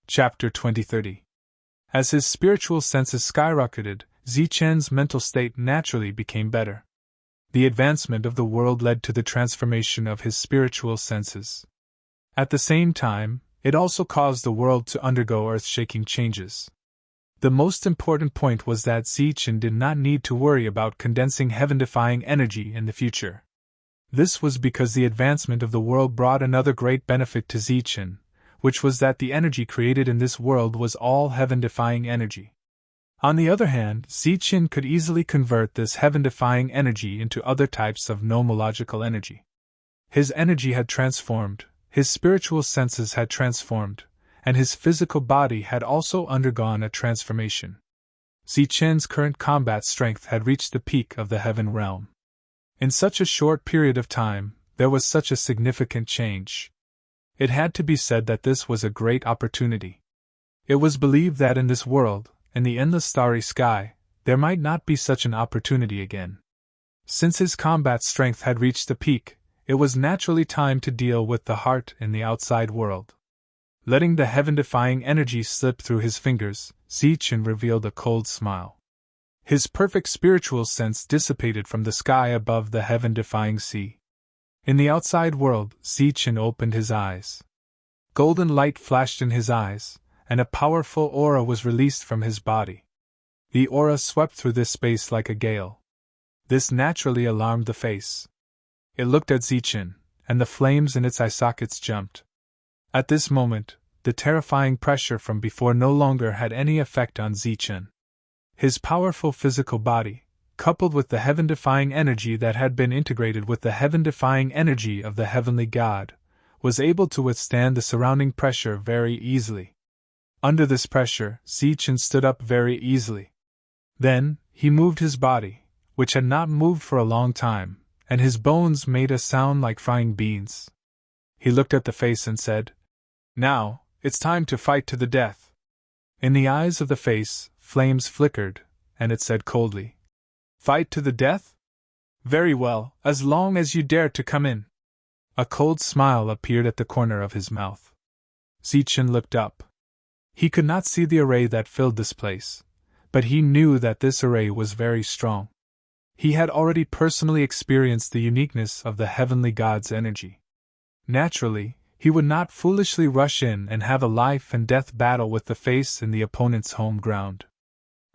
Chapter 2030. As his spiritual senses skyrocketed, Zichen's mental state naturally became better. The advancement of the world led to the transformation of his spiritual senses. At the same time, it also caused the world to undergo earth-shaking changes. The most important point was that Zichen did not need to worry about condensing heaven-defying energy in the future. This was because the advancement of the world brought another great benefit to Zichen, which was that the energy created in this world was all heaven-defying energy. On the other hand, Zichen could easily convert this heaven-defying energy into other types of nomological energy. His energy had transformed, his spiritual senses had transformed, and his physical body had also undergone a transformation. Zichen's current combat strength had reached the peak of the heaven realm. In such a short period of time, there was such a significant change. It had to be said that this was a great opportunity. It was believed that in this world, in the endless starry sky, there might not be such an opportunity again. Since his combat strength had reached the peak, it was naturally time to deal with the heart in the outside world. Letting the heaven-defying energy slip through his fingers, Zichen revealed a cold smile. His perfect spiritual sense dissipated from the sky above the heaven-defying sea. In the outside world, Zichen opened his eyes. Golden light flashed in his eyes, and a powerful aura was released from his body. The aura swept through this space like a gale. This naturally alarmed the face. It looked at Zichen, and the flames in its eye sockets jumped. At this moment, the terrifying pressure from before no longer had any effect on Zichen. His powerful physical body, coupled with the heaven-defying energy that had been integrated with the heaven-defying energy of the heavenly God, was able to withstand the surrounding pressure very easily. Under this pressure, Zichen stood up very easily. Then, he moved his body, which had not moved for a long time, and his bones made a sound like frying beans. He looked at the face and said, "Now, it's time to fight to the death." In the eyes of the face, flames flickered, and it said coldly, "Fight to the death? Very well, as long as you dare to come in." A cold smile appeared at the corner of his mouth. Zichen looked up. He could not see the array that filled this place, but he knew that this array was very strong. He had already personally experienced the uniqueness of the heavenly God's energy. Naturally, he would not foolishly rush in and have a life-and-death battle with the face in the opponent's home ground.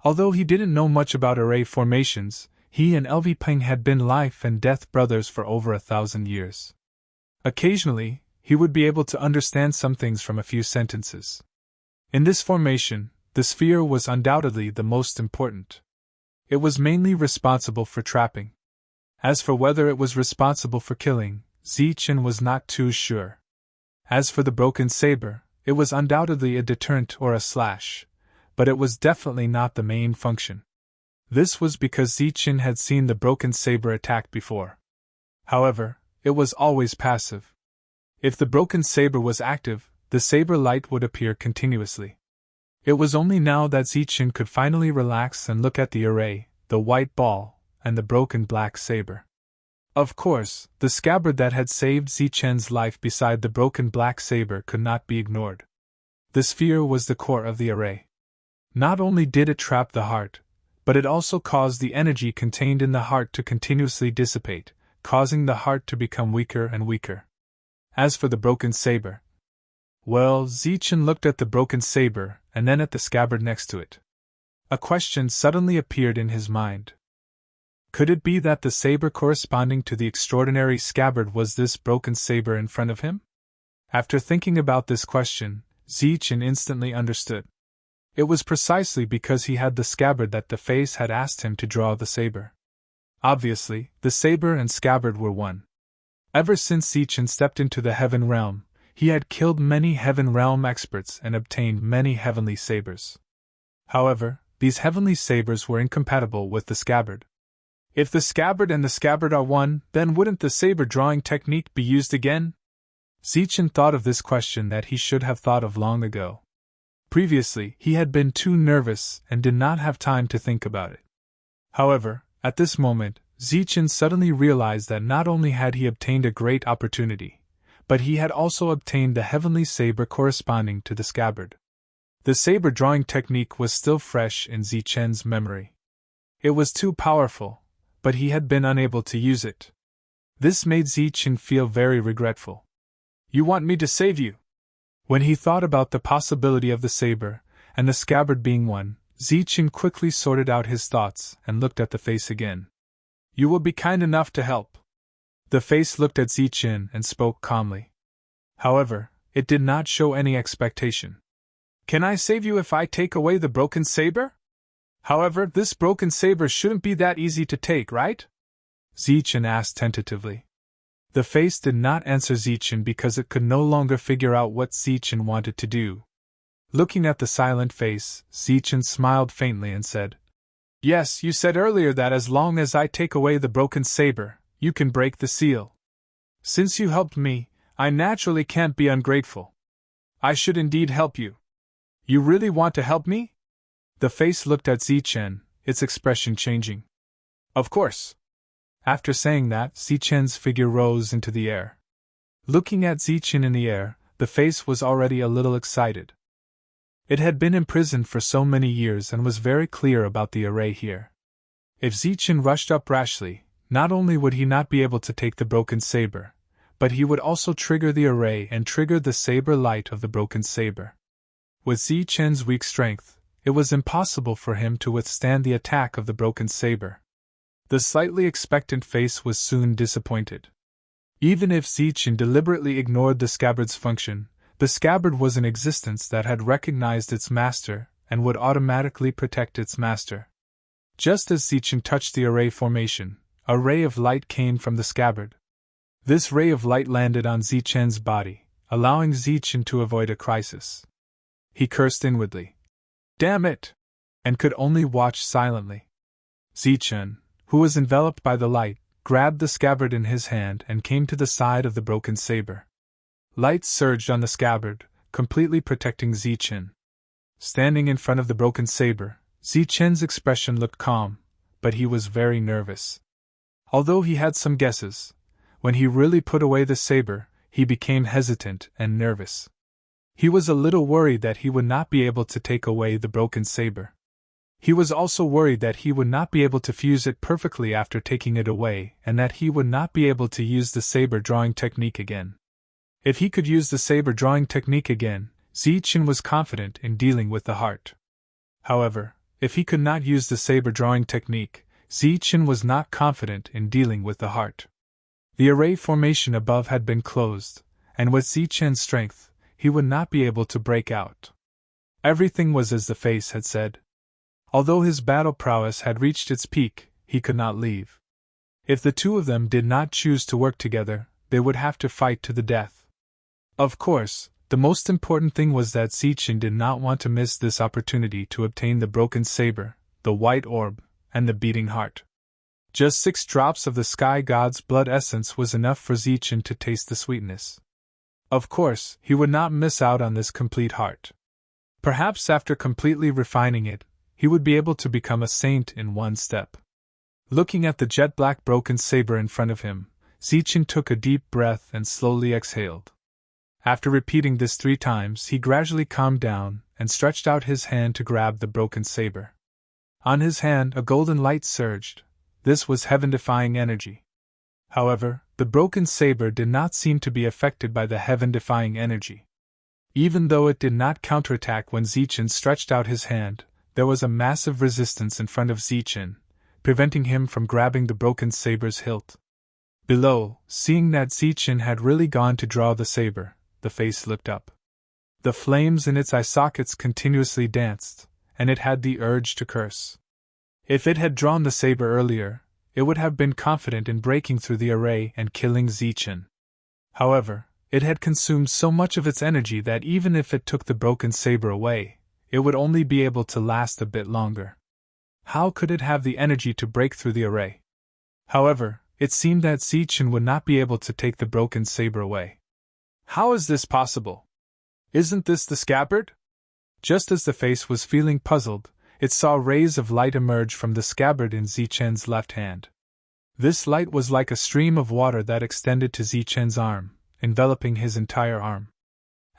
Although he didn't know much about array formations, he and LV Peng had been life-and-death brothers for over 1,000 years. Occasionally, he would be able to understand some things from a few sentences. In this formation, the sphere was undoubtedly the most important. It was mainly responsible for trapping. As for whether it was responsible for killing, Zichen was not too sure. As for the broken saber, it was undoubtedly a deterrent or a slash, but it was definitely not the main function. This was because Zichen had seen the broken saber attack before. However, it was always passive. If the broken saber was active, the saber light would appear continuously. It was only now that Zichen could finally relax and look at the array, the white ball, and the broken black saber. Of course, the scabbard that had saved Zichen's life beside the broken black saber could not be ignored. The sphere was the core of the array. Not only did it trap the heart, but it also caused the energy contained in the heart to continuously dissipate, causing the heart to become weaker and weaker. As for the broken saber, well, Zichen looked at the broken saber and then at the scabbard next to it. A question suddenly appeared in his mind. Could it be that the saber corresponding to the extraordinary scabbard was this broken saber in front of him? After thinking about this question, Zichen instantly understood. It was precisely because he had the scabbard that the face had asked him to draw the saber. Obviously, the saber and scabbard were one. Ever since Zichen stepped into the heaven realm, he had killed many heaven realm experts and obtained many heavenly sabers. However, these heavenly sabers were incompatible with the scabbard. If the scabbard and the scabbard are one, then wouldn't the saber drawing technique be used again? Zichen thought of this question that he should have thought of long ago. Previously, he had been too nervous and did not have time to think about it. However, at this moment, Zichen suddenly realized that not only had he obtained a great opportunity, but he had also obtained the heavenly saber corresponding to the scabbard. The saber drawing technique was still fresh in Zichen's memory. It was too powerful, but he had been unable to use it. This made Zichen feel very regretful. You want me to save you? When he thought about the possibility of the saber, and the scabbard being one, Zichen quickly sorted out his thoughts and looked at the face again. You will be kind enough to help. The face looked at Zichen and spoke calmly. However, it did not show any expectation. Can I save you if I take away the broken saber? However, this broken saber shouldn't be that easy to take, right? Zichen asked tentatively. The face did not answer Zichen because it could no longer figure out what Zichen wanted to do. Looking at the silent face, Zichen smiled faintly and said, Yes, you said earlier that as long as I take away the broken saber, you can break the seal. Since you helped me, I naturally can't be ungrateful. I should indeed help you. You really want to help me? The face looked at Zichen, its expression changing. Of course. After saying that, Zichen's figure rose into the air. Looking at Zichen in the air, the face was already a little excited. It had been imprisoned for so many years and was very clear about the array here. If Zichen rushed up rashly, not only would he not be able to take the broken saber, but he would also trigger the array and trigger the saber light of the broken saber. With Zichen's weak strength, it was impossible for him to withstand the attack of the broken saber. The slightly expectant face was soon disappointed. Even if Zichen deliberately ignored the scabbard's function, the scabbard was an existence that had recognized its master and would automatically protect its master. Just as Zichen touched the array formation, a ray of light came from the scabbard. This ray of light landed on Zichen's body, allowing Zichen to avoid a crisis. He cursed inwardly. Damn it! And could only watch silently. Zichen, who was enveloped by the light, grabbed the scabbard in his hand and came to the side of the broken saber. Light surged on the scabbard, completely protecting Zichen. Standing in front of the broken saber, Zichen's expression looked calm, but he was very nervous. Although he had some guesses, when he really put away the saber, he became hesitant and nervous. He was a little worried that he would not be able to take away the broken saber. He was also worried that he would not be able to fuse it perfectly after taking it away and that he would not be able to use the saber drawing technique again. If he could use the saber drawing technique again, Zichen was confident in dealing with the heart. However, if he could not use the saber drawing technique, Zichen was not confident in dealing with the heart. The array formation above had been closed, and with Zichen's strength, he would not be able to break out. Everything was as the face had said. Although his battle prowess had reached its peak, he could not leave. If the two of them did not choose to work together, they would have to fight to the death. Of course, the most important thing was that Zichen did not want to miss this opportunity to obtain the broken saber, the white orb, and the beating heart. Just 6 drops of the sky god's blood essence was enough for Zichen to taste the sweetness. Of course, he would not miss out on this complete heart. Perhaps after completely refining it, he would be able to become a saint in one step. Looking at the jet-black broken saber in front of him, Zichen took a deep breath and slowly exhaled. After repeating this 3 times, he gradually calmed down and stretched out his hand to grab the broken saber. On his hand, a golden light surged. This was heaven-defying energy. However, the broken saber did not seem to be affected by the heaven-defying energy. Even though it did not counterattack when Zichen stretched out his hand, there was a massive resistance in front of Zichen, preventing him from grabbing the broken saber's hilt. Below, seeing that Zichen had really gone to draw the saber, the face looked up. The flames in its eye sockets continuously danced, and it had the urge to curse. If it had drawn the saber earlier, it would have been confident in breaking through the array and killing Zichen. However, it had consumed so much of its energy that even if it took the broken saber away, it would only be able to last a bit longer. How could it have the energy to break through the array? However, it seemed that Zichen would not be able to take the broken saber away. How is this possible? Isn't this the scabbard? Just as the face was feeling puzzled, it saw rays of light emerge from the scabbard in Zichen's left hand. This light was like a stream of water that extended to Zichen's arm, enveloping his entire arm.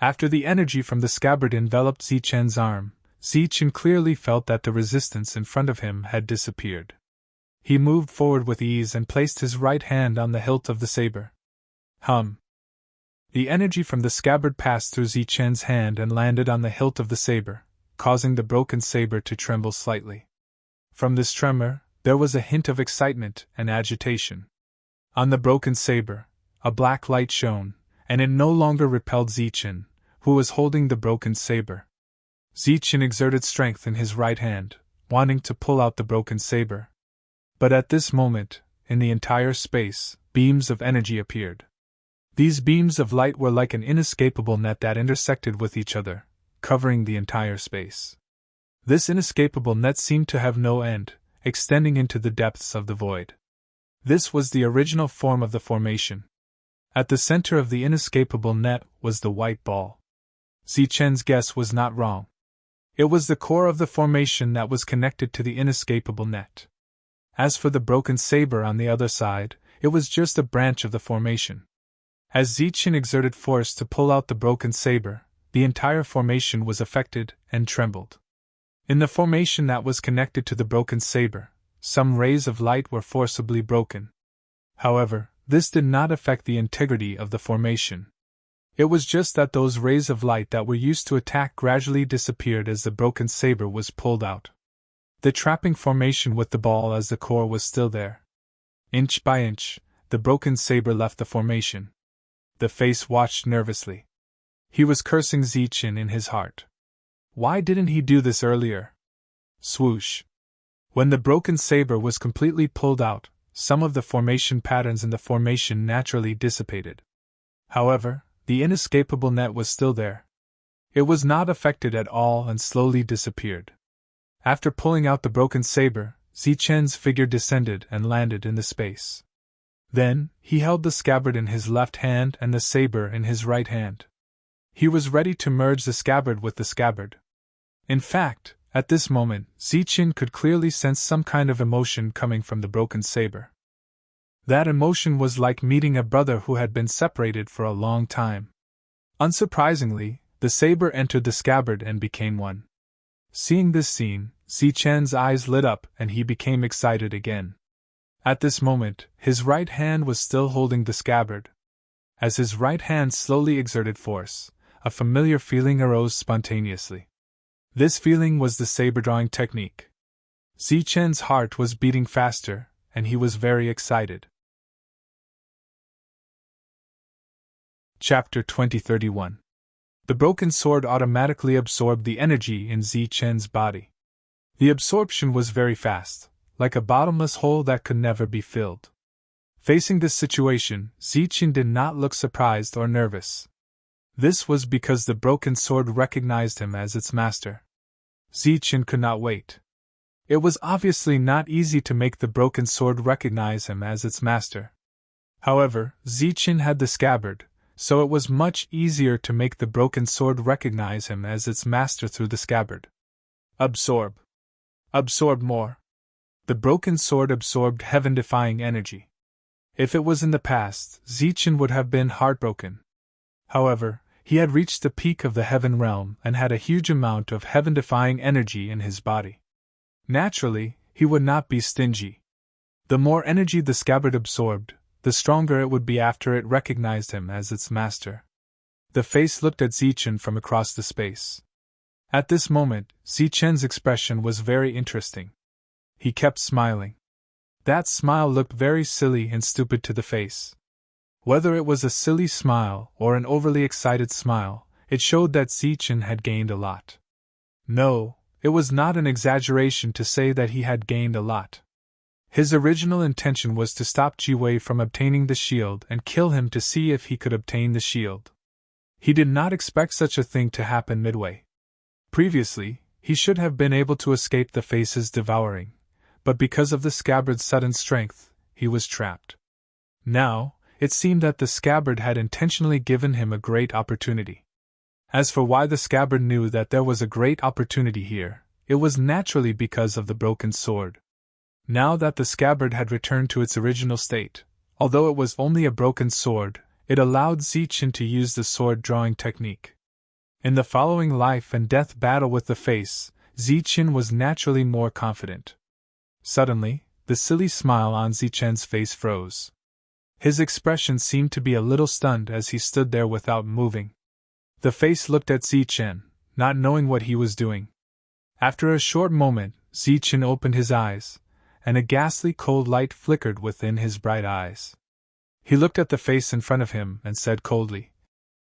After the energy from the scabbard enveloped Zichen's arm, Zichen clearly felt that the resistance in front of him had disappeared. He moved forward with ease and placed his right hand on the hilt of the saber. Hum! The energy from the scabbard passed through Zichen's hand and landed on the hilt of the saber, causing the broken saber to tremble slightly. From this tremor, there was a hint of excitement and agitation. On the broken saber, a black light shone, and it no longer repelled Zichen, who was holding the broken saber. Zichen exerted strength in his right hand, wanting to pull out the broken saber. But at this moment, in the entire space, beams of energy appeared. These beams of light were like an inescapable net that intersected with each other, covering the entire space. This inescapable net seemed to have no end, extending into the depths of the void. This was the original form of the formation. At the center of the inescapable net was the white ball. Zichen's guess was not wrong. It was the core of the formation that was connected to the inescapable net. As for the broken saber on the other side, it was just a branch of the formation. As Zichen exerted force to pull out the broken saber, the entire formation was affected and trembled. In the formation that was connected to the broken saber, some rays of light were forcibly broken. However, this did not affect the integrity of the formation. It was just that those rays of light that were used to attack gradually disappeared as the broken saber was pulled out. The trapping formation with the ball as the core was still there. Inch by inch, the broken saber left the formation. The face watched nervously. He was cursing Zichen in his heart. Why didn't he do this earlier? Swoosh! When the broken saber was completely pulled out, some of the formation patterns in the formation naturally dissipated. However, the inescapable net was still there. It was not affected at all and slowly disappeared. After pulling out the broken saber, Zichen's figure descended and landed in the space. Then, he held the scabbard in his left hand and the saber in his right hand. He was ready to merge the scabbard with the scabbard. In fact, at this moment, Zichen could clearly sense some kind of emotion coming from the broken saber. That emotion was like meeting a brother who had been separated for a long time. Unsurprisingly, the saber entered the scabbard and became one. Seeing this scene, Zichen's eyes lit up and he became excited again. At this moment, his right hand was still holding the scabbard. As his right hand slowly exerted force, a familiar feeling arose spontaneously. This feeling was the saber-drawing technique. Zichen's heart was beating faster, and he was very excited. Chapter 2031. The broken sword automatically absorbed the energy in Zichen's body. The absorption was very fast, like a bottomless hole that could never be filled. Facing this situation, Zichen did not look surprised or nervous. This was because the broken sword recognized him as its master. Zichen could not wait. It was obviously not easy to make the broken sword recognize him as its master. However, Zichen had the scabbard, so it was much easier to make the broken sword recognize him as its master through the scabbard. Absorb. Absorb more. The broken sword absorbed heaven-defying energy. If it was in the past, Zichen would have been heartbroken. However, he had reached the peak of the heaven realm and had a huge amount of heaven-defying energy in his body. Naturally, he would not be stingy. The more energy the scabbard absorbed, the stronger it would be after it recognized him as its master. The face looked at Zichen from across the space. At this moment, Zichen's expression was very interesting. He kept smiling. That smile looked very silly and stupid to the face. Whether it was a silly smile or an overly excited smile, it showed that Zichen had gained a lot. No, it was not an exaggeration to say that he had gained a lot. His original intention was to stop Jiwei from obtaining the shield and kill him to see if he could obtain the shield. He did not expect such a thing to happen midway. Previously, he should have been able to escape the face's devouring, but because of the scabbard's sudden strength, he was trapped. Now, it seemed that the scabbard had intentionally given him a great opportunity. As for why the scabbard knew that there was a great opportunity here, it was naturally because of the broken sword. Now that the scabbard had returned to its original state, although it was only a broken sword, it allowed Zichen to use the sword-drawing technique. In the following life and death battle with the face, Zichen was naturally more confident. Suddenly, the silly smile on Zichen's face froze. His expression seemed to be a little stunned as he stood there without moving. The face looked at Zichen, not knowing what he was doing. After a short moment, Zichen opened his eyes, and a ghastly cold light flickered within his bright eyes. He looked at the face in front of him and said coldly,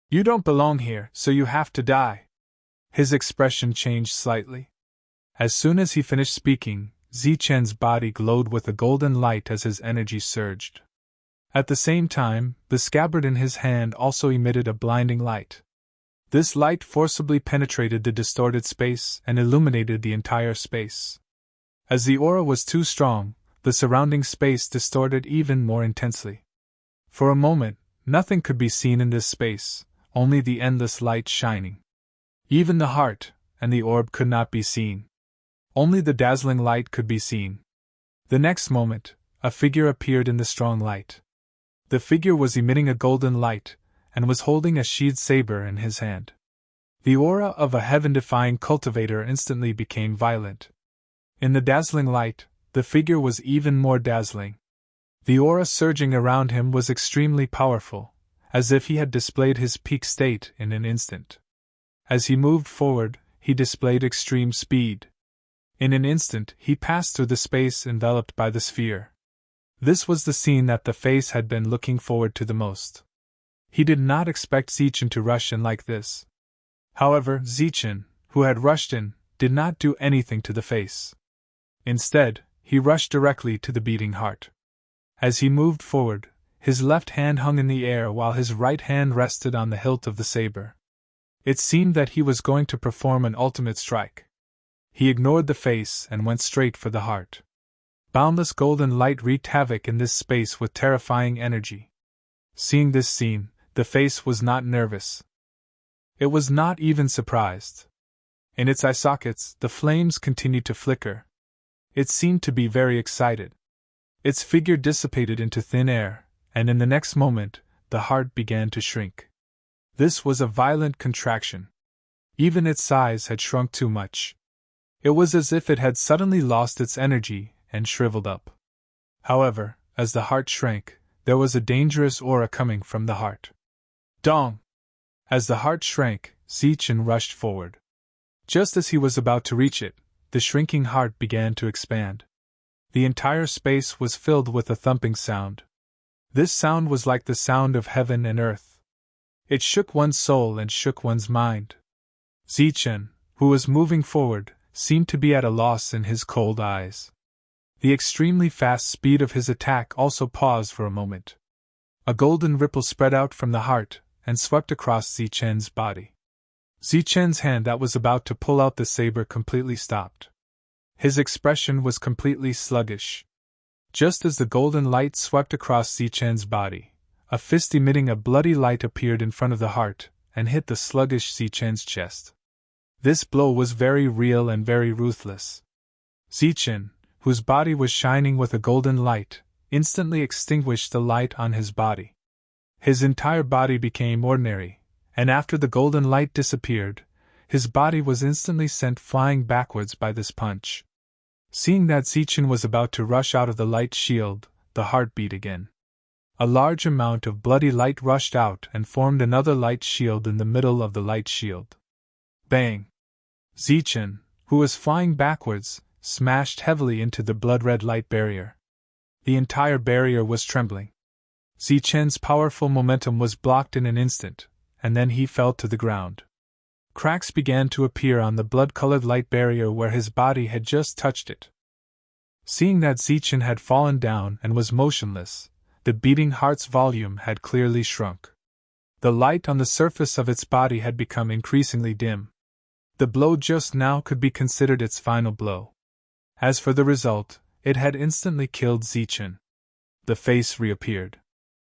"You don't belong here, so you have to die." His expression changed slightly. As soon as he finished speaking, Zichen's body glowed with a golden light as his energy surged. At the same time, the scabbard in his hand also emitted a blinding light. This light forcibly penetrated the distorted space and illuminated the entire space. As the aura was too strong, the surrounding space distorted even more intensely. For a moment, nothing could be seen in this space, only the endless light shining. Even the heart and the orb could not be seen. Only the dazzling light could be seen. The next moment, a figure appeared in the strong light. The figure was emitting a golden light, and was holding a sheathed saber in his hand. The aura of a heaven-defying cultivator instantly became violent. In the dazzling light, the figure was even more dazzling. The aura surging around him was extremely powerful, as if he had displayed his peak state in an instant. As he moved forward, he displayed extreme speed. In an instant, he passed through the space enveloped by the sphere. This was the scene that the face had been looking forward to the most. He did not expect Zichen to rush in like this. However, Zichen, who had rushed in, did not do anything to the face. Instead, he rushed directly to the beating heart. As he moved forward, his left hand hung in the air while his right hand rested on the hilt of the saber. It seemed that he was going to perform an ultimate strike. He ignored the face and went straight for the heart. Boundless golden light wreaked havoc in this space with terrifying energy. Seeing this scene, the face was not nervous. It was not even surprised. In its eye sockets, the flames continued to flicker. It seemed to be very excited. Its figure dissipated into thin air, and in the next moment, the heart began to shrink. This was a violent contraction. Even its size had shrunk too much. It was as if it had suddenly lost its energy and shriveled up. However, as the heart shrank, there was a dangerous aura coming from the heart. Dong! As the heart shrank, Zichen rushed forward. Just as he was about to reach it, the shrinking heart began to expand. The entire space was filled with a thumping sound. This sound was like the sound of heaven and earth. It shook one's soul and shook one's mind. Zichen, who was moving forward, seemed to be at a loss in his cold eyes. The extremely fast speed of his attack also paused for a moment. A golden ripple spread out from the heart and swept across Zichen's body. Zichen's hand that was about to pull out the saber completely stopped. His expression was completely sluggish. Just as the golden light swept across Zichen's body, a fist emitting a bloody light appeared in front of the heart and hit the sluggish Zichen's chest. This blow was very real and very ruthless. Zichen, whose body was shining with a golden light, instantly extinguished the light on his body. His entire body became ordinary, and after the golden light disappeared, his body was instantly sent flying backwards by this punch. Seeing that Zichen was about to rush out of the light shield, the heart beat again. A large amount of bloody light rushed out and formed another light shield in the middle of the light shield. Bang! Zichen, who was flying backwards, smashed heavily into the blood-red light barrier. The entire barrier was trembling. Zichen's powerful momentum was blocked in an instant, and then he fell to the ground. Cracks began to appear on the blood-colored light barrier where his body had just touched it. Seeing that Zichen had fallen down and was motionless, the beating heart's volume had clearly shrunk. The light on the surface of its body had become increasingly dim. The blow just now could be considered its final blow. As for the result, it had instantly killed Zichen. The face reappeared.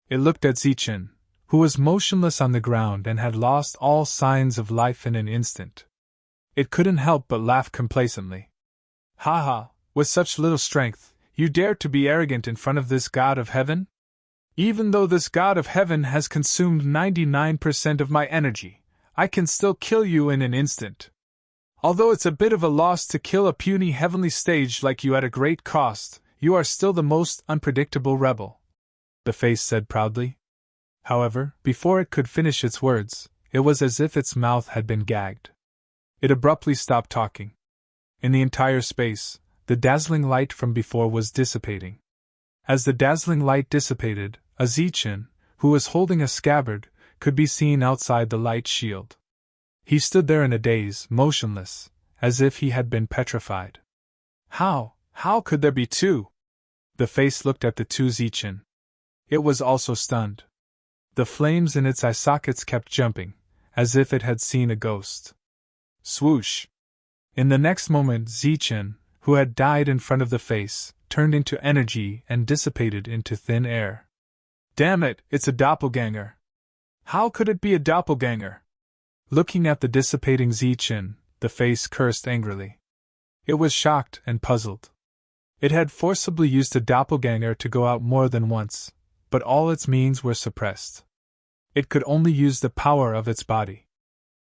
It looked at Zichen, who was motionless on the ground and had lost all signs of life in an instant. It couldn't help but laugh complacently. "Ha ha, with such little strength, you dare to be arrogant in front of this god of heaven? Even though this god of heaven has consumed 99% of my energy, I can still kill you in an instant. Although it's a bit of a loss to kill a puny heavenly stage like you at a great cost, you are still the most unpredictable rebel," the face said proudly. However, before it could finish its words, it was as if its mouth had been gagged. It abruptly stopped talking. In the entire space, the dazzling light from before was dissipating. As the dazzling light dissipated, a Zichin, who was holding a scabbard, could be seen outside the light shield. He stood there in a daze, motionless, as if he had been petrified. How could there be two? The face looked at the two Zichin. It was also stunned. The flames in its eye sockets kept jumping, as if it had seen a ghost. Swoosh! In the next moment, Zichin, who had died in front of the face, turned into energy and dissipated into thin air. Damn it, it's a doppelganger! How could it be a doppelganger? Looking at the dissipating Zichin, the face cursed angrily. It was shocked and puzzled. It had forcibly used a doppelganger to go out more than once, but all its means were suppressed. It could only use the power of its body.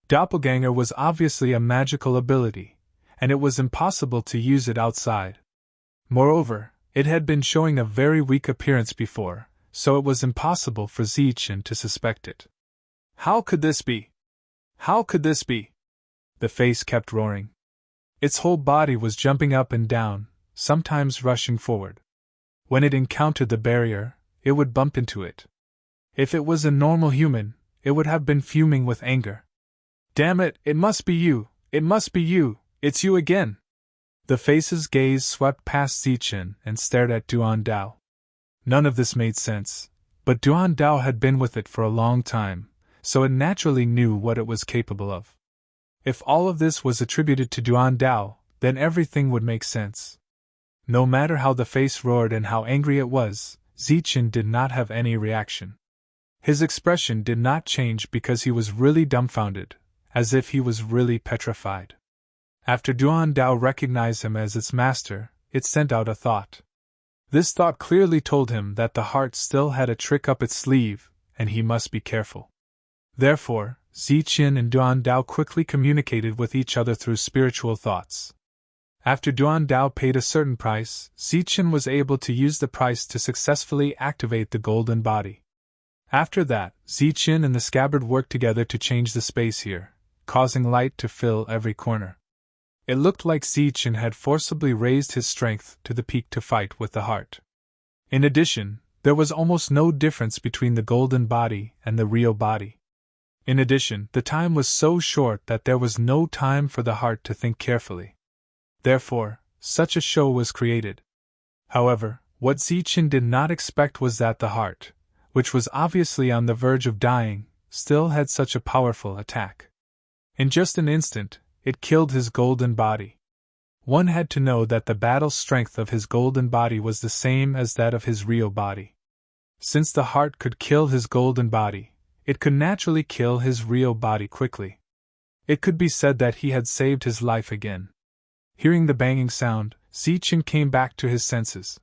Doppelganger was obviously a magical ability, and it was impossible to use it outside. Moreover, it had been showing a very weak appearance before, so it was impossible for Zichin to suspect it. How could this be? How could this be? The face kept roaring. Its whole body was jumping up and down, sometimes rushing forward. When it encountered the barrier, it would bump into it. If it was a normal human, it would have been fuming with anger. Damn it, it must be you, it must be you, it's you again! The face's gaze swept past Zichin and stared at Duan Dao. None of this made sense, but Duan Dao had been with it for a long time, so it naturally knew what it was capable of. If all of this was attributed to Duan Dao, then everything would make sense. No matter how the face roared and how angry it was, Zichin did not have any reaction. His expression did not change because he was really dumbfounded, as if he was really petrified. After Duan Dao recognized him as its master, it sent out a thought. This thought clearly told him that the heart still had a trick up its sleeve, and he must be careful. Therefore, Zichin and Duan Dao quickly communicated with each other through spiritual thoughts. After Duan Dao paid a certain price, Zichin was able to use the price to successfully activate the golden body. After that, Zichin and the scabbard worked together to change the space here, causing light to fill every corner. It looked like Zichin had forcibly raised his strength to the peak to fight with the heart. In addition, there was almost no difference between the golden body and the real body. In addition, the time was so short that there was no time for the heart to think carefully. Therefore, such a show was created. However, what Zichin did not expect was that the heart, which was obviously on the verge of dying, still had such a powerful attack. In just an instant, it killed his golden body. One had to know that the battle strength of his golden body was the same as that of his real body. Since the heart could kill his golden body, it could naturally kill his real body quickly. It could be said that he had saved his life again. Hearing the banging sound, Zichin came back to his senses.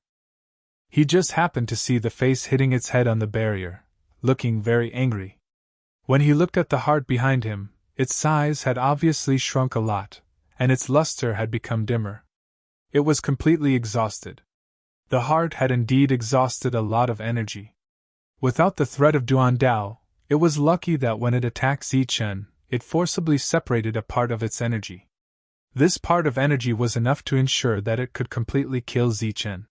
He just happened to see the face hitting its head on the barrier, looking very angry. When he looked at the heart behind him, its size had obviously shrunk a lot, and its luster had become dimmer. It was completely exhausted. The heart had indeed exhausted a lot of energy. Without the threat of Duan Dao, it was lucky that when it attacked Zichin, it forcibly separated a part of its energy. This part of energy was enough to ensure that it could completely kill Zichin.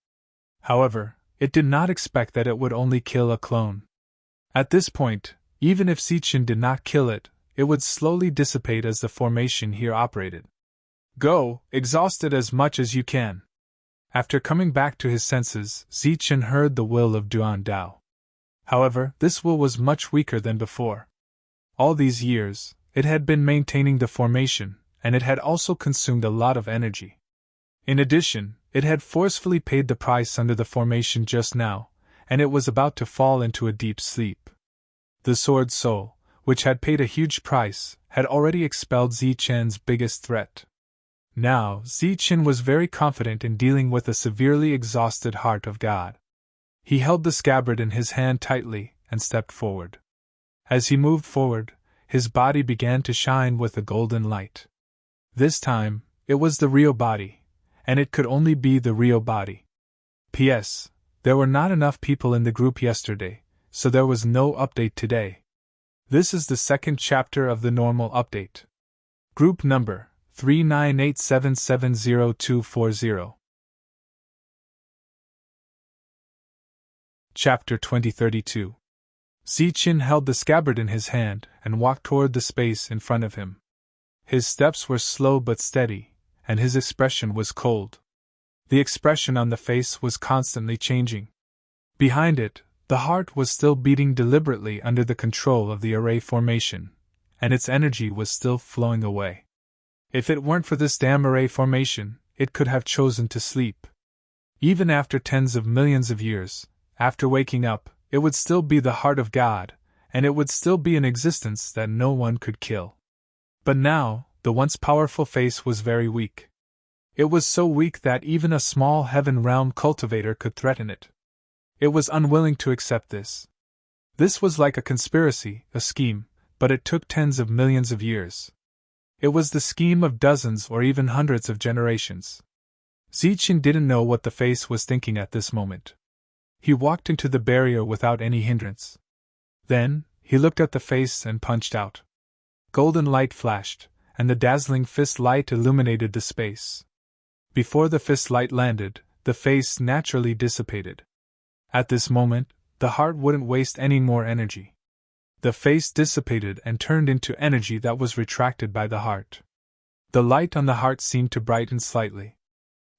However, it did not expect that it would only kill a clone. At this point, even if Zichin did not kill it, it would slowly dissipate as the formation here operated. Go, exhaust it as much as you can. After coming back to his senses, Zichin heard the will of Duan Dao. However, this will was much weaker than before. All these years, it had been maintaining the formation, and it had also consumed a lot of energy. In addition, it had forcefully paid the price under the formation just now, and it was about to fall into a deep sleep. The sword soul, which had paid a huge price, had already expelled Zichin's biggest threat. Now, Zichin was very confident in dealing with a severely exhausted heart of God. He held the scabbard in his hand tightly and stepped forward. As he moved forward, his body began to shine with a golden light. This time, it was the real body, and it could only be the real body. P.S. There were not enough people in the group yesterday, so there was no update today. This is the second chapter of the normal update. Group number 398770240. Chapter 2032. Zichen held the scabbard in his hand and walked toward the space in front of him. His steps were slow but steady, and his expression was cold. The expression on the face was constantly changing. Behind it, the heart was still beating deliberately under the control of the array formation, and its energy was still flowing away. If it weren't for this damn array formation, it could have chosen to sleep. Even after tens of millions of years, after waking up, it would still be the heart of God, and it would still be an existence that no one could kill. But now, the once powerful face was very weak. It was so weak that even a small heaven realm cultivator could threaten it. It was unwilling to accept this. This was like a conspiracy, a scheme, but it took tens of millions of years. It was the scheme of dozens or even hundreds of generations. Zichen didn't know what the face was thinking at this moment. He walked into the barrier without any hindrance. Then, he looked at the face and punched out. Golden light flashed, and the dazzling fist light illuminated the space. Before the fist light landed, the face naturally dissipated. At this moment, the heart wouldn't waste any more energy. The face dissipated and turned into energy that was retracted by the heart. The light on the heart seemed to brighten slightly.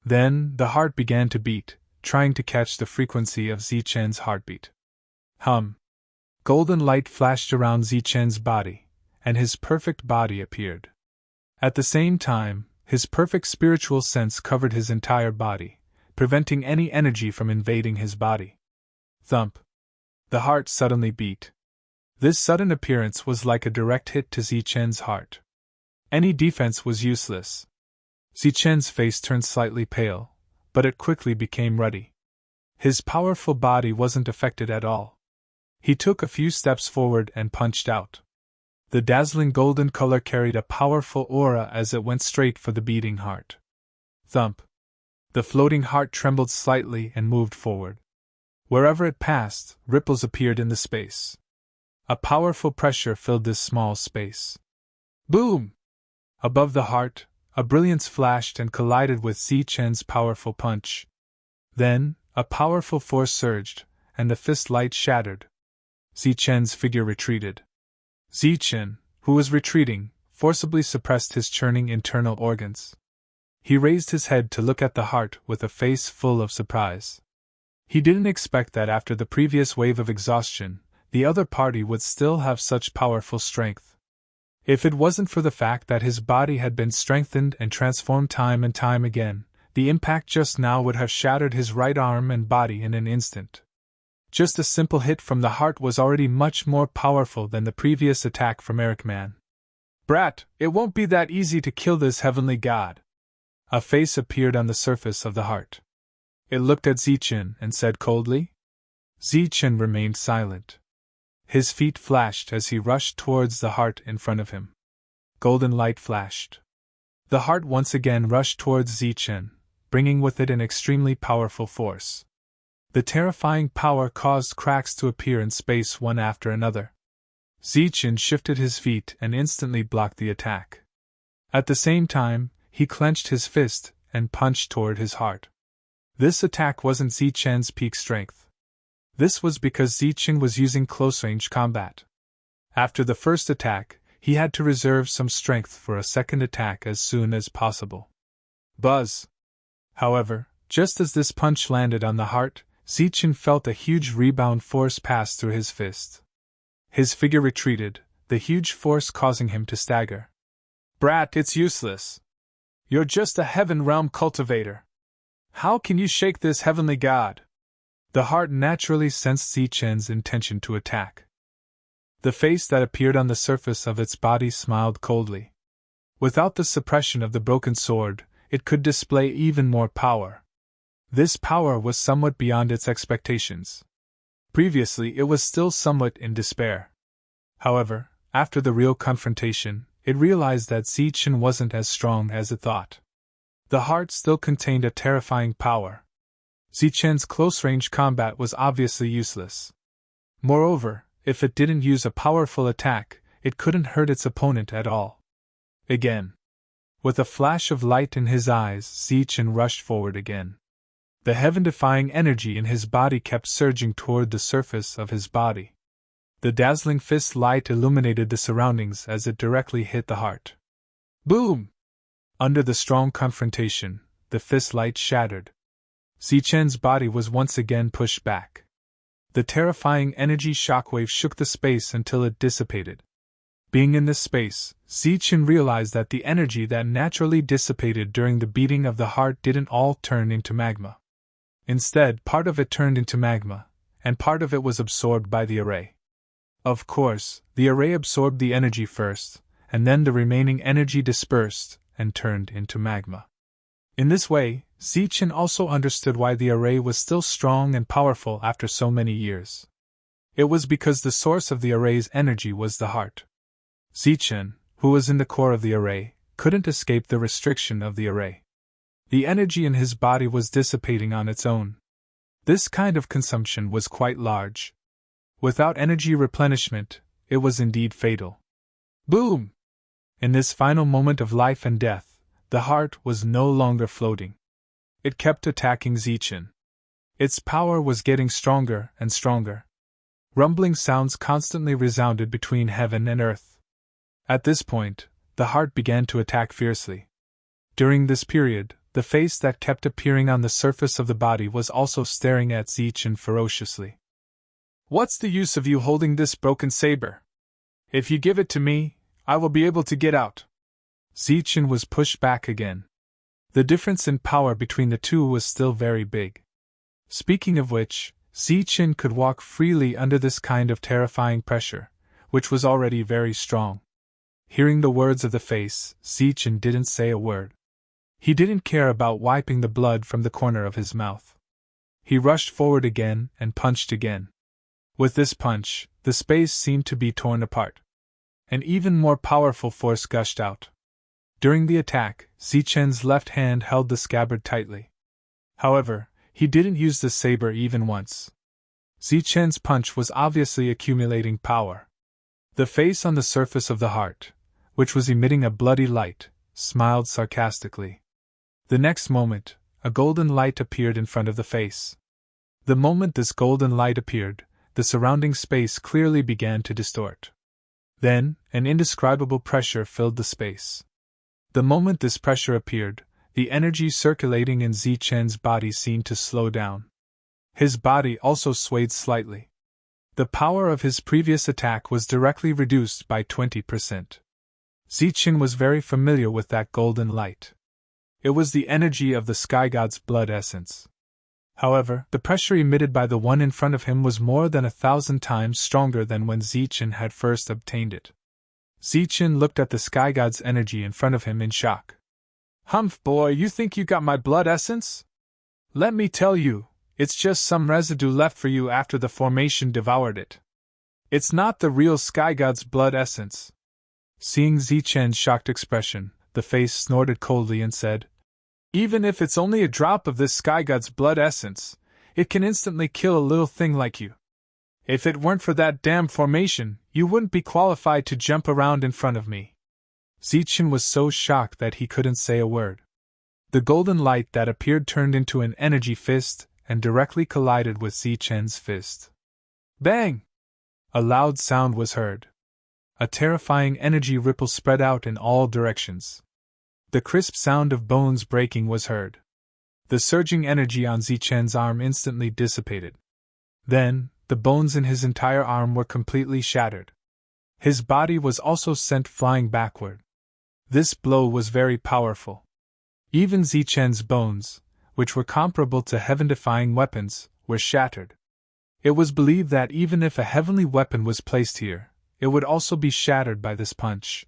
Then, the heart began to beat, trying to catch the frequency of Zichen's heartbeat. Hum! Golden light flashed around Zichen's body, and his perfect body appeared. At the same time, his perfect spiritual sense covered his entire body, preventing any energy from invading his body. Thump! The heart suddenly beat. This sudden appearance was like a direct hit to Zichen's heart. Any defense was useless. Zichen's face turned slightly pale, but it quickly became ruddy. His powerful body wasn't affected at all. He took a few steps forward and punched out. The dazzling golden color carried a powerful aura as it went straight for the beating heart. Thump! The floating heart trembled slightly and moved forward. Wherever it passed, ripples appeared in the space. A powerful pressure filled this small space. Boom! Above the heart, a brilliance flashed and collided with Zichen's powerful punch. Then, a powerful force surged, and the fist light shattered. Zichen's figure retreated. Zichen, who was retreating, forcibly suppressed his churning internal organs. He raised his head to look at the heart with a face full of surprise. He didn't expect that after the previous wave of exhaustion, the other party would still have such powerful strength. If it wasn't for the fact that his body had been strengthened and transformed time and time again, the impact just now would have shattered his right arm and body in an instant. Just a simple hit from the heart was already much more powerful than the previous attack from Ericman. Brat, it won't be that easy to kill this heavenly god. A face appeared on the surface of the heart. It looked at Zichen and said coldly. Zichen remained silent. His feet flashed as he rushed towards the heart in front of him. Golden light flashed. The heart once again rushed towards Zichen, bringing with it an extremely powerful force. The terrifying power caused cracks to appear in space one after another. Zichen shifted his feet and instantly blocked the attack. At the same time, he clenched his fist and punched toward his heart. This attack wasn't Zichen's peak strength. This was because Zichen was using close-range combat. After the first attack, he had to reserve some strength for a second attack as soon as possible. Buzz! However, just as this punch landed on the heart, Zichen felt a huge rebound force pass through his fist. His figure retreated, the huge force causing him to stagger. Brat, it's useless. You're just a heaven realm cultivator. How can you shake this heavenly god? The heart naturally sensed Zichen's intention to attack. The face that appeared on the surface of its body smiled coldly. Without the suppression of the broken sword, it could display even more power. This power was somewhat beyond its expectations. Previously, it was still somewhat in despair. However, after the real confrontation, it realized that Zichen wasn't as strong as it thought. The heart still contained a terrifying power. Zichen's close-range combat was obviously useless. Moreover, if it didn't use a powerful attack, it couldn't hurt its opponent at all. Again. With a flash of light in his eyes, Zichen rushed forward again. The heaven-defying energy in his body kept surging toward the surface of his body. The dazzling fist light illuminated the surroundings as it directly hit the heart. Boom! Under the strong confrontation, the fist light shattered. Zichen's body was once again pushed back. The terrifying energy shockwave shook the space until it dissipated. Being in this space, Zichen realized that the energy that naturally dissipated during the beating of the heart didn't all turn into magma. Instead, part of it turned into magma, and part of it was absorbed by the array. Of course, the array absorbed the energy first, and then the remaining energy dispersed and turned into magma. In this way, Zichen also understood why the array was still strong and powerful after so many years. It was because the source of the array's energy was the heart. Zichen, who was in the core of the array, couldn't escape the restriction of the array. The energy in his body was dissipating on its own. This kind of consumption was quite large. Without energy replenishment, it was indeed fatal. Boom! In this final moment of life and death, the heart was no longer floating. It kept attacking Zichen. Its power was getting stronger and stronger. Rumbling sounds constantly resounded between heaven and earth. At this point, the heart began to attack fiercely. During this period, the face that kept appearing on the surface of the body was also staring at Zichen ferociously. What's the use of you holding this broken saber? If you give it to me, I will be able to get out. Zichen was pushed back again. The difference in power between the two was still very big. Speaking of which, Zichen could walk freely under this kind of terrifying pressure, which was already very strong. Hearing the words of the face, Zichen didn't say a word. He didn't care about wiping the blood from the corner of his mouth. He rushed forward again and punched again. With this punch, the space seemed to be torn apart. An even more powerful force gushed out. During the attack, Zichen's left hand held the scabbard tightly. However, he didn't use the saber even once. Zichen's punch was obviously accumulating power. The face on the surface of the heart, which was emitting a bloody light, smiled sarcastically. The next moment, a golden light appeared in front of the face. The moment this golden light appeared, the surrounding space clearly began to distort. Then, an indescribable pressure filled the space. The moment this pressure appeared, the energy circulating in Zichen's body seemed to slow down. His body also swayed slightly. The power of his previous attack was directly reduced by 20%. Zichen was very familiar with that golden light. It was the energy of the sky god's blood essence. However, the pressure emitted by the one in front of him was more than 1,000 times stronger than when Zichen had first obtained it. Zichen looked at the sky god's energy in front of him in shock. Humph, boy, you think you got my blood essence? Let me tell you, it's just some residue left for you after the formation devoured it. It's not the real sky god's blood essence. Seeing Zichen's shocked expression, the face snorted coldly and said, Even if it's only a drop of this sky god's blood essence, it can instantly kill a little thing like you. If it weren't for that damn formation, you wouldn't be qualified to jump around in front of me. Zichen was so shocked that he couldn't say a word. The golden light that appeared turned into an energy fist and directly collided with Zichen's fist. Bang! A loud sound was heard. A terrifying energy ripple spread out in all directions. The crisp sound of bones breaking was heard. The surging energy on Zichen's arm instantly dissipated. Then, the bones in his entire arm were completely shattered. His body was also sent flying backward. This blow was very powerful. Even Zichen's bones, which were comparable to heaven-defying weapons, were shattered. It was believed that even if a heavenly weapon was placed here, it would also be shattered by this punch.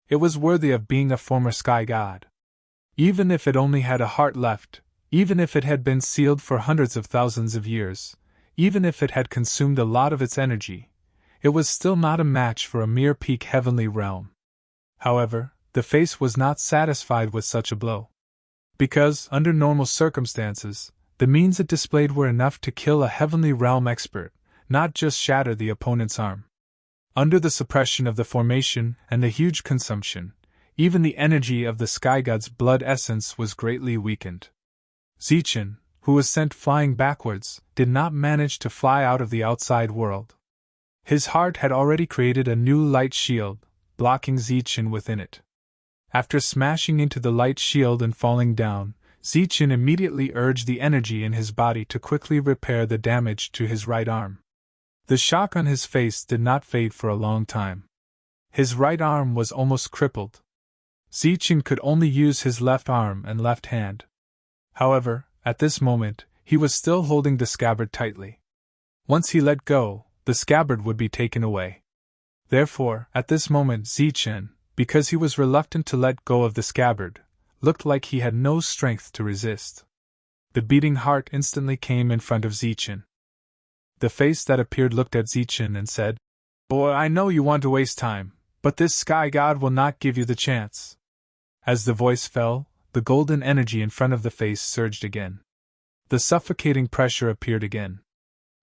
It was worthy of being a former sky god. Even if it only had a heart left, even if it had been sealed for hundreds of thousands of years, even if it had consumed a lot of its energy, it was still not a match for a mere peak heavenly realm. However, the face was not satisfied with such a blow. Because, under normal circumstances, the means it displayed were enough to kill a heavenly realm expert, not just shatter the opponent's arm. Under the suppression of the formation and the huge consumption, even the energy of the sky god's blood essence was greatly weakened. Zichen, who was sent flying backwards, did not manage to fly out of the outside world. His heart had already created a new light shield, blocking Zichen within it. After smashing into the light shield and falling down, Zichen immediately urged the energy in his body to quickly repair the damage to his right arm. The shock on his face did not fade for a long time. His right arm was almost crippled. Zichen could only use his left arm and left hand. However, at this moment, he was still holding the scabbard tightly. Once he let go, the scabbard would be taken away. Therefore, at this moment Zichen, because he was reluctant to let go of the scabbard, looked like he had no strength to resist. The beating heart instantly came in front of Zichen. The face that appeared looked at Zichen and said, "Boy, I know you want to waste time, but this sky god will not give you the chance." As the voice fell, the golden energy in front of the face surged again. The suffocating pressure appeared again.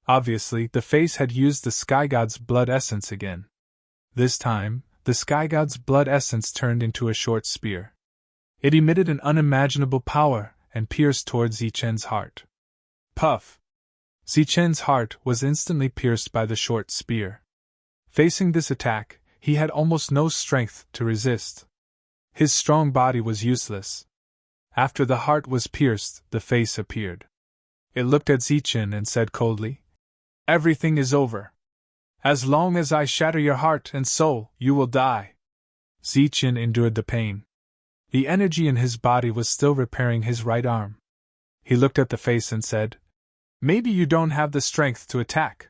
Obviously, the face had used the sky god's blood essence again. This time, the sky god's blood essence turned into a short spear. It emitted an unimaginable power and pierced towards Zichen's heart. Puff! Zichen's heart was instantly pierced by the short spear. Facing this attack, he had almost no strength to resist. His strong body was useless. After the heart was pierced, the face appeared. It looked at Zichen and said coldly, "Everything is over. As long as I shatter your heart and soul, you will die." Zichen endured the pain. The energy in his body was still repairing his right arm. He looked at the face and said, "Maybe you don't have the strength to attack."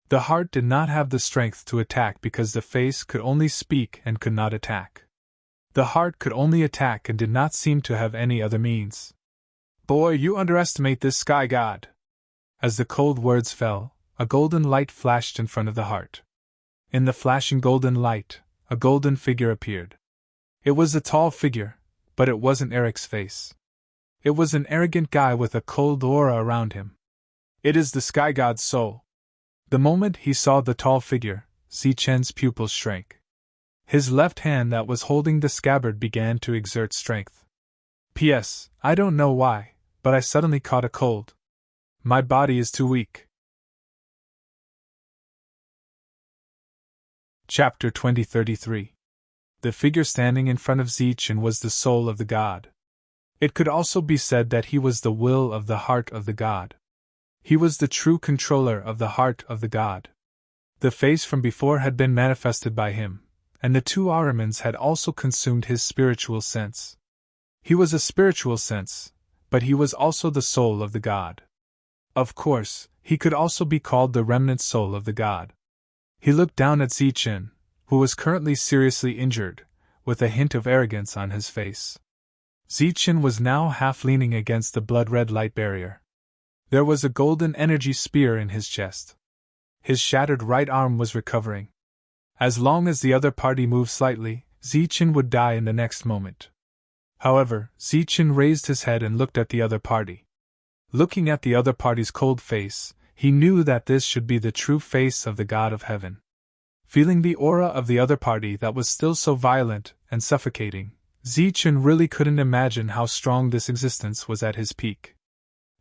The heart did not have the strength to attack because the face could only speak and could not attack. The heart could only attack and did not seem to have any other means. "Boy, you underestimate this sky god." As the cold words fell, a golden light flashed in front of the heart. In the flashing golden light, a golden figure appeared. It was a tall figure, but it wasn't Eric's face. It was an arrogant guy with a cold aura around him. "It is the sky god's soul." The moment he saw the tall figure, Zichen's pupils shrank. His left hand that was holding the scabbard began to exert strength. "P.S. I don't know why, but I suddenly caught a cold. My body is too weak." Chapter 2033. The figure standing in front of Zichen was the soul of the god. It could also be said that he was the will of the heart of the god. He was the true controller of the heart of the god. The face from before had been manifested by him, and the two Ahrimans had also consumed his spiritual sense. He was a spiritual sense, but he was also the soul of the god. Of course, he could also be called the remnant soul of the god. He looked down at Zichen, who was currently seriously injured, with a hint of arrogance on his face. Zichen was now half leaning against the blood-red light barrier. There was a golden energy spear in his chest. His shattered right arm was recovering. As long as the other party moved slightly, Zichen would die in the next moment. However, Zichen raised his head and looked at the other party. Looking at the other party's cold face, he knew that this should be the true face of the god of heaven. Feeling the aura of the other party that was still so violent and suffocating, Zichen really couldn't imagine how strong this existence was at his peak.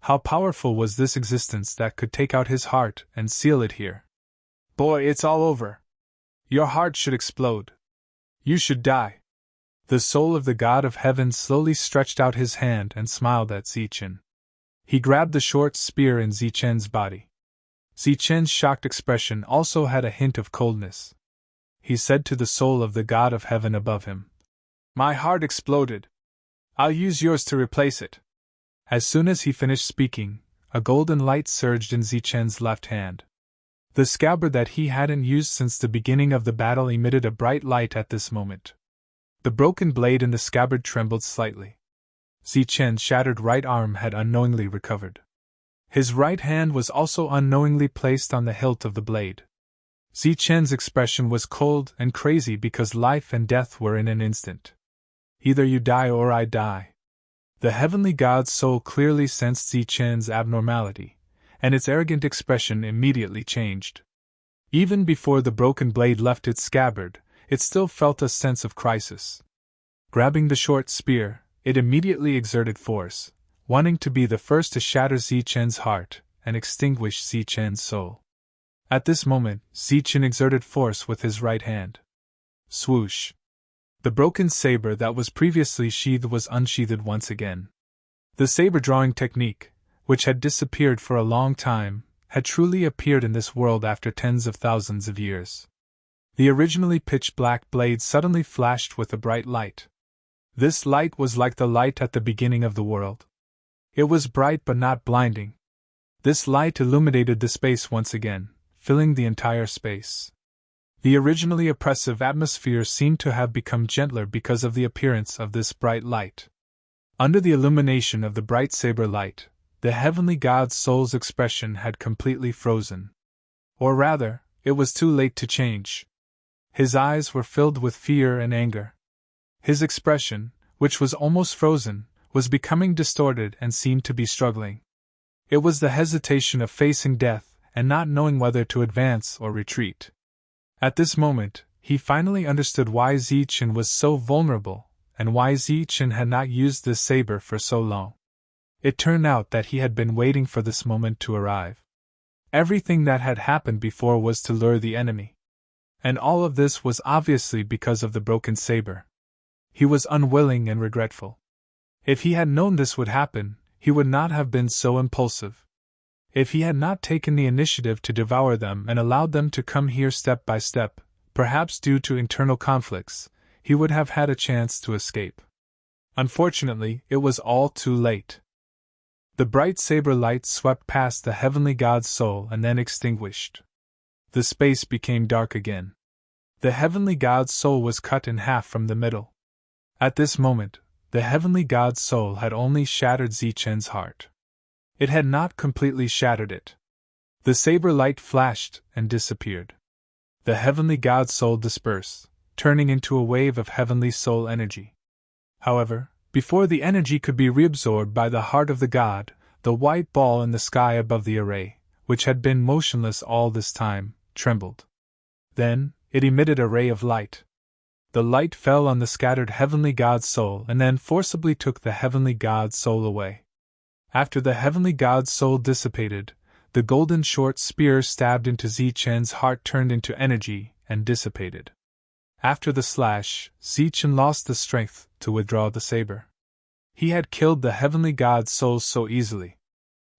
How powerful was this existence that could take out his heart and seal it here? "Boy, it's all over. Your heart should explode. You should die." The soul of the god of heaven slowly stretched out his hand and smiled at Zichen. He grabbed the short spear in Zichen's body. Zichen's shocked expression also had a hint of coldness. He said to the soul of the god of heaven above him, "My heart exploded. I'll use yours to replace it." As soon as he finished speaking, a golden light surged in Zichen's left hand. The scabbard that he hadn't used since the beginning of the battle emitted a bright light at this moment. The broken blade in the scabbard trembled slightly. Zichen's shattered right arm had unknowingly recovered. His right hand was also unknowingly placed on the hilt of the blade. Zichen's expression was cold and crazy because life and death were in an instant. Either you die or I die. The heavenly god's soul clearly sensed Zichen's abnormality, and its arrogant expression immediately changed. Even before the broken blade left its scabbard, it still felt a sense of crisis. Grabbing the short spear, it immediately exerted force, wanting to be the first to shatter Zichen's heart and extinguish Zichen's soul. At this moment, Zichen exerted force with his right hand. Swoosh! The broken saber that was previously sheathed was unsheathed once again. The saber-drawing technique, which had disappeared for a long time, had truly appeared in this world after tens of thousands of years. The originally pitch-black blade suddenly flashed with a bright light. This light was like the light at the beginning of the world. It was bright but not blinding. This light illuminated the space once again, filling the entire space. The originally oppressive atmosphere seemed to have become gentler because of the appearance of this bright light. Under the illumination of the bright saber light, the heavenly god's soul's expression had completely frozen. Or rather, it was too late to change. His eyes were filled with fear and anger. His expression, which was almost frozen, was becoming distorted and seemed to be struggling. It was the hesitation of facing death and not knowing whether to advance or retreat. At this moment, he finally understood why Zichen was so vulnerable, and why Zichen had not used this saber for so long. It turned out that he had been waiting for this moment to arrive. Everything that had happened before was to lure the enemy. And all of this was obviously because of the broken saber. He was unwilling and regretful. If he had known this would happen, he would not have been so impulsive. If he had not taken the initiative to devour them and allowed them to come here step by step, perhaps due to internal conflicts, he would have had a chance to escape. Unfortunately, it was all too late. The bright saber light swept past the heavenly god's soul and then extinguished. The space became dark again. The heavenly god's soul was cut in half from the middle. At this moment, the heavenly god's soul had only shattered Zichen's heart. It had not completely shattered it. The saber light flashed and disappeared. The heavenly god's soul dispersed, turning into a wave of heavenly soul energy. However, before the energy could be reabsorbed by the heart of the god, the white ball in the sky above the array, which had been motionless all this time, trembled. Then, it emitted a ray of light. The light fell on the scattered heavenly god's soul and then forcibly took the heavenly god's soul away. After the heavenly god's soul dissipated, the golden short spear stabbed into Zichen's heart turned into energy and dissipated. After the slash, Zichen lost the strength to withdraw the saber. He had killed the heavenly god's soul so easily.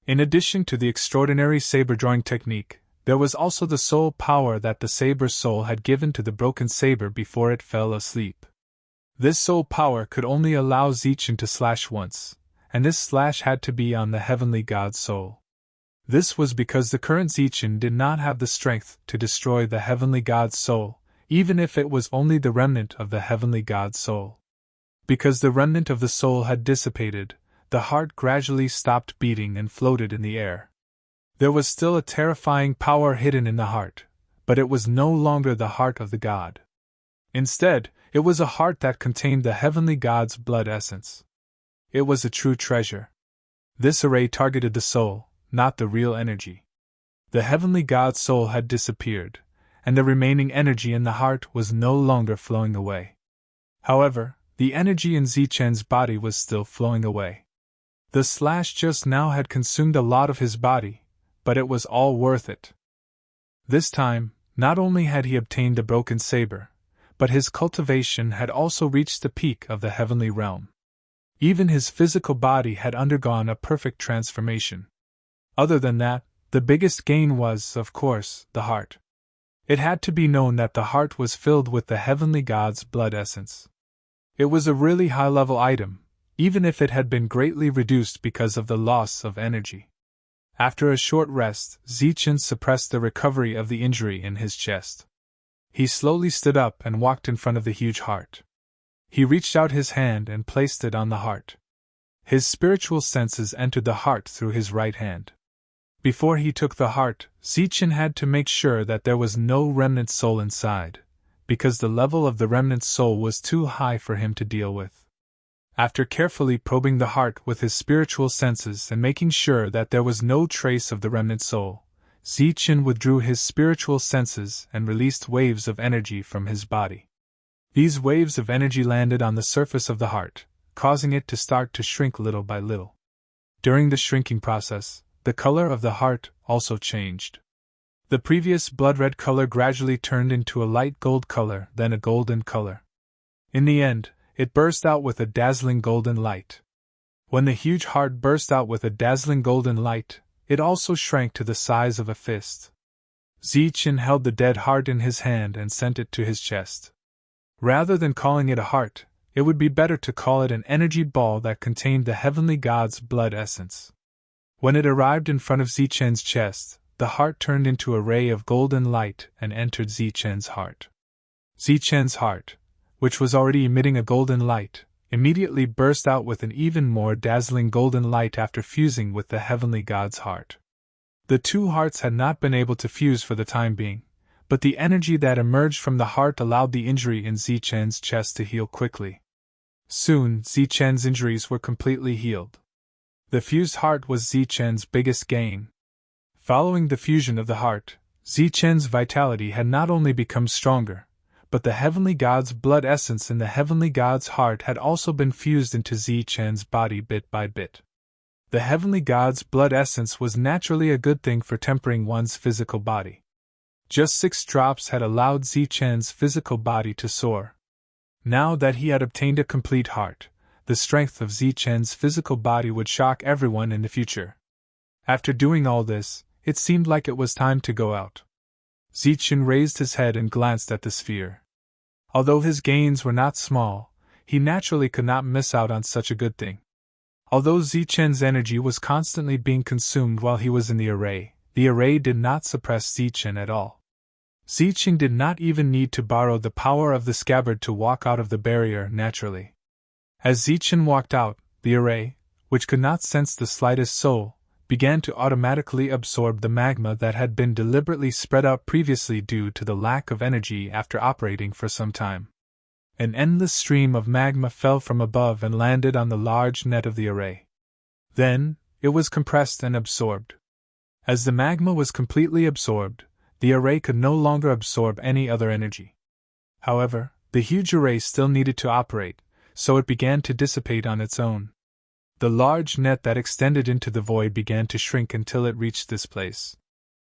In addition to the extraordinary saber-drawing technique, there was also the soul power that the saber's soul had given to the broken saber before it fell asleep. This soul power could only allow Zichen to slash once, and this slash had to be on the heavenly god's soul. This was because the current Zichen did not have the strength to destroy the heavenly god's soul, even if it was only the remnant of the heavenly god's soul. Because the remnant of the soul had dissipated, the heart gradually stopped beating and floated in the air. There was still a terrifying power hidden in the heart, but it was no longer the heart of the god. Instead, it was a heart that contained the heavenly god's blood essence. It was a true treasure. This array targeted the soul, not the real energy. The heavenly god's soul had disappeared, and the remaining energy in the heart was no longer flowing away. However, the energy in Zichen's body was still flowing away. The slash just now had consumed a lot of his body, but it was all worth it. This time, not only had he obtained the broken saber, but his cultivation had also reached the peak of the heavenly realm. Even his physical body had undergone a perfect transformation. Other than that, the biggest gain was, of course, the heart. It had to be known that the heart was filled with the heavenly god's blood essence. It was a really high-level item, even if it had been greatly reduced because of the loss of energy. After a short rest, Zichen suppressed the recovery of the injury in his chest. He slowly stood up and walked in front of the huge heart. He reached out his hand and placed it on the heart. His spiritual senses entered the heart through his right hand. Before he took the heart, Zichen had to make sure that there was no remnant soul inside, because the level of the remnant soul was too high for him to deal with. After carefully probing the heart with his spiritual senses and making sure that there was no trace of the remnant soul, Zichen withdrew his spiritual senses and released waves of energy from his body. These waves of energy landed on the surface of the heart, causing it to start to shrink little by little. During the shrinking process, the color of the heart also changed. The previous blood-red color gradually turned into a light gold color, then a golden color. In the end, it burst out with a dazzling golden light. When the huge heart burst out with a dazzling golden light, it also shrank to the size of a fist. Zichen held the dead heart in his hand and sent it to his chest. Rather than calling it a heart, it would be better to call it an energy ball that contained the heavenly god's blood essence. When it arrived in front of Zichen's chest, the heart turned into a ray of golden light and entered Zichen's heart. Zichen's heart, which was already emitting a golden light, immediately burst out with an even more dazzling golden light after fusing with the heavenly god's heart. The two hearts had not been able to fuse for the time being, but the energy that emerged from the heart allowed the injury in Zichen's chest to heal quickly. Soon, Zichen's injuries were completely healed. The fused heart was Zichen's biggest gain. Following the fusion of the heart, Zichen's vitality had not only become stronger, but the heavenly god's blood essence in the heavenly god's heart had also been fused into Zichen's body bit by bit. The heavenly god's blood essence was naturally a good thing for tempering one's physical body. Just 6 drops had allowed Zichen's physical body to soar. Now that he had obtained a complete heart, the strength of Zichen's physical body would shock everyone in the future. After doing all this, it seemed like it was time to go out. Zichen raised his head and glanced at the sphere. Although his gains were not small, he naturally could not miss out on such a good thing. Although Zichen's energy was constantly being consumed while he was in the array did not suppress Zichen at all. Zichen did not even need to borrow the power of the scabbard to walk out of the barrier naturally. As Zichen walked out, the array, which could not sense the slightest soul, began to automatically absorb the magma that had been deliberately spread out previously due to the lack of energy after operating for some time. An endless stream of magma fell from above and landed on the large net of the array. Then, it was compressed and absorbed. As the magma was completely absorbed, the array could no longer absorb any other energy. However, the huge array still needed to operate, so it began to dissipate on its own. The large net that extended into the void began to shrink until it reached this place.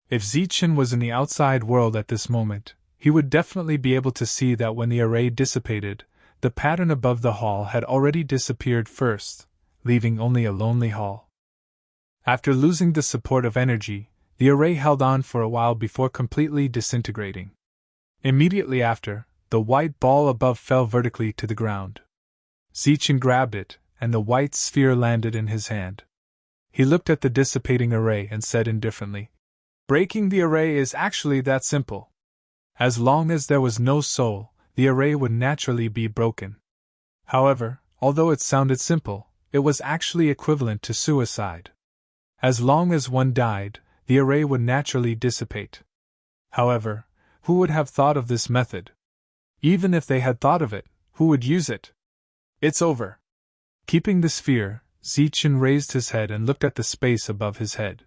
If Zichen was in the outside world at this moment, he would definitely be able to see that when the array dissipated, the pattern above the hall had already disappeared first, leaving only a lonely hall. After losing the support of energy, the array held on for a while before completely disintegrating. Immediately after, the white ball above fell vertically to the ground. Zichen grabbed it, and the white sphere landed in his hand. He looked at the dissipating array and said indifferently, "Breaking the array is actually that simple. As long as there was no soul, the array would naturally be broken. However, although it sounded simple, it was actually equivalent to suicide. As long as one died, the array would naturally dissipate. However, who would have thought of this method? Even if they had thought of it, who would use it? It's over." Keeping the sphere, Zichen raised his head and looked at the space above his head.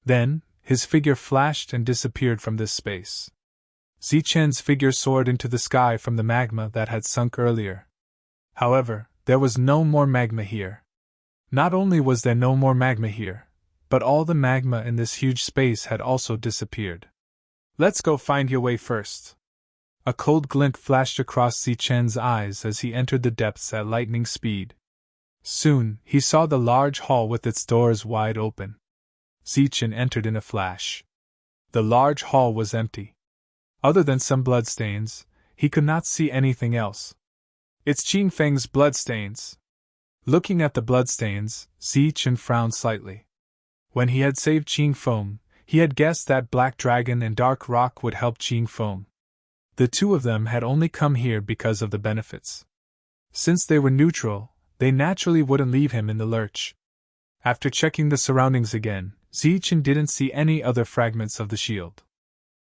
Then, his figure flashed and disappeared from this space. Zichen's figure soared into the sky from the magma that had sunk earlier. However, there was no more magma here. Not only was there no more magma here, but all the magma in this huge space had also disappeared. "Let's go find your way first." A cold glint flashed across Zichen's eyes as he entered the depths at lightning speed. Soon, he saw the large hall with its doors wide open. Zichen entered in a flash. The large hall was empty. Other than some bloodstains, he could not see anything else. "It's Qing Feng's bloodstains." Looking at the bloodstains, Zichen frowned slightly. When he had saved Qing Feng, he had guessed that Black Dragon and Dark Rock would help Qing Feng. The two of them had only come here because of the benefits. Since they were neutral, they naturally wouldn't leave him in the lurch. After checking the surroundings again, Zichen didn't see any other fragments of the shield.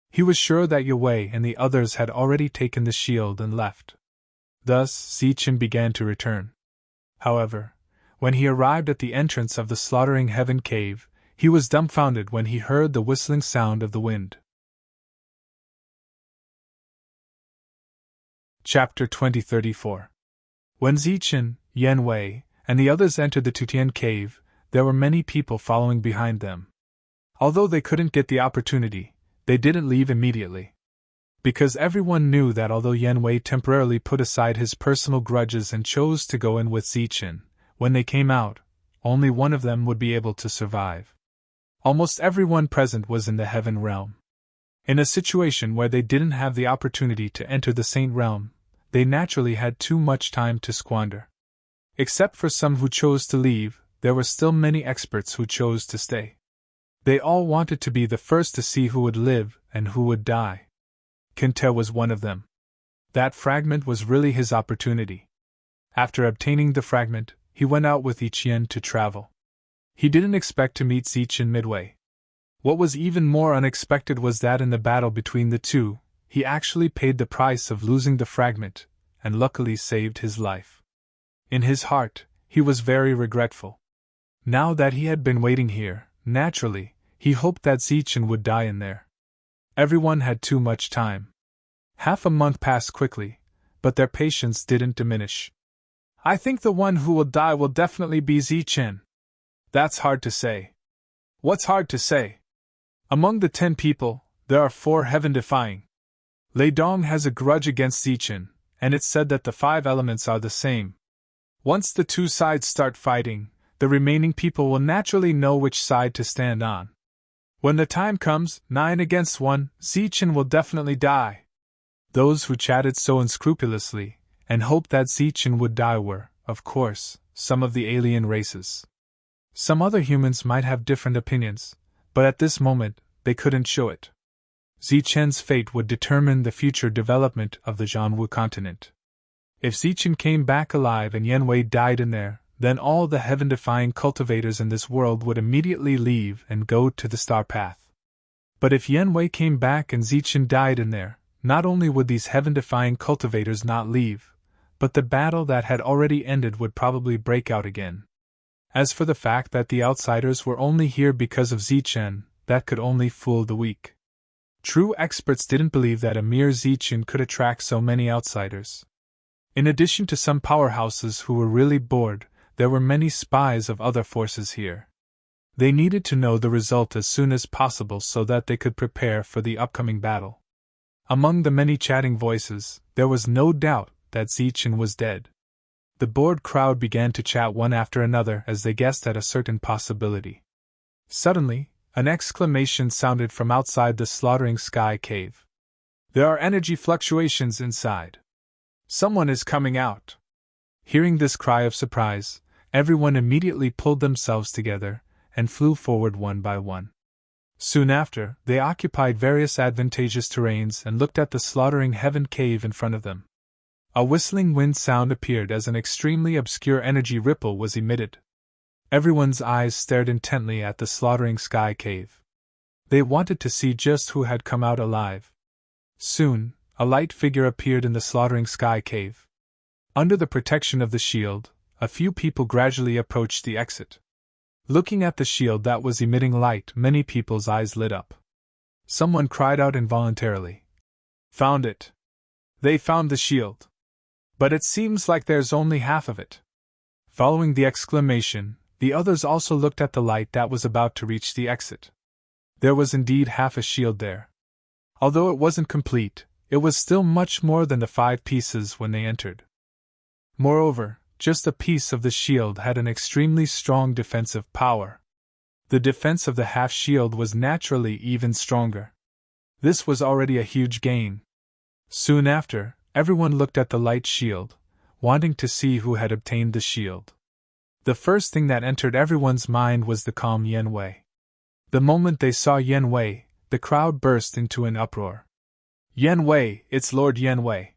He was sure that Yue and the others had already taken the shield and left. Thus, Zichen began to return. However, when he arrived at the entrance of the Slaughtering Heaven cave, he was dumbfounded when he heard the whistling sound of the wind. Chapter 2034. When Zichen, Yan Wei, and the others entered the Tutian cave, there were many people following behind them. Although they couldn't get the opportunity, they didn't leave immediately. Because everyone knew that although Yan Wei temporarily put aside his personal grudges and chose to go in with Zichen, when they came out, only one of them would be able to survive. Almost everyone present was in the Heaven Realm. In a situation where they didn't have the opportunity to enter the Saint Realm, they naturally had too much time to squander. Except for some who chose to leave, there were still many experts who chose to stay. They all wanted to be the first to see who would live and who would die. Kinte was one of them. That fragment was really his opportunity. After obtaining the fragment, he went out with Ichien to travel. He didn't expect to meet Zichen midway. What was even more unexpected was that in the battle between the two, he actually paid the price of losing the fragment, and luckily saved his life. In his heart, he was very regretful. Now that he had been waiting here, naturally, he hoped that Zichen would die in there. Everyone had too much time. Half a month passed quickly, but their patience didn't diminish. I think the one who will die will definitely be Zichen. That's hard to say. What's hard to say? Among the 10 people, there are 4 heaven-defying. Lei Dong has a grudge against Zichen, and it's said that the 5 elements are the same. Once the 2 sides start fighting, the remaining people will naturally know which side to stand on. When the time comes, 9 against 1, Zichen will definitely die. Those who chatted so unscrupulously, and hoped that Zichen would die were, of course, some of the alien races. Some other humans might have different opinions, but at this moment, they couldn't show it. Zichen's fate would determine the future development of the Zhanwu continent. If Zichen came back alive and Yan Wei died in there, then all the heaven-defying cultivators in this world would immediately leave and go to the Star Path. But if Yan Wei came back and Zichen died in there, not only would these heaven-defying cultivators not leave, but the battle that had already ended would probably break out again. As for the fact that the outsiders were only here because of Zichen, that could only fool the weak. True experts didn't believe that a mere Zichen could attract so many outsiders. In addition to some powerhouses who were really bored, there were many spies of other forces here. They needed to know the result as soon as possible so that they could prepare for the upcoming battle. Among the many chatting voices, there was no doubt that Zichen was dead. The bored crowd began to chat one after another as they guessed at a certain possibility. Suddenly, an exclamation sounded from outside the Slaughtering Sky cave. There are energy fluctuations inside. Someone is coming out. Hearing this cry of surprise, everyone immediately pulled themselves together and flew forward one by one. Soon after, they occupied various advantageous terrains and looked at the Slaughtering Heaven cave in front of them. A whistling wind sound appeared as an extremely obscure energy ripple was emitted. Everyone's eyes stared intently at the Slaughtering Sky cave. They wanted to see just who had come out alive. Soon, a light figure appeared in the Slaughtering Sky cave. Under the protection of the shield, a few people gradually approached the exit. Looking at the shield that was emitting light, many people's eyes lit up. Someone cried out involuntarily. Found it! They found the shield! But it seems like there's only half of it. Following the exclamation, the others also looked at the light that was about to reach the exit. There was indeed half a shield there. Although it wasn't complete, it was still much more than the 5 pieces when they entered. Moreover, just a piece of the shield had an extremely strong defensive power. The defense of the half-shield was naturally even stronger. This was already a huge gain. Soon after, everyone looked at the light shield, wanting to see who had obtained the shield. The first thing that entered everyone's mind was the calm Yan Wei. The moment they saw Yan Wei, the crowd burst into an uproar. Yan Wei, it's Lord Yan Wei.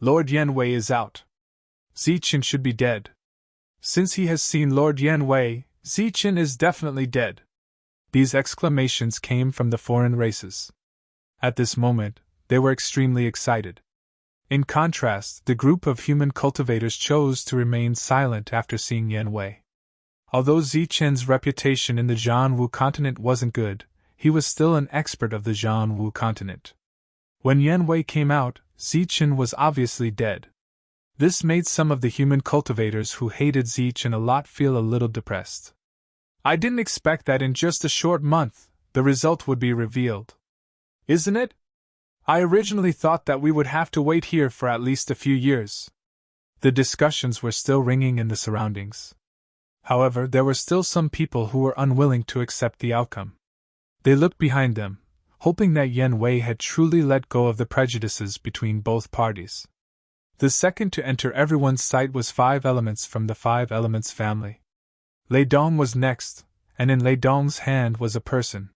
Lord Yan Wei is out. Zichen should be dead. Since he has seen Lord Yan Wei, Zichen is definitely dead. These exclamations came from the foreign races. At this moment, they were extremely excited. In contrast, the group of human cultivators chose to remain silent after seeing Yan Wei. Although Zichen's reputation in the Jianwu continent wasn't good, he was still an expert of the Jianwu continent. When Yan Wei came out, Zichen was obviously dead. This made some of the human cultivators who hated Zichen a lot feel a little depressed. I didn't expect that in just a short month, the result would be revealed. Isn't it? I originally thought that we would have to wait here for at least a few years. The discussions were still ringing in the surroundings. However, there were still some people who were unwilling to accept the outcome. They looked behind them, hoping that Yan Wei had truly let go of the prejudices between both parties. The second to enter everyone's sight was 5 elements from the 5 elements family. Lei Dong was next, and in Lei Dong's hand was a person.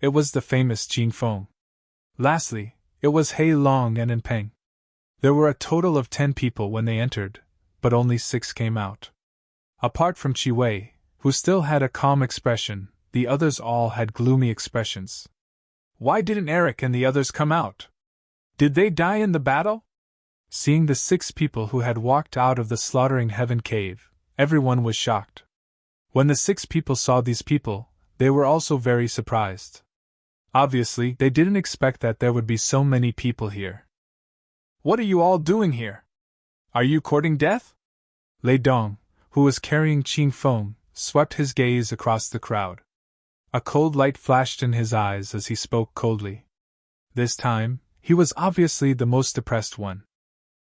It was the famous Qing Feng. Lastly, it was Hei Long and In Peng. There were a total of 10 people when they entered, but only 6 came out. Apart from Qi Wei, who still had a calm expression, the others all had gloomy expressions. Why didn't Eric and the others come out? Did they die in the battle? Seeing the 6 people who had walked out of the Slaughtering Heaven cave, everyone was shocked. When the 6 people saw these people, they were also very surprised. Obviously, they didn't expect that there would be so many people here. What are you all doing here? Are you courting death? Lei Dong, who was carrying Qing Feng, swept his gaze across the crowd. A cold light flashed in his eyes as he spoke coldly. This time, he was obviously the most depressed one.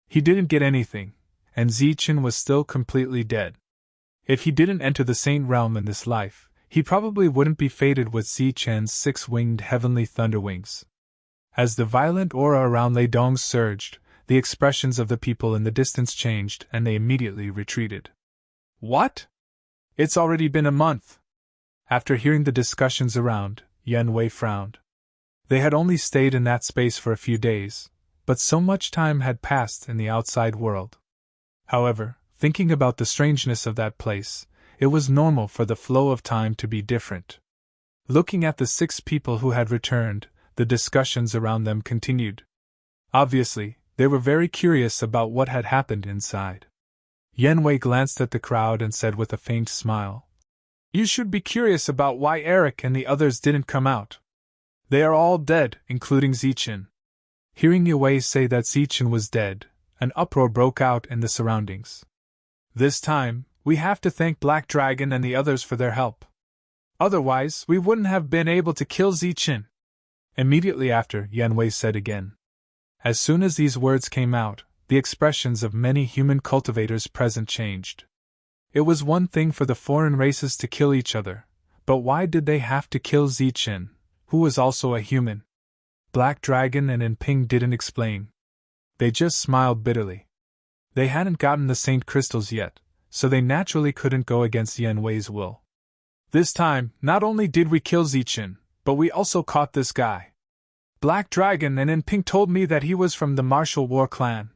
He didn't get anything, and Zichen was still completely dead. If he didn't enter the Saint Realm in this life, he probably wouldn't be fated with Zichen's 6-winged heavenly thunder wings. As the violent aura around Lei Dong surged, the expressions of the people in the distance changed and they immediately retreated. What? It's already been a month. After hearing the discussions around, Yan Wei frowned. They had only stayed in that space for a few days, but so much time had passed in the outside world. However, thinking about the strangeness of that place, it was normal for the flow of time to be different. Looking at the 6 people who had returned, the discussions around them continued. Obviously, they were very curious about what had happened inside. Yan Wei glanced at the crowd and said with a faint smile, "You should be curious about why Eric and the others didn't come out. They are all dead, including Zichen." Hearing Yan Wei say that Zichen was dead, an uproar broke out in the surroundings. This time, we have to thank Black Dragon and the others for their help. Otherwise, we wouldn't have been able to kill Zichen. Immediately after, Yan Wei said again. As soon as these words came out, the expressions of many human cultivators present changed. It was one thing for the foreign races to kill each other, but why did they have to kill Zichen, who was also a human? Black Dragon and In Peng didn't explain. They just smiled bitterly. They hadn't gotten the Saint Crystals yet, so they naturally couldn't go against Yan Wei's will. This time, not only did we kill Zichen, but we also caught this guy. Black Dragon and In Peng told me that he was from the Martial War clan.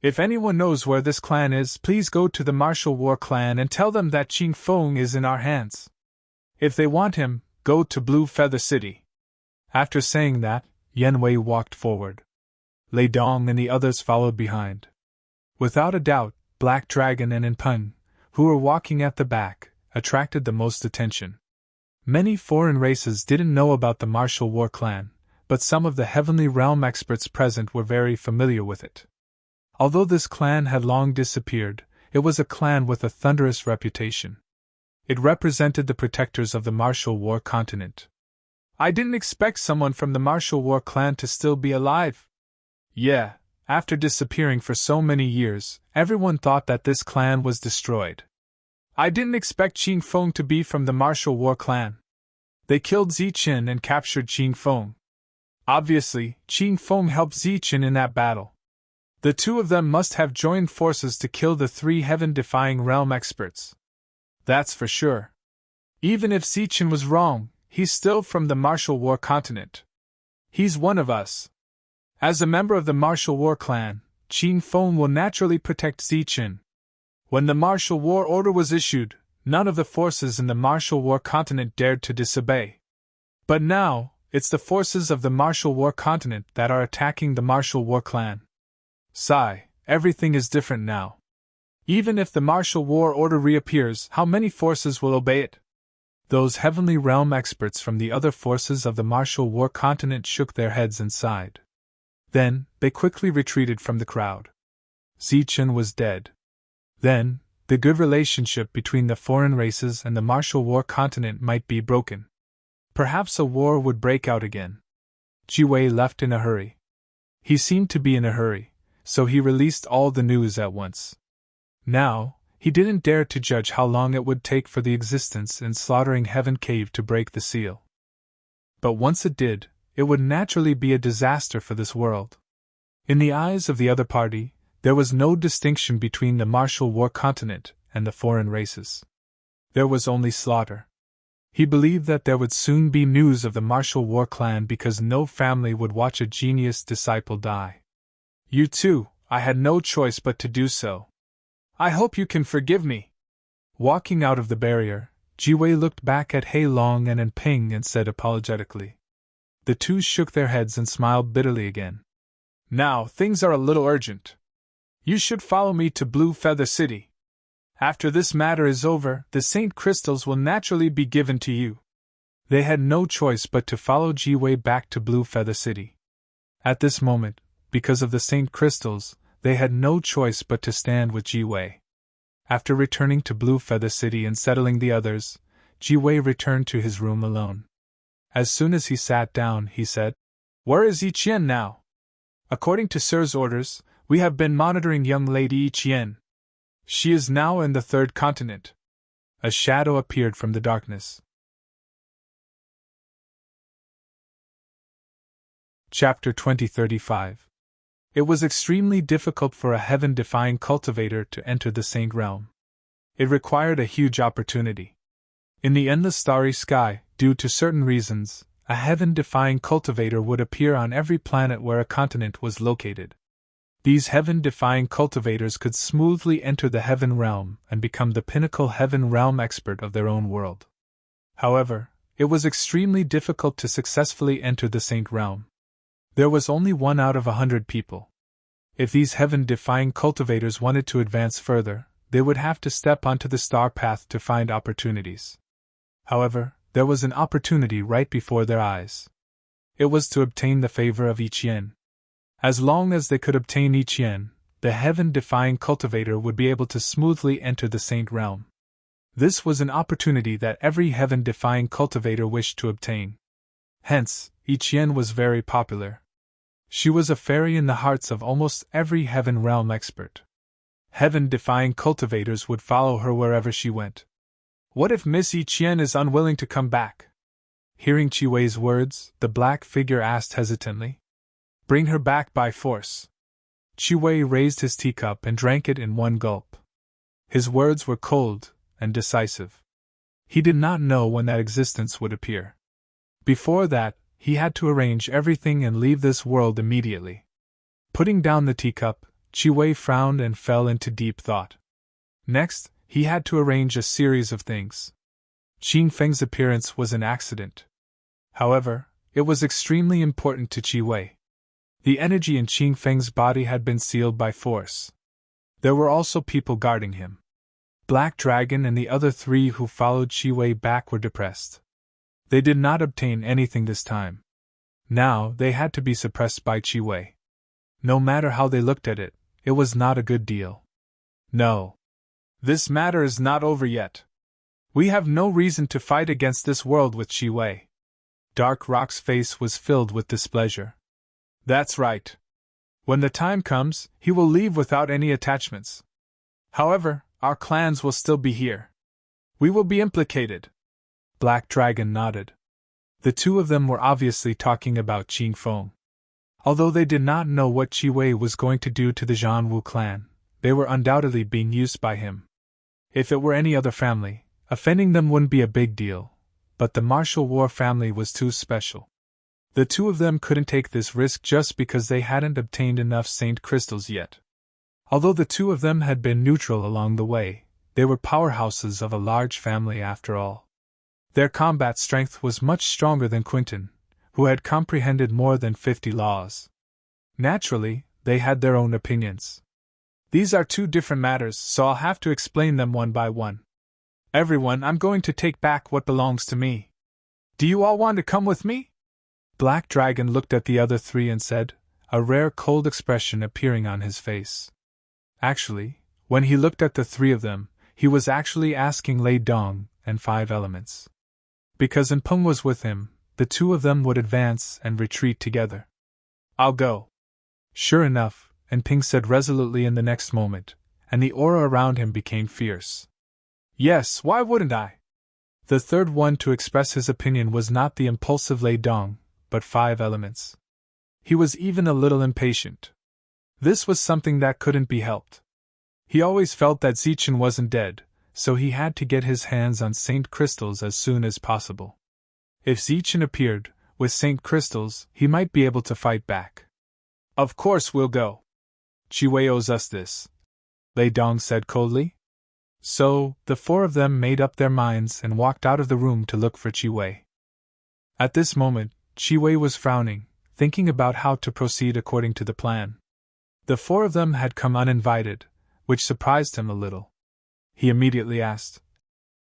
If anyone knows where this clan is, please go to the Martial War clan and tell them that Qing Feng is in our hands. If they want him, go to Blue Feather City. After saying that, Yan Wei walked forward. Lei Dong and the others followed behind. Without a doubt, Black Dragon and In Peng, who were walking at the back, attracted the most attention. Many foreign races didn't know about the Martial War clan, but some of the Heavenly Realm experts present were very familiar with it. Although this clan had long disappeared, it was a clan with a thunderous reputation. It represented the protectors of the Martial War continent. I didn't expect someone from the Martial War clan to still be alive. Yeah. After disappearing for so many years, everyone thought that this clan was destroyed. I didn't expect Qing Feng to be from the Martial War clan. They killed Zichen and captured Qing Feng. Obviously, Qing Feng helped Zichen in that battle. The 2 of them must have joined forces to kill the 3 heaven-defying realm experts. That's for sure. Even if Zichen was wrong, he's still from the Martial War continent. He's one of us. As a member of the Martial War clan, Qing Feng will naturally protect Zichen. When the Martial War order was issued, none of the forces in the Martial War continent dared to disobey. But now, it's the forces of the martial war continent that are attacking the martial war clan. Sigh, everything is different now. Even if the martial war order reappears, how many forces will obey it? Those heavenly realm experts from the other forces of the martial war continent shook their heads and sighed. Then, they quickly retreated from the crowd. Zichen was dead. Then, the good relationship between the foreign races and the martial war continent might be broken. Perhaps a war would break out again. Jiwei left in a hurry. He seemed to be in a hurry, so he released all the news at once. Now, he didn't dare to judge how long it would take for the existence in Slaughtering Heaven Cave to break the seal. But once it did, it would naturally be a disaster for this world. In the eyes of the other party, there was no distinction between the martial war continent and the foreign races. There was only slaughter. He believed that there would soon be news of the martial war clan because no family would watch a genius disciple die. You too, I had no choice but to do so. I hope you can forgive me. Walking out of the barrier, Jiwei looked back at Hei Long and Ping and said apologetically. The two shook their heads and smiled bitterly again. Now, things are a little urgent. You should follow me to Blue Feather City. After this matter is over, the Saint Crystals will naturally be given to you. They had no choice but to follow Jiwei back to Blue Feather City. At this moment, because of the Saint Crystals, they had no choice but to stand with Jiwei. After returning to Blue Feather City and settling the others, Jiwei returned to his room alone. As soon as he sat down, he said, "Where is Yiqian now? According to Sir's orders, we have been monitoring young Lady Yiqian. She is now in the third continent." A shadow appeared from the darkness. Chapter 2035. It was extremely difficult for a heaven-defying cultivator to enter the Saint Realm. It required a huge opportunity. In the endless starry sky, due to certain reasons, a heaven-defying cultivator would appear on every planet where a continent was located. These heaven-defying cultivators could smoothly enter the heaven realm and become the pinnacle heaven realm expert of their own world. However, it was extremely difficult to successfully enter the Saint Realm. There was only 1 out of 100 people. If these heaven-defying cultivators wanted to advance further, they would have to step onto the star path to find opportunities. However, there was an opportunity right before their eyes. It was to obtain the favor of Yiqian. As long as they could obtain Yiqian, the heaven-defying cultivator would be able to smoothly enter the Saint Realm. This was an opportunity that every heaven-defying cultivator wished to obtain. Hence, Yiqian was very popular. She was a fairy in the hearts of almost every heaven realm expert. Heaven-defying cultivators would follow her wherever she went. What if Miss Yiqian is unwilling to come back? Hearing Chiwei's words, the black figure asked hesitantly. Bring her back by force. Chiwei raised his teacup and drank it in one gulp. His words were cold and decisive. He did not know when that existence would appear. Before that, he had to arrange everything and leave this world immediately. Putting down the teacup, Chiwei frowned and fell into deep thought. Next, he had to arrange a series of things. Qing Feng's appearance was an accident. However, it was extremely important to Chiwei. The energy in Qing Feng's body had been sealed by force. There were also people guarding him. Black Dragon and the other 3 who followed Chiwei back were depressed. They did not obtain anything this time. Now they had to be suppressed by Chiwei. No matter how they looked at it, it was not a good deal. No. This matter is not over yet. We have no reason to fight against this world with Chiwei. Dark Rock's face was filled with displeasure. That's right. When the time comes, he will leave without any attachments. However, our clans will still be here. We will be implicated. Black Dragon nodded. The two of them were obviously talking about Qing Feng. Although they did not know what Chiwei was going to do to the Zhanwu clan, they were undoubtedly being used by him. If it were any other family, offending them wouldn't be a big deal, but the martial war family was too special. The two of them couldn't take this risk just because they hadn't obtained enough Saint Crystals yet. Although the two of them had been neutral along the way, they were powerhouses of a large family after all. Their combat strength was much stronger than Quentin, who had comprehended more than 50 laws. Naturally, they had their own opinions. These are two different matters, so I'll have to explain them one by one. Everyone, I'm going to take back what belongs to me. Do you all want to come with me? Black Dragon looked at the other three and said, a rare cold expression appearing on his face. Actually, when he looked at the three of them, he was actually asking Lei Dong and 5 elements. Because Peng was with him, the two of them would advance and retreat together. I'll go. Sure enough, Peng said resolutely in the next moment, and the aura around him became fierce. Yes, why wouldn't I? The third one to express his opinion was not the impulsive Lei Dong, but 5 elements. He was even a little impatient. This was something that couldn't be helped. He always felt that Zichen wasn't dead, so he had to get his hands on Saint Crystals as soon as possible. If Zichen appeared, with Saint Crystals, he might be able to fight back. Of course we'll go. Qi owes us this, Lei Dong said coldly. So, the 4 of them made up their minds and walked out of the room to look for Qi. At this moment, Qi was frowning, thinking about how to proceed according to the plan. The 4 of them had come uninvited, which surprised him a little. He immediately asked,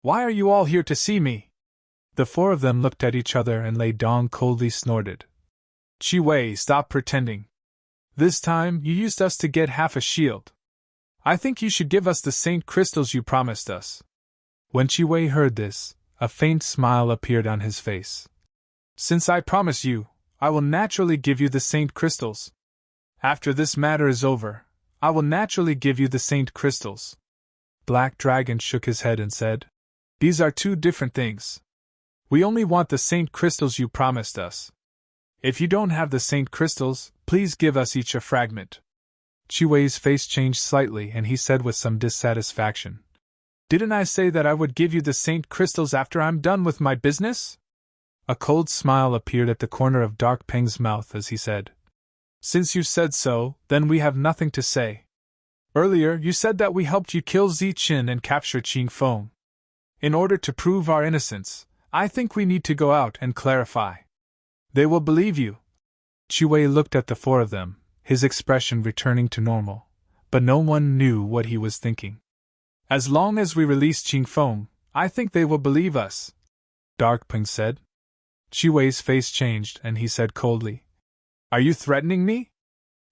Why are you all here to see me? The 4 of them looked at each other and Lei Dong coldly snorted. Qi, stop pretending. This time, you used us to get half a shield. I think you should give us the Saint Crystals you promised us. When Qi heard this, a faint smile appeared on his face. Since I promise you, I will naturally give you the Saint Crystals. After this matter is over, I will naturally give you the Saint Crystals. Black Dragon shook his head and said, These are 2 different things. We only want the Saint Crystals you promised us. If you don't have the Saint Crystals, please give us each a fragment. Qi's face changed slightly and he said with some dissatisfaction, Didn't I say that I would give you the Saint Crystals after I'm done with my business? A cold smile appeared at the corner of Dark Peng's mouth as he said, Since you said so, then we have nothing to say. Earlier you said that we helped you kill Zichen and capture Qing Feng. In order to prove our innocence, I think we need to go out and clarify. They will believe you. Qi looked at the 4 of them, his expression returning to normal, but no one knew what he was thinking. As long as we release Qing Feng, I think they will believe us, Dark Peng said. Qi's face changed and he said coldly, Are you threatening me?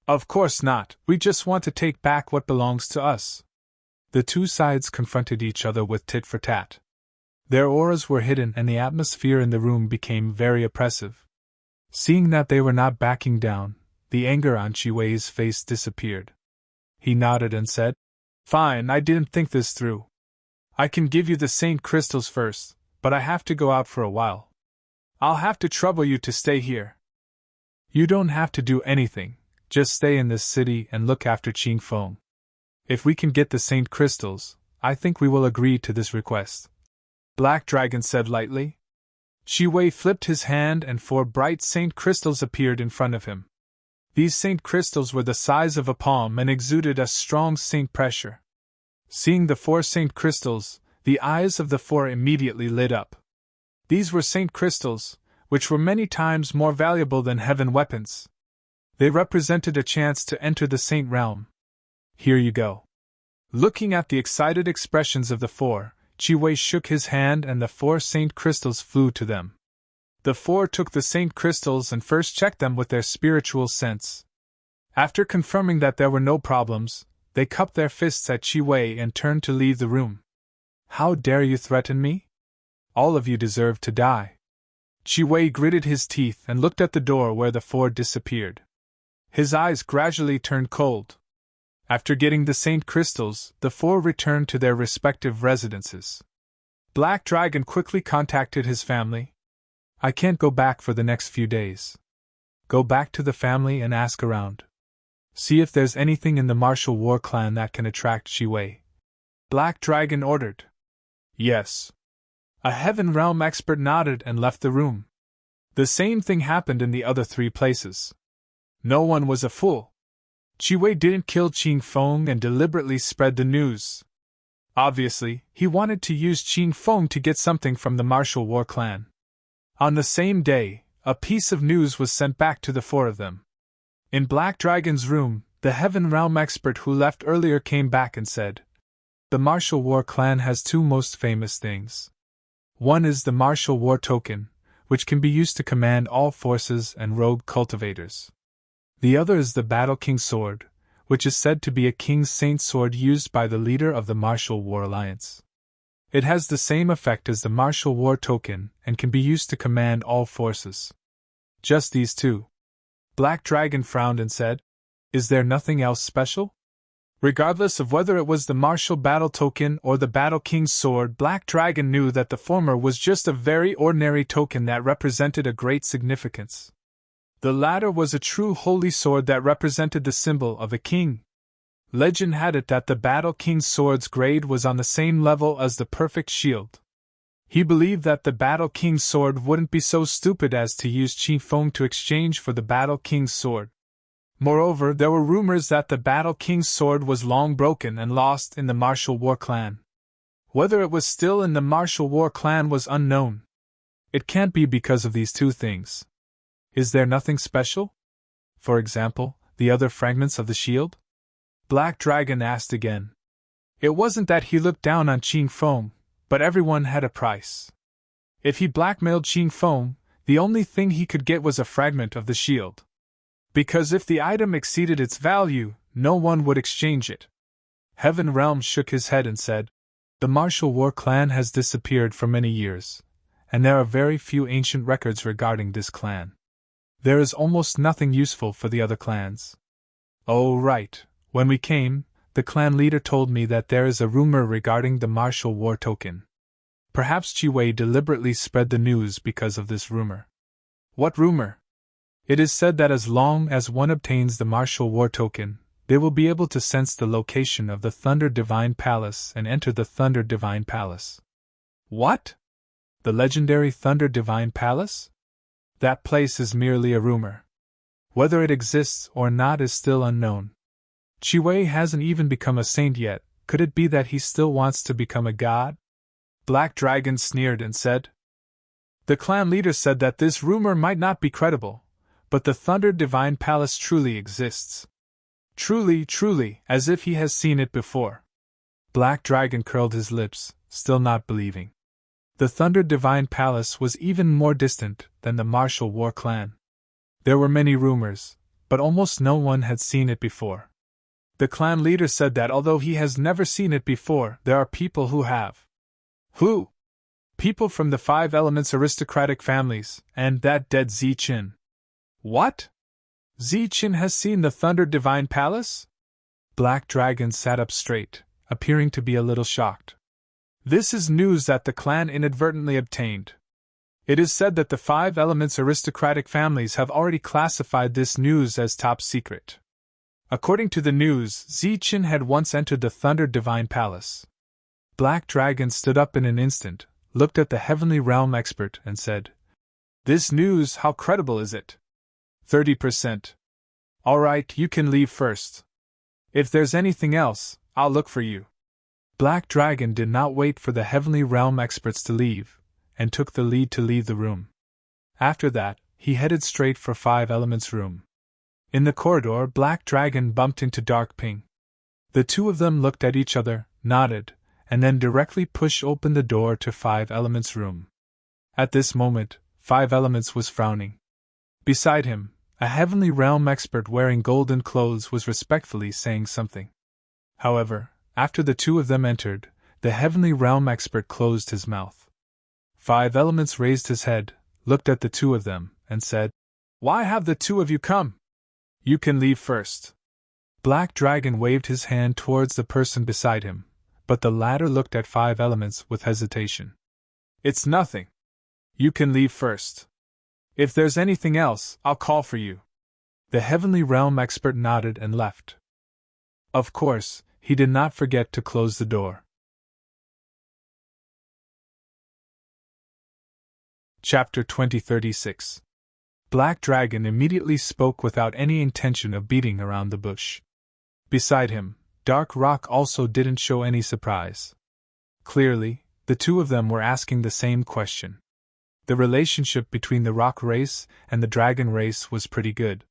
Of course not, we just want to take back what belongs to us. The 2 sides confronted each other with tit for tat. Their auras were hidden and the atmosphere in the room became very oppressive. Seeing that they were not backing down, the anger on Qi's face disappeared. He nodded and said, Fine, I didn't think this through. I can give you the Saint Crystals first, but I have to go out for a while. I'll have to trouble you to stay here. You don't have to do anything, just stay in this city and look after Qing Feng. If we can get the Saint Crystals, I think we will agree to this request. Black Dragon said lightly. Qi flipped his hand and 4 bright Saint Crystals appeared in front of him. These Saint Crystals were the size of a palm and exuded a strong Saint pressure. Seeing the 4 Saint Crystals, the eyes of the 4 immediately lit up. These were Saint Crystals, which were many times more valuable than heaven weapons. They represented a chance to enter the Saint realm. Here you go. Looking at the excited expressions of the 4, Qi shook his hand and the 4 Saint Crystals flew to them. The 4 took the Saint Crystals and first checked them with their spiritual sense. After confirming that there were no problems, they cupped their fists at Qi and turned to leave the room. How dare you threaten me? All of you deserve to die. Qi gritted his teeth and looked at the door where the 4 disappeared. His eyes gradually turned cold. After getting the Saint Crystals, the 4 returned to their respective residences. Black Dragon quickly contacted his family. I can't go back for the next few days. Go back to the family and ask around. See if there's anything in the martial war clan that can attract Qi. Black Dragon ordered. Yes. A Heaven Realm expert nodded and left the room. The same thing happened in the other 3 places. No one was a fool. Qi didn't kill Qing Feng and deliberately spread the news. Obviously, he wanted to use Qing Feng to get something from the martial war clan. On the same day, a piece of news was sent back to the four of them. In Black Dragon's room, the Heaven Realm expert who left earlier came back and said, "The martial war clan has two most famous things. One is the martial war token, which can be used to command all forces and rogue cultivators. The other is the Battle King Sword, which is said to be a King's Saint sword used by the leader of the Martial War Alliance. It has the same effect as the Martial War token and can be used to command all forces." Just these two. Black Dragon frowned and said, "Is there nothing else special?" Regardless of whether it was the Martial Battle Token or the Battle King's Sword, Black Dragon knew that the former was just a very ordinary token that represented a great significance. The latter was a true holy sword that represented the symbol of a king. Legend had it that the Battle King's Sword's grade was on the same level as the Perfect Shield. He believed that the Battle King's Sword wouldn't be so stupid as to use Qing Feng to exchange for the Battle King's Sword. Moreover, there were rumors that the Battle King's Sword was long broken and lost in the Martial War clan. Whether it was still in the Martial War clan was unknown. It can't be because of these two things. Is there nothing special? For example, the other fragments of the shield? Black Dragon asked again. It wasn't that he looked down on Qing Feng, but everyone had a price. If he blackmailed Qing Feng, the only thing he could get was a fragment of the shield. Because if the item exceeded its value, no one would exchange it. Heaven Realm shook his head and said, "The Martial War clan has disappeared for many years, and there are very few ancient records regarding this clan. There is almost nothing useful for the other clans." "Oh, right. When we came, the clan leader told me that there is a rumor regarding the Martial War token. Perhaps Chi Wei deliberately spread the news because of this rumor." "What rumor?" "It is said that as long as one obtains the Martial War token, they will be able to sense the location of the Thunder Divine Palace and enter the Thunder Divine Palace." "What? The legendary Thunder Divine Palace?" "That place is merely a rumor. Whether it exists or not is still unknown. Chi Wei hasn't even become a saint yet. Could it be that he still wants to become a god?" Black Dragon sneered and said, "The clan leader said that this rumor might not be credible, but the Thunder Divine Palace truly exists. Truly, truly, as if he has seen it before." Black Dragon curled his lips, still not believing. The Thunder Divine Palace was even more distant than the Martial War clan. There were many rumors, but almost no one had seen it before. The clan leader said that although he has never seen it before, there are people who have. "Who?" "People from the 5 Elements aristocratic families, and that dead Ziqin." "What? Ziqin has seen the Thunder Divine Palace?" Black Dragon sat up straight, appearing to be a little shocked. "This is news that the clan inadvertently obtained. It is said that the 5 Elements aristocratic families have already classified this news as top secret. According to the news, Ziqin had once entered the Thunder Divine Palace." Black Dragon stood up in an instant, looked at the Heavenly Realm expert, and said, "This news, how credible is it?" 30%. "All right, you can leave first. If there's anything else, I'll look for you." Black Dragon did not wait for the Heavenly Realm experts to leave, and took the lead to leave the room. After that, he headed straight for 5 Elements' room. In the corridor, Black Dragon bumped into Dark Ping. The two of them looked at each other, nodded, and then directly pushed open the door to 5 Elements' room. At this moment, 5 Elements was frowning. Beside him, a Heavenly Realm expert wearing golden clothes was respectfully saying something. However, after the two of them entered, the Heavenly Realm expert closed his mouth. 5 Elements raised his head, looked at the two of them, and said, "Why have the two of you come? You can leave first." Black Dragon waved his hand towards the person beside him, but the latter looked at 5 Elements with hesitation. "It's nothing. You can leave first. If there's anything else, I'll call for you." The Heavenly Realm expert nodded and left. Of course, he did not forget to close the door. Chapter 2036. Black Dragon immediately spoke without any intention of beating around the bush. Beside him, Dark Rock also didn't show any surprise. Clearly, the two of them were asking the same question. The relationship between the rock race and the dragon race was pretty good.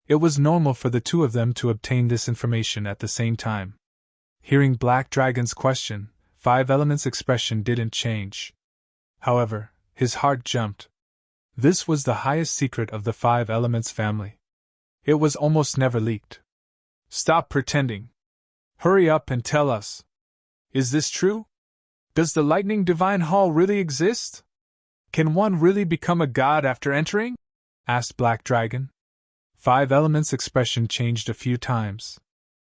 It was normal for the two of them to obtain this information at the same time. Hearing Black Dragon's question, Five Elements' expression didn't change. However, his heart jumped. This was the highest secret of the Five Elements family. It was almost never leaked. Stop pretending. Hurry up and tell us. Is this true? Does the Lightning Divine Hall really exist? Can one really become a god after entering? Asked Black Dragon. Five Elements' expression changed a few times.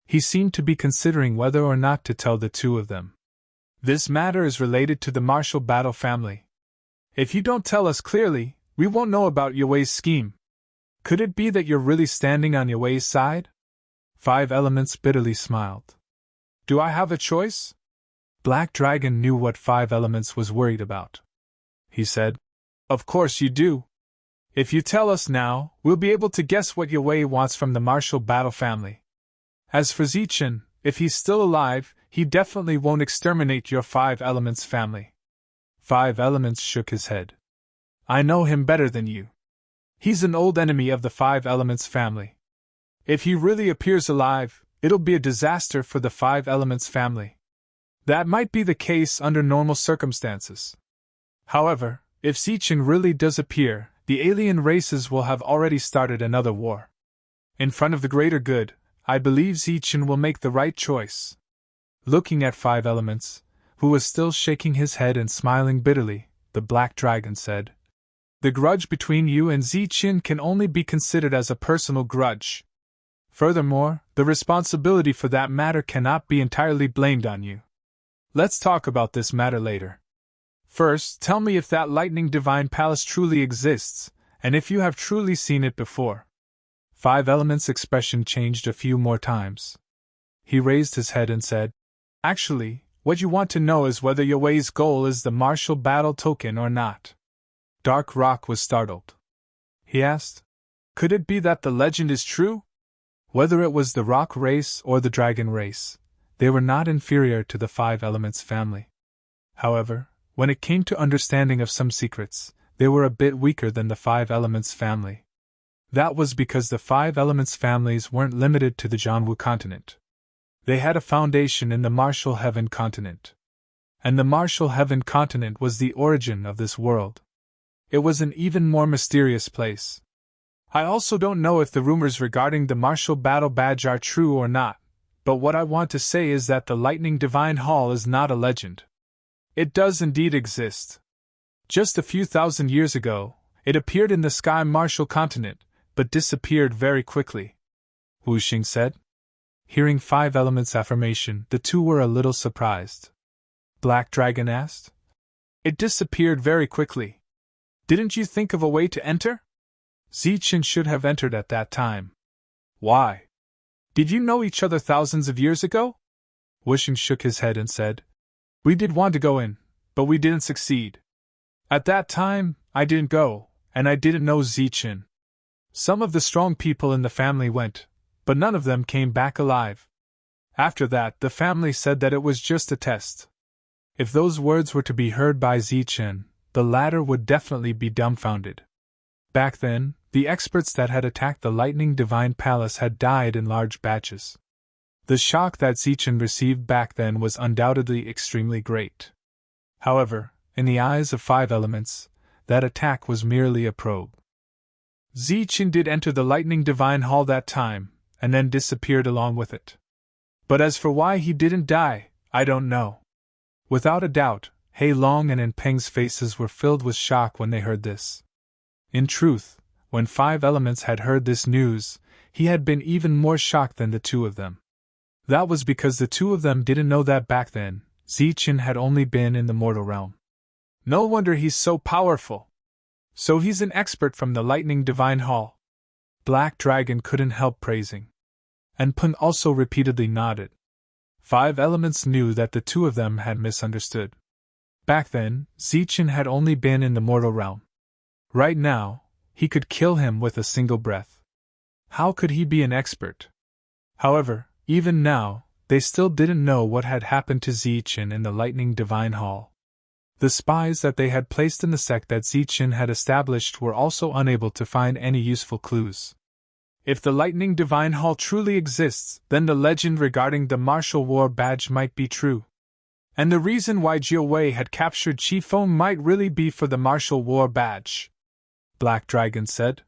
He seemed to be considering whether or not to tell the two of them. This matter is related to the martial battle family. If you don't tell us clearly, we won't know about Yue's scheme. Could it be that you're really standing on Yue's side? Five Elements bitterly smiled. Do I have a choice? Black Dragon knew what Five Elements was worried about. He said, Of course you do. If you tell us now, we'll be able to guess what Yue wants from the martial battle family. As for Zichen, if he's still alive, he definitely won't exterminate your Five Elements family. Five Elements shook his head. I know him better than you. He's an old enemy of the Five Elements family. If he really appears alive, it'll be a disaster for the Five Elements family. That might be the case under normal circumstances. However, if Zichen really does appear, the alien races will have already started another war. In front of the greater good, I believe Zichen will make the right choice. Looking at Five Elements, who was still shaking his head and smiling bitterly, the Black Dragon said, The grudge between you and Zichen can only be considered as a personal grudge. Furthermore, the responsibility for that matter cannot be entirely blamed on you. Let's talk about this matter later. First, tell me if that Lightning Divine Palace truly exists, and if you have truly seen it before. Five Elements' expression changed a few more times. He raised his head and said, Actually, what you want to know is whether Yue's goal is the martial battle token or not. Dark Rock was startled. He asked, Could it be that the legend is true? Whether it was the rock race or the dragon race, they were not inferior to the Five Elements family. However, when it came to understanding of some secrets, they were a bit weaker than the Five Elements family. That was because the Five Elements families weren't limited to the Jianwu continent. They had a foundation in the Martial Heaven continent. And the Martial Heaven continent was the origin of this world. It was an even more mysterious place. I also don't know if the rumors regarding the Martial Battle Badge are true or not, but what I want to say is that the Lightning Divine Hall is not a legend. It does indeed exist. Just a few thousand years ago, it appeared in the Sky Martial continent, but disappeared very quickly. Wu Xing said. Hearing Five Elements' affirmation, the two were a little surprised. Black Dragon asked. It disappeared very quickly. Didn't you think of a way to enter? Zichen should have entered at that time. Why? Did you know each other thousands of years ago? Wu Xing shook his head and said. We did want to go in, but we didn't succeed. At that time, I didn't go, and I didn't know Zichen. Some of the strong people in the family went, but none of them came back alive. After that, the family said that it was just a test. If those words were to be heard by Zichen, the latter would definitely be dumbfounded. Back then, the experts that had attacked the Lightning Divine Palace had died in large batches. The shock that Zichen received back then was undoubtedly extremely great. However, in the eyes of Five Elements, that attack was merely a probe. Zichen did enter the Lightning Divine Hall that time, and then disappeared along with it. But as for why he didn't die, I don't know. Without a doubt, Hei Long and Peng's faces were filled with shock when they heard this. In truth, when Five Elements had heard this news, he had been even more shocked than the two of them. That was because the two of them didn't know that back then, Zichen had only been in the mortal realm. No wonder he's so powerful. So he's an expert from the Lightning Divine Hall. Black Dragon couldn't help praising. And Peng also repeatedly nodded. Five Elements knew that the two of them had misunderstood. Back then, Zichen had only been in the mortal realm. Right now, he could kill him with a single breath. How could he be an expert? However, even now, they still didn't know what had happened to Zichen in the Lightning Divine Hall. The spies that they had placed in the sect that Zichen had established were also unable to find any useful clues. If the Lightning Divine Hall truly exists, then the legend regarding the martial war badge might be true. And the reason why Jiao Wei had captured Qi Feng might really be for the martial war badge, Black Dragon said.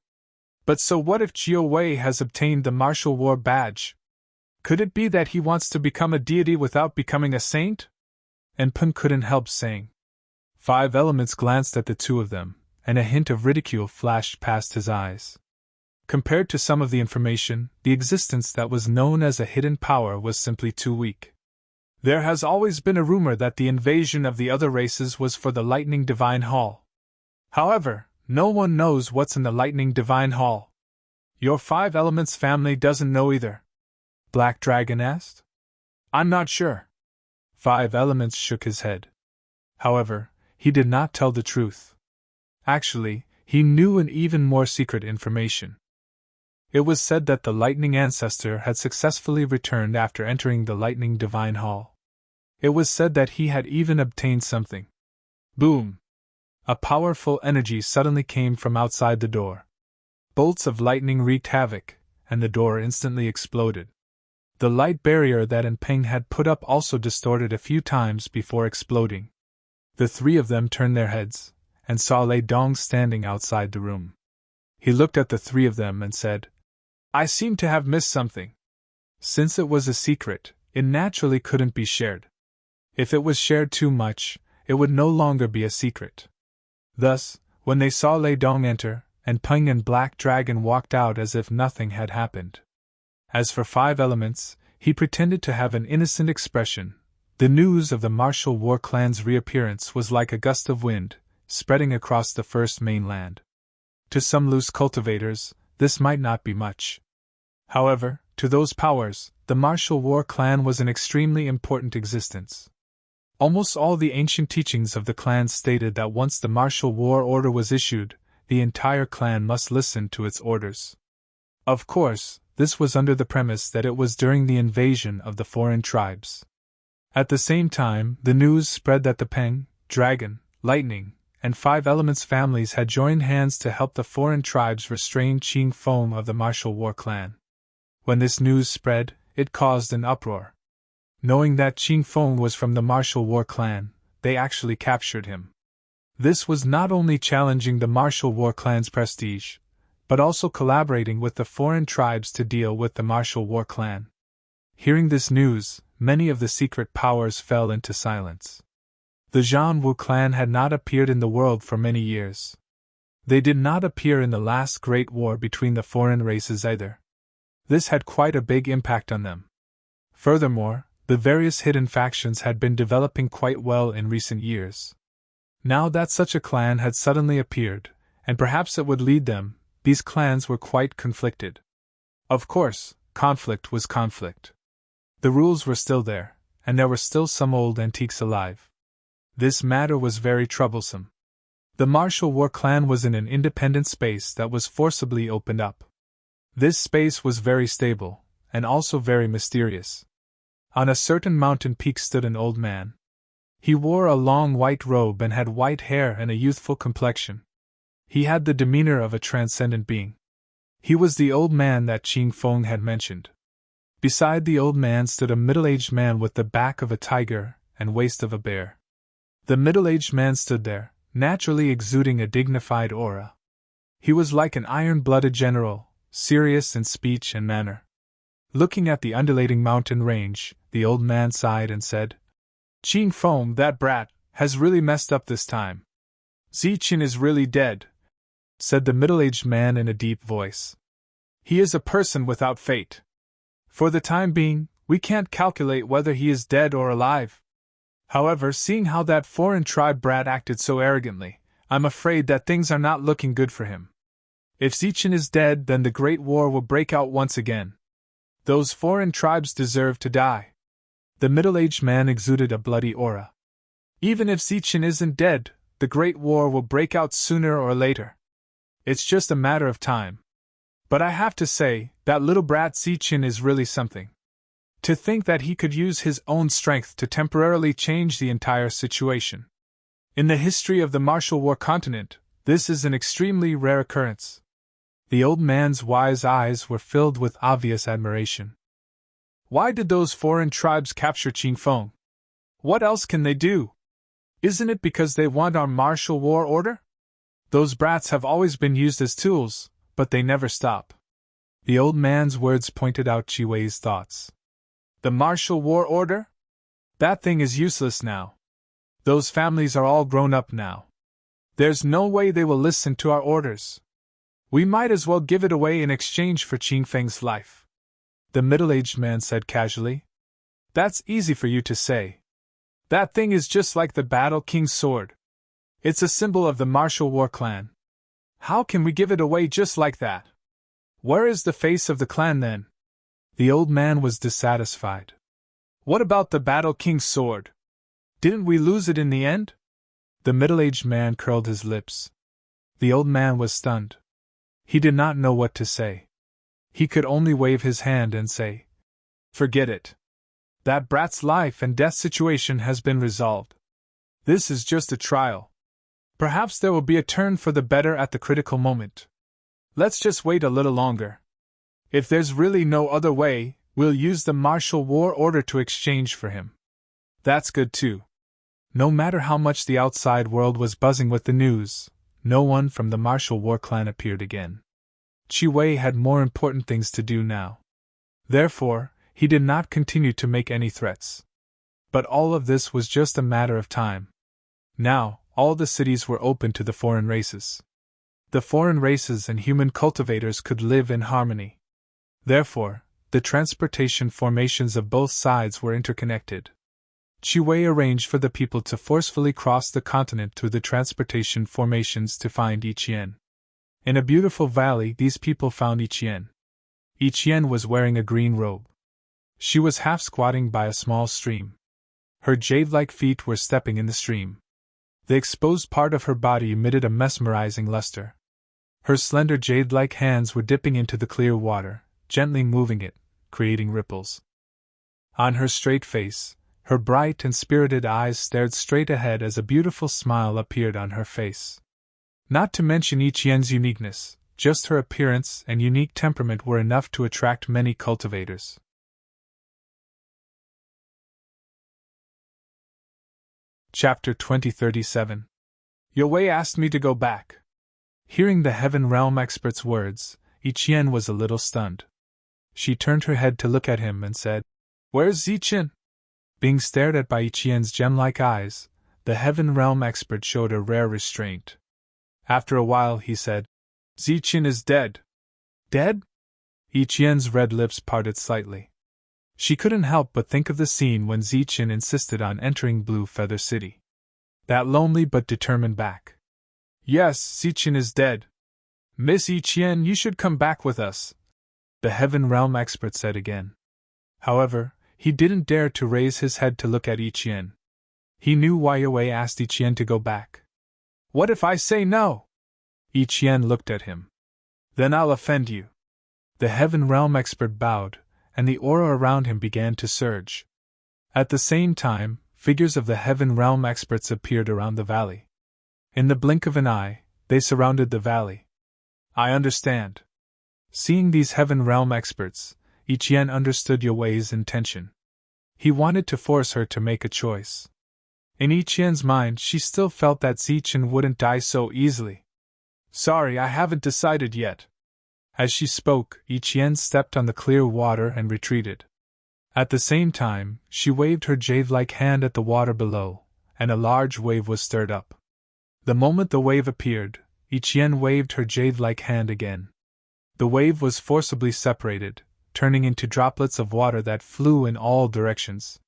But so what if Jiao Wei has obtained the martial war badge? Could it be that he wants to become a deity without becoming a saint? And Peng couldn't help saying. 5 Elements glanced at the two of them, and a hint of ridicule flashed past his eyes. Compared to some of the information, the existence that was known as a hidden power was simply too weak. There has always been a rumor that the invasion of the other races was for the Lightning Divine Hall. However, no one knows what's in the Lightning Divine Hall. Your 5 Elements family doesn't know either? Black Dragon asked. I'm not sure. 5 Elements shook his head. However, he did not tell the truth. Actually, he knew an even more secret information. It was said that the Lightning Ancestor had successfully returned after entering the Lightning Divine Hall. It was said that he had even obtained something. Boom! A powerful energy suddenly came from outside the door. Bolts of lightning wreaked havoc, and the door instantly exploded. The light barrier that Peng had put up also distorted a few times before exploding. The 3 of them turned their heads, and saw Lei Dong standing outside the room. He looked at the 3 of them and said, I seem to have missed something. Since it was a secret, it naturally couldn't be shared. If it was shared too much, it would no longer be a secret. Thus, when they saw Lei Dong enter, and Peng and Black Dragon walked out as if nothing had happened. As for 5 Elements, he pretended to have an innocent expression. The news of the martial war clan's reappearance was like a gust of wind, spreading across the first mainland. To some loose cultivators, this might not be much. However, to those powers, the martial war clan was an extremely important existence. Almost all the ancient teachings of the clan stated that once the martial war order was issued, the entire clan must listen to its orders. Of course, this was under the premise that it was during the invasion of the foreign tribes. At the same time, the news spread that the Peng, Dragon, Lightning, and 5 Elements families had joined hands to help the foreign tribes restrain Qing Feng of the martial war clan. When this news spread, it caused an uproar. Knowing that Qing Feng was from the martial war clan, they actually captured him. This was not only challenging the martial war clan's prestige, but also collaborating with the foreign tribes to deal with the martial war clan. Hearing this news, many of the secret powers fell into silence. The Zhanwu clan had not appeared in the world for many years. They did not appear in the last great war between the foreign races either. This had quite a big impact on them. Furthermore, the various hidden factions had been developing quite well in recent years. Now that such a clan had suddenly appeared, and perhaps it would lead them, these clans were quite conflicted. Of course, conflict was conflict. The rules were still there, and there were still some old antiques alive. This matter was very troublesome. The martial war clan was in an independent space that was forcibly opened up. This space was very stable, and also very mysterious. On a certain mountain peak stood an old man. He wore a long white robe and had white hair and a youthful complexion. He had the demeanor of a transcendent being. He was the old man that Qing Feng had mentioned. Beside the old man stood a middle-aged man with the back of a tiger and waist of a bear. The middle-aged man stood there, naturally exuding a dignified aura. He was like an iron-blooded general, serious in speech and manner. Looking at the undulating mountain range, the old man sighed and said, Qing Feng, that brat, has really messed up this time. Zichen is really dead, said the middle-aged man in a deep voice. He is a person without fate. For the time being, we can't calculate whether he is dead or alive. However, seeing how that foreign tribe brat acted so arrogantly, I'm afraid that things are not looking good for him. If Zichen is dead, then the Great War will break out once again. Those foreign tribes deserve to die. The middle-aged man exuded a bloody aura. Even if Zichen isn't dead, the Great War will break out sooner or later. It's just a matter of time. But I have to say, that little brat Zichen is really something. To think that he could use his own strength to temporarily change the entire situation. In the history of the martial war continent, this is an extremely rare occurrence. The old man's wise eyes were filled with obvious admiration. Why did those foreign tribes capture Qingfeng? What else can they do? Isn't it because they want our martial war order? Those brats have always been used as tools, but they never stop. The old man's words pointed out Qi Wei's thoughts. The martial war order? That thing is useless now. Those families are all grown up now. There's no way they will listen to our orders. We might as well give it away in exchange for Qingfeng's life. The middle-aged man said casually. That's easy for you to say. That thing is just like the Battle King's sword. It's a symbol of the martial war clan. How can we give it away just like that? Where is the face of the clan then? The old man was dissatisfied. What about the Battle King's sword? Didn't we lose it in the end? The middle-aged man curled his lips. The old man was stunned. He did not know what to say. He could only wave his hand and say, "Forget it. That brat's life and death situation has been resolved. This is just a trial. Perhaps there will be a turn for the better at the critical moment. Let's just wait a little longer. If there's really no other way, we'll use the martial war order to exchange for him." That's good too. No matter how much the outside world was buzzing with the news, no one from the martial war clan appeared again. Qi Wei had more important things to do now. Therefore, he did not continue to make any threats. But all of this was just a matter of time. Now, all the cities were open to the foreign races. The foreign races and human cultivators could live in harmony. Therefore, the transportation formations of both sides were interconnected. Qi Wei arranged for the people to forcefully cross the continent through the transportation formations to find Yiqian. In a beautiful valley, these people found Yiqian. Yiqian was wearing a green robe. She was half squatting by a small stream. Her jade-like feet were stepping in the stream. The exposed part of her body emitted a mesmerizing luster. Her slender jade-like hands were dipping into the clear water, gently moving it, creating ripples. On her straight face, her bright and spirited eyes stared straight ahead as a beautiful smile appeared on her face. Not to mention Yiqian's uniqueness, just her appearance and unique temperament were enough to attract many cultivators. Chapter 2037. Yue Wei asked me to go back. Hearing the Heaven Realm expert's words, Yiqian was a little stunned. She turned her head to look at him and said, "Where's Zichen?" Being stared at by Yiqian's gem-like eyes, the Heaven Realm expert showed a rare restraint. After a while he said, "Zichen is dead." "Dead?" Yiqian's red lips parted slightly. She couldn't help but think of the scene when Zichen insisted on entering Blue Feather City. That lonely but determined back. "Yes, Zichen is dead. Miss Yiqian, you should come back with us," the Heaven Realm expert said again. However, he didn't dare to raise his head to look at Yiqian. He knew why Yue Wei asked Yiqian to go back. "What if I say no?" Yiqian looked at him. "Then I'll offend you." The Heaven Realm expert bowed, and the aura around him began to surge. At the same time, figures of the Heaven Realm experts appeared around the valley. In the blink of an eye, they surrounded the valley. "I understand." Seeing these Heaven Realm experts, Yiqian understood Yue Wei's intention. He wanted to force her to make a choice. In Yiqian's mind, she still felt that Zichen wouldn't die so easily. "Sorry, I haven't decided yet." As she spoke, Yiqian stepped on the clear water and retreated. At the same time, she waved her jade-like hand at the water below, and a large wave was stirred up. The moment the wave appeared, Yiqian waved her jade-like hand again. The wave was forcibly separated, turning into droplets of water that flew in all directions.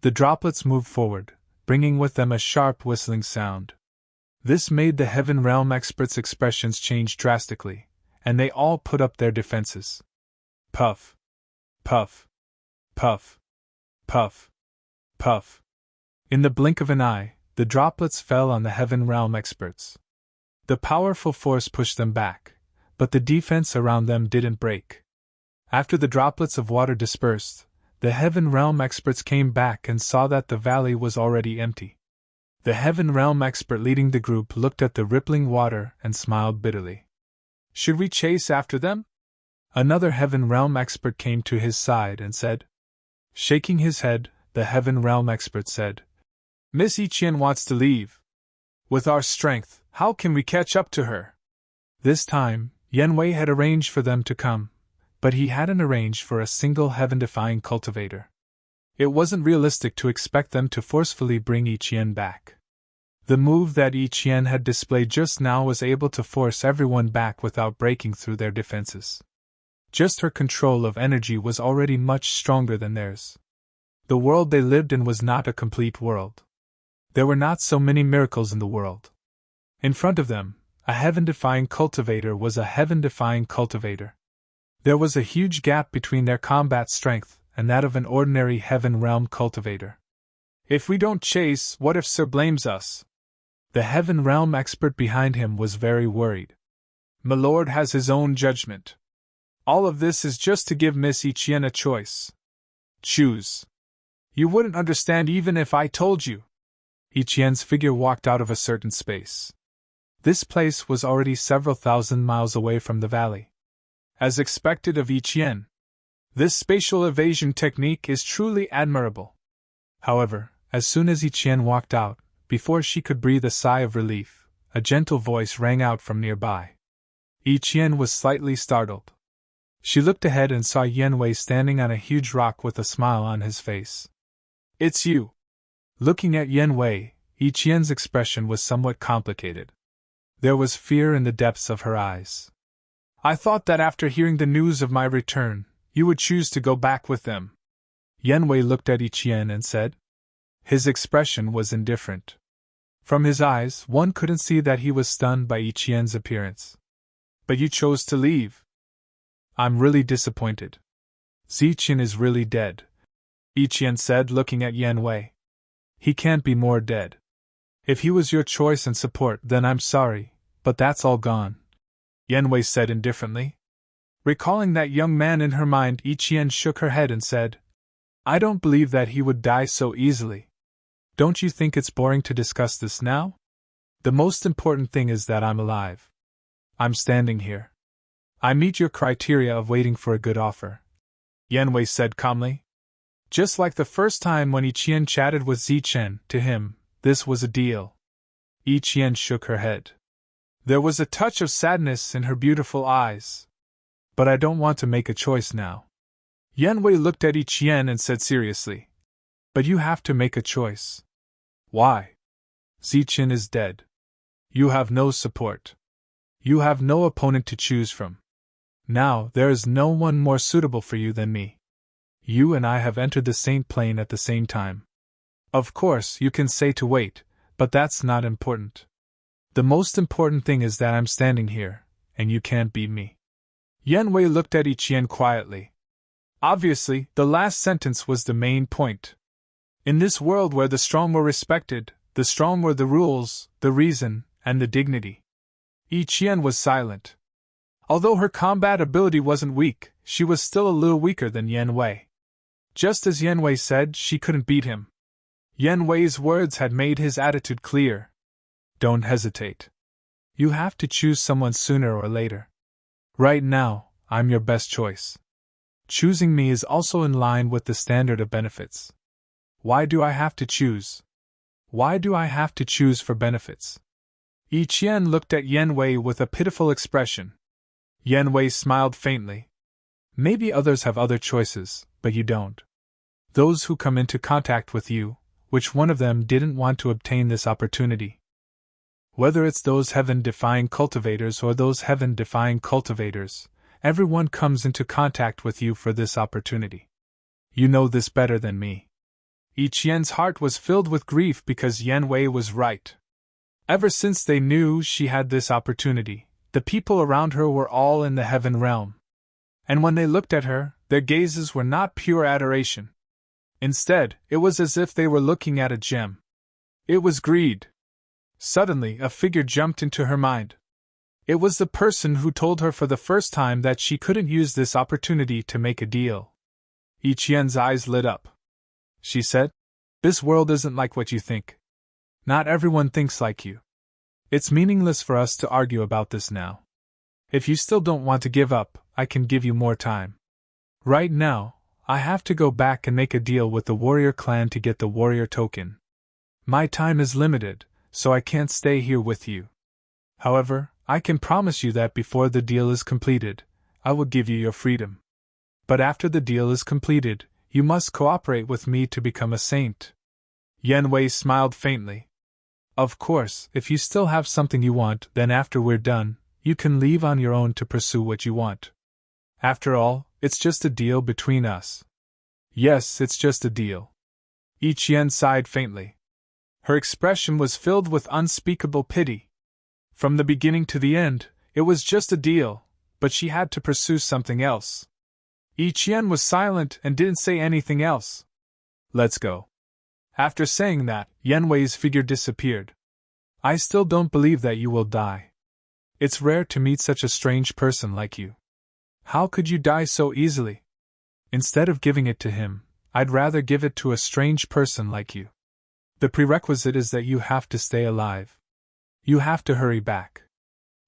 The droplets moved forward, bringing with them a sharp whistling sound. This made the Heaven Realm experts' expressions change drastically, and they all put up their defenses. Puff. Puff. Puff. Puff. Puff. In the blink of an eye, the droplets fell on the Heaven Realm experts. The powerful force pushed them back, but the defense around them didn't break. After the droplets of water dispersed, The Heaven Realm experts came back and saw that the valley was already empty. The Heaven Realm expert leading the group looked at the rippling water and smiled bitterly. Should we chase after them? Another Heaven Realm expert came to his side and said. Shaking his head, the Heaven Realm expert said, Miss Ichien wants to leave. With our strength, how can we catch up to her? This time, Yanwei had arranged for them to come, but he hadn't arranged for a single heaven-defying cultivator. It wasn't realistic to expect them to forcefully bring Ichien back. The move that Ichien had displayed just now was able to force everyone back without breaking through their defenses. Just her control of energy was already much stronger than theirs. The world they lived in was not a complete world. There were not so many miracles in the world. In front of them, a heaven-defying cultivator was a heaven-defying cultivator. There was a huge gap between their combat strength and that of an ordinary Heaven Realm cultivator. If we don't chase, what if Sir blames us? The Heaven Realm expert behind him was very worried. My lord has his own judgment. All of this is just to give Miss Ichien a choice. Choose. You wouldn't understand even if I told you. Ichien's figure walked out of a certain space. This place was already several thousand miles away from the valley. As expected of Ichien, this spatial evasion technique is truly admirable. However, as soon as Ichien walked out, before she could breathe a sigh of relief, a gentle voice rang out from nearby. Ichien was slightly startled. She looked ahead and saw Yanwei standing on a huge rock with a smile on his face. It's you. Looking at Yanwei, Ichien's expression was somewhat complicated. There was fear in the depths of her eyes. I thought that after hearing the news of my return, you would choose to go back with them. Yanwei looked at Ichien and said. His expression was indifferent. From his eyes, one couldn't see that he was stunned by Ichien's appearance. But you chose to leave. I'm really disappointed. Zichen is really dead, Ichien said, looking at Yanwei. He can't be more dead. If he was your choice and support, then I'm sorry, but that's all gone, Yanwei said indifferently. Recalling that young man in her mind, Ichien shook her head and said, I don't believe that he would die so easily. Don't you think it's boring to discuss this now? The most important thing is that I'm alive. I'm standing here. I meet your criteria of waiting for a good offer, Yanwei said calmly. Just like the first time when Ichien chatted with Zichen, to him, this was a deal. Ichien shook her head. There was a touch of sadness in her beautiful eyes. But I don't want to make a choice now. Yanwei looked at Ichien and said seriously. But you have to make a choice. Why? Zichen is dead. You have no support. You have no opponent to choose from. Now, there is no one more suitable for you than me. You and I have entered the Saint Plane at the same time. Of course, you can say to wait, but that's not important. The most important thing is that I'm standing here, and you can't beat me. Yanwei looked at Ichien quietly. Obviously, the last sentence was the main point. In this world where the strong were respected, the strong were the rules, the reason, and the dignity. Ichien was silent. Although her combat ability wasn't weak, she was still a little weaker than Yanwei. Just as Yanwei said, she couldn't beat him. Yanwei's words had made his attitude clear. Don't hesitate. You have to choose someone sooner or later. Right now, I'm your best choice. Choosing me is also in line with the standard of benefits. Why do I have to choose? Why do I have to choose for benefits? Ichien looked at Yanwei with a pitiful expression. Yanwei smiled faintly. Maybe others have other choices, but you don't. Those who come into contact with you, which one of them didn't want to obtain this opportunity? Whether it's those heaven-defying cultivators or those heaven-defying cultivators, everyone comes into contact with you for this opportunity. You know this better than me. Ichien's heart was filled with grief because Yanwei was right. Ever since they knew she had this opportunity, the people around her were all in the heaven realm. And when they looked at her, their gazes were not pure adoration. Instead, it was as if they were looking at a gem. It was greed. Suddenly, a figure jumped into her mind. It was the person who told her for the first time that she couldn't use this opportunity to make a deal. Yi Qian's eyes lit up. She said, "This world isn't like what you think. Not everyone thinks like you. It's meaningless for us to argue about this now. If you still don't want to give up, I can give you more time. Right now, I have to go back and make a deal with the warrior clan to get the warrior token. My time is limited, so I can't stay here with you. However, I can promise you that before the deal is completed, I will give you your freedom. But after the deal is completed, you must cooperate with me to become a saint." Yan Wei smiled faintly. "Of course, if you still have something you want, then after we're done, you can leave on your own to pursue what you want. After all, it's just a deal between us." "Yes, it's just a deal." Yi Qian sighed faintly. Her expression was filled with unspeakable pity. From the beginning to the end, it was just a deal, but she had to pursue something else. Yi Qian was silent and didn't say anything else. "Let's go." After saying that, Yan Wei's figure disappeared. "I still don't believe that you will die. It's rare to meet such a strange person like you. How could you die so easily? Instead of giving it to him, I'd rather give it to a strange person like you. The prerequisite is that you have to stay alive. You have to hurry back."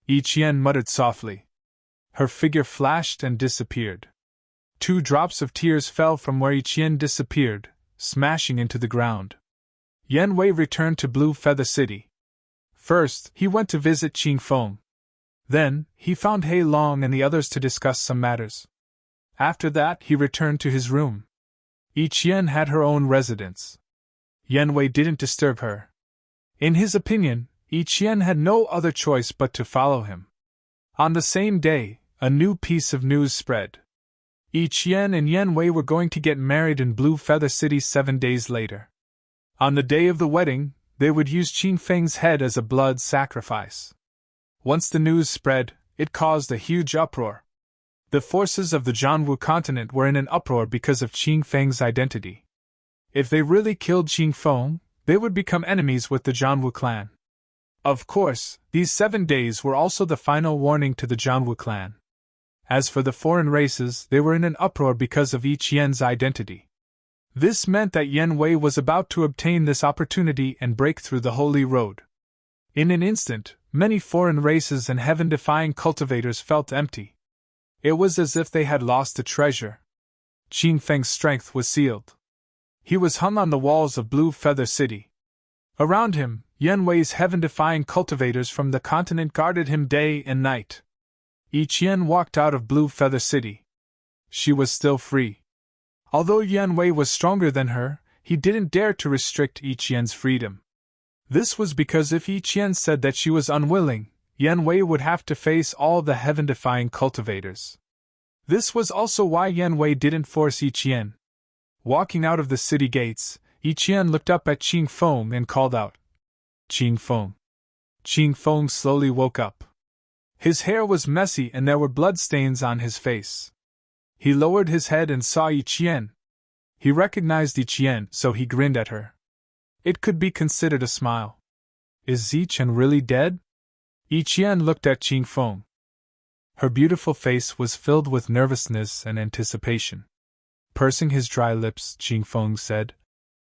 Yi Qian muttered softly. Her figure flashed and disappeared. 2 drops of tears fell from where Yi Qian disappeared, smashing into the ground. Yan Wei returned to Blue Feather City. First, he went to visit Qing Feng. Then, he found Hei Long and the others to discuss some matters. After that, he returned to his room. Yi Qian had her own residence. Yan Wei didn't disturb her. In his opinion, Yi Qian had no other choice but to follow him. On the same day, a new piece of news spread. Yi Qian and Yan Wei were going to get married in Blue Feather City 7 days later. On the day of the wedding, they would use Qing Feng's head as a blood sacrifice. Once the news spread, it caused a huge uproar. The forces of the Zhanwu continent were in an uproar because of Qing Feng's identity. If they really killed Qing Feng, they would become enemies with the Zhanwu clan. Of course, these 7 days were also the final warning to the Zhanwu clan. As for the foreign races, they were in an uproar because of Yi Qian's identity. This meant that Yan Wei was about to obtain this opportunity and break through the Holy Road. In an instant, many foreign races and heaven-defying cultivators felt empty. It was as if they had lost a treasure. Qing Feng's strength was sealed. He was hung on the walls of Blue Feather City. Around him, Yan Wei's heaven-defying cultivators from the continent guarded him day and night. Yi Qian walked out of Blue Feather City. She was still free. Although Yan Wei was stronger than her, he didn't dare to restrict Yi Qian's freedom. This was because if Yi Qian said that she was unwilling, Yan Wei would have to face all the heaven-defying cultivators. This was also why Yan Wei didn't force Yi Qian. Walking out of the city gates, Yi Qian looked up at Qing Feng and called out, "Qing Feng." Qing Feng slowly woke up. His hair was messy and there were bloodstains on his face. He lowered his head and saw Yi Qian. He recognized Yi Qian, so he grinned at her. It could be considered a smile. "Is Zichen really dead?" Yi Qian looked at Qing Feng. Her beautiful face was filled with nervousness and anticipation. Pursing his dry lips, Qing Feng said,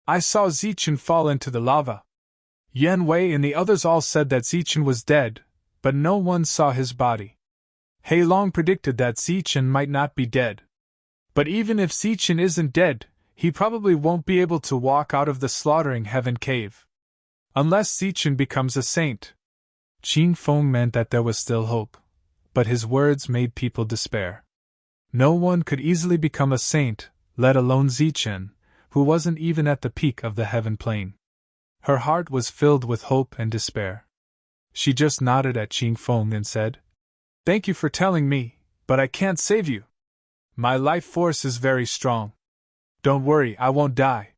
"I saw Zichen fall into the lava." Yan Wei and the others all said that Zichen was dead, but no one saw his body. Hei Long predicted that Zichen might not be dead. But even if Zichen isn't dead, he probably won't be able to walk out of the slaughtering heaven cave. Unless Zichen becomes a saint. Qing Feng meant that there was still hope, but his words made people despair. No one could easily become a saint, let alone Zichen, who wasn't even at the peak of the heaven plane. Her heart was filled with hope and despair. She just nodded at Qing Feng and said, "Thank you for telling me, but I can't save you. My life force is very strong. Don't worry, I won't die.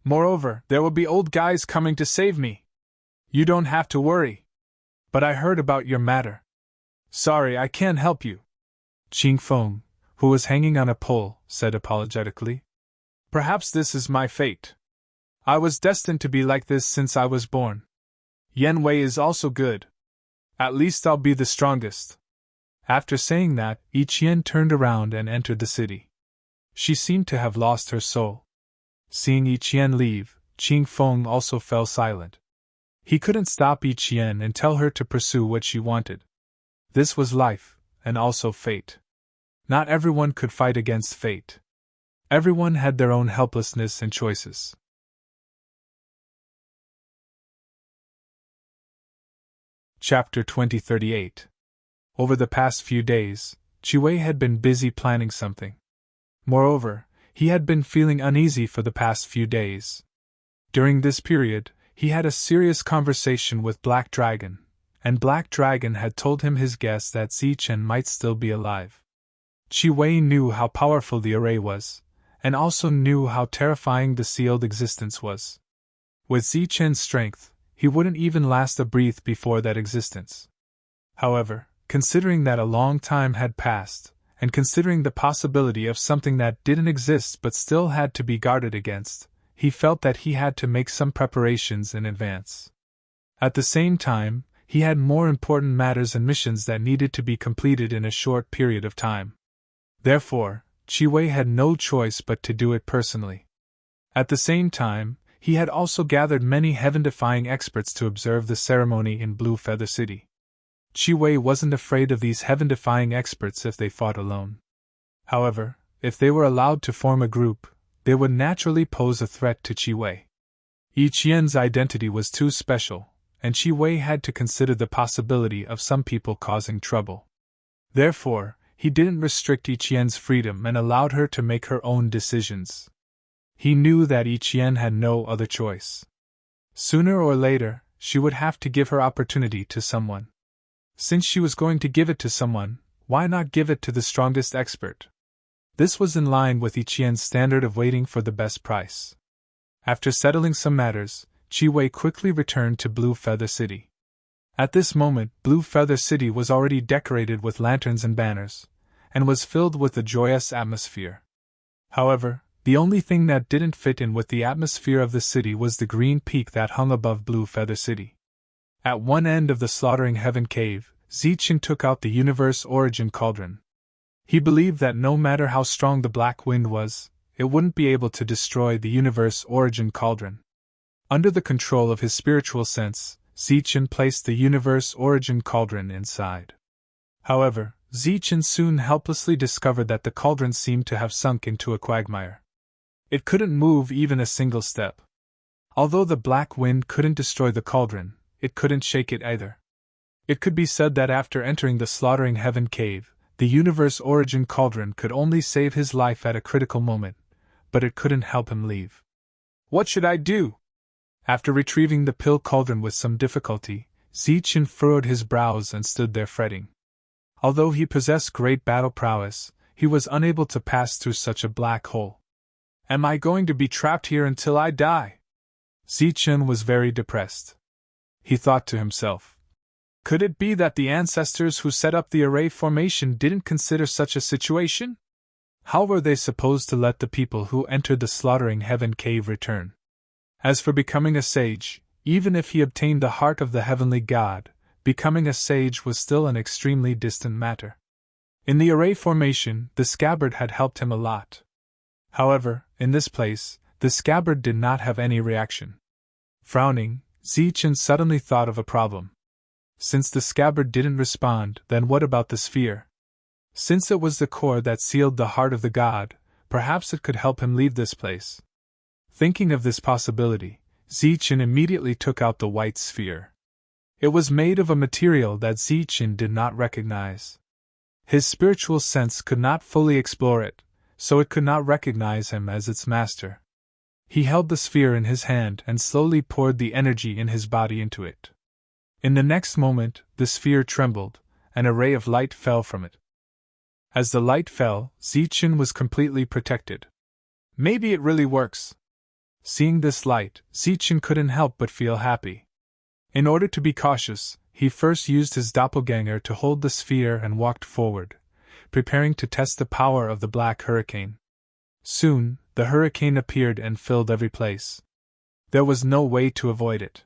Moreover, there will be old guys coming to save me. You don't have to worry. But I heard about your matter. Sorry, I can't help you." Qing Feng, who was hanging on a pole, said apologetically, "Perhaps this is my fate. I was destined to be like this since I was born. Yan Wei is also good. At least I'll be the strongest." After saying that, Yi Qian turned around and entered the city. She seemed to have lost her soul. Seeing Yi Qian leave, Qing Feng also fell silent. He couldn't stop Yi Qian and tell her to pursue what she wanted. This was life, and also fate. Not everyone could fight against fate. Everyone had their own helplessness and choices. Chapter 2038. Over the past few days, Qi had been busy planning something. Moreover, he had been feeling uneasy for the past few days. During this period, he had a serious conversation with Black Dragon, and Black Dragon had told him his guess that Zichen might still be alive. Qi knew how powerful the array was, and also knew how terrifying the sealed existence was. With Zichen's strength, he wouldn't even last a breath before that existence. However, considering that a long time had passed, and considering the possibility of something that didn't exist but still had to be guarded against, he felt that he had to make some preparations in advance. At the same time, he had more important matters and missions that needed to be completed in a short period of time. Therefore, Qi had no choice but to do it personally. At the same time, he had also gathered many heaven-defying experts to observe the ceremony in Blue Feather City. Qi wasn't afraid of these heaven-defying experts if they fought alone. However, if they were allowed to form a group, they would naturally pose a threat to Qi. Yi Qian's identity was too special, and Qi had to consider the possibility of some people causing trouble. Therefore, he didn't restrict Yi Qian's freedom and allowed her to make her own decisions. He knew that Yi Qian had no other choice. Sooner or later, she would have to give her opportunity to someone. Since she was going to give it to someone, why not give it to the strongest expert? This was in line with Yi Qian's standard of waiting for the best price. After settling some matters, Qi quickly returned to Blue Feather City. At this moment, Blue Feather City was already decorated with lanterns and banners, and was filled with a joyous atmosphere. However, the only thing that didn't fit in with the atmosphere of the city was the green peak that hung above Blue Feather City. At one end of the Slaughtering Heaven Cave, Zichen took out the Universe Origin Cauldron. He believed that no matter how strong the black wind was, it wouldn't be able to destroy the Universe Origin Cauldron. Under the control of his spiritual sense, Zichen placed the Universe Origin Cauldron inside. However, Zichen soon helplessly discovered that the cauldron seemed to have sunk into a quagmire. It couldn't move even a single step. Although the black wind couldn't destroy the cauldron, it couldn't shake it either. It could be said that after entering the Slaughtering Heaven Cave, the Universe Origin Cauldron could only save his life at a critical moment, but it couldn't help him leave. What should I do? After retrieving the pill cauldron with some difficulty, Zichen furrowed his brows and stood there fretting. Although he possessed great battle prowess, he was unable to pass through such a black hole. Am I going to be trapped here until I die? Zichen was very depressed. He thought to himself, could it be that the ancestors who set up the array formation didn't consider such a situation? How were they supposed to let the people who entered the Slaughtering Heaven Cave return? As for becoming a sage, even if he obtained the heart of the heavenly god, becoming a sage was still an extremely distant matter. In the array formation, the scabbard had helped him a lot. However, in this place, the scabbard did not have any reaction. Frowning, Zichen suddenly thought of a problem. Since the scabbard didn't respond, then what about the sphere? Since it was the core that sealed the heart of the god, perhaps it could help him leave this place. Thinking of this possibility, Zichen immediately took out the white sphere. It was made of a material that Zichen did not recognize. His spiritual sense could not fully explore it, so it could not recognize him as its master. He held the sphere in his hand and slowly poured the energy in his body into it. In the next moment, the sphere trembled, and a ray of light fell from it. As the light fell, Zichen was completely protected. Maybe it really works. Seeing this light, Zichen couldn't help but feel happy. In order to be cautious, he first used his doppelganger to hold the sphere and walked forward, preparing to test the power of the black hurricane. Soon, the hurricane appeared and filled every place. There was no way to avoid it.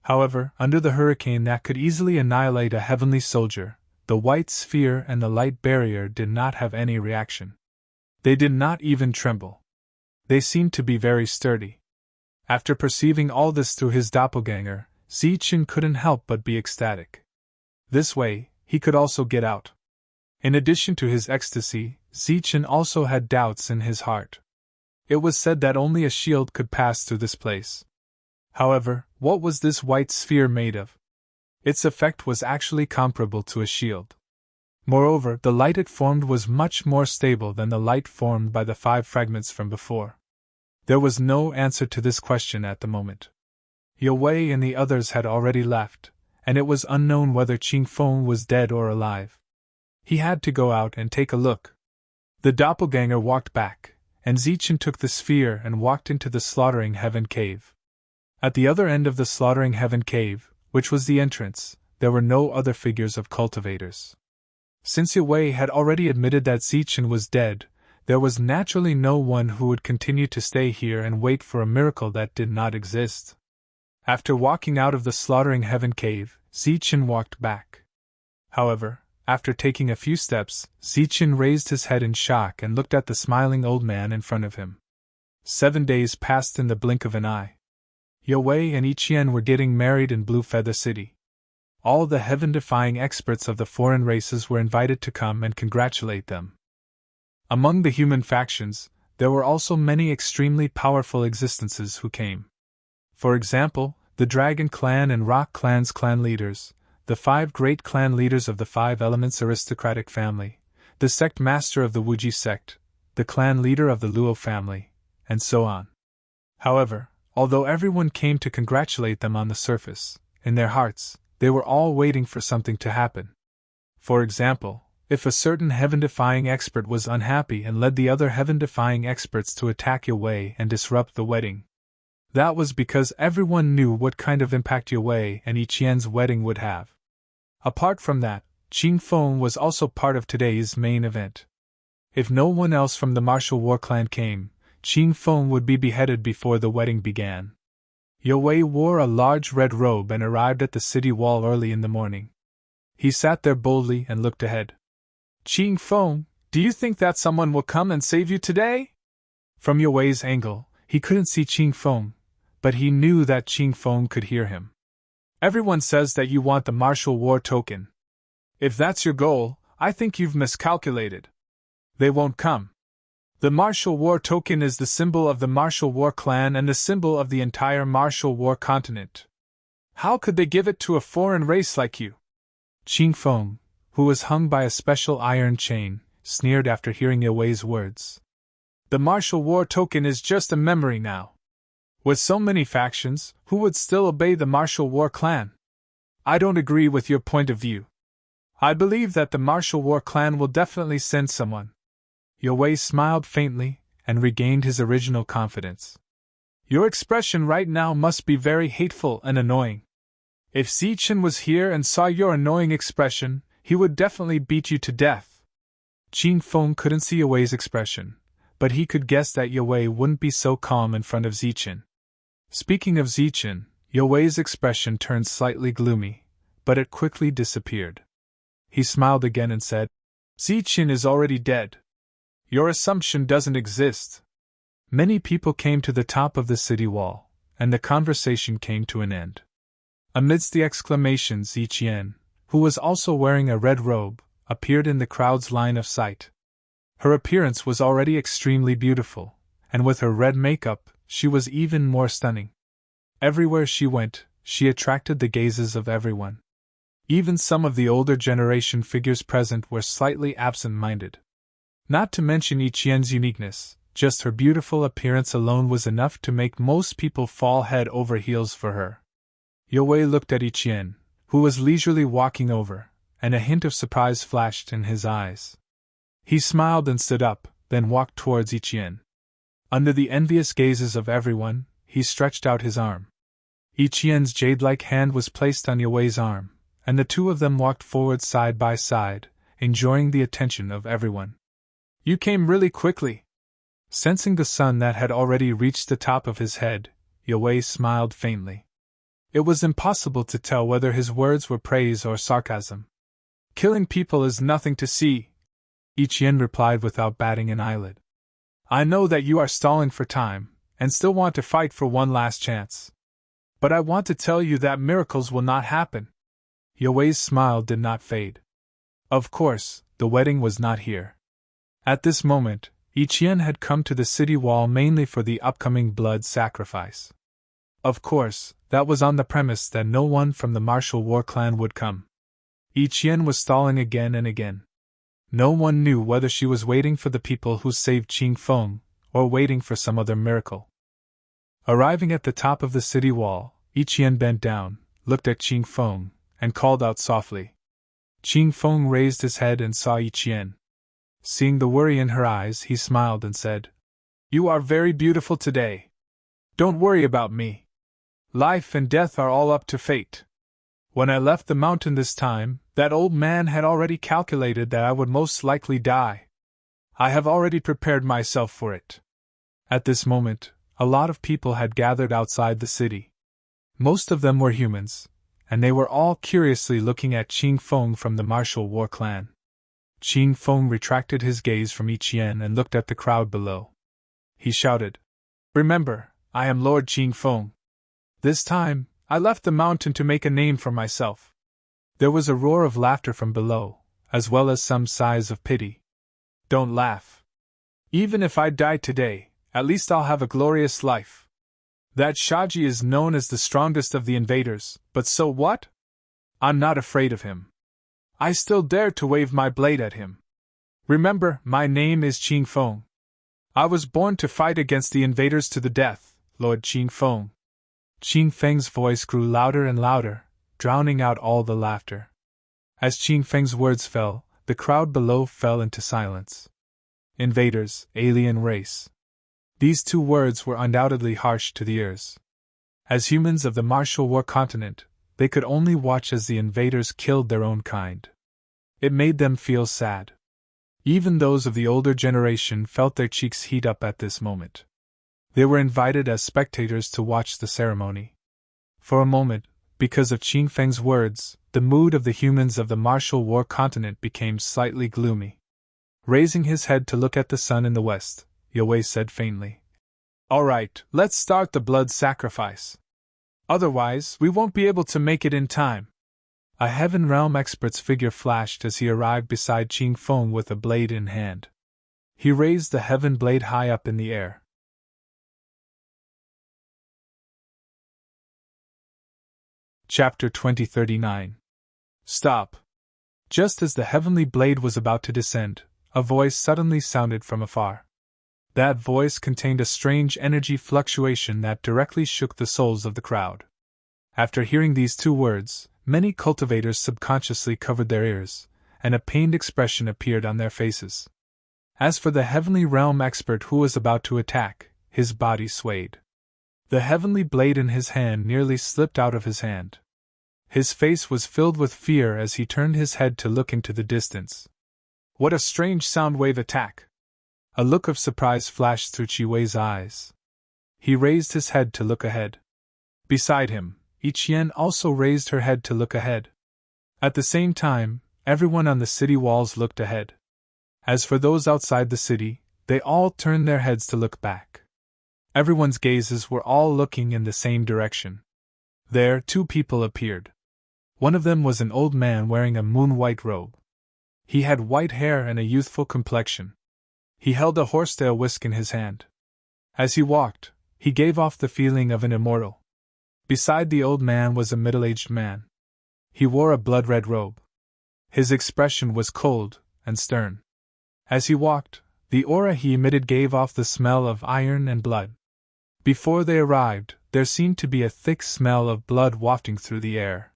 However, under the hurricane that could easily annihilate a heavenly soldier, the white sphere and the light barrier did not have any reaction. They did not even tremble. They seemed to be very sturdy. After perceiving all this through his doppelganger, Zichen couldn't help but be ecstatic. This way, he could also get out. In addition to his ecstasy, Zichen also had doubts in his heart. It was said that only a shield could pass through this place. However, what was this white sphere made of? Its effect was actually comparable to a shield. Moreover, the light it formed was much more stable than the light formed by the 5 fragments from before. There was no answer to this question at the moment. Yue and the others had already left, and it was unknown whether Qingfeng was dead or alive. He had to go out and take a look. The doppelganger walked back, and Zichen took the sphere and walked into the Slaughtering Heaven cave. At the other end of the Slaughtering Heaven cave, which was the entrance, there were no other figures of cultivators. Since Yue had already admitted that Zichen was dead, there was naturally no one who would continue to stay here and wait for a miracle that did not exist. After walking out of the Slaughtering Heaven cave, Zichen walked back. However, after taking a few steps, Zichen raised his head in shock and looked at the smiling old man in front of him. 7 days passed in the blink of an eye. Yue and Ichien were getting married in Blue Feather City. All the heaven-defying experts of the foreign races were invited to come and congratulate them. Among the human factions, there were also many extremely powerful existences who came. For example, the Dragon Clan and Rock Clan's clan leaders, the 5 great clan leaders of the 5 Elements aristocratic family, the sect master of the Wuji sect, the clan leader of the Luo family, and so on. However, although everyone came to congratulate them on the surface, in their hearts, they were all waiting for something to happen. For example, if a certain heaven-defying expert was unhappy and led the other heaven-defying experts to attack Yue and disrupt the wedding, that was because everyone knew what kind of impact Yue and Ichien's wedding would have. Apart from that, Qingfeng was also part of today's main event. If no one else from the martial war clan came, Qingfeng would be beheaded before the wedding began. Yue wore a large red robe and arrived at the city wall early in the morning. He sat there boldly and looked ahead. Qingfeng, do you think that someone will come and save you today? From Yue's angle, he couldn't see Qingfeng, but he knew that Qingfeng could hear him. Everyone says that you want the martial war token. If that's your goal, I think you've miscalculated. They won't come. The martial war token is the symbol of the martial war clan and the symbol of the entire martial war continent. How could they give it to a foreign race like you? Qingfeng, who was hung by a special iron chain, sneered after hearing Yue's words. The martial war token is just a memory now. With so many factions, who would still obey the martial war clan? I don't agree with your point of view. I believe that the martial war clan will definitely send someone. Yue smiled faintly and regained his original confidence. Your expression right now must be very hateful and annoying. If Zichen was here and saw your annoying expression, he would definitely beat you to death. Qingfeng couldn't see Yue's expression, but he could guess that Yue wouldn't be so calm in front of Zichen. Speaking of Zichen, Yue's expression turned slightly gloomy, but it quickly disappeared. He smiled again and said, Zichen is already dead. Your assumption doesn't exist. Many people came to the top of the city wall, and the conversation came to an end. Amidst the exclamations, Ichien, who was also wearing a red robe, appeared in the crowd's line of sight. Her appearance was already extremely beautiful, and with her red makeup, she was even more stunning. Everywhere she went, she attracted the gazes of everyone. Even some of the older generation figures present were slightly absent-minded. Not to mention Ichien's uniqueness, just her beautiful appearance alone was enough to make most people fall head over heels for her. Yue looked at Ichien, who was leisurely walking over, and a hint of surprise flashed in his eyes. He smiled and stood up, then walked towards Ichien. Under the envious gazes of everyone, he stretched out his arm. Ichien's jade-like hand was placed on Yue's arm, and the two of them walked forward side by side, enjoying the attention of everyone. You came really quickly. Sensing the sun that had already reached the top of his head, Yue smiled faintly. It was impossible to tell whether his words were praise or sarcasm. Killing people is nothing to see, Ichien replied without batting an eyelid. I know that you are stalling for time, and still want to fight for one last chance. But I want to tell you that miracles will not happen. Yue-Wei's smile did not fade. Of course, the wedding was not here. At this moment, Ichien had come to the city wall mainly for the upcoming blood sacrifice. Of course, that was on the premise that no one from the martial war clan would come. Ichien was stalling again and again. No one knew whether she was waiting for the people who saved Qing Feng, or waiting for some other miracle. Arriving at the top of the city wall, Ichien bent down, looked at Qing Feng, and called out softly. Qing Feng raised his head and saw Ichien. Seeing the worry in her eyes, he smiled and said, "You are very beautiful today. Don't worry about me. Life and death are all up to fate. When I left the mountain this time, that old man had already calculated that I would most likely die. I have already prepared myself for it." At this moment, a lot of people had gathered outside the city. Most of them were humans, and they were all curiously looking at Qing Feng from the martial war clan. Qing Feng retracted his gaze from Ichien and looked at the crowd below. He shouted, "Remember, I am Lord Qing Feng. This time, I left the mountain to make a name for myself." There was a roar of laughter from below, as well as some sighs of pity. "Don't laugh. Even if I die today, at least I'll have a glorious life. That Shaji is known as the strongest of the invaders, but so what? I'm not afraid of him. I still dare to wave my blade at him. Remember, my name is Qing Feng. I was born to fight against the invaders to the death, Lord Qing Feng." Qing Feng's voice grew louder and louder, drowning out all the laughter. As Qing Feng's words fell, the crowd below fell into silence. Invaders, alien race. These two words were undoubtedly harsh to the ears. As humans of the martial war continent, they could only watch as the invaders killed their own kind. It made them feel sad. Even those of the older generation felt their cheeks heat up at this moment. They were invited as spectators to watch the ceremony. For a moment, because of Qing Feng's words, the mood of the humans of the martial war continent became slightly gloomy. Raising his head to look at the sun in the west, Yue said faintly, "All right, let's start the blood sacrifice. Otherwise, we won't be able to make it in time." A Heaven Realm expert's figure flashed as he arrived beside Qing Feng with a blade in hand. He raised the heaven blade high up in the air. Chapter 2039. Stop! Just as the heavenly blade was about to descend, a voice suddenly sounded from afar. That voice contained a strange energy fluctuation that directly shook the souls of the crowd. After hearing these two words, many cultivators subconsciously covered their ears, and a pained expression appeared on their faces. As for the heavenly realm expert who was about to attack, his body swayed. The heavenly blade in his hand nearly slipped out of his hand. His face was filled with fear as he turned his head to look into the distance. What a strange sound wave attack! A look of surprise flashed through Qi-Wei's eyes. He raised his head to look ahead. Beside him, Ichien also raised her head to look ahead. At the same time, everyone on the city walls looked ahead. As for those outside the city, they all turned their heads to look back. Everyone's gazes were all looking in the same direction. There, two people appeared. One of them was an old man wearing a moon-white robe. He had white hair and a youthful complexion. He held a horsetail whisk in his hand. As he walked, he gave off the feeling of an immortal. Beside the old man was a middle-aged man. He wore a blood-red robe. His expression was cold and stern. As he walked, the aura he emitted gave off the smell of iron and blood. Before they arrived, there seemed to be a thick smell of blood wafting through the air.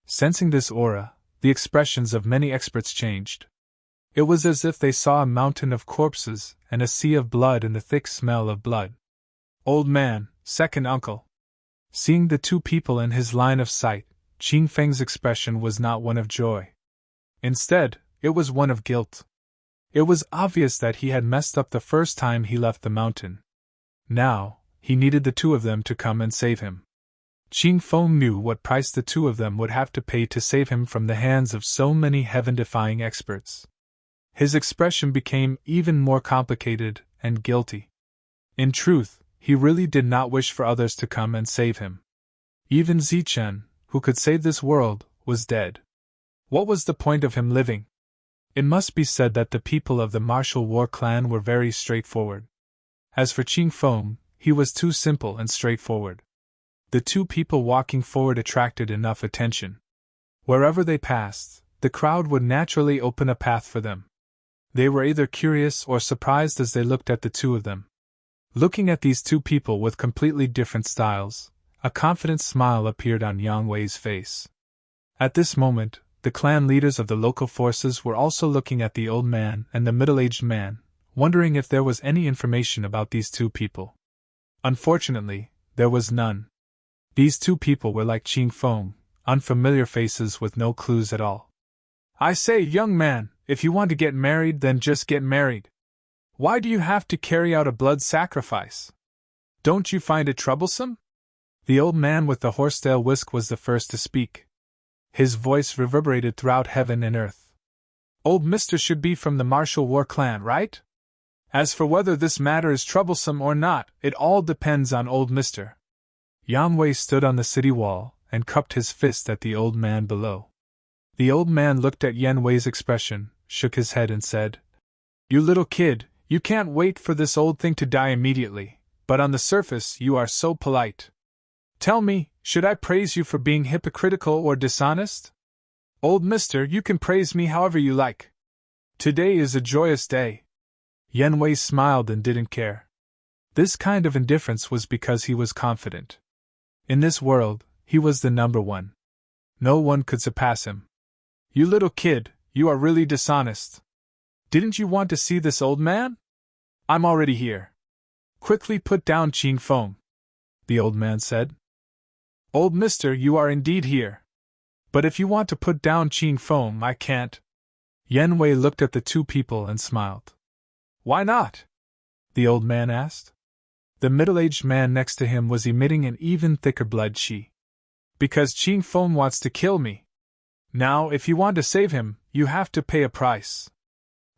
Sensing this aura, the expressions of many experts changed. It was as if they saw a mountain of corpses and a sea of blood and the thick smell of blood. Old man, second uncle. Seeing the two people in his line of sight, Qing Feng's expression was not one of joy. Instead, it was one of guilt. It was obvious that he had messed up the first time he left the mountain. Now, he needed the two of them to come and save him. Qing Feng knew what price the two of them would have to pay to save him from the hands of so many heaven-defying experts. His expression became even more complicated and guilty. In truth, he really did not wish for others to come and save him. Even Zichen, who could save this world, was dead. What was the point of him living? It must be said that the people of the martial war clan were very straightforward. As for Qing Feng, he was too simple and straightforward. The two people walking forward attracted enough attention. Wherever they passed, the crowd would naturally open a path for them. They were either curious or surprised as they looked at the two of them. Looking at these two people with completely different styles, a confident smile appeared on Yang Wei's face. At this moment, the clan leaders of the local forces were also looking at the old man and the middle-aged man, wondering if there was any information about these two people. Unfortunately, there was none. These two people were like Qing Feng, unfamiliar faces with no clues at all. "I say, young man, if you want to get married, then just get married. Why do you have to carry out a blood sacrifice? Don't you find it troublesome?" The old man with the horsetail whisk was the first to speak. His voice reverberated throughout heaven and earth. "Old Mister should be from the martial war clan, right? As for whether this matter is troublesome or not, it all depends on old Mister." Yang Wei stood on the city wall and cupped his fist at the old man below. The old man looked at Yan Wei's expression, shook his head and said, "You little kid, you can't wait for this old thing to die immediately, but on the surface you are so polite. Tell me, should I praise you for being hypocritical or dishonest? Old Mister, you can praise me however you like. Today is a joyous day." Yan Wei smiled and didn't care. This kind of indifference was because he was confident. In this world, he was the number one. No one could surpass him. "You little kid, you are really dishonest. Didn't you want to see this old man? I'm already here. Quickly put down Qing Feng," the old man said. "Old Mister, you are indeed here. But if you want to put down Qing Feng, I can't." Yan Wei looked at the two people and smiled. "Why not?" the old man asked. The middle-aged man next to him was emitting an even thicker blood qi. "Because Qing Feng wants to kill me. Now, if you want to save him, you have to pay a price.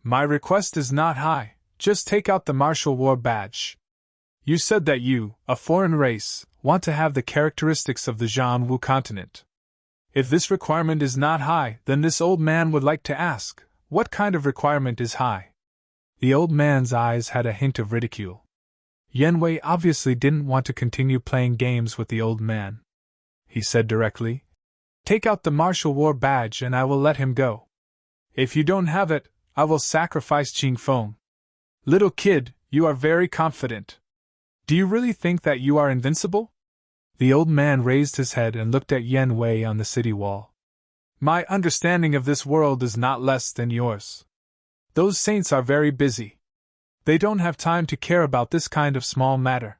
My request is not high, just take out the martial war badge. You said that you, a foreign race, want to have the characteristics of the Zhang continent. If this requirement is not high, then this old man would like to ask, what kind of requirement is high?" The old man's eyes had a hint of ridicule. Yan Wei obviously didn't want to continue playing games with the old man. He said directly, "Take out the martial war badge and I will let him go. If you don't have it, I will sacrifice Qing Feng." "Little kid, you are very confident. Do you really think that you are invincible?" The old man raised his head and looked at Yan Wei on the city wall. "My understanding of this world is not less than yours. Those saints are very busy. They don't have time to care about this kind of small matter.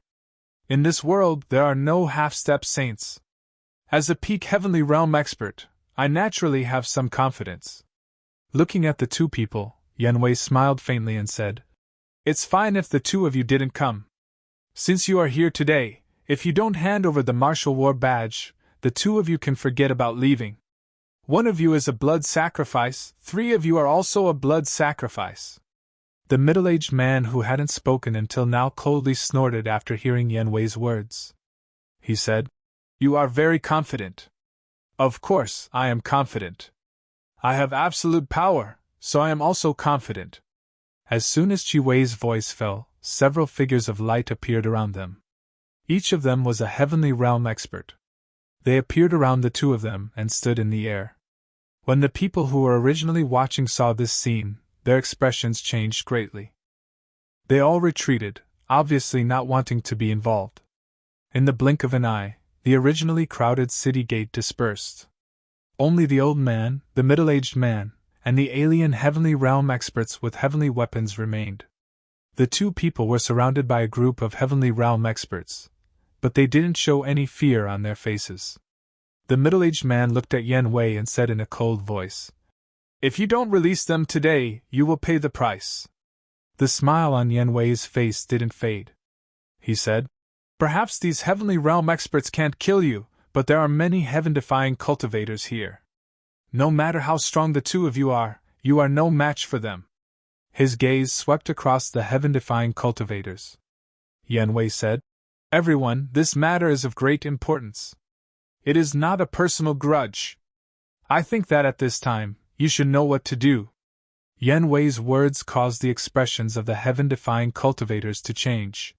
In this world, there are no half-step saints. As a peak heavenly realm expert, I naturally have some confidence." Looking at the two people, Yan Wei smiled faintly and said, "It's fine if the two of you didn't come. Since you are here today, if you don't hand over the martial war badge, the two of you can forget about leaving. One of you is a blood sacrifice, 3 of you are also a blood sacrifice." The middle-aged man who hadn't spoken until now coldly snorted after hearing Yan Wei's words. He said, "You are very confident." "Of course, I am confident. I have absolute power, so I am also confident." As soon as Qi Wei's voice fell, several figures of light appeared around them. Each of them was a heavenly realm expert. They appeared around the two of them and stood in the air. When the people who were originally watching saw this scene, their expressions changed greatly. They all retreated, obviously not wanting to be involved. In the blink of an eye, the originally crowded city gate dispersed. Only the old man, the middle-aged man, and the alien heavenly realm experts with heavenly weapons remained. The two people were surrounded by a group of heavenly realm experts, but they didn't show any fear on their faces. The middle-aged man looked at Yan Wei and said in a cold voice, "If you don't release them today, you will pay the price." The smile on Yan Wei's face didn't fade. He said, "Perhaps these heavenly realm experts can't kill you, but there are many heaven-defying cultivators here. No matter how strong the two of you are no match for them." His gaze swept across the heaven-defying cultivators. Yan Wei said, "Everyone, this matter is of great importance. It is not a personal grudge. I think that at this time, you should know what to do." Yan Wei's words caused the expressions of the heaven-defying cultivators to change.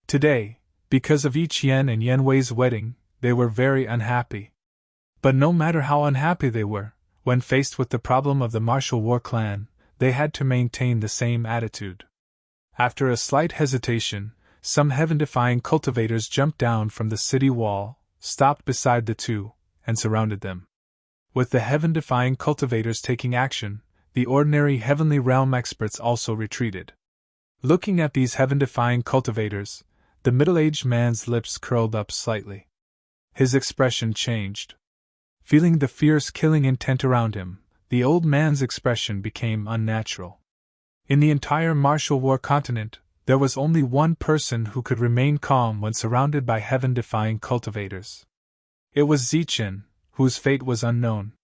Today, because of each Yan and Yan Wei's wedding, they were very unhappy. But no matter how unhappy they were, when faced with the problem of the martial war clan, they had to maintain the same attitude. After a slight hesitation, some heaven-defying cultivators jumped down from the city wall, stopped beside the two, and surrounded them. With the heaven-defying cultivators taking action, the ordinary heavenly realm experts also retreated. Looking at these heaven-defying cultivators, the middle-aged man's lips curled up slightly. His expression changed. Feeling the fierce killing intent around him, the old man's expression became unnatural. In the entire martial war continent, there was only one person who could remain calm when surrounded by heaven-defying cultivators. It was Zichen, whose fate was unknown.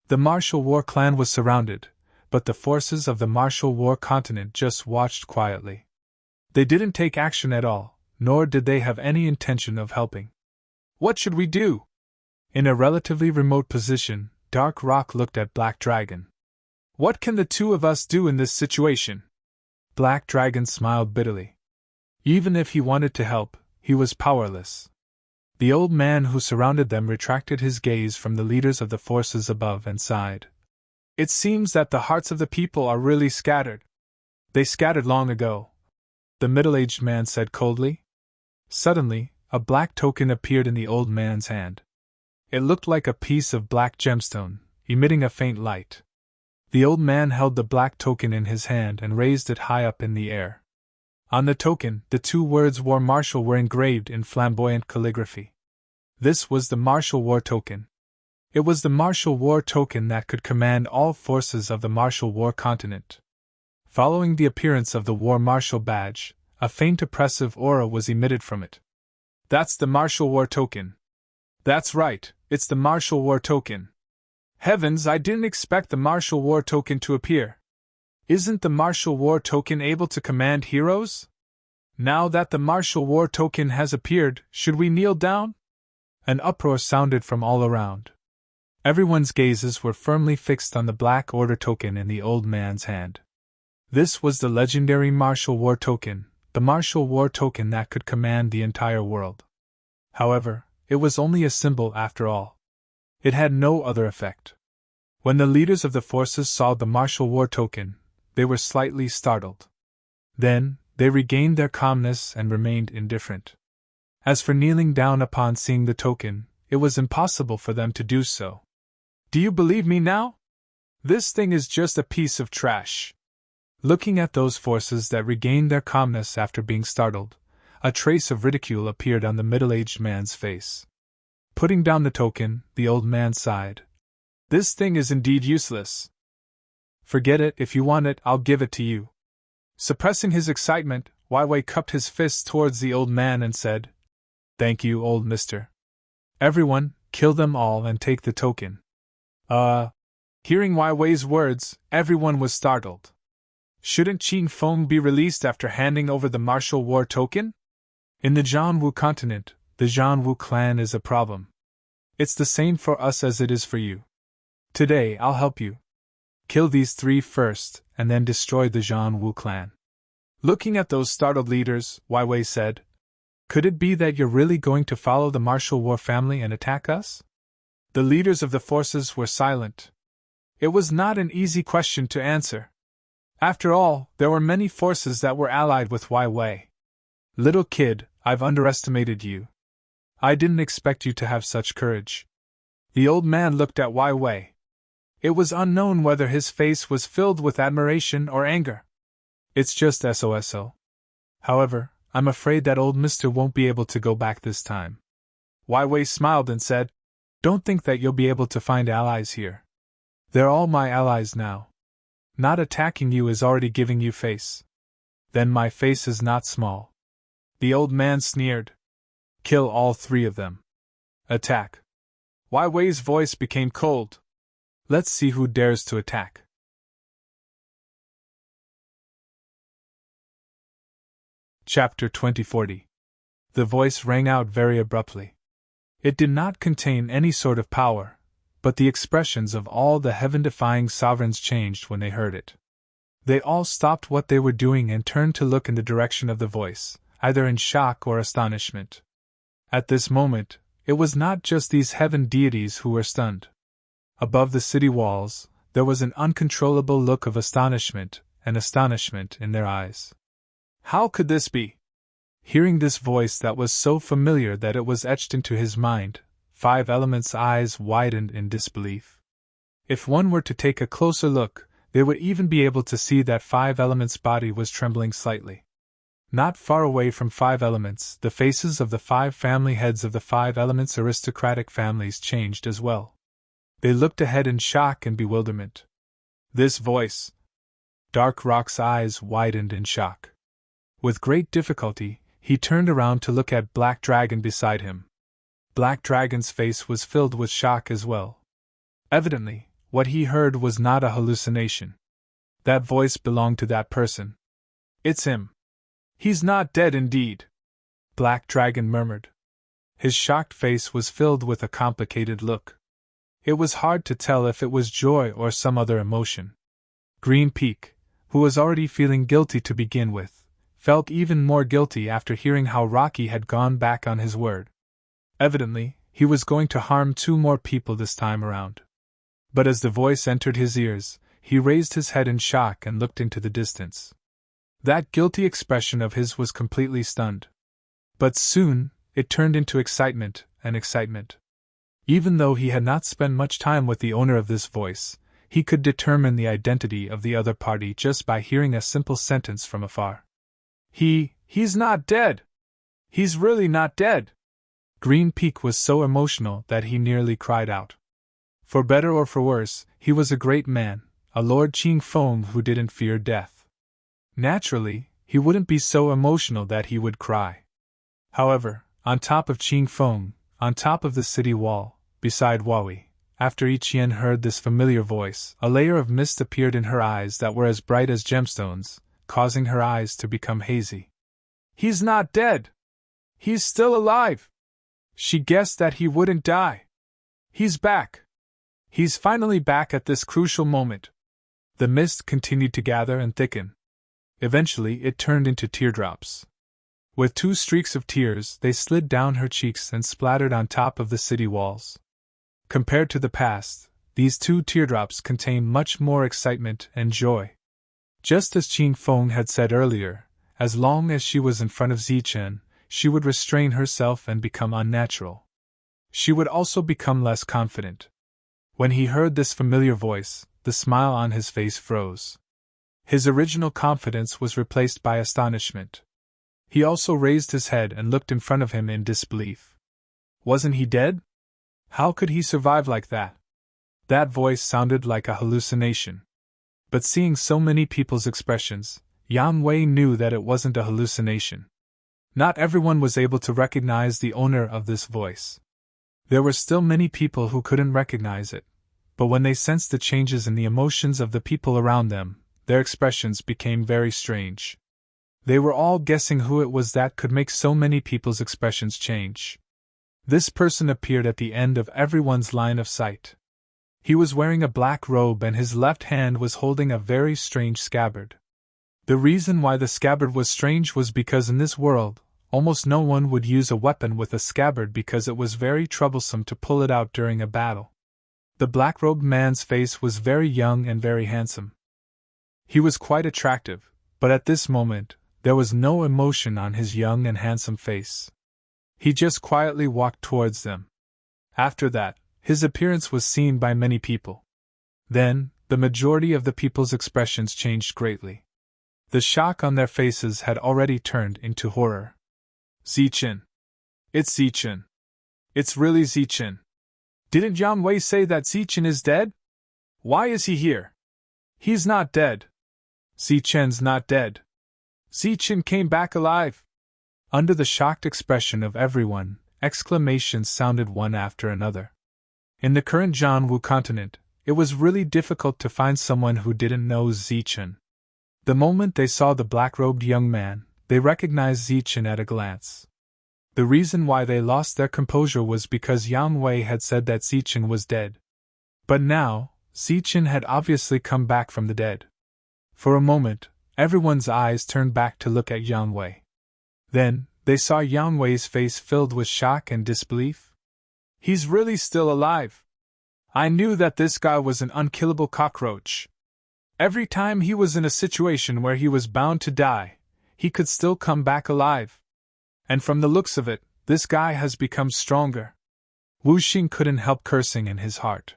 The martial war clan was surrounded, but the forces of the martial war continent just watched quietly. They didn't take action at all, nor did they have any intention of helping. "What should we do?" In a relatively remote position, Dark Rock looked at Black Dragon. "What can the two of us do in this situation?" Black Dragon smiled bitterly. Even if he wanted to help, he was powerless. The old man who surrounded them retracted his gaze from the leaders of the forces above and sighed. "It seems that the hearts of the people are really scattered." "They scattered long ago," the middle-aged man said coldly. Suddenly, a black token appeared in the old man's hand. It looked like a piece of black gemstone, emitting a faint light. The old man held the black token in his hand and raised it high up in the air. On the token, the two words War Marshal were engraved in flamboyant calligraphy. This was the Martial War Token. It was the Martial War Token that could command all forces of the Martial War continent. Following the appearance of the War Marshal badge, a faint oppressive aura was emitted from it. "That's the Martial War Token." "That's right, it's the Martial War Token." "Heavens, I didn't expect the Martial War Token to appear." "Isn't the Martial War Token able to command heroes?" "Now that the Martial War Token has appeared, should we kneel down?" An uproar sounded from all around. Everyone's gazes were firmly fixed on the Black Order Token in the old man's hand. This was the legendary Martial War Token, the Martial War Token that could command the entire world. However, it was only a symbol after all. It had no other effect. When the leaders of the forces saw the Martial War Token, they were slightly startled. Then, they regained their calmness and remained indifferent. As for kneeling down upon seeing the token, it was impossible for them to do so. "Do you believe me now? This thing is just a piece of trash." Looking at those forces that regained their calmness after being startled, a trace of ridicule appeared on the middle-aged man's face. Putting down the token, the old man sighed. "This thing is indeed useless." "Forget it, if you want it, I'll give it to you." Suppressing his excitement, Wai cupped his fists towards the old man and said, "Thank you, old mister. Everyone, kill them all and take the token." Hearing Wei's words, everyone was startled. Shouldn't Qing Feng be released after handing over the Martial War Token? In the Zhanwu continent, the Zhanwu clan is a problem. It's the same for us as it is for you. Today I'll help you. Kill these three first, and then destroy the Zhanwu clan. Looking at those startled leaders, Wei said, "Could it be that you're really going to follow the martial war family and attack us?" The leaders of the forces were silent. It was not an easy question to answer. After all, there were many forces that were allied with Wei. "Little kid, I've underestimated you. I didn't expect you to have such courage." The old man looked at Wei. It was unknown whether his face was filled with admiration or anger. "It's just SOSO. However, I'm afraid that old mister won't be able to go back this time." Wei smiled and said, "Don't think that you'll be able to find allies here. They're all my allies now. Not attacking you is already giving you face. Then my face is not small." The old man sneered. "Kill all three of them. Attack." Wei's voice became cold. "Let's see who dares to attack." Chapter 2040. The voice rang out very abruptly. It did not contain any sort of power, but the expressions of all the heaven-defying sovereigns changed when they heard it. They all stopped what they were doing and turned to look in the direction of the voice, either in shock or astonishment. At this moment, it was not just these heaven deities who were stunned. Above the city walls, there was an uncontrollable look of astonishment in their eyes. How could this be? Hearing this voice that was so familiar that it was etched into his mind, Five Elements' eyes widened in disbelief. If one were to take a closer look, they would even be able to see that Five Elements' body was trembling slightly. Not far away from Five Elements, the faces of the 5 family heads of the 5 Elements' aristocratic families changed as well. They looked ahead in shock and bewilderment. This voice. Dark Rock's eyes widened in shock. With great difficulty, he turned around to look at Black Dragon beside him. Black Dragon's face was filled with shock as well. Evidently, what he heard was not a hallucination. That voice belonged to that person. It's him. He's not dead indeed, Black Dragon murmured. His shocked face was filled with a complicated look. It was hard to tell if it was joy or some other emotion. Green Peak, who was already feeling guilty to begin with, felt even more guilty after hearing how Rocky had gone back on his word. Evidently, he was going to harm 2 more people this time around. But as the voice entered his ears, he raised his head in shock and looked into the distance. That guilty expression of his was completely stunned. But soon, it turned into excitement. Even though he had not spent much time with the owner of this voice, he could determine the identity of the other party just by hearing a simple sentence from afar. He's not dead! He's really not dead! Green Peak was so emotional that he nearly cried out. For better or for worse, he was a great man, a Lord Ching Feng who didn't fear death. Naturally, he wouldn't be so emotional that he would cry. However, on top of Ching Feng, on top of the city wall, beside Huawei, after Ichien heard this familiar voice, a layer of mist appeared in her eyes that were as bright as gemstones, causing her eyes to become hazy. He's not dead! He's still alive! She guessed that he wouldn't die. He's back! He's finally back at this crucial moment. The mist continued to gather and thicken. Eventually it turned into teardrops. With 2 streaks of tears, they slid down her cheeks and splattered on top of the city walls. Compared to the past, these 2 teardrops contained much more excitement and joy. Just as Ching Feng had said earlier, as long as she was in front of Zichen, she would restrain herself and become unnatural. She would also become less confident. When he heard this familiar voice, the smile on his face froze. His original confidence was replaced by astonishment. He also raised his head and looked in front of him in disbelief. Wasn't he dead? How could he survive like that? That voice sounded like a hallucination. But seeing so many people's expressions, Yang Wei knew that it wasn't a hallucination. Not everyone was able to recognize the owner of this voice. There were still many people who couldn't recognize it, but when they sensed the changes in the emotions of the people around them, their expressions became very strange. They were all guessing who it was that could make so many people's expressions change. This person appeared at the end of everyone's line of sight. He was wearing a black robe and his left hand was holding a very strange scabbard. The reason why the scabbard was strange was because in this world, almost no one would use a weapon with a scabbard because it was very troublesome to pull it out during a battle. The black-robed man's face was very young and very handsome. He was quite attractive, but at this moment, there was no emotion on his young and handsome face. He just quietly walked towards them. After that, his appearance was seen by many people. Then, the majority of the people's expressions changed greatly. The shock on their faces had already turned into horror. Zichen. It's Zichen. It's really Zichen. Didn't Yang Wei say that Zichen is dead? Why is he here? He's not dead. Zichen's not dead. Zichen came back alive. Under the shocked expression of everyone, exclamations sounded one after another. In the current Jianwu continent, it was really difficult to find someone who didn't know Zichen. The moment they saw the black-robed young man, they recognized Zichen at a glance. The reason why they lost their composure was because Yang Wei had said that Zichen was dead. But now, Zichen had obviously come back from the dead. For a moment, everyone's eyes turned back to look at Yang Wei. Then, they saw Yang Wei's face filled with shock and disbelief. He's really still alive. I knew that this guy was an unkillable cockroach. Every time he was in a situation where he was bound to die, he could still come back alive. And from the looks of it, this guy has become stronger. Wu Xing couldn't help cursing in his heart.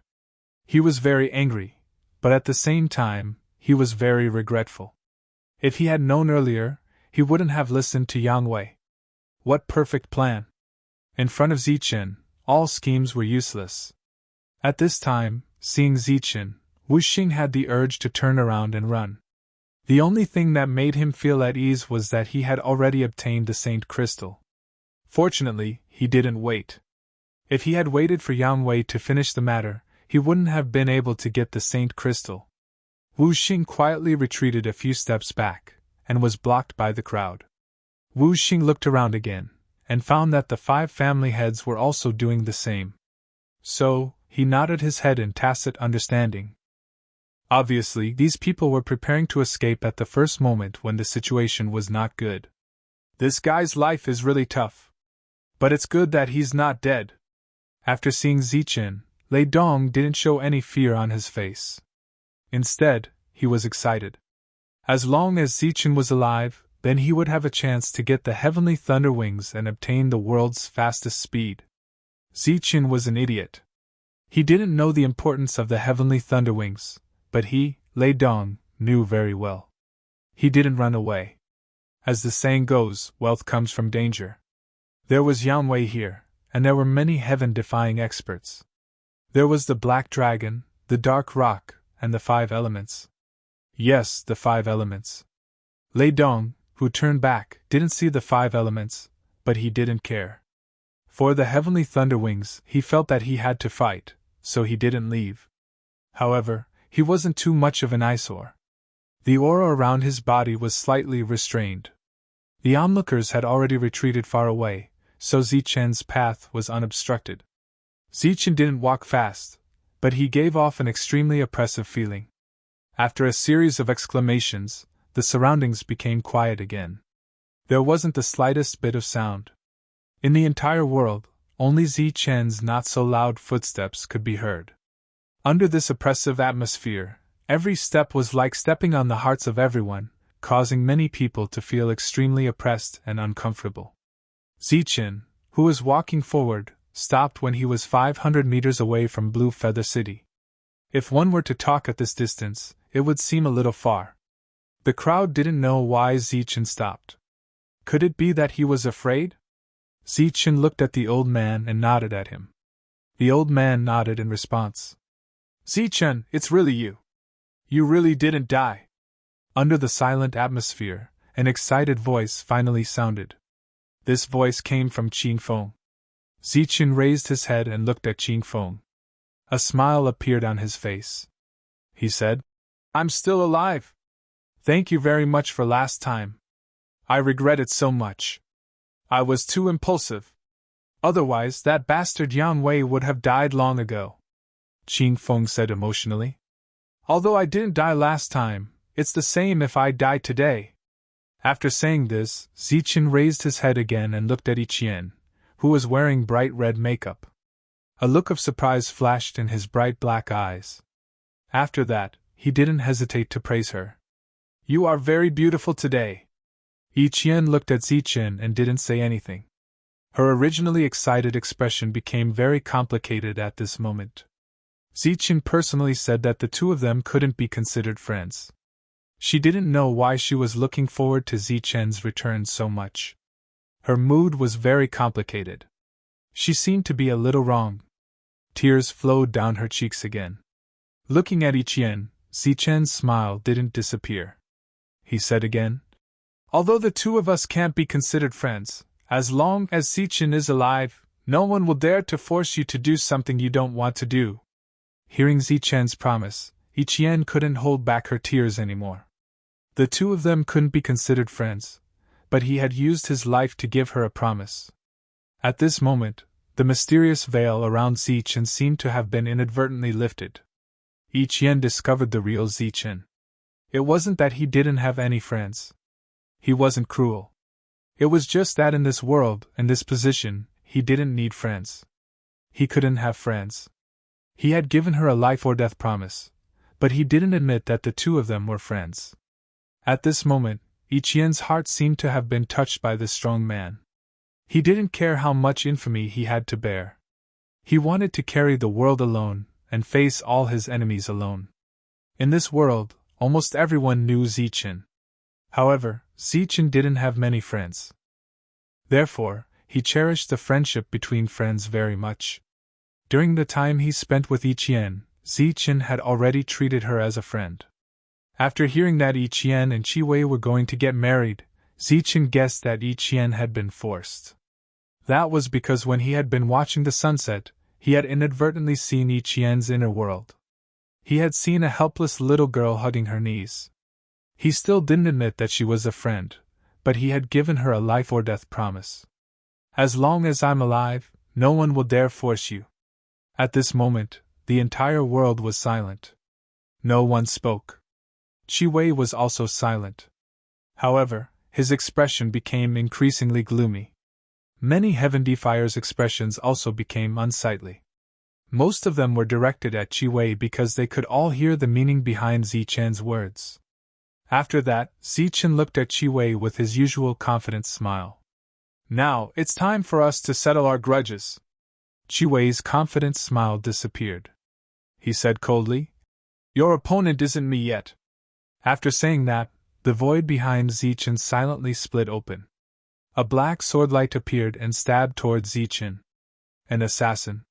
He was very angry, but at the same time, he was very regretful. If he had known earlier, he wouldn't have listened to Yang Wei. What perfect plan! In front of Zichen, all schemes were useless. At this time, seeing Zichen, Wu Xing had the urge to turn around and run. The only thing that made him feel at ease was that he had already obtained the Saint Crystal. Fortunately, he didn't wait. If he had waited for Yang Wei to finish the matter, he wouldn't have been able to get the Saint Crystal. Wu Xing quietly retreated a few steps back, and was blocked by the crowd. Wu Xing looked around again, and found that the 5 family heads were also doing the same. So, he nodded his head in tacit understanding. Obviously, these people were preparing to escape at the first moment when the situation was not good. This guy's life is really tough. But it's good that he's not dead. After seeing Zichen, Lei Dong didn't show any fear on his face. Instead, he was excited. As long as Zichen was alive, then he would have a chance to get the heavenly thunder wings and obtain the world's fastest speed. Zichen was an idiot. He didn't know the importance of the heavenly thunder wings, but he, Lei Dong, knew very well. He didn't run away. As the saying goes, wealth comes from danger. There was Yang Wei here, and there were many heaven-defying experts. There was the Black Dragon, the Dark Rock, and the 5 elements. Yes, the 5 elements. Lei Dong, who turned back, didn't see the 5 elements, but he didn't care. For the heavenly thunder wings, he felt that he had to fight, so he didn't leave. However, he wasn't too much of an eyesore. The aura around his body was slightly restrained. The onlookers had already retreated far away, so Zichen's path was unobstructed. Zichen didn't walk fast, but he gave off an extremely oppressive feeling. After a series of exclamations, the surroundings became quiet again. There wasn't the slightest bit of sound. In the entire world, only Zichen's not-so-loud footsteps could be heard. Under this oppressive atmosphere, every step was like stepping on the hearts of everyone, causing many people to feel extremely oppressed and uncomfortable. Zichen, who was walking forward, stopped when he was 500 meters away from Blue Feather City. If one were to talk at this distance, it would seem a little far. The crowd didn't know why Zichen stopped. Could it be that he was afraid? Zichen looked at the old man and nodded at him. The old man nodded in response. Zichen, it's really you. You really didn't die. Under the silent atmosphere, an excited voice finally sounded. This voice came from Qing Feng. Zichen raised his head and looked at Qing Feng. A smile appeared on his face. He said, I'm still alive. Thank you very much for last time. I regret it so much. I was too impulsive. Otherwise, that bastard Yang Wei would have died long ago. Qing Feng said emotionally. Although I didn't die last time, it's the same if I die today. After saying this, Zichen raised his head again and looked at Yiqian, who was wearing bright red makeup. A look of surprise flashed in his bright black eyes. After that, he didn't hesitate to praise her. You are very beautiful today. Yiqian looked at Zichen and didn't say anything. Her originally excited expression became very complicated at this moment. Zichen personally said that the two of them couldn't be considered friends. She didn't know why she was looking forward to Zichen's return so much. Her mood was very complicated. She seemed to be a little wrong. Tears flowed down her cheeks again. Looking at Yiqian, Zichen's smile didn't disappear. He said again, although the two of us can't be considered friends, as long as Zichen is alive, no one will dare to force you to do something you don't want to do. Hearing Zichen's promise, Yiqian couldn't hold back her tears anymore. The two of them couldn't be considered friends. but he had used his life to give her a promise. At this moment, the mysterious veil around Zichen seemed to have been inadvertently lifted. Ichien discovered the real Zichen. It wasn't that he didn't have any friends. He wasn't cruel. It was just that in this world, in this position, he didn't need friends. He couldn't have friends. He had given her a life-or-death promise, but he didn't admit that the two of them were friends. At this moment, Ichien's heart seemed to have been touched by this strong man. He didn't care how much infamy he had to bear. He wanted to carry the world alone, and face all his enemies alone. In this world, almost everyone knew Zichen. However, Zichen didn't have many friends. Therefore, he cherished the friendship between friends very much. During the time he spent with Ichien, Zichen had already treated her as a friend. After hearing that Ichien and Chiwei were going to get married, Zichen guessed that Ichien had been forced. That was because when he had been watching the sunset, he had inadvertently seen Ichien's inner world. He had seen a helpless little girl hugging her knees. He still didn't admit that she was a friend, but he had given her a life-or-death promise. As long as I'm alive, no one will dare force you. At this moment, the entire world was silent. No one spoke. Chiwei was also silent. However, his expression became increasingly gloomy. Many Heaven Defier's expressions also became unsightly. Most of them were directed at Chiwei because they could all hear the meaning behind Zichen's words. After that, Zichen looked at Chiwei with his usual confident smile. Now, it's time for us to settle our grudges. Chiwei's confident smile disappeared. He said coldly, "Your opponent isn't me yet." After saying that, the void behind Zichen silently split open. A black sword light appeared and stabbed toward Zichen. An assassin.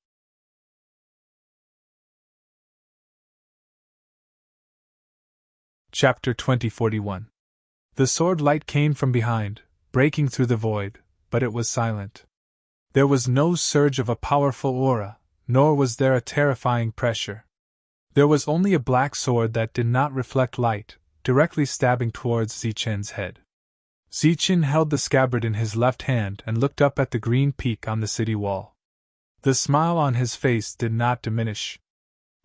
Chapter 2041. The sword light came from behind, breaking through the void, but it was silent. There was no surge of a powerful aura, nor was there a terrifying pressure. There was only a black sword that did not reflect light, directly stabbing towards Zichen's head. Zichen held the scabbard in his left hand and looked up at the green peak on the city wall. The smile on his face did not diminish.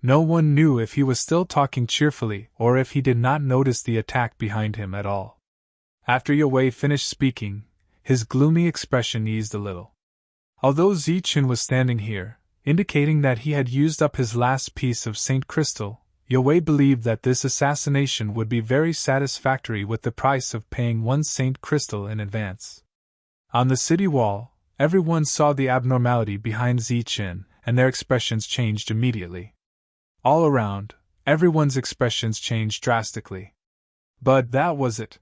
No one knew if he was still talking cheerfully or if he did not notice the attack behind him at all. After Yue finished speaking, his gloomy expression eased a little. Although Zichen was standing here, indicating that he had used up his last piece of Saint Crystal, Yue believed that this assassination would be very satisfactory with the price of paying 1 Saint Crystal in advance. On the city wall, everyone saw the abnormality behind Zichen, and their expressions changed immediately. All around, everyone's expressions changed drastically. But that was it.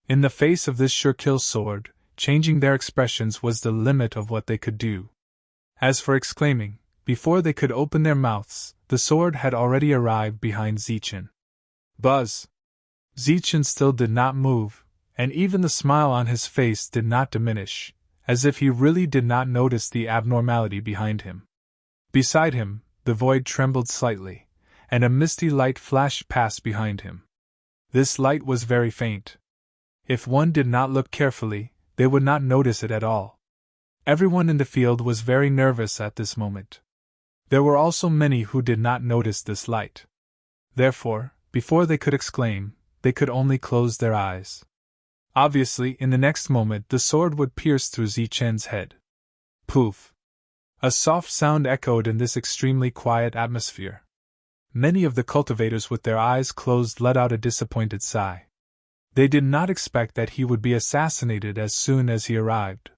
In the face of this sure-kill sword, changing their expressions was the limit of what they could do. As for exclaiming, before they could open their mouths, the sword had already arrived behind Zichen. Buzz! Zichen still did not move, and even the smile on his face did not diminish, as if he really did not notice the abnormality behind him. Beside him, the void trembled slightly, and a misty light flashed past behind him. This light was very faint. If one did not look carefully, they would not notice it at all. Everyone in the field was very nervous at this moment. There were also many who did not notice this light. Therefore, before they could exclaim, they could only close their eyes. Obviously, in the next moment the sword would pierce through Zichen's head. Poof! A soft sound echoed in this extremely quiet atmosphere. Many of the cultivators with their eyes closed let out a disappointed sigh. They did not expect that he would be assassinated as soon as he arrived.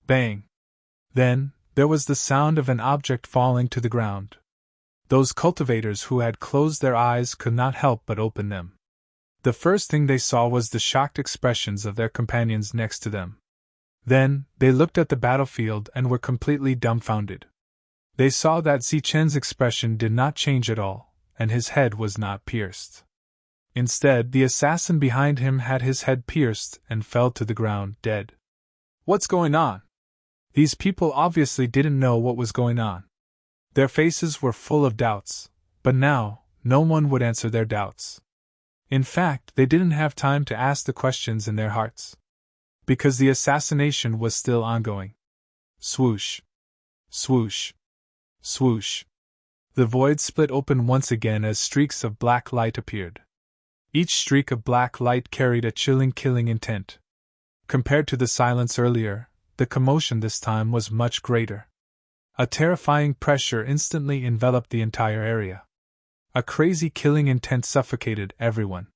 Bang! Then, there was the sound of an object falling to the ground. Those cultivators who had closed their eyes could not help but open them. The first thing they saw was the shocked expressions of their companions next to them. Then, they looked at the battlefield and were completely dumbfounded. They saw that Zichen's expression did not change at all, and his head was not pierced. Instead, the assassin behind him had his head pierced and fell to the ground dead. What's going on? These people obviously didn't know what was going on. Their faces were full of doubts, but now, no one would answer their doubts. In fact, they didn't have time to ask the questions in their hearts. Because the assassination was still ongoing. Swoosh. Swoosh. Swoosh. The void split open once again as streaks of black light appeared. Each streak of black light carried a chilling killing intent. Compared to the silence earlier, the commotion this time was much greater. A terrifying pressure instantly enveloped the entire area. A crazy killing intent suffocated everyone.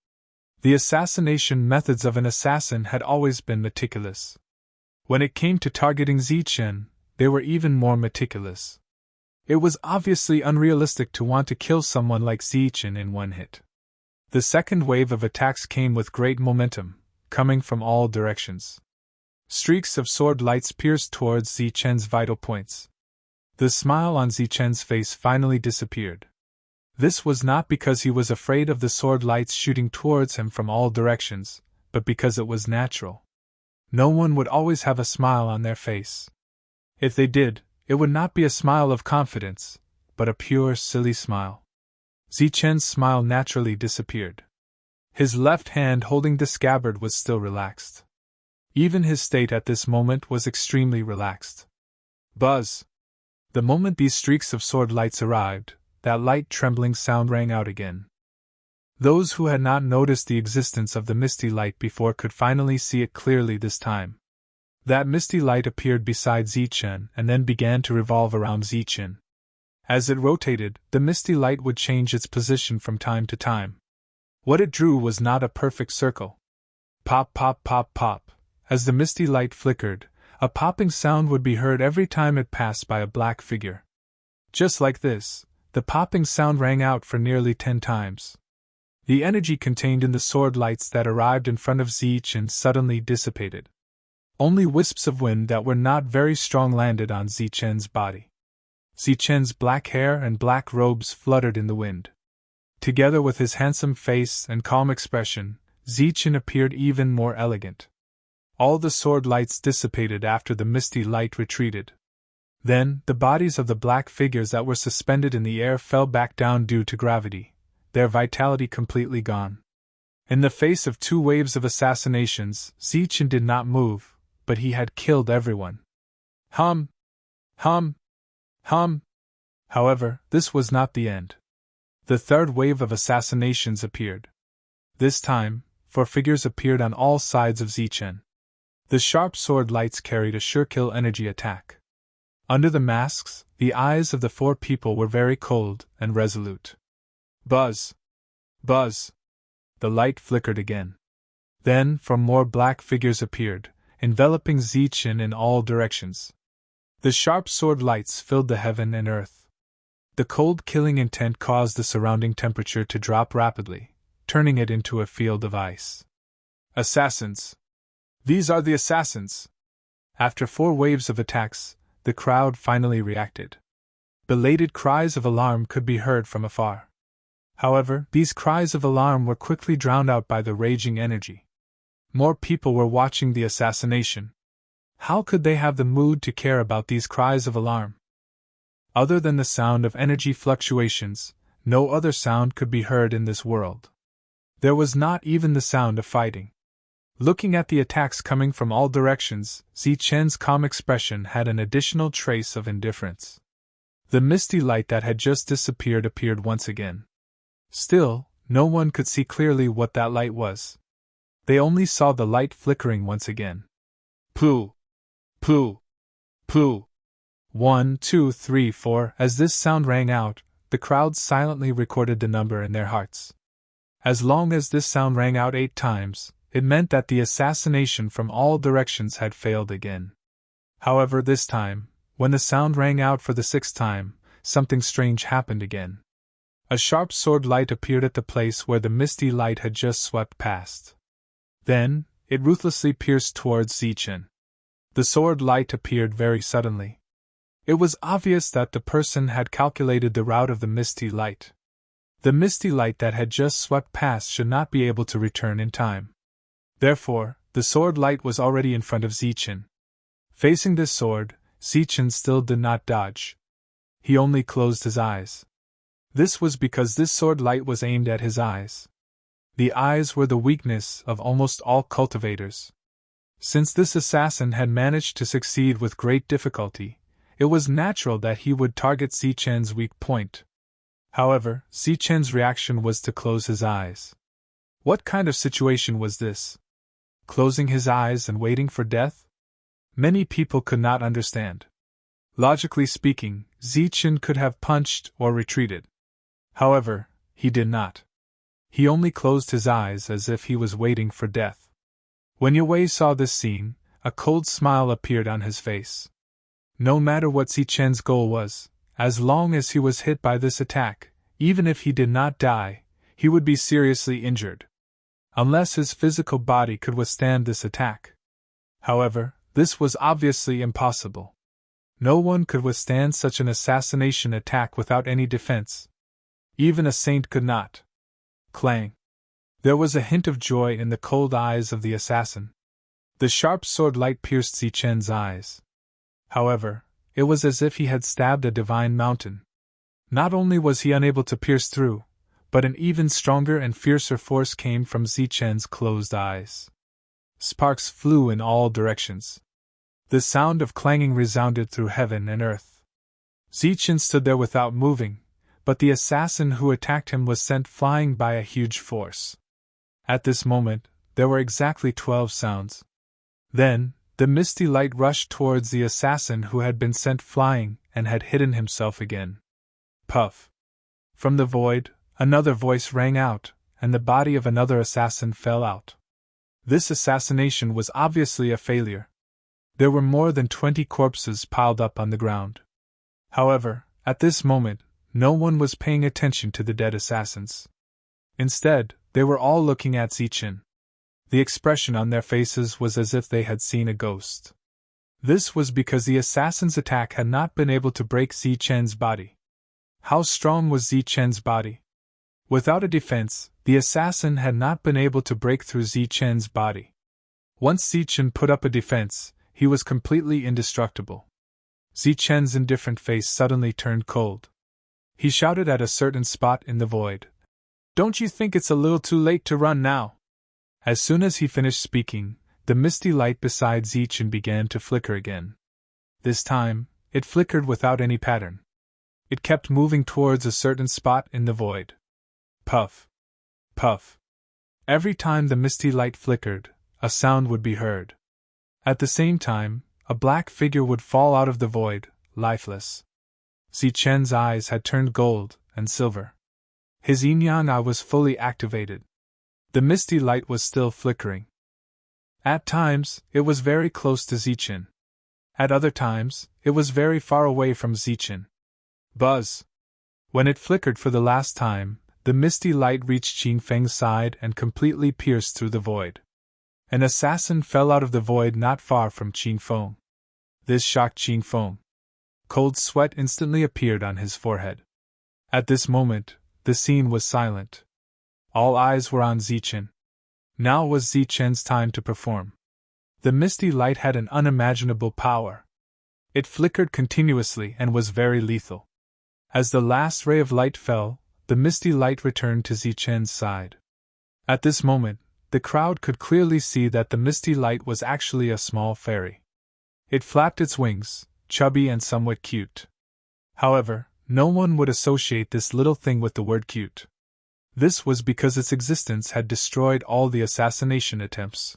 The assassination methods of an assassin had always been meticulous. When it came to targeting Zichen, they were even more meticulous. It was obviously unrealistic to want to kill someone like Zichen in one hit. The second wave of attacks came with great momentum, coming from all directions. Streaks of sword lights pierced towards Zichen's vital points. The smile on Zichen's face finally disappeared. This was not because he was afraid of the sword lights shooting towards him from all directions, but because it was natural. No one would always have a smile on their face. If they did, it would not be a smile of confidence, but a pure, silly smile. Zichen's smile naturally disappeared. His left hand holding the scabbard was still relaxed. Even his state at this moment was extremely relaxed. Buzz! The moment these streaks of sword lights arrived, that light trembling sound rang out again. Those who had not noticed the existence of the misty light before could finally see it clearly this time. That misty light appeared beside Zichen and then began to revolve around Zichen. As it rotated, the misty light would change its position from time to time. What it drew was not a perfect circle. Pop, pop, pop, pop. As the misty light flickered, a popping sound would be heard every time it passed by a black figure. Just like this, the popping sound rang out for nearly 10 times. The energy contained in the sword lights that arrived in front of Zichen suddenly dissipated. Only wisps of wind that were not very strong landed on Zichen's body. Zichen's black hair and black robes fluttered in the wind. Together with his handsome face and calm expression, Zichen appeared even more elegant. All the sword lights dissipated after the misty light retreated. Then, the bodies of the black figures that were suspended in the air fell back down due to gravity, their vitality completely gone. In the face of 2 waves of assassinations, Zichen did not move, but he had killed everyone. Hum! Hum! Hum! However, this was not the end. The third wave of assassinations appeared. This time, 4 figures appeared on all sides of Zichen. The sharp sword lights carried a sure-kill energy attack. Under the masks, the eyes of the 4 people were very cold and resolute. Buzz! Buzz! The light flickered again. Then 4 more black figures appeared, enveloping Zichen in all directions. The sharp sword lights filled the heaven and earth. The cold killing intent caused the surrounding temperature to drop rapidly, turning it into a field of ice. Assassins! These are the assassins! After 4 waves of attacks, the crowd finally reacted. Belated cries of alarm could be heard from afar. However, these cries of alarm were quickly drowned out by the raging energy. More people were watching the assassination. How could they have the mood to care about these cries of alarm? Other than the sound of energy fluctuations, no other sound could be heard in this world. There was not even the sound of fighting. Looking at the attacks coming from all directions, Zichen's calm expression had an additional trace of indifference. The misty light that had just disappeared appeared once again. Still, no one could see clearly what that light was. They only saw the light flickering once again. Pooh! Pooh! Pooh! 1, 2, 3, 4. As this sound rang out, the crowd silently recorded the number in their hearts. As long as this sound rang out 8 times, it meant that the assassination from all directions had failed again. However, this time, when the sound rang out for the 6th time, something strange happened again. A sharp sword light appeared at the place where the misty light had just swept past. Then, it ruthlessly pierced towards Zichen. The sword light appeared very suddenly. It was obvious that the person had calculated the route of the misty light. The misty light that had just swept past should not be able to return in time. Therefore, the sword light was already in front of Zichen. Facing this sword, Zichen still did not dodge. He only closed his eyes. This was because this sword light was aimed at his eyes. The eyes were the weakness of almost all cultivators. Since this assassin had managed to succeed with great difficulty, it was natural that he would target Zichen's weak point. However, Zichen's reaction was to close his eyes. What kind of situation was this? Closing his eyes and waiting for death? Many people could not understand. Logically speaking, Zichen could have punched or retreated. However, he did not. He only closed his eyes as if he was waiting for death. When Yue saw this scene, a cold smile appeared on his face. No matter what Zichen's goal was, as long as he was hit by this attack, even if he did not die, he would be seriously injured. Unless his physical body could withstand this attack. However, this was obviously impossible. No one could withstand such an assassination attack without any defense. Even a saint could not. Clang. There was a hint of joy in the cold eyes of the assassin. The sharp sword light pierced Zichen's eyes. However, it was as if he had stabbed a divine mountain. Not only was he unable to pierce through, but an even stronger and fiercer force came from Zichen's closed eyes. Sparks flew in all directions. The sound of clanging resounded through heaven and earth. Zichen stood there without moving, but the assassin who attacked him was sent flying by a huge force. At this moment, there were exactly 12 sounds. Then, the misty light rushed towards the assassin who had been sent flying and had hidden himself again. Puff! From the void, another voice rang out, and the body of another assassin fell out. This assassination was obviously a failure. There were more than 20 corpses piled up on the ground. However, at this moment, no one was paying attention to the dead assassins. Instead, they were all looking at Zichen. The expression on their faces was as if they had seen a ghost. This was because the assassin's attack had not been able to break Zichen's body. How strong was Zichen's body? Without a defense, the assassin had not been able to break through Zichen's body. Once Zichen put up a defense, he was completely indestructible. Zichen's indifferent face suddenly turned cold. He shouted at a certain spot in the void. "Don't you think it's a little too late to run now?" As soon as he finished speaking, the misty light beside Zichen began to flicker again. This time, it flickered without any pattern. It kept moving towards a certain spot in the void. Puff! Puff! Every time the misty light flickered, a sound would be heard. At the same time, a black figure would fall out of the void, lifeless. Zichen's eyes had turned gold and silver. His yin-yang eye was fully activated. The misty light was still flickering. At times, it was very close to Zichen. At other times, it was very far away from Zichen. Buzz! When it flickered for the last time, the misty light reached Qing Feng's side and completely pierced through the void. An assassin fell out of the void not far from Qing Feng. This shocked Qing Feng. Cold sweat instantly appeared on his forehead. At this moment, the scene was silent. All eyes were on Zichen. Now was Zichen's time to perform. The misty light had an unimaginable power. It flickered continuously and was very lethal. As the last ray of light fell, the misty light returned to Zichen's side. At this moment, the crowd could clearly see that the misty light was actually a small fairy. It flapped its wings, chubby and somewhat cute. However, no one would associate this little thing with the word cute. This was because its existence had destroyed all the assassination attempts.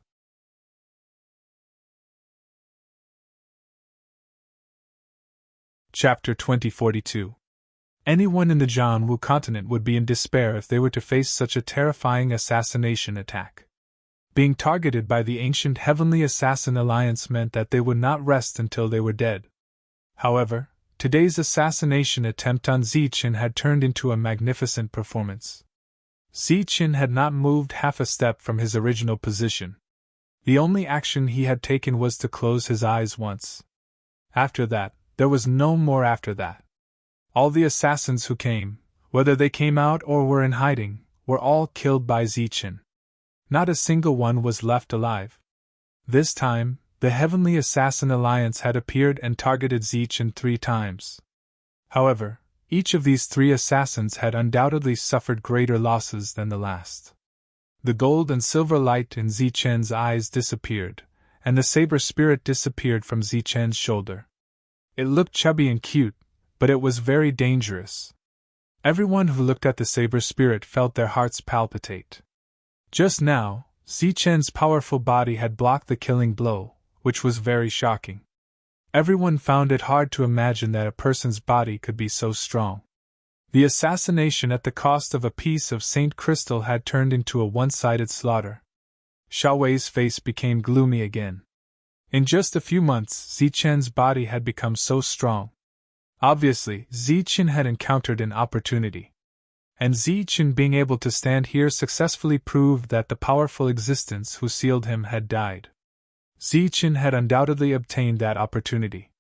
Chapter 2042. Anyone in the Jianwu continent would be in despair if they were to face such a terrifying assassination attack. Being targeted by the ancient Heavenly Assassin Alliance meant that they would not rest until they were dead. However, today's assassination attempt on Zichen had turned into a magnificent performance. Zichen had not moved half a step from his original position. The only action he had taken was to close his eyes once. After that, there was no more after that. All the assassins who came, whether they came out or were in hiding, were all killed by Zichen. Not a single one was left alive. This time, the Heavenly Assassin Alliance had appeared and targeted Zichen 3 times. However, each of these 3 assassins had undoubtedly suffered greater losses than the last. The gold and silver light in Zichen's eyes disappeared, and the saber spirit disappeared from Zichen's shoulder. It looked chubby and cute, but it was very dangerous. Everyone who looked at the saber spirit felt their hearts palpitate. Just now, Zichen's powerful body had blocked the killing blow, which was very shocking. Everyone found it hard to imagine that a person's body could be so strong. The assassination at the cost of a piece of Saint Crystal had turned into a one-sided slaughter. Xiaowei's face became gloomy again. In just a few months, Zichen's body had become so strong. Obviously, Zichen had encountered an opportunity. And Zichen being able to stand here successfully proved that the powerful existence who sealed him had died. Zichen had undoubtedly obtained that opportunity.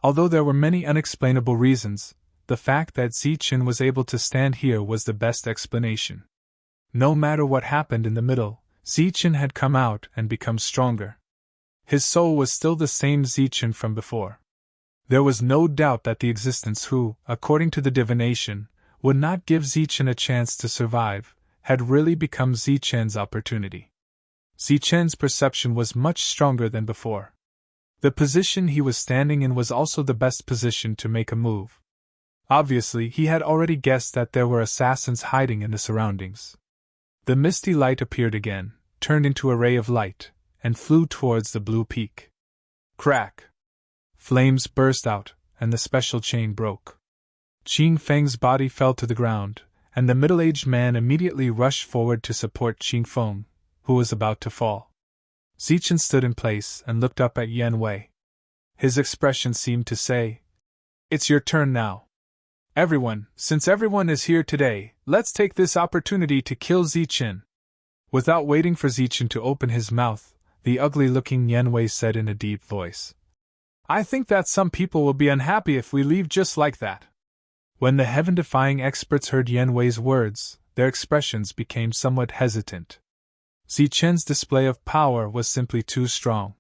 Although there were many unexplainable reasons, the fact that Zichen was able to stand here was the best explanation. No matter what happened in the middle, Zichen had come out and become stronger. His soul was still the same Zichen from before. There was no doubt that the existence who, according to the divination, would not give Zichen a chance to survive, had really become Zichen's opportunity. Zichen's perception was much stronger than before. The position he was standing in was also the best position to make a move. Obviously, he had already guessed that there were assassins hiding in the surroundings. The misty light appeared again, turned into a ray of light, and flew towards the blue peak. Crack! Flames burst out, and the special chain broke. Qing Feng's body fell to the ground, and the middle-aged man immediately rushed forward to support Qing Feng, who was about to fall. Zichen stood in place and looked up at Yan Wei. His expression seemed to say, "It's your turn now. Everyone, since everyone is here today, let's take this opportunity to kill Zichen." Without waiting for Zichen to open his mouth, the ugly-looking Yan Wei said in a deep voice, "I think that some people will be unhappy if we leave just like that." When the heaven-defying experts heard Yan Wei's words, their expressions became somewhat hesitant. Zichen's display of power was simply too strong.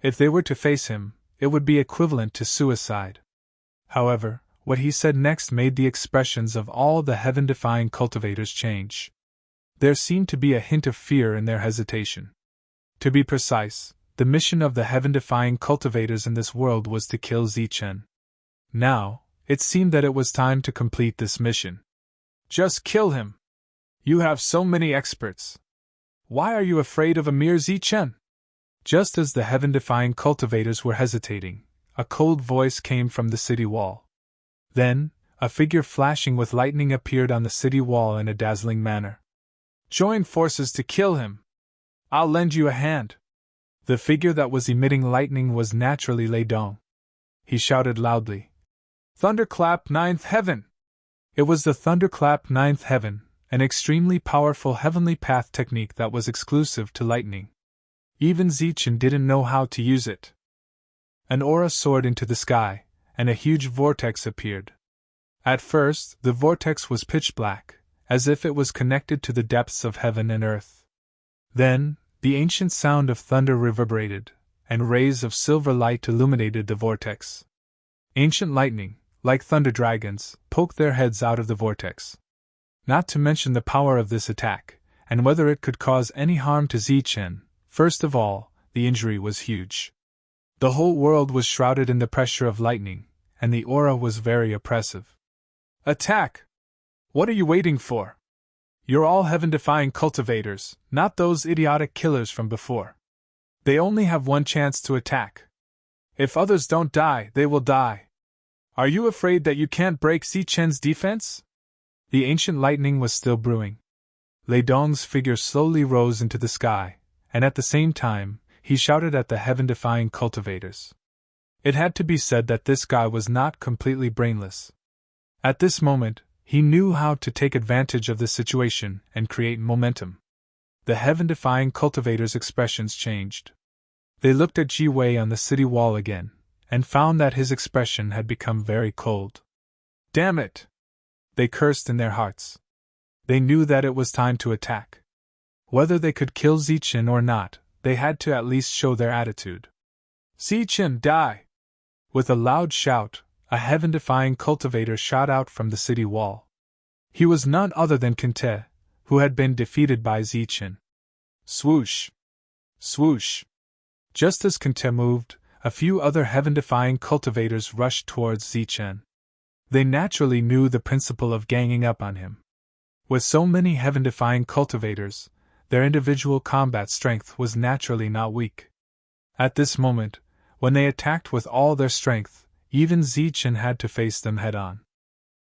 If they were to face him, it would be equivalent to suicide. However, what he said next made the expressions of all the heaven-defying cultivators change. There seemed to be a hint of fear in their hesitation. To be precise, the mission of the heaven-defying cultivators in this world was to kill Zichen. Now, it seemed that it was time to complete this mission. Just kill him! You have so many experts. Why are you afraid of a mere Zichen? Just as the heaven-defying cultivators were hesitating, a cold voice came from the city wall. Then, a figure flashing with lightning appeared on the city wall in a dazzling manner. Join forces to kill him! I'll lend you a hand! The figure that was emitting lightning was naturally Lei Dong. He shouted loudly, "Thunderclap Ninth Heaven!" It was the Thunderclap Ninth Heaven, an extremely powerful heavenly path technique that was exclusive to lightning. Even Zichen didn't know how to use it. An aura soared into the sky, and a huge vortex appeared. At first, the vortex was pitch black, as if it was connected to the depths of heaven and earth. Then, the ancient sound of thunder reverberated, and rays of silver light illuminated the vortex. Ancient lightning, like thunder dragons, poked their heads out of the vortex. Not to mention the power of this attack, and whether it could cause any harm to Zichen. First of all, the injury was huge. The whole world was shrouded in the pressure of lightning, and the aura was very oppressive. Attack! What are you waiting for? You're all heaven-defying cultivators, not those idiotic killers from before. They only have one chance to attack. If others don't die, they will die. Are you afraid that you can't break Zichen's defense? The ancient lightning was still brewing. Lei Dong's figure slowly rose into the sky, and at the same time, he shouted at the heaven-defying cultivators. It had to be said that this guy was not completely brainless. At this moment, he knew how to take advantage of the situation and create momentum. The heaven-defying cultivators' expressions changed. They looked at Ji Wei on the city wall again, and found that his expression had become very cold. Damn it! They cursed in their hearts. They knew that it was time to attack. Whether they could kill Zichen or not, they had to at least show their attitude. Zichen, die! With a loud shout, a heaven-defying cultivator shot out from the city wall. He was none other than Kente, who had been defeated by Zichen. Swoosh! Swoosh! Just as Kente moved, a few other heaven-defying cultivators rushed towards Zichen. They naturally knew the principle of ganging up on him. With so many heaven-defying cultivators, their individual combat strength was naturally not weak. At this moment, when they attacked with all their strength, even Zichen had to face them head-on.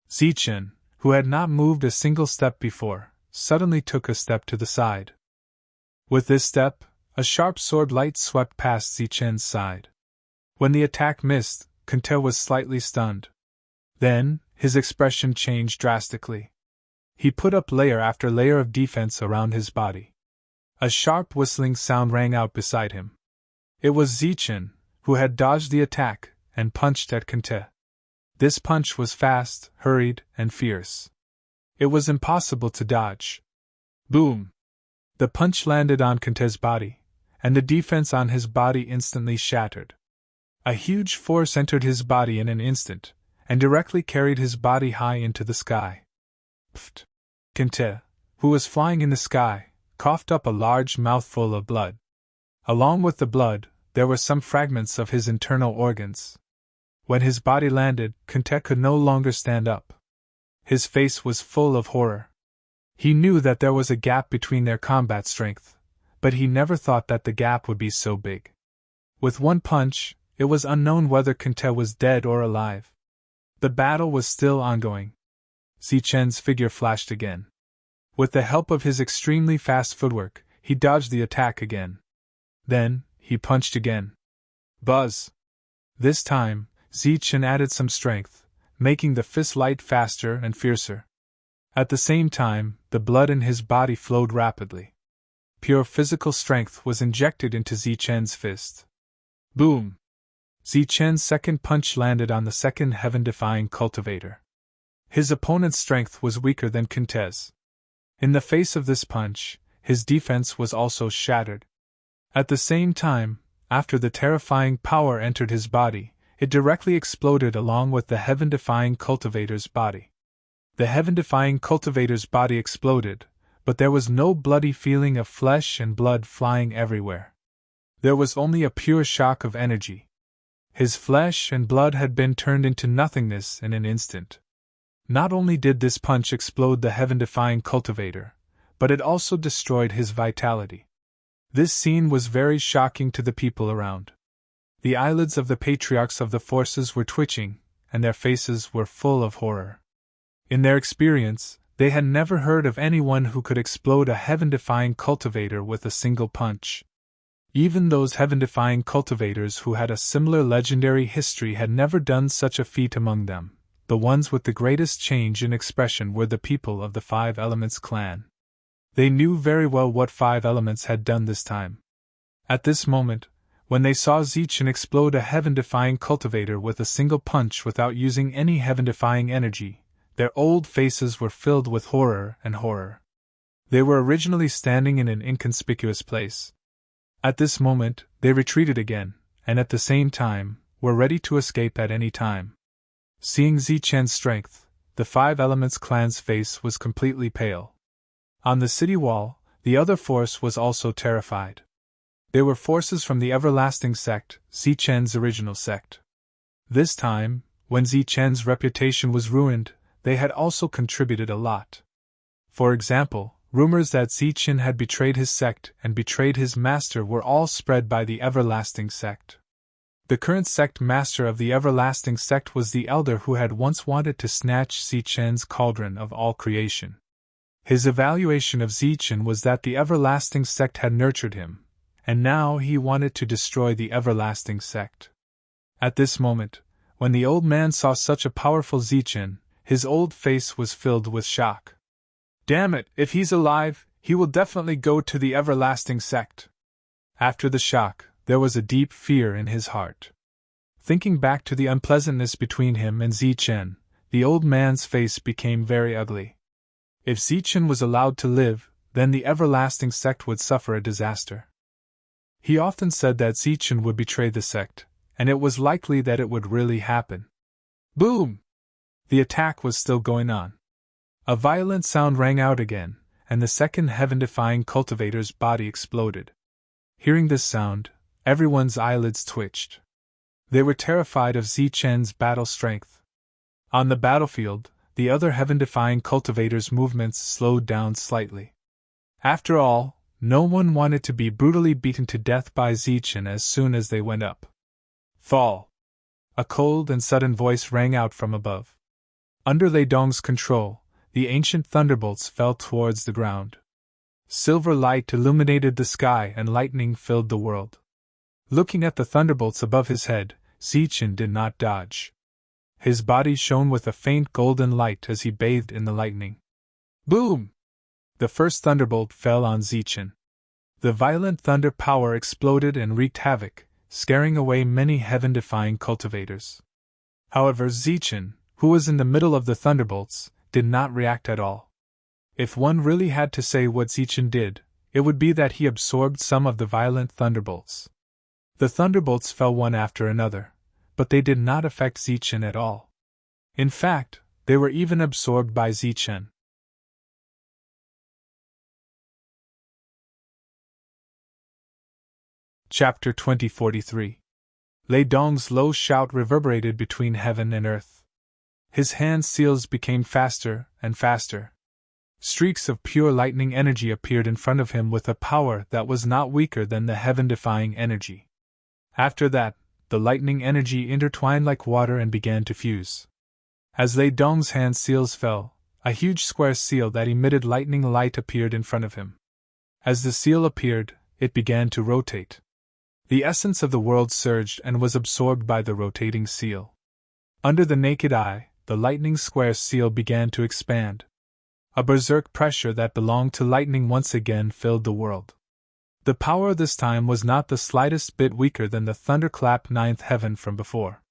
Zichen, who had not moved a single step before, suddenly took a step to the side. With this step, a sharp sword light swept past Zichen's side. When the attack missed, Kente was slightly stunned. Then, his expression changed drastically. He put up layer after layer of defense around his body. A sharp whistling sound rang out beside him. It was Zichen, who had dodged the attack and punched at Kente. This punch was fast, hurried, and fierce. It was impossible to dodge. Boom! The punch landed on Kente's body, and the defense on his body instantly shattered. A huge force entered his body in an instant, and directly carried his body high into the sky. Pfft! Kente, who was flying in the sky, coughed up a large mouthful of blood. Along with the blood, there were some fragments of his internal organs. When his body landed, Kente could no longer stand up. His face was full of horror. He knew that there was a gap between their combat strength, but he never thought that the gap would be so big. With one punch, it was unknown whether Kente was dead or alive. The battle was still ongoing. Zichen's figure flashed again. With the help of his extremely fast footwork, he dodged the attack again. Then, he punched again. Buzz! This time, Zichen added some strength, making the fist light faster and fiercer. At the same time, the blood in his body flowed rapidly. Pure physical strength was injected into Zichen's fist. Boom! Zichen's second punch landed on the second heaven-defying cultivator. His opponent's strength was weaker than Kente's. In the face of this punch, his defense was also shattered. At the same time, after the terrifying power entered his body, it directly exploded along with the heaven-defying cultivator's body. The heaven-defying cultivator's body exploded, but there was no bloody feeling of flesh and blood flying everywhere. There was only a pure shock of energy. His flesh and blood had been turned into nothingness in an instant. Not only did this punch explode the heaven-defying cultivator, but it also destroyed his vitality. This scene was very shocking to the people around. The eyelids of the patriarchs of the forces were twitching, and their faces were full of horror. In their experience, they had never heard of anyone who could explode a heaven-defying cultivator with a single punch. Even those heaven-defying cultivators who had a similar legendary history had never done such a feat among them. The ones with the greatest change in expression were the people of the Five Elements clan. They knew very well what Five Elements had done this time. At this moment, when they saw Zichen explode a heaven-defying cultivator with a single punch without using any heaven-defying energy, their old faces were filled with horror and horror. They were originally standing in an inconspicuous place. At this moment, they retreated again, and at the same time, were ready to escape at any time. Seeing Zichen's strength, the Five Elements clan's face was completely pale. On the city wall, the other force was also terrified. They were forces from the Everlasting Sect, Zichen's original sect. This time, when Zichen's reputation was ruined, they had also contributed a lot. For example, rumors that Zichen had betrayed his sect and betrayed his master were all spread by the Everlasting Sect. The current sect master of the Everlasting Sect was the elder who had once wanted to snatch Zichen's cauldron of all creation. His evaluation of Zichen was that the Everlasting Sect had nurtured him, and now he wanted to destroy the Everlasting Sect. At this moment, when the old man saw such a powerful Zichen, his old face was filled with shock. Damn it, if he's alive, he will definitely go to the Everlasting Sect. After the shock, there was a deep fear in his heart. Thinking back to the unpleasantness between him and Zichen, the old man's face became very ugly. If Zichen was allowed to live, then the Everlasting Sect would suffer a disaster. He often said that Zichen would betray the sect, and it was likely that it would really happen. Boom! The attack was still going on. A violent sound rang out again, and the second heaven-defying cultivator's body exploded. Hearing this sound, Everyone's eyelids twitched. They were terrified of Zichen's battle strength. On the battlefield, the other heaven-defying cultivators' movements slowed down slightly. After all, no one wanted to be brutally beaten to death by Zichen as soon as they went up. Fall! A cold and sudden voice rang out from above. Under Lei Dong's control, the ancient thunderbolts fell towards the ground. Silver light illuminated the sky and lightning filled the world. Looking at the thunderbolts above his head, Zichen did not dodge. His body shone with a faint golden light as he bathed in the lightning. Boom! The first thunderbolt fell on Zichen. The violent thunder power exploded and wreaked havoc, scaring away many heaven-defying cultivators. However, Zichen, who was in the middle of the thunderbolts, did not react at all. If one really had to say what Zichen did, it would be that he absorbed some of the violent thunderbolts. The thunderbolts fell one after another, but they did not affect Zichen at all. In fact, they were even absorbed by Zichen. Chapter 2043. Lei Dong's low shout reverberated between heaven and earth. His hand seals became faster and faster. Streaks of pure lightning energy appeared in front of him with a power that was not weaker than the heaven-defying energy. After that, the lightning energy intertwined like water and began to fuse. As Lei Dong's hand seals fell, a huge square seal that emitted lightning light appeared in front of him. As the seal appeared, it began to rotate. The essence of the world surged and was absorbed by the rotating seal. Under the naked eye, the lightning square seal began to expand. A berserk pressure that belonged to lightning once again filled the world. The power this time was not the slightest bit weaker than the thunderclap ninth heaven from before.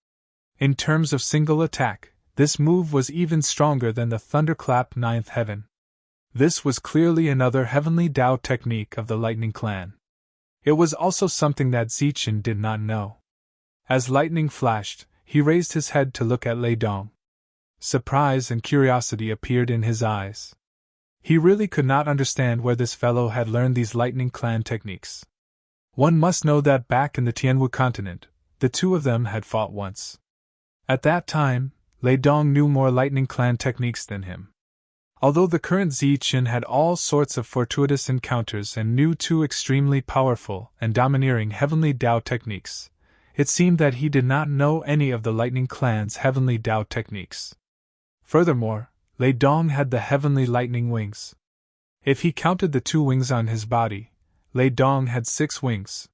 In terms of single attack, this move was even stronger than the thunderclap ninth heaven. This was clearly another heavenly Tao technique of the lightning clan. It was also something that Zichen did not know. As lightning flashed, he raised his head to look at Lei Dong. Surprise and curiosity appeared in his eyes. He really could not understand where this fellow had learned these lightning clan techniques. One must know that back in the Tianwu continent, the two of them had fought once. At that time, Lei Dong knew more lightning clan techniques than him. Although the current Zichen had all sorts of fortuitous encounters and knew two extremely powerful and domineering heavenly Tao techniques, it seemed that he did not know any of the lightning clan's heavenly Tao techniques. Furthermore, Lei Dong had the heavenly lightning wings. If he counted the 2 wings on his body, Lei Dong had 6 wings.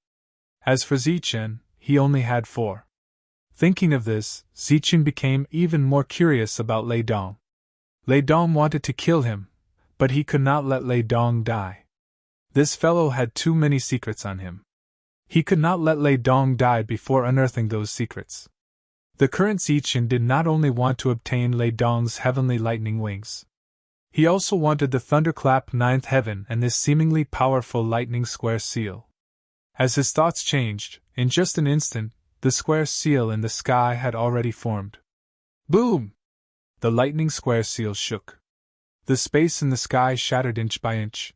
As for Zichen, he only had 4. Thinking of this, Zichen became even more curious about Lei Dong. Lei Dong wanted to kill him, but he could not let Lei Dong die. This fellow had too many secrets on him. He could not let Lei Dong die before unearthing those secrets. The current Zichen did not only want to obtain Lei Dong's heavenly lightning wings. He also wanted the thunderclap ninth heaven and this seemingly powerful lightning square seal. As his thoughts changed, in just an instant, the square seal in the sky had already formed. Boom! The lightning square seal shook. The space in the sky shattered inch by inch.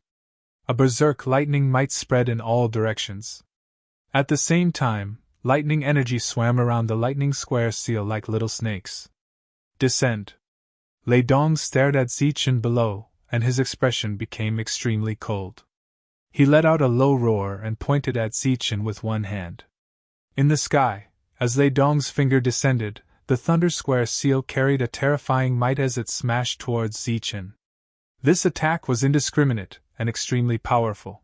A berserk lightning might spread in all directions. At the same time, lightning energy swam around the lightning square seal like little snakes. Descend. Lei Dong stared at Zichen below, and his expression became extremely cold. He let out a low roar and pointed at Zichen with one hand. In the sky, as Lei Dong's finger descended, the thunder square seal carried a terrifying might as it smashed towards Zichen. This attack was indiscriminate and extremely powerful.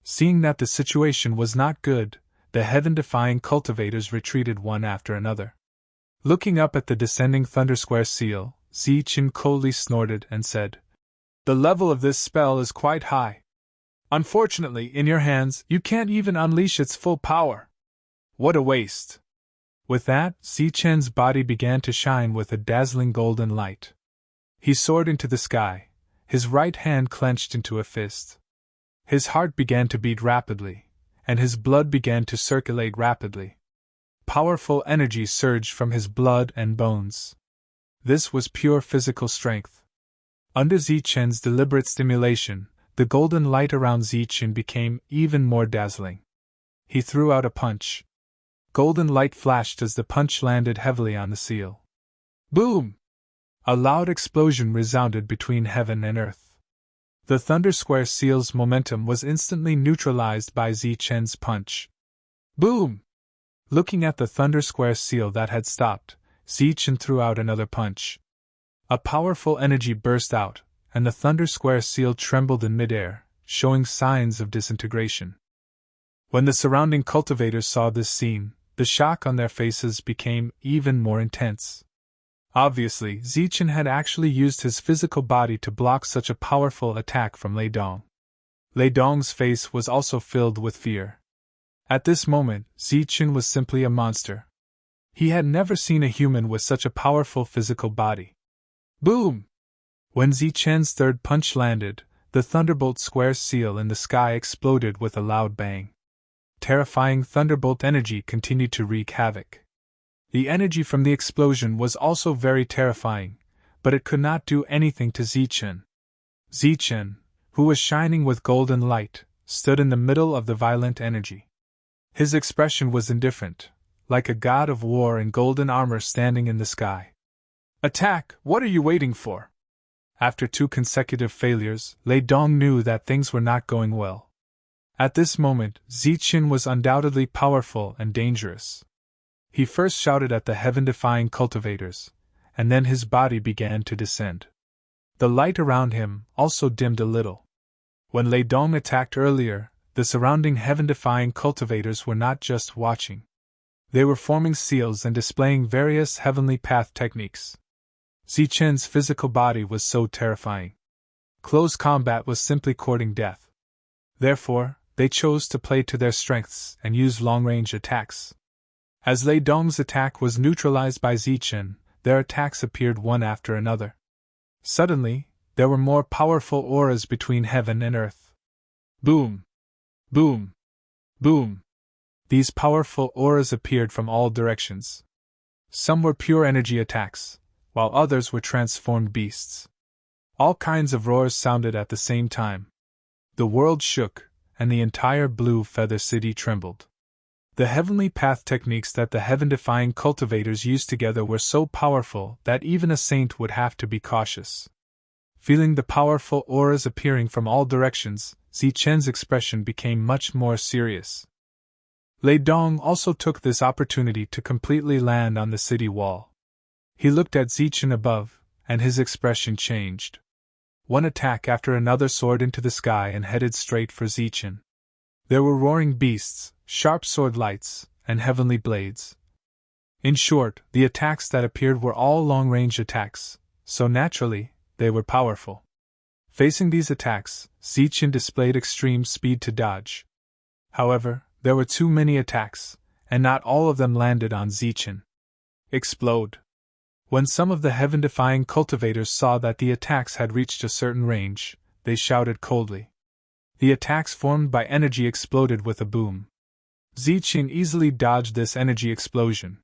Seeing that the situation was not good, the heaven-defying cultivators retreated one after another. Looking up at the descending thunder square seal, Zichen coldly snorted and said, "The level of this spell is quite high. Unfortunately, in your hands, you can't even unleash its full power. What a waste." With that, Zichen's body began to shine with a dazzling golden light. He soared into the sky, his right hand clenched into a fist. His heart began to beat rapidly, and his blood began to circulate rapidly. Powerful energy surged from his blood and bones. This was pure physical strength. Under Zichen's deliberate stimulation, the golden light around Zichen became even more dazzling. He threw out a punch. Golden light flashed as the punch landed heavily on the seal. Boom! A loud explosion resounded between heaven and earth. The Thunder Square seal's momentum was instantly neutralized by Zichen's punch. Boom! Looking at the Thunder Square seal that had stopped, Zichen threw out another punch. A powerful energy burst out, and the Thunder Square seal trembled in midair, showing signs of disintegration. When the surrounding cultivators saw this scene, the shock on their faces became even more intense. Obviously, Zichen had actually used his physical body to block such a powerful attack from Lei Dong. Lei Dong's face was also filled with fear. At this moment, Zichen was simply a monster. He had never seen a human with such a powerful physical body. Boom! When Zichen's third punch landed, the Thunderbolt Square seal in the sky exploded with a loud bang. Terrifying thunderbolt energy continued to wreak havoc. The energy from the explosion was also very terrifying, but it could not do anything to Zichen. Zichen, who was shining with golden light, stood in the middle of the violent energy. His expression was indifferent, like a god of war in golden armor standing in the sky. Attack! What are you waiting for? After 2 consecutive failures, Lei Dong knew that things were not going well. At this moment, Zichen was undoubtedly powerful and dangerous. He first shouted at the heaven-defying cultivators, and then his body began to descend. The light around him also dimmed a little. When Lei Dong attacked earlier, the surrounding heaven-defying cultivators were not just watching. They were forming seals and displaying various heavenly path techniques. Zichen's physical body was so terrifying. Close combat was simply courting death. Therefore, they chose to play to their strengths and use long-range attacks. As Lei Dong's attack was neutralized by Zichen, their attacks appeared one after another. Suddenly, there were more powerful auras between heaven and earth. Boom! Boom! Boom! These powerful auras appeared from all directions. Some were pure energy attacks, while others were transformed beasts. All kinds of roars sounded at the same time. The world shook, and the entire Blue Feather City trembled. The heavenly path techniques that the heaven-defying cultivators used together were so powerful that even a saint would have to be cautious. Feeling the powerful auras appearing from all directions, Zichen's expression became much more serious. Lei Dong also took this opportunity to completely land on the city wall. He looked at Zichen above, and his expression changed. One attack after another soared into the sky and headed straight for Zichen. There were roaring beasts, sharp sword lights, and heavenly blades. In short, the attacks that appeared were all long-range attacks, so naturally, they were powerful. Facing these attacks, Zichen displayed extreme speed to dodge. However, there were too many attacks, and not all of them landed on Zichen. Explode! When some of the heaven-defying cultivators saw that the attacks had reached a certain range, they shouted coldly. The attacks formed by energy exploded with a boom. Zichen easily dodged this energy explosion.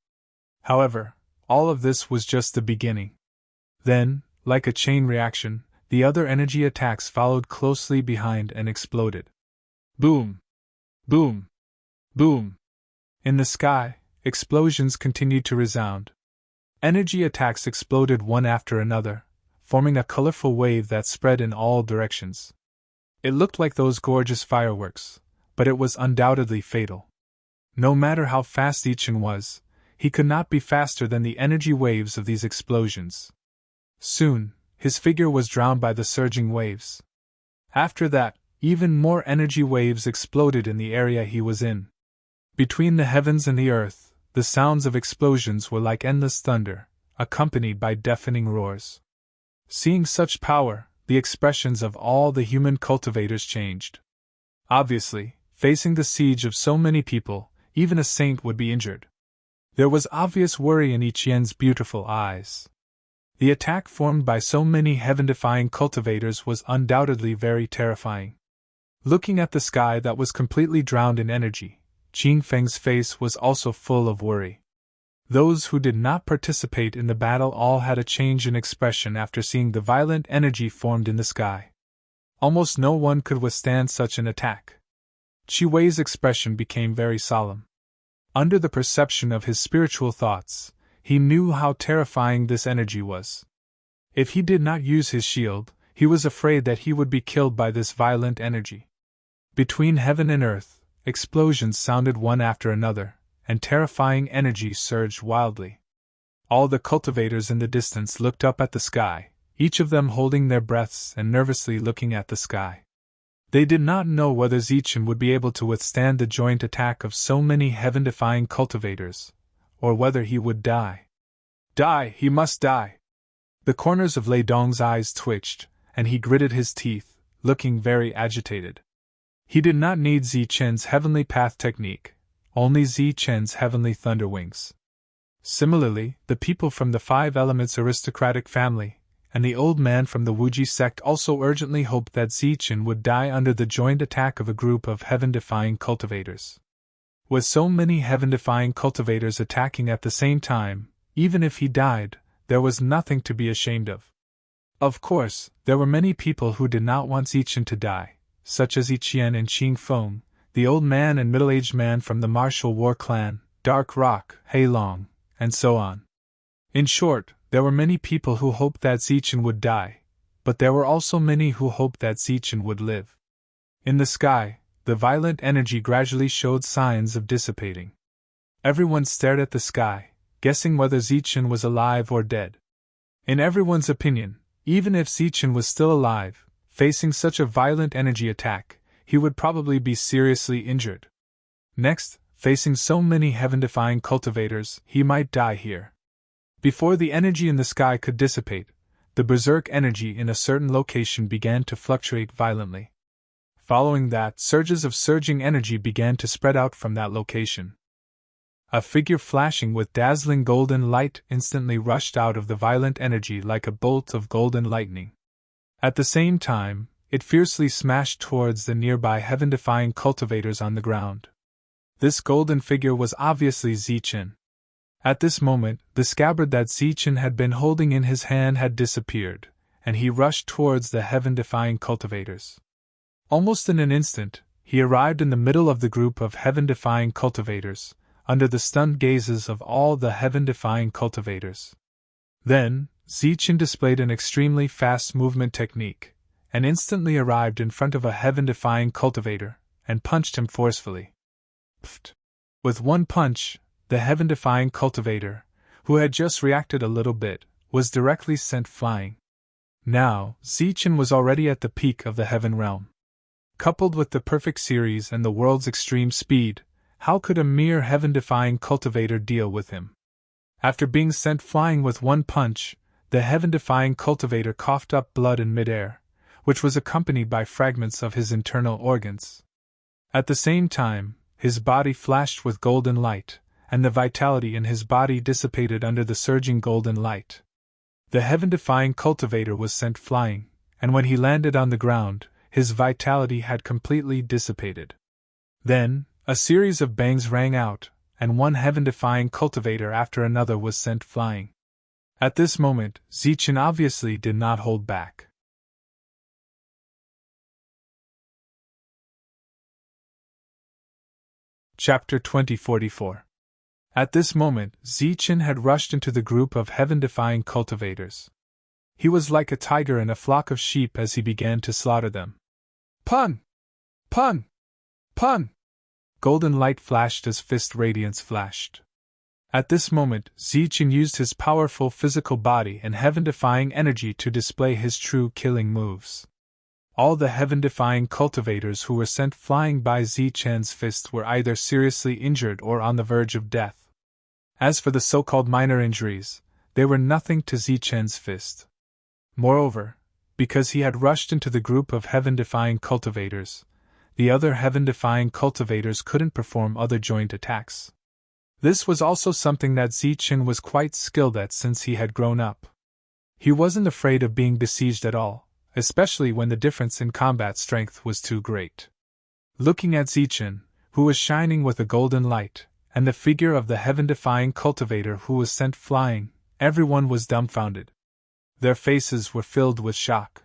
However, all of this was just the beginning. Then, like a chain reaction, the other energy attacks followed closely behind and exploded. Boom! Boom! Boom! In the sky, explosions continued to resound. Energy attacks exploded one after another, forming a colorful wave that spread in all directions. It looked like those gorgeous fireworks, but it was undoubtedly fatal. No matter how fast Zichen was, he could not be faster than the energy waves of these explosions. Soon, his figure was drowned by the surging waves. After that, even more energy waves exploded in the area he was in. Between the heavens and the earth, the sounds of explosions were like endless thunder, accompanied by deafening roars. Seeing such power, the expressions of all the human cultivators changed. Obviously, facing the siege of so many people, even a saint would be injured. There was obvious worry in each Yen's beautiful eyes. The attack formed by so many heaven-defying cultivators was undoubtedly very terrifying. Looking at the sky that was completely drowned in energy, Qing Feng's face was also full of worry. Those who did not participate in the battle all had a change in expression after seeing the violent energy formed in the sky. Almost no one could withstand such an attack. Qi Wei's expression became very solemn. Under the perception of his spiritual thoughts, he knew how terrifying this energy was. If he did not use his shield, he was afraid that he would be killed by this violent energy. Between heaven and earth, explosions sounded one after another, and terrifying energy surged wildly. All the cultivators in the distance looked up at the sky, each of them holding their breaths and nervously looking at the sky. They did not know whether Zichen would be able to withstand the joint attack of so many heaven-defying cultivators, or whether he would die. Die, he must die! The corners of Lei Dong's eyes twitched, and he gritted his teeth, looking very agitated. He did not need Zichen's heavenly path technique, only Zichen's heavenly thunder wings. Similarly, the people from the Five Elements aristocratic family, and the old man from the Wuji sect also urgently hoped that Zichen would die under the joint attack of a group of heaven-defying cultivators. With so many heaven-defying cultivators attacking at the same time, even if he died, there was nothing to be ashamed of. Of course, there were many people who did not want Zichen to die, such as Yiqian and Qing Feng, the old man and middle-aged man from the martial war clan, Dark Rock, Heilong, and so on. In short, there were many people who hoped that Zichen would die, but there were also many who hoped that Zichen would live. In the sky, the violent energy gradually showed signs of dissipating. Everyone stared at the sky, guessing whether Zichen was alive or dead. In everyone's opinion, even if Zichen was still alive, facing such a violent energy attack, he would probably be seriously injured. Next, facing so many heaven-defying cultivators, he might die here. Before the energy in the sky could dissipate, the berserk energy in a certain location began to fluctuate violently. Following that, surges of surging energy began to spread out from that location. A figure flashing with dazzling golden light instantly rushed out of the violent energy like a bolt of golden lightning. At the same time, it fiercely smashed towards the nearby heaven-defying cultivators on the ground. This golden figure was obviously Zichen. At this moment, the scabbard that Zichen had been holding in his hand had disappeared, and he rushed towards the heaven-defying cultivators. Almost in an instant, he arrived in the middle of the group of heaven-defying cultivators, under the stunned gazes of all the heaven-defying cultivators. Then, Zichen displayed an extremely fast movement technique, and instantly arrived in front of a heaven-defying cultivator, and punched him forcefully. Pfft! With one punch, the heaven-defying cultivator, who had just reacted a little bit, was directly sent flying. Now, Zichen was already at the peak of the heaven realm. Coupled with the perfect series and the world's extreme speed, how could a mere heaven-defying cultivator deal with him? After being sent flying with one punch, the heaven-defying cultivator coughed up blood in midair, which was accompanied by fragments of his internal organs. At the same time, his body flashed with golden light, and the vitality in his body dissipated under the surging golden light. The heaven-defying cultivator was sent flying, and when he landed on the ground, his vitality had completely dissipated. Then, a series of bangs rang out, and one heaven-defying cultivator after another was sent flying. At this moment, Zichen obviously did not hold back. Chapter 2044. At this moment, Zichen had rushed into the group of heaven-defying cultivators. He was like a tiger in a flock of sheep as he began to slaughter them. Pun! Pun! Pun! Golden light flashed as fist radiance flashed. At this moment, Zichen used his powerful physical body and heaven-defying energy to display his true killing moves. All the heaven-defying cultivators who were sent flying by Zichen's fist were either seriously injured or on the verge of death. As for the so-called minor injuries, they were nothing to Zichen's fist. Moreover, because he had rushed into the group of heaven-defying cultivators, the other heaven-defying cultivators couldn't perform other joint attacks. This was also something that Zichen was quite skilled at since he had grown up. He wasn't afraid of being besieged at all, especially when the difference in combat strength was too great. Looking at Zichen, who was shining with a golden light, and the figure of the heaven-defying cultivator who was sent flying, everyone was dumbfounded. Their faces were filled with shock.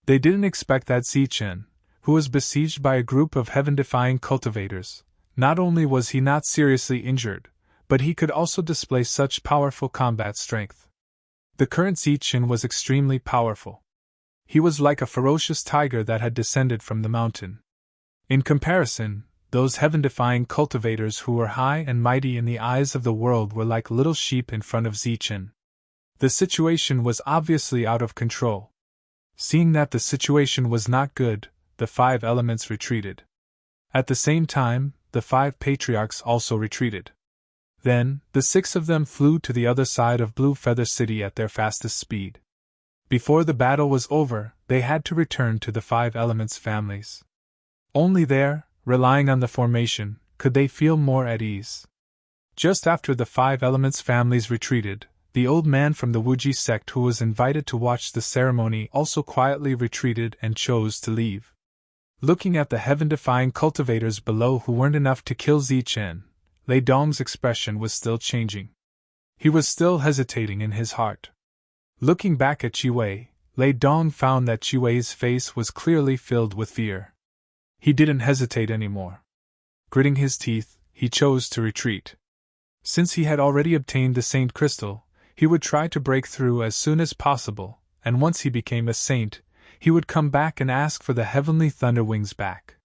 They didn't expect that Zichen, who was besieged by a group of heaven-defying cultivators. Not only was he not seriously injured, but he could also display such powerful combat strength. The current Zichen was extremely powerful. He was like a ferocious tiger that had descended from the mountain. In comparison, those heaven-defying cultivators who were high and mighty in the eyes of the world were like little sheep in front of Zichen. The situation was obviously out of control. Seeing that the situation was not good, the 5 elements retreated. At the same time, the 5 patriarchs also retreated. Then, the 6 of them flew to the other side of Blue Feather City at their fastest speed. Before the battle was over, they had to return to the 5 elements' families. Only there, relying on the formation, could they feel more at ease. Just after the 5 elements' families retreated, the old man from the Wuji sect who was invited to watch the ceremony also quietly retreated and chose to leave. Looking at the heaven-defying cultivators below who weren't enough to kill Zichen, Lei Dong's expression was still changing. He was still hesitating in his heart. Looking back at Qi Wei, Lei Dong found that Qi Wei's face was clearly filled with fear. He didn't hesitate anymore. Gritting his teeth, he chose to retreat. Since he had already obtained the Saint Crystal, he would try to break through as soon as possible, and once he became a saint, he would come back and ask for the heavenly thunder wings back.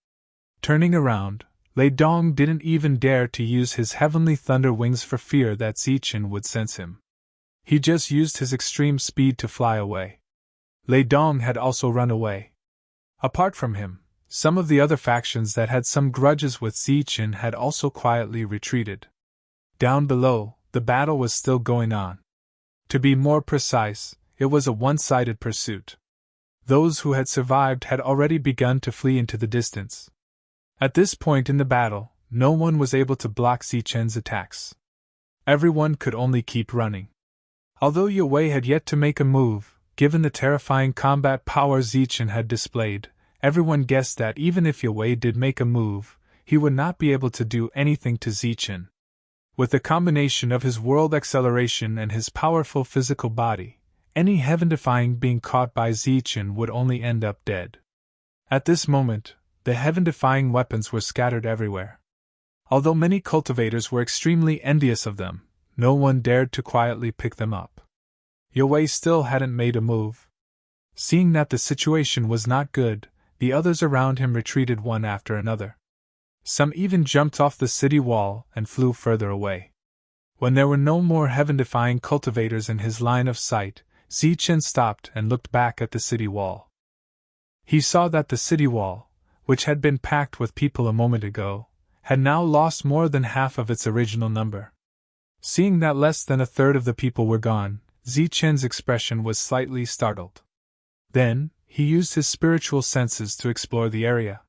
Turning around, Lei Dong didn't even dare to use his heavenly thunder wings for fear that Zichen would sense him. He just used his extreme speed to fly away. Lei Dong had also run away. Apart from him, some of the other factions that had some grudges with Zichen had also quietly retreated. Down below, the battle was still going on. To be more precise, it was a one-sided pursuit. Those who had survived had already begun to flee into the distance. At this point in the battle, no one was able to block Zichen's attacks. Everyone could only keep running. Although Ye Wei had yet to make a move, given the terrifying combat power Zichen had displayed, everyone guessed that even if Ye Wei did make a move, he would not be able to do anything to Zichen. With the combination of his world acceleration and his powerful physical body, any heaven-defying being caught by Zichen would only end up dead. At this moment, the heaven-defying weapons were scattered everywhere. Although many cultivators were extremely envious of them, no one dared to quietly pick them up. Ye Wei still hadn't made a move. Seeing that the situation was not good, the others around him retreated one after another. Some even jumped off the city wall and flew further away. When there were no more heaven-defying cultivators in his line of sight, Zichen stopped and looked back at the city wall. He saw that the city wall, which had been packed with people a moment ago, had now lost more than half of its original number. Seeing that less than a third of the people were gone, Zichen's expression was slightly startled. Then, he used his spiritual senses to explore the area.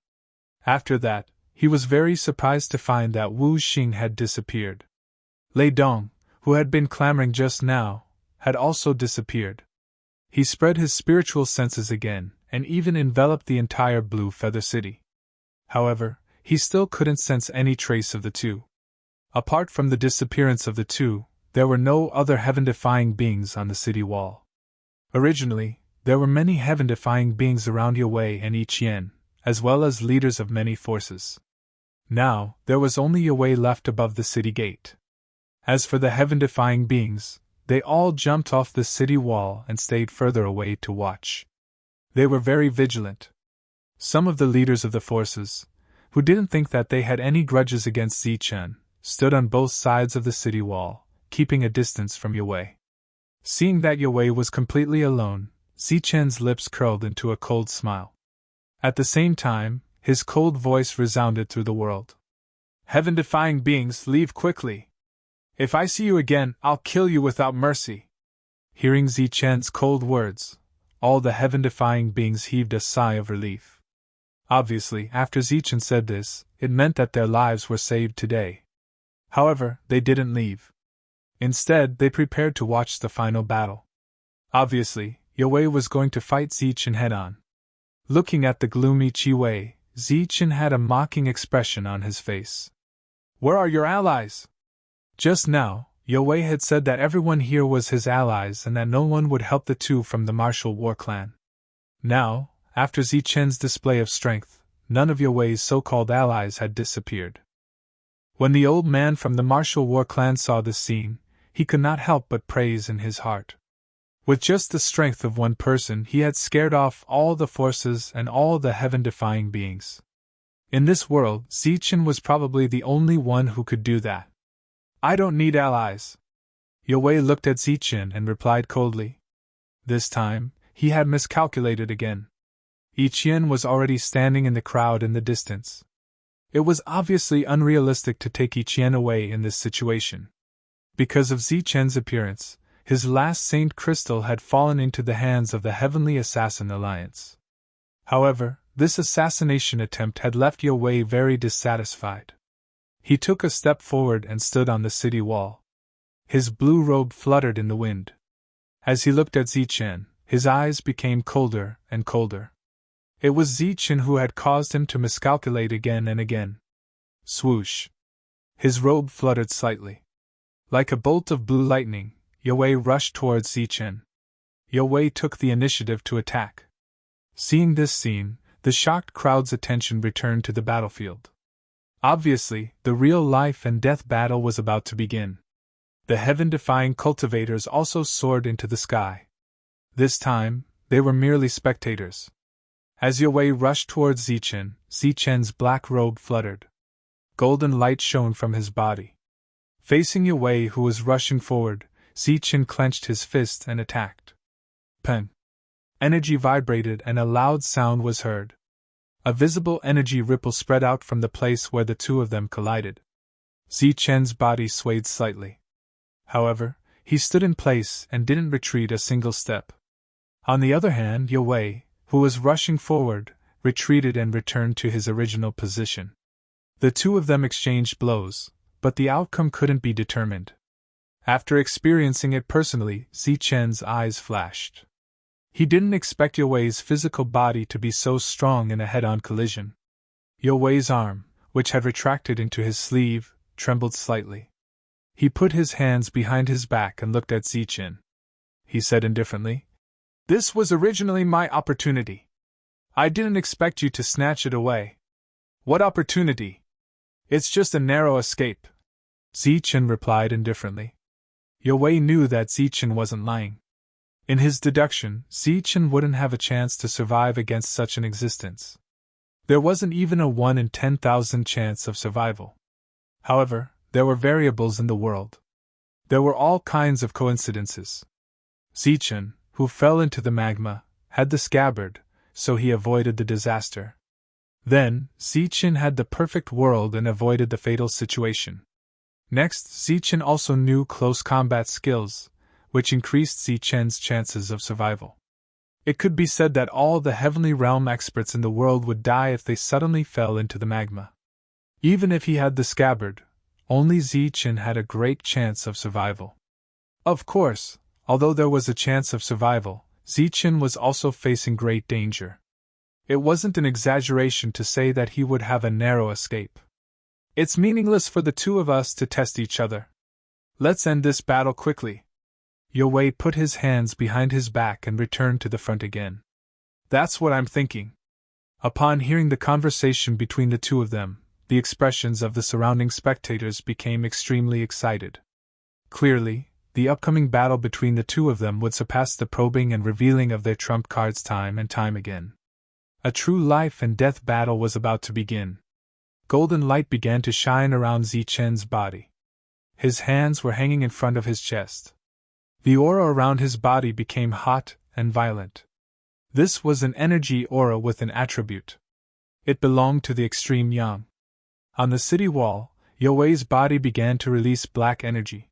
After that, he was very surprised to find that Wu Xing had disappeared. Lei Dong, who had been clamoring just now, had also disappeared. He spread his spiritual senses again, and even enveloped the entire Blue Feather City. However, he still couldn't sense any trace of the two. Apart from the disappearance of the two, there were no other heaven-defying beings on the city wall. Originally, there were many heaven-defying beings around Ye Wei and Yi Qian, as well as leaders of many forces. Now, there was only Ye Wei left above the city gate. As for the heaven-defying beings, they all jumped off the city wall and stayed further away to watch. They were very vigilant. Some of the leaders of the forces, who didn't think that they had any grudges against Zichen, stood on both sides of the city wall, keeping a distance from Ye Wei. Seeing that Ye Wei was completely alone, Zichen's lips curled into a cold smile. At the same time, his cold voice resounded through the world. "Heaven-defying beings, leave quickly! If I see you again, I'll kill you without mercy!" Hearing Zichen's cold words, all the heaven-defying beings heaved a sigh of relief. Obviously, after Zichen said this, it meant that their lives were saved today. However, they didn't leave. Instead, they prepared to watch the final battle. Obviously, Ye Wei was going to fight Zichen head-on. Looking at the gloomy Qi Wei, Zichen had a mocking expression on his face. "Where are your allies?" Just now, Ye Wei had said that everyone here was his allies and that no one would help the two from the martial war clan. Now, after Zichen's display of strength, none of Yowei's so-called allies had disappeared. When the old man from the martial war clan saw this scene, he could not help but praise in his heart. With just the strength of one person, he had scared off all the forces and all the heaven-defying beings. In this world, Zichen was probably the only one who could do that. I don't need allies. Yowei looked at Zichen and replied coldly. This time, he had miscalculated again. Ichien was already standing in the crowd in the distance. It was obviously unrealistic to take Ichien away in this situation. Because of Zichen's appearance, his last Saint Crystal had fallen into the hands of the Heavenly Assassin Alliance. However, this assassination attempt had left Yowei very dissatisfied. He took a step forward and stood on the city wall. His blue robe fluttered in the wind. As he looked at Zichen, his eyes became colder and colder. It was Zichen who had caused him to miscalculate again and again. Swoosh! His robe fluttered slightly. Like a bolt of blue lightning, Yowei rushed towards Zichen. Yowei took the initiative to attack. Seeing this scene, the shocked crowd's attention returned to the battlefield. Obviously, the real life and death battle was about to begin. The heaven-defying cultivators also soared into the sky. This time, they were merely spectators. As Yowei rushed towards Zichen, Zichen's black robe fluttered. Golden light shone from his body. Facing Yowei, who was rushing forward, Zichen clenched his fist and attacked. Pen. Energy vibrated and a loud sound was heard. A visible energy ripple spread out from the place where the two of them collided. Zichen's body swayed slightly. However, he stood in place and didn't retreat a single step. On the other hand, Yowei, who was rushing forward, retreated and returned to his original position. The two of them exchanged blows, but the outcome couldn't be determined. After experiencing it personally, Zichen's eyes flashed. He didn't expect Yowei's physical body to be so strong in a head-on collision. Yowei's arm, which had retracted into his sleeve, trembled slightly. He put his hands behind his back and looked at Zichen. He said indifferently, "This was originally my opportunity. I didn't expect you to snatch it away." "What opportunity? It's just a narrow escape," Zichen replied indifferently. Yowei knew that Zichen wasn't lying. In his deduction, Zichen wouldn't have a chance to survive against such an existence. There wasn't even a 1 in 10,000 chance of survival. However, there were variables in the world. There were all kinds of coincidences. Zichen, who fell into the magma, had the scabbard, so he avoided the disaster. Then, Zichen had the perfect world and avoided the fatal situation. Next, Zichen also knew close combat skills, which increased Zichen's chances of survival. It could be said that all the Heavenly Realm experts in the world would die if they suddenly fell into the magma. Even if he had the scabbard, only Zichen had a great chance of survival. Of course, although there was a chance of survival, Zichen was also facing great danger. It wasn't an exaggeration to say that he would have a narrow escape. It's meaningless for the two of us to test each other. Let's end this battle quickly. Yowei put his hands behind his back and returned to the front again. That's what I'm thinking. Upon hearing the conversation between the two of them, the expressions of the surrounding spectators became extremely excited. Clearly, the upcoming battle between the two of them would surpass the probing and revealing of their trump cards time and time again. A true life and death battle was about to begin. Golden light began to shine around Zichen's body. His hands were hanging in front of his chest. The aura around his body became hot and violent. This was an energy aura with an attribute. It belonged to the extreme yang. On the city wall, Yowei's body began to release black energy.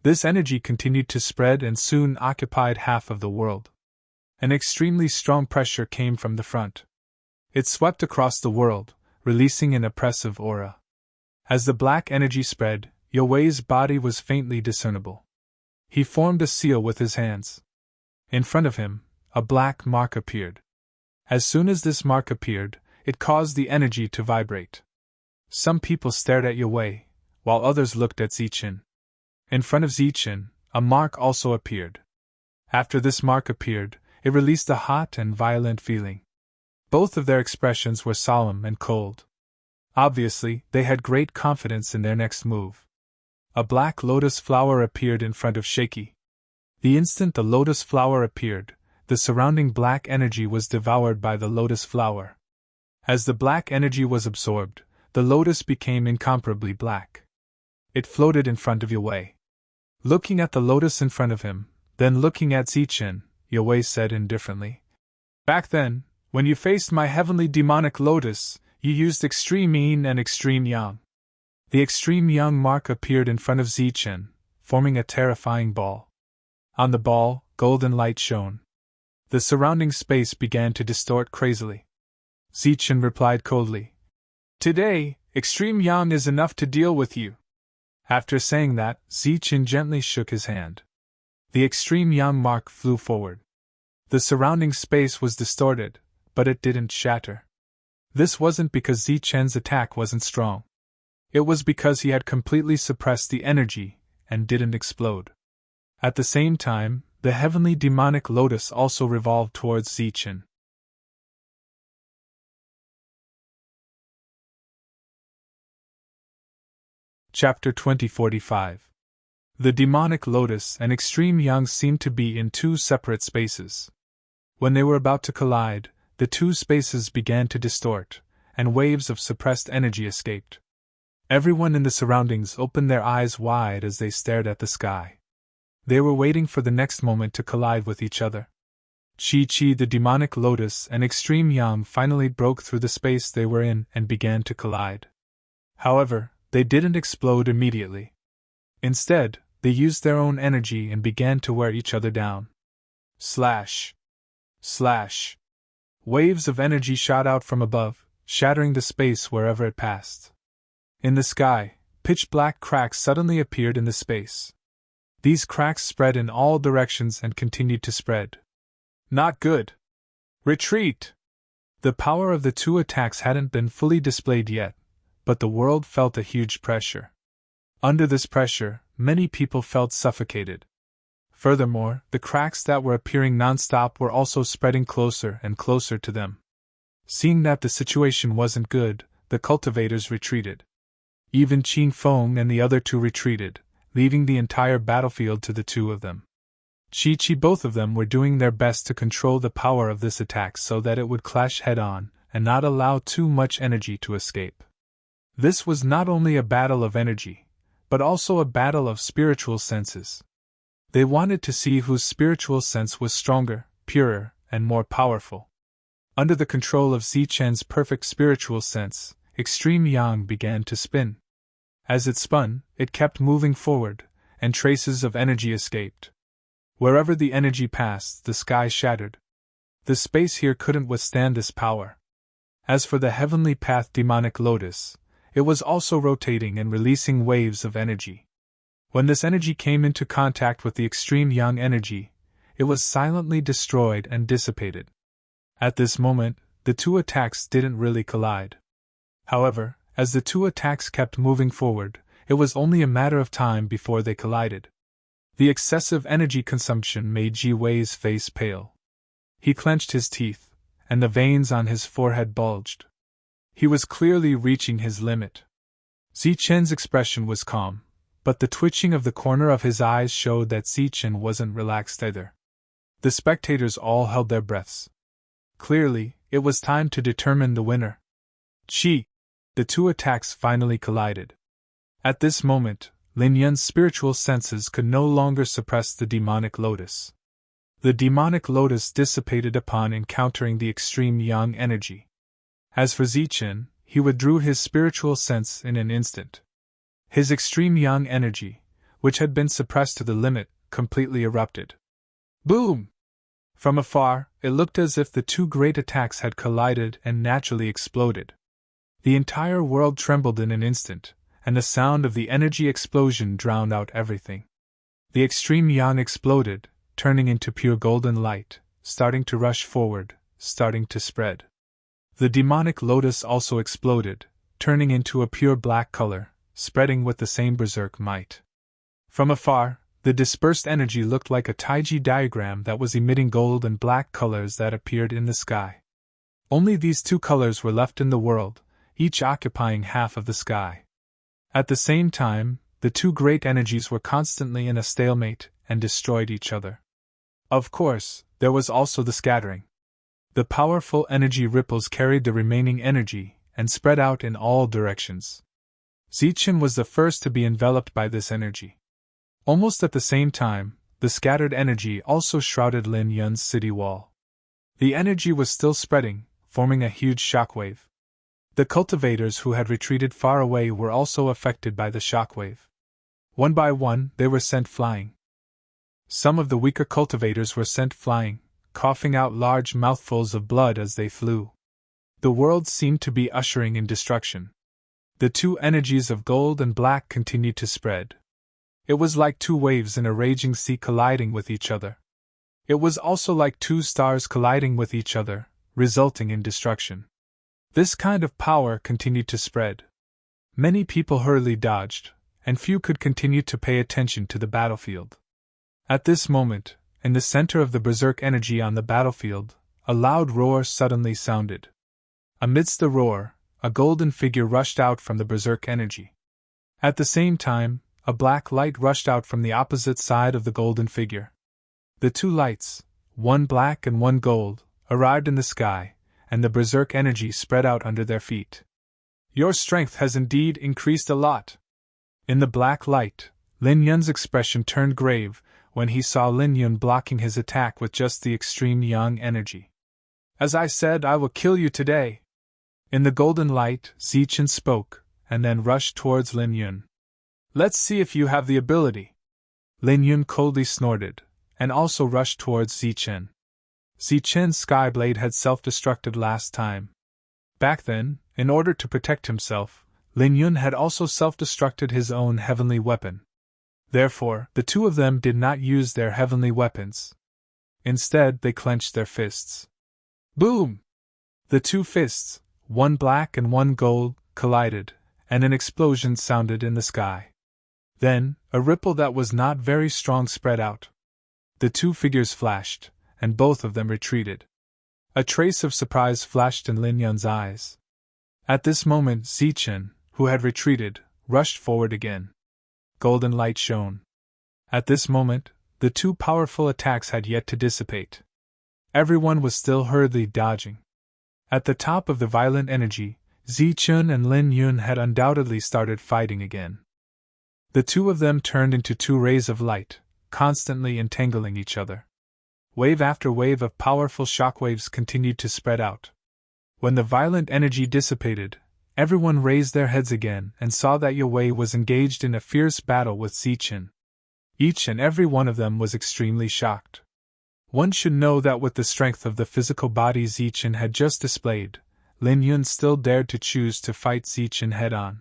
This energy continued to spread and soon occupied half of the world. An extremely strong pressure came from the front. It swept across the world, releasing an oppressive aura. As the black energy spread, Yowei's body was faintly discernible. He formed a seal with his hands. In front of him, a black mark appeared. As soon as this mark appeared, it caused the energy to vibrate. Some people stared at Yowei, while others looked at Zichen. In front of Zichen, a mark also appeared. After this mark appeared, it released a hot and violent feeling. Both of their expressions were solemn and cold. Obviously, they had great confidence in their next move. A black lotus flower appeared in front of Shaky. The instant the lotus flower appeared, the surrounding black energy was devoured by the lotus flower. As the black energy was absorbed, the lotus became incomparably black. It floated in front of Yue. Looking at the lotus in front of him, then looking at Zichen, Yue said indifferently, "Back then, when you faced my heavenly demonic lotus, you used extreme yin and extreme yang." The extreme yang mark appeared in front of Zichen, forming a terrifying ball. On the ball, golden light shone. The surrounding space began to distort crazily. Zichen replied coldly, "Today, extreme yang is enough to deal with you." After saying that, Zichen gently shook his hand. The extreme yang mark flew forward. The surrounding space was distorted, but it didn't shatter. This wasn't because Zichen's attack wasn't strong. It was because he had completely suppressed the energy and didn't explode. At the same time, the heavenly demonic lotus also revolved towards Zichen. Chapter 2045. The demonic lotus and extreme yang seemed to be in two separate spaces. When they were about to collide, the two spaces began to distort, and waves of suppressed energy escaped. Everyone in the surroundings opened their eyes wide as they stared at the sky. They were waiting for the next moment to collide with each other. Chi-Chi, the demonic lotus, and extreme yang finally broke through the space they were in and began to collide. However, they didn't explode immediately. Instead, they used their own energy and began to wear each other down. Slash! Slash! Waves of energy shot out from above, shattering the space wherever it passed. In the sky, pitch-black cracks suddenly appeared in the space. These cracks spread in all directions and continued to spread. Not good! Retreat! The power of the two attacks hadn't been fully displayed yet, but the world felt a huge pressure. Under this pressure, many people felt suffocated. Furthermore, the cracks that were appearing non-stop were also spreading closer and closer to them. Seeing that the situation wasn't good, the cultivators retreated. Even Qing Feng and the other two retreated, leaving the entire battlefield to the two of them. Chi-Chi, both of them were doing their best to control the power of this attack so that it would clash head-on and not allow too much energy to escape. This was not only a battle of energy, but also a battle of spiritual senses. They wanted to see whose spiritual sense was stronger, purer, and more powerful. Under the control of Zichen's perfect spiritual sense, extreme yang began to spin. As it spun, it kept moving forward, and traces of energy escaped. Wherever the energy passed, the sky shattered. The space here couldn't withstand this power. As for the heavenly path demonic lotus, it was also rotating and releasing waves of energy. When this energy came into contact with the extreme yang energy, it was silently destroyed and dissipated. At this moment, the two attacks didn't really collide. However, as the two attacks kept moving forward, it was only a matter of time before they collided. The excessive energy consumption made Ji Wei's face pale. He clenched his teeth, and the veins on his forehead bulged. He was clearly reaching his limit. Zichen's expression was calm, but the twitching of the corner of his eyes showed that Zichen wasn't relaxed either. The spectators all held their breaths. Clearly, it was time to determine the winner. Chi! The two attacks finally collided. At this moment, Lin Yun's spiritual senses could no longer suppress the demonic lotus. The demonic lotus dissipated upon encountering the extreme yang energy. As for Zichen, he withdrew his spiritual sense in an instant. His extreme yang energy, which had been suppressed to the limit, completely erupted. Boom! From afar, it looked as if the two great attacks had collided and naturally exploded. The entire world trembled in an instant, and the sound of the energy explosion drowned out everything. The extreme yang exploded, turning into pure golden light, starting to rush forward, starting to spread. The demonic lotus also exploded, turning into a pure black color, spreading with the same berserk might. From afar, the dispersed energy looked like a taiji diagram that was emitting gold and black colors that appeared in the sky. Only these two colors were left in the world, each occupying half of the sky. At the same time, the two great energies were constantly in a stalemate and destroyed each other. Of course, there was also the scattering. The powerful energy ripples carried the remaining energy and spread out in all directions. Zichen was the first to be enveloped by this energy. Almost at the same time, the scattered energy also shrouded Lin Yun's city wall. The energy was still spreading, forming a huge shockwave. The cultivators who had retreated far away were also affected by the shockwave. One by one, they were sent flying. Some of the weaker cultivators were sent flying, coughing out large mouthfuls of blood as they flew. The world seemed to be ushering in destruction. The two energies of gold and black continued to spread. It was like two waves in a raging sea colliding with each other. It was also like two stars colliding with each other, resulting in destruction. This kind of power continued to spread. Many people hurriedly dodged, and few could continue to pay attention to the battlefield. At this moment, in the center of the berserk energy on the battlefield, a loud roar suddenly sounded. Amidst the roar, a golden figure rushed out from the berserk energy. At the same time, a black light rushed out from the opposite side of the golden figure. The two lights, one black and one gold, arrived in the sky, and the berserk energy spread out under their feet. Your strength has indeed increased a lot. In the black light, Lin Yun's expression turned grave when he saw Lin Yun blocking his attack with just the extreme yang energy. As I said, I will kill you today. In the golden light, Zichen spoke, and then rushed towards Lin Yun. Let's see if you have the ability. Lin Yun coldly snorted, and also rushed towards Zichen. Zichen's Skyblade had self-destructed last time. Back then, in order to protect himself, Lin Yun had also self-destructed his own heavenly weapon. Therefore, the two of them did not use their heavenly weapons. Instead, they clenched their fists. Boom! The two fists, one black and one gold, collided, and an explosion sounded in the sky. Then, a ripple that was not very strong spread out. The two figures flashed, and both of them retreated. A trace of surprise flashed in Lin Yun's eyes. At this moment, Zichen, who had retreated, rushed forward again. Golden light shone. At this moment, the two powerful attacks had yet to dissipate. Everyone was still hurriedly dodging. At the top of the violent energy, Zichen and Lin Yun had undoubtedly started fighting again. The two of them turned into two rays of light, constantly entangling each other. Wave after wave of powerful shockwaves continued to spread out. When the violent energy dissipated, everyone raised their heads again and saw that Yue was engaged in a fierce battle with Zichen. Each and every one of them was extremely shocked. One should know that with the strength of the physical body Zichen had just displayed, Lin Yun still dared to choose to fight Zichen head-on.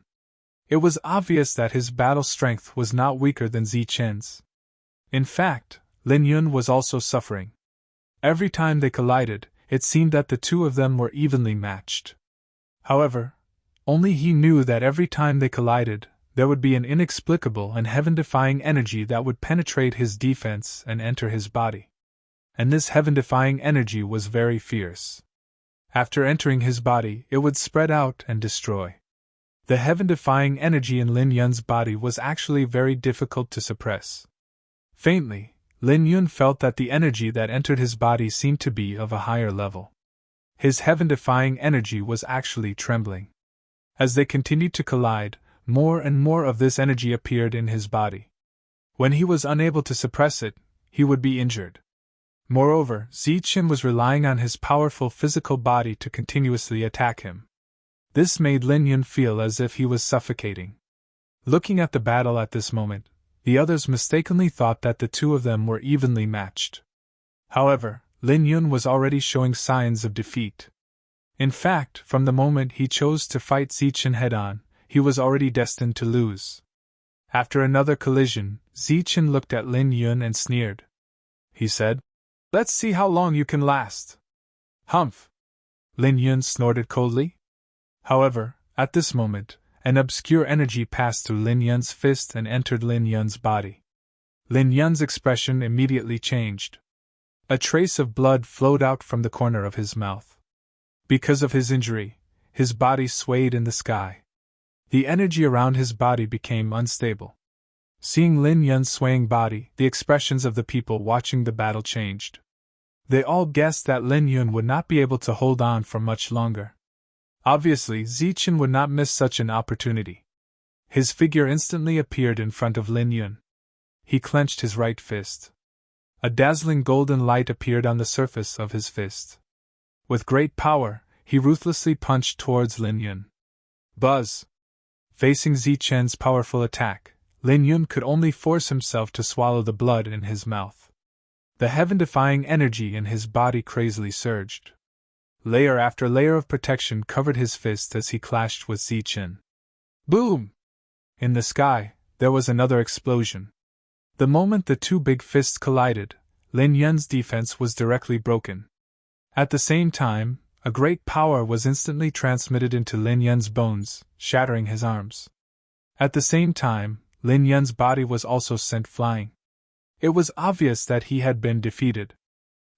It was obvious that his battle strength was not weaker than Zichen's. In fact, Lin Yun was also suffering. Every time they collided, it seemed that the two of them were evenly matched. However, only he knew that every time they collided, there would be an inexplicable and heaven-defying energy that would penetrate his defense and enter his body. And this heaven-defying energy was very fierce. After entering his body, it would spread out and destroy. The heaven-defying energy in Lin Yun's body was actually very difficult to suppress. Faintly, Lin Yun felt that the energy that entered his body seemed to be of a higher level. His heaven-defying energy was actually trembling. As they continued to collide, more and more of this energy appeared in his body. When he was unable to suppress it, he would be injured. Moreover, Zichen was relying on his powerful physical body to continuously attack him. This made Lin Yun feel as if he was suffocating. Looking at the battle at this moment, the others mistakenly thought that the two of them were evenly matched. However, Lin Yun was already showing signs of defeat. In fact, from the moment he chose to fight Zichen head-on, he was already destined to lose. After another collision, Zichen looked at Lin Yun and sneered. He said, "Let's see how long you can last." "Humph!" Lin Yun snorted coldly. However, at this moment, an obscure energy passed through Lin Yun's fist and entered Lin Yun's body. Lin Yun's expression immediately changed. A trace of blood flowed out from the corner of his mouth. Because of his injury, his body swayed in the sky. The energy around his body became unstable. Seeing Lin Yun's swaying body, the expressions of the people watching the battle changed. They all guessed that Lin Yun would not be able to hold on for much longer. Obviously, Zichen would not miss such an opportunity. His figure instantly appeared in front of Lin Yun. He clenched his right fist. A dazzling golden light appeared on the surface of his fist. With great power, he ruthlessly punched towards Lin Yun. Buzz! Facing Zichen's powerful attack, Lin Yun could only force himself to swallow the blood in his mouth. The heaven-defying energy in his body crazily surged. Layer after layer of protection covered his fist as he clashed with Zichen. Boom! In the sky, there was another explosion. The moment the two big fists collided, Lin Yun's defense was directly broken. At the same time, a great power was instantly transmitted into Lin Yun's bones, shattering his arms. At the same time, Lin Yun's body was also sent flying. It was obvious that he had been defeated.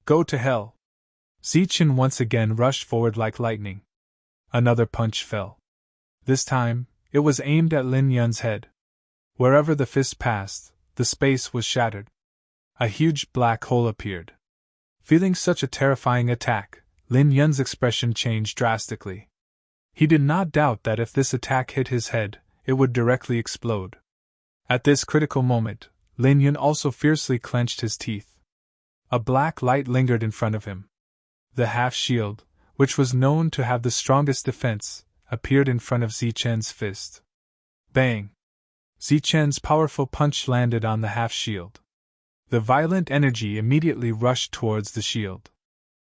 Go to hell! Zichen once again rushed forward like lightning. Another punch fell. This time, it was aimed at Lin Yun's head. Wherever the fist passed, the space was shattered. A huge black hole appeared. Feeling such a terrifying attack, Lin Yun's expression changed drastically. He did not doubt that if this attack hit his head, it would directly explode. At this critical moment, Lin Yun also fiercely clenched his teeth. A black light lingered in front of him. The half-shield, which was known to have the strongest defense, appeared in front of Zichen's fist. Bang! Zichen's powerful punch landed on the half-shield. The violent energy immediately rushed towards the shield.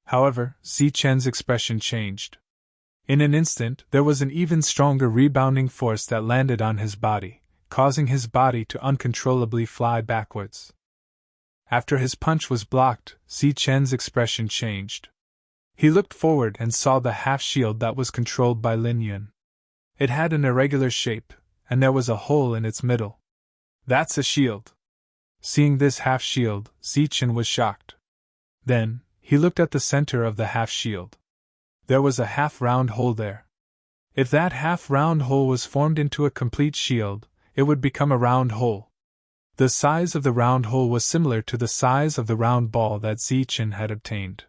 However, Zichen's expression changed. In an instant, there was an even stronger rebounding force that landed on his body, causing his body to uncontrollably fly backwards. After his punch was blocked, Zichen's expression changed. He looked forward and saw the half-shield that was controlled by Lin Yun. It had an irregular shape, and there was a hole in its middle. That's a shield! Seeing this half-shield, Zichen was shocked. Then, he looked at the center of the half-shield. There was a half-round hole there. If that half-round hole was formed into a complete shield, it would become a round hole. The size of the round hole was similar to the size of the round ball that Zichen had obtained.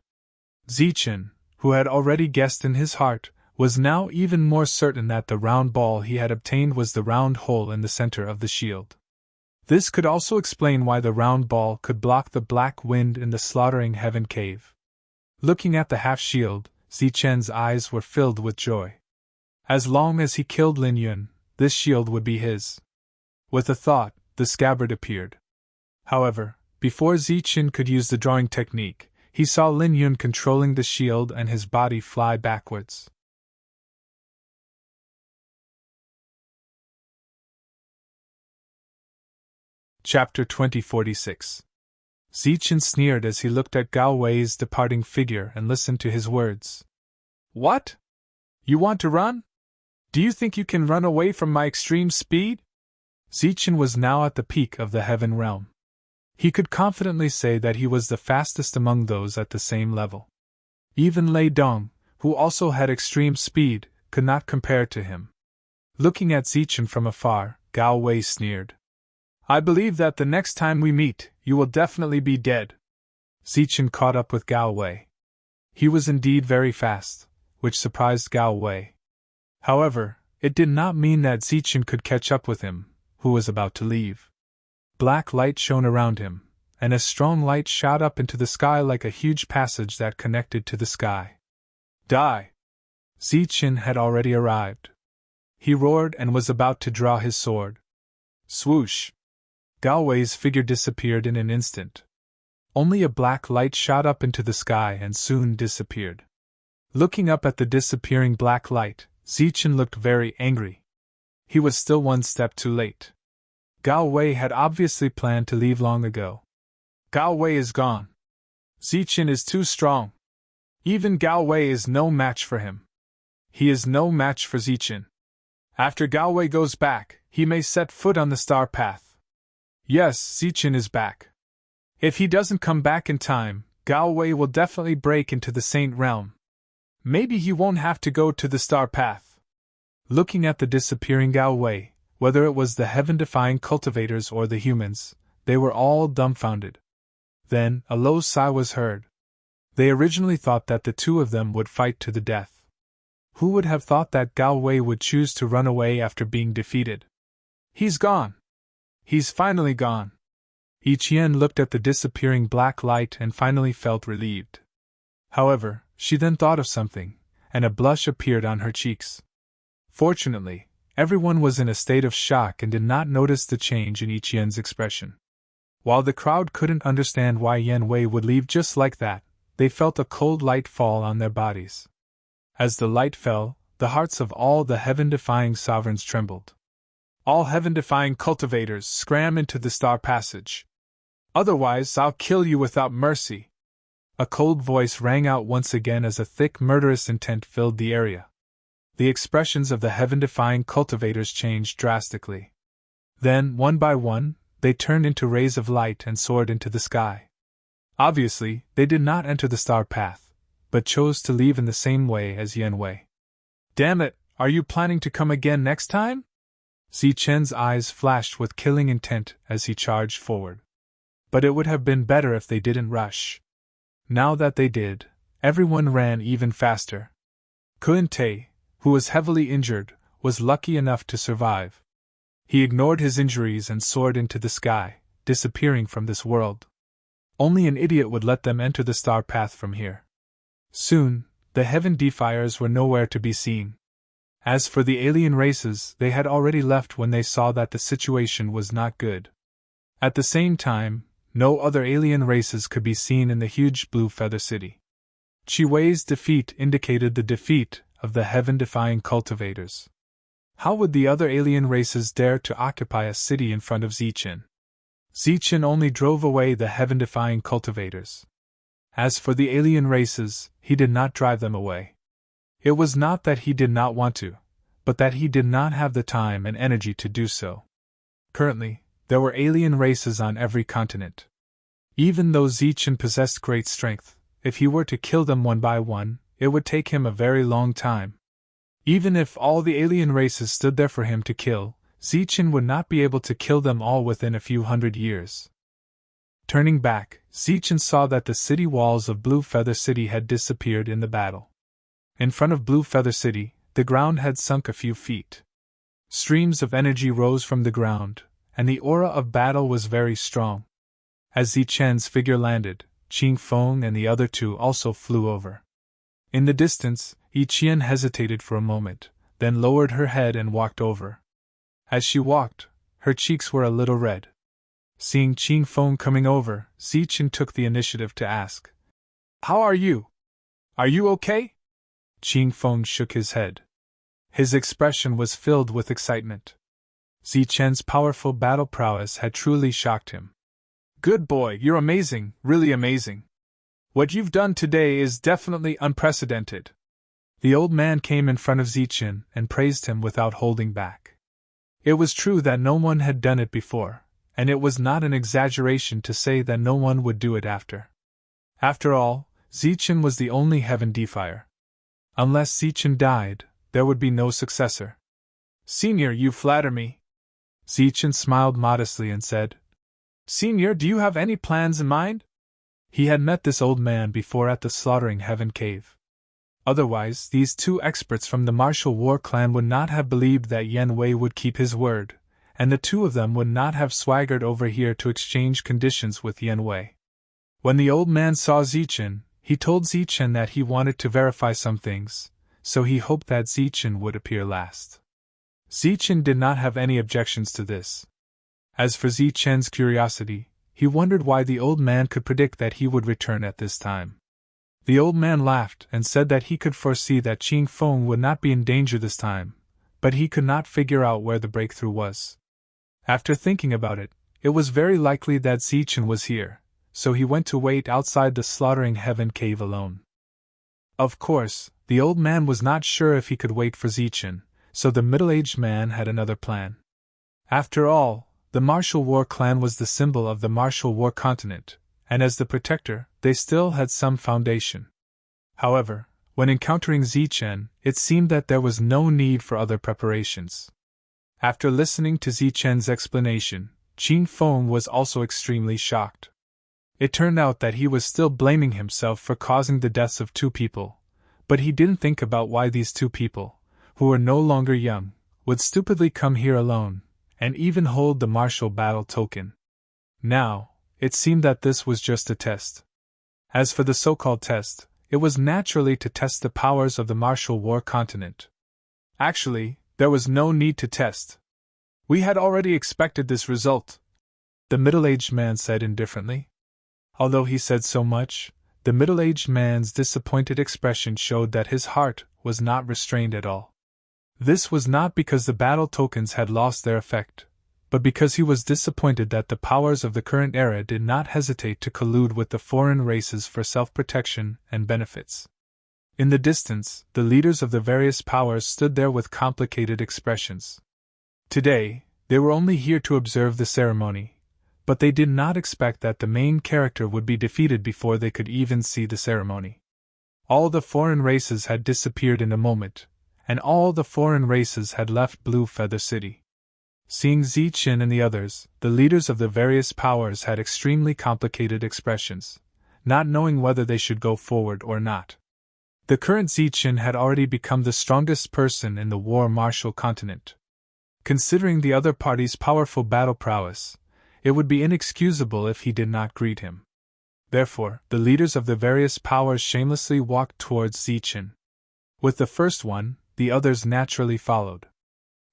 Zichen, who had already guessed in his heart, was now even more certain that the round ball he had obtained was the round hole in the center of the shield. This could also explain why the round ball could block the black wind in the slaughtering heaven cave. Looking at the half-shield, Zichen's eyes were filled with joy. As long as he killed Lin Yun, this shield would be his. With a thought, the scabbard appeared. However, before Zichen could use the drawing technique, he saw Lin Yun controlling the shield and his body fly backwards. Chapter 2046. Zichen sneered as he looked at Gao Wei's departing figure and listened to his words. What? You want to run? Do you think you can run away from my extreme speed? Zichen was now at the peak of the heaven realm. He could confidently say that he was the fastest among those at the same level. Even Lei Dong, who also had extreme speed, could not compare to him. Looking at Zichen from afar, Gao Wei sneered. I believe that the next time we meet, you will definitely be dead. Zichen caught up with Gao Wei. He was indeed very fast, which surprised Gao Wei. However, it did not mean that Zichen could catch up with him, who was about to leave. Black light shone around him, and a strong light shot up into the sky like a huge passage that connected to the sky. Die! Zichen had already arrived. He roared and was about to draw his sword. Swoosh! Gao Wei's figure disappeared in an instant. Only a black light shot up into the sky and soon disappeared. Looking up at the disappearing black light, Zichen looked very angry. He was still one step too late. Gao Wei had obviously planned to leave long ago. Gao Wei is gone. Zichen is too strong. Even Gao Wei is no match for him. He is no match for Zichen. After Gao Wei goes back, he may set foot on the star path. Yes, Zichen is back. If he doesn't come back in time, Gao Wei will definitely break into the Saint Realm. Maybe he won't have to go to the star path. Looking at the disappearing Gao Wei, whether it was the heaven-defying cultivators or the humans, they were all dumbfounded. Then, a low sigh was heard. They originally thought that the two of them would fight to the death. Who would have thought that Gao Wei would choose to run away after being defeated? He's gone! He's finally gone! Yi Qian looked at the disappearing black light and finally felt relieved. However, she then thought of something, and a blush appeared on her cheeks. Fortunately, everyone was in a state of shock and did not notice the change in Yi Qian's expression. While the crowd couldn't understand why Yan Wei would leave just like that, they felt a cold light fall on their bodies. As the light fell, the hearts of all the heaven-defying sovereigns trembled. All heaven-defying cultivators, scram into the star passage. Otherwise, I'll kill you without mercy. A cold voice rang out once again as a thick murderous intent filled the area. The expressions of the heaven-defying cultivators changed drastically. Then, one by one, they turned into rays of light and soared into the sky. Obviously, they did not enter the star path, but chose to leave in the same way as Yan Wei. Damn it, are you planning to come again next time? Zichen's eyes flashed with killing intent as he charged forward. But it would have been better if they didn't rush. Now that they did, everyone ran even faster. Kun Te, who was heavily injured, was lucky enough to survive. He ignored his injuries and soared into the sky, disappearing from this world. Only an idiot would let them enter the star path from here. Soon, the heaven defiers were nowhere to be seen. As for the alien races, they had already left when they saw that the situation was not good. At the same time, no other alien races could be seen in the huge Blue Feather City. Qi Wei's defeat indicated the defeat of the heaven-defying cultivators. How would the other alien races dare to occupy a city in front of Zichen? Zichen only drove away the heaven-defying cultivators. As for the alien races, he did not drive them away. It was not that he did not want to, but that he did not have the time and energy to do so. Currently, there were alien races on every continent. Even though Zichen possessed great strength, if he were to kill them one by one, it would take him a very long time. Even if all the alien races stood there for him to kill, Zichen would not be able to kill them all within a few hundred years. Turning back, Zichen saw that the city walls of Blue Feather City had disappeared in the battle. In front of Blue Feather City, the ground had sunk a few feet. Streams of energy rose from the ground, and the aura of battle was very strong. As Zichen's figure landed, Qing Feng and the other two also flew over. In the distance, Yi Qian hesitated for a moment, then lowered her head and walked over. As she walked, her cheeks were a little red. Seeing Qing Feng coming over, Zichen took the initiative to ask, "How are you? Are you okay?" Qing Feng shook his head. His expression was filled with excitement. Zichen's powerful battle prowess had truly shocked him. "Good boy, you're amazing, really amazing. What you've done today is definitely unprecedented." The old man came in front of Zichen and praised him without holding back. It was true that no one had done it before, and it was not an exaggeration to say that no one would do it after. After all, Zichen was the only heaven defier. Unless Zichen died, there would be no successor. "Senior, you flatter me." Zichen smiled modestly and said, "Senior, do you have any plans in mind?" He had met this old man before at the Slaughtering Heaven Cave. Otherwise, these two experts from the martial war clan would not have believed that Yan Wei would keep his word, and the two of them would not have swaggered over here to exchange conditions with Yan Wei. When the old man saw Zichen, he told Zichen that he wanted to verify some things, so he hoped that Zichen would appear last. Zichen did not have any objections to this. As for Zichen's curiosity, he wondered why the old man could predict that he would return at this time. The old man laughed and said that he could foresee that Qing Feng would not be in danger this time, but he could not figure out where the breakthrough was. After thinking about it, it was very likely that Zichen was here, so he went to wait outside the Slaughtering Heaven Cave alone. Of course, the old man was not sure if he could wait for Zichen, so the middle-aged man had another plan. After all, the martial war clan was the symbol of the martial war continent, and as the protector, they still had some foundation. However, When encountering Zichen, it seemed that there was no need for other preparations. After listening to Zichen's explanation, Qin Feng was also extremely shocked. It turned out that he was still blaming himself for causing the deaths of 2 people, but he didn't think about why these 2 people, who were no longer young, would stupidly come here alone, and even hold the martial battle token. Now, it seemed that this was just a test. As for the so-called test, it was naturally to test the powers of the martial war continent. Actually, there was no need to test. We had already expected this result, the middle-aged man said indifferently. Although he said so much, the middle-aged man's disappointed expression showed that his heart was not restrained at all. This was not because the battle tokens had lost their effect, but because he was disappointed that the powers of the current era did not hesitate to collude with the foreign races for self-protection and benefits. In the distance, the leaders of the various powers stood there with complicated expressions. Today, they were only here to observe the ceremony, but they did not expect that the main character would be defeated before they could even see the ceremony. All the foreign races had disappeared in a moment, and all the foreign races had left Blue Feather City. Seeing Zichen and the others, the leaders of the various powers had extremely complicated expressions, not knowing whether they should go forward or not. The current Zichen had already become the strongest person in the war martial continent. Considering the other party's powerful battle prowess, it would be inexcusable if he did not greet him. Therefore, the leaders of the various powers shamelessly walked towards Zichen. With the first one, the others naturally followed.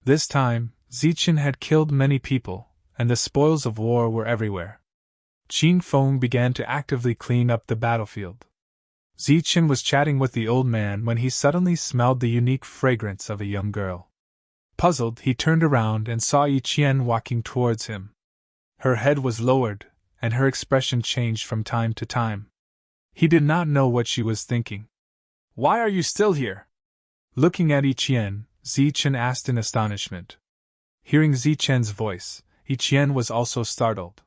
This time, Zichen had killed many people, and the spoils of war were everywhere. Qin Feng began to actively clean up the battlefield. Zichen was chatting with the old man when he suddenly smelled the unique fragrance of a young girl. Puzzled, he turned around and saw Yi Qian walking towards him. Her head was lowered, and her expression changed from time to time. He did not know what she was thinking. "Why are you still here?" Looking at Yi Qian, Zichen asked in astonishment. Hearing Zichen's voice, Yi Qian was also startled.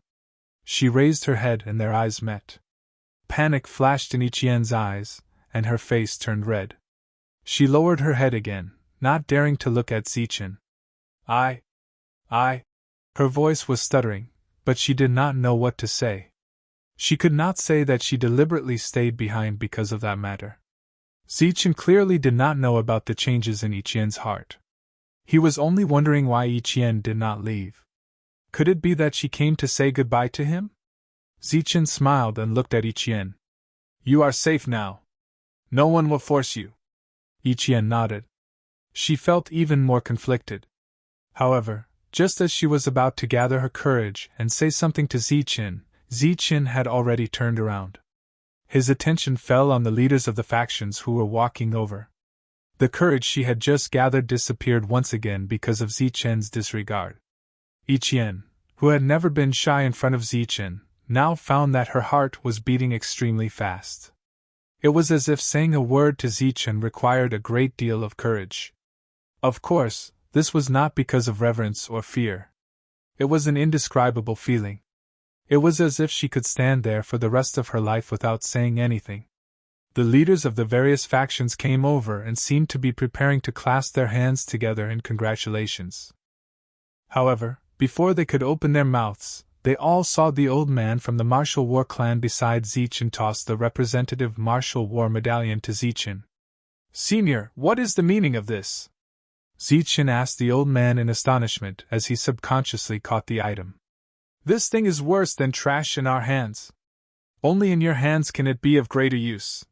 She raised her head and their eyes met. Panic flashed in Yi Qian's eyes, and her face turned red. She lowered her head again, not daring to look at Zichen. I. Her voice was stuttering, but she did not know what to say. She could not say that she deliberately stayed behind because of that matter. Zichen clearly did not know about the changes in Yi Qian's heart. He was only wondering why Yi Qian did not leave. Could it be that she came to say goodbye to him? Zichen smiled and looked at Yi Qian. "You are safe now. No one will force you." Yi Qian nodded. She felt even more conflicted. However, just as she was about to gather her courage and say something to Zichen had already turned around. His attention fell on the leaders of the factions who were walking over. The courage she had just gathered disappeared once again because of Zichen's disregard. Yi Qian, who had never been shy in front of Zichen, now found that her heart was beating extremely fast. It was as if saying a word to Zichen required a great deal of courage. Of course, this was not because of reverence or fear. It was an indescribable feeling. It was as if she could stand there for the rest of her life without saying anything. The leaders of the various factions came over and seemed to be preparing to clasp their hands together in congratulations. However, before they could open their mouths, they all saw the old man from the martial war clan beside Zichen toss the representative martial war medallion to Zichen. "Senior, what is the meaning of this?" Zichen asked the old man in astonishment as he subconsciously caught the item. "This thing is worse than trash in our hands. Only in your hands can it be of greater use,"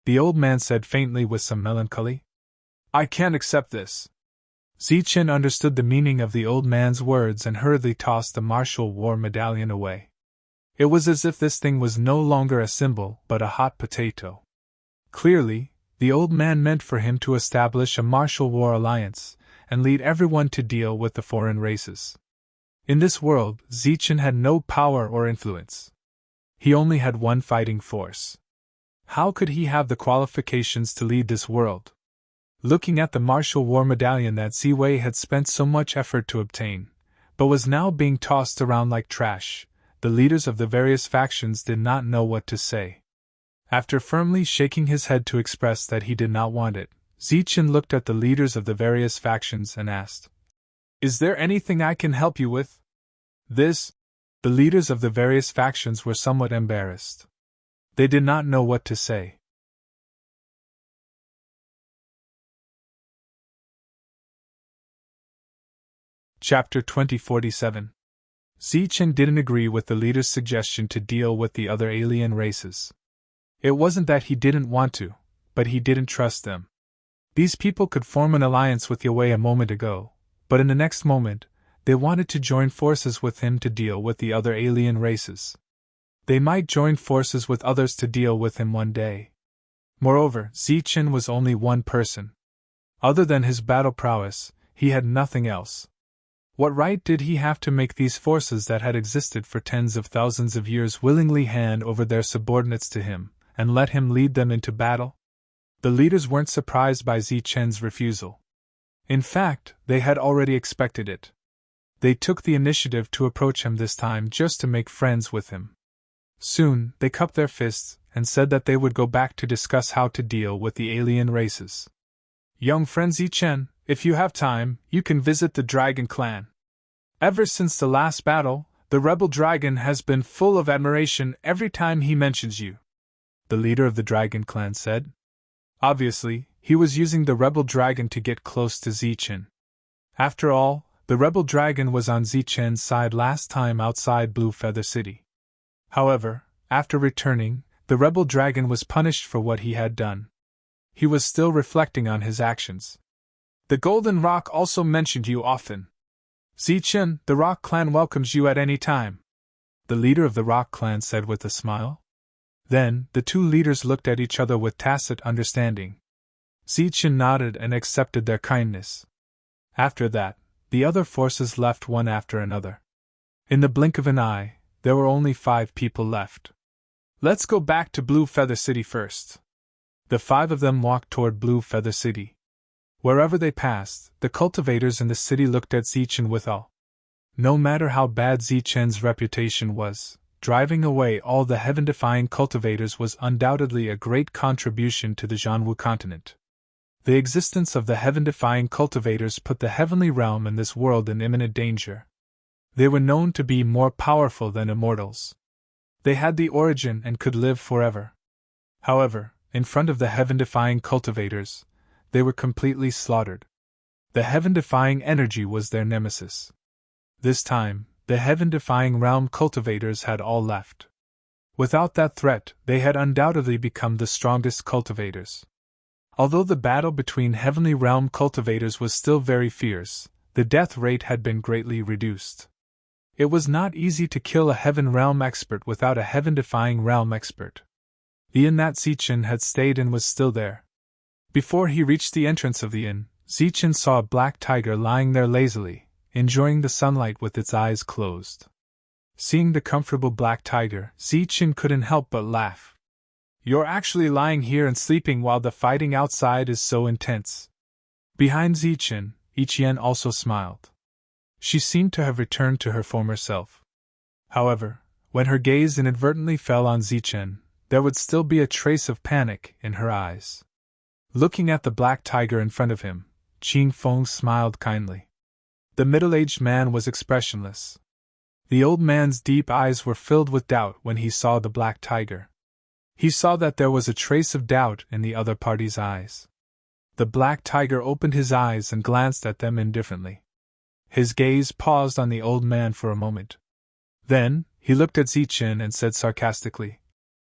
the old man said faintly with some melancholy. "I can't accept this." Zichen understood the meaning of the old man's words and hurriedly tossed the martial war medallion away. It was as if this thing was no longer a symbol but a hot potato. Clearly, the old man meant for him to establish a martial war alliance and lead everyone to deal with the foreign races. In this world, Zichen had no power or influence. He only had one fighting force. How could he have the qualifications to lead this world? Looking at the martial war medallion that Ziwei had spent so much effort to obtain, but was now being tossed around like trash, the leaders of the various factions did not know what to say. After firmly shaking his head to express that he did not want it, Zichen looked at the leaders of the various factions and asked, "Is there anything I can help you with?" The leaders of the various factions were somewhat embarrassed. They did not know what to say. Chapter 2047. Zichen didn't agree with the leader's suggestion to deal with the other alien races. It wasn't that he didn't want to, but he didn't trust them. These people could form an alliance with Yahweh a moment ago, but in the next moment, they wanted to join forces with him to deal with the other alien races. They might join forces with others to deal with him one day. Moreover, Zichen was only one person. Other than his battle prowess, he had nothing else. What right did he have to make these forces that had existed for tens of thousands of years willingly hand over their subordinates to him, and let him lead them into battle? The leaders weren't surprised by Zichen's refusal. In fact, they had already expected it. They took the initiative to approach him this time just to make friends with him. Soon, they cupped their fists and said that they would go back to discuss how to deal with the alien races. "Young friend Zichen, if you have time, you can visit the Dragon Clan. Ever since the last battle, the rebel dragon has been full of admiration every time he mentions you," the leader of the Dragon Clan said. Obviously, he was using the rebel dragon to get close to Zichen. After all, the rebel dragon was on Zichen's side last time outside Blue Feather City. However, after returning, the rebel dragon was punished for what he had done. He was still reflecting on his actions. "The Golden Rock also mentioned you often. Zichen, the Rock Clan welcomes you at any time," the leader of the Rock Clan said with a smile. Then, the two leaders looked at each other with tacit understanding. Zichen nodded and accepted their kindness. After that, the other forces left one after another. In the blink of an eye, there were only 5 people left. "Let's go back to Blue Feather City first." The 5 of them walked toward Blue Feather City. Wherever they passed, the cultivators in the city looked at Zichen with awe. No matter how bad Zichen's reputation was, driving away all the heaven-defying cultivators was undoubtedly a great contribution to the Jianwu continent. The existence of the heaven-defying cultivators put the heavenly realm in this world in imminent danger. They were known to be more powerful than immortals. They had the origin and could live forever. However, in front of the heaven-defying cultivators, they were completely slaughtered. The heaven-defying energy was their nemesis. This time, the heaven-defying realm cultivators had all left. Without that threat, they had undoubtedly become the strongest cultivators. Although the battle between heavenly realm cultivators was still very fierce, the death rate had been greatly reduced. It was not easy to kill a heaven realm expert without a heaven-defying realm expert. The inn that Zichen had stayed in was still there. Before he reached the entrance of the inn, Zichen saw a black tiger lying there lazily, enjoying the sunlight with its eyes closed. Seeing the comfortable black tiger, Zichen couldn't help but laugh. "You're actually lying here and sleeping while the fighting outside is so intense." Behind Zichen, Ichien also smiled. She seemed to have returned to her former self. However, when her gaze inadvertently fell on Zichen, there would still be a trace of panic in her eyes. Looking at the black tiger in front of him, Qing Feng smiled kindly. The middle-aged man was expressionless. The old man's deep eyes were filled with doubt when he saw the black tiger. He saw that there was a trace of doubt in the other party's eyes. The black tiger opened his eyes and glanced at them indifferently. His gaze paused on the old man for a moment. Then, he looked at Zichen and said sarcastically,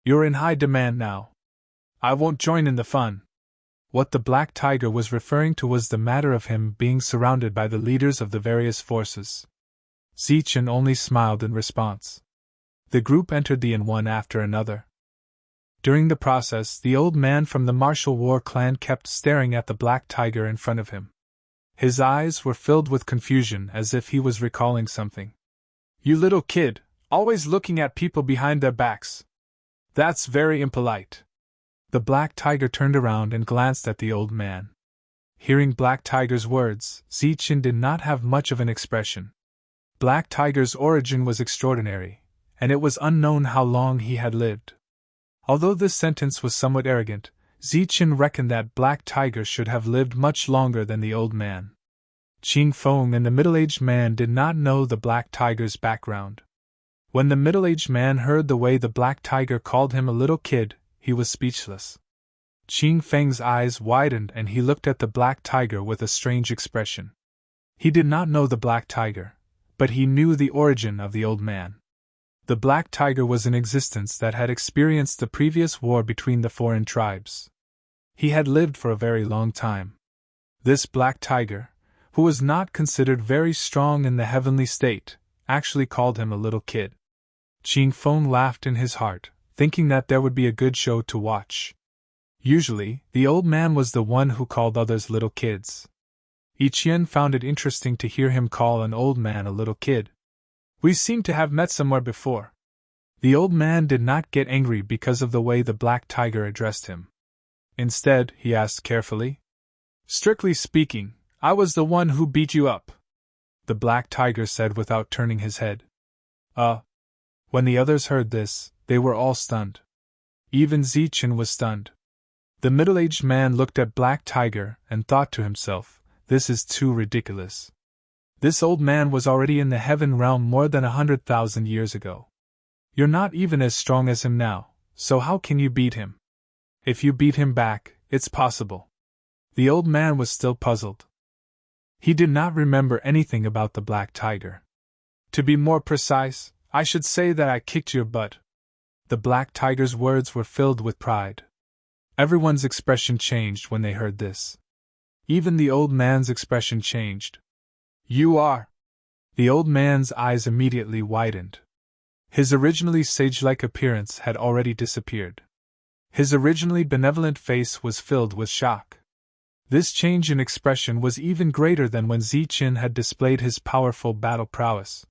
"You're in high demand now. I won't join in the fun." What the black tiger was referring to was the matter of him being surrounded by the leaders of the various forces. Zichen only smiled in response. The group entered the inn one after another. During the process, the old man from the martial war clan kept staring at the black tiger in front of him. His eyes were filled with confusion as if he was recalling something. "You little kid, always looking at people behind their backs. That's very impolite." The black tiger turned around and glanced at the old man. Hearing Black Tiger's words, Zichen did not have much of an expression. Black Tiger's origin was extraordinary, and it was unknown how long he had lived. Although this sentence was somewhat arrogant, Zichen reckoned that Black Tiger should have lived much longer than the old man. Qing Feng and the middle-aged man did not know the Black Tiger's background. When the middle-aged man heard the way the Black Tiger called him a little kid, he was speechless. Qing Feng's eyes widened and he looked at the Black Tiger with a strange expression. He did not know the Black Tiger, but he knew the origin of the old man. The Black Tiger was an existence that had experienced the previous war between the foreign tribes. He had lived for a very long time. This Black Tiger, who was not considered very strong in the heavenly state, actually called him a little kid. Qing Feng laughed in his heart, thinking that there would be a good show to watch. Usually, the old man was the one who called others little kids. Yiqian found it interesting to hear him call an old man a little kid. We seem to have met somewhere before. The old man did not get angry because of the way the Black Tiger addressed him. Instead, he asked carefully, "Strictly speaking, I was the one who beat you up," the Black Tiger said without turning his head. When the others heard this, they were all stunned. Even Zichen was stunned. The middle-aged man looked at Black Tiger and thought to himself, "This is too ridiculous. This old man was already in the heaven realm more than 100,000 years ago. You're not even as strong as him now, so how can you beat him? If you beat him back, it's possible." The old man was still puzzled. He did not remember anything about the Black Tiger. "To be more precise, I should say that I kicked your butt." The Black Tiger's words were filled with pride. Everyone's expression changed when they heard this. Even the old man's expression changed. "You are..." The old man's eyes immediately widened. His originally sage-like appearance had already disappeared. His originally benevolent face was filled with shock. This change in expression was even greater than when Zichen had displayed his powerful battle prowess.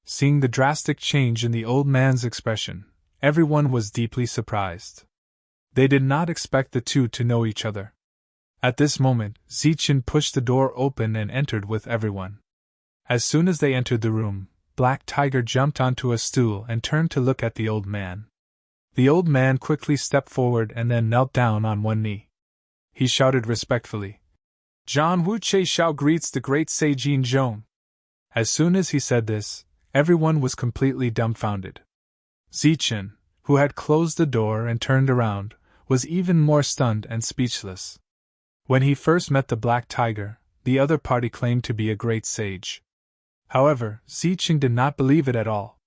Seeing the drastic change in the old man's expression, everyone was deeply surprised. They did not expect the two to know each other. At this moment, Zichen pushed the door open and entered with everyone. As soon as they entered the room, Black Tiger jumped onto a stool and turned to look at the old man. The old man quickly stepped forward and then knelt down on one knee. He shouted respectfully, "John Wu Che Xiao greets the great sage Yin Zhong." As soon as he said this, everyone was completely dumbfounded. Zichen, who had closed the door and turned around, was even more stunned and speechless. When he first met the Black Tiger, the other party claimed to be a great sage. However, Zichen did not believe it at all.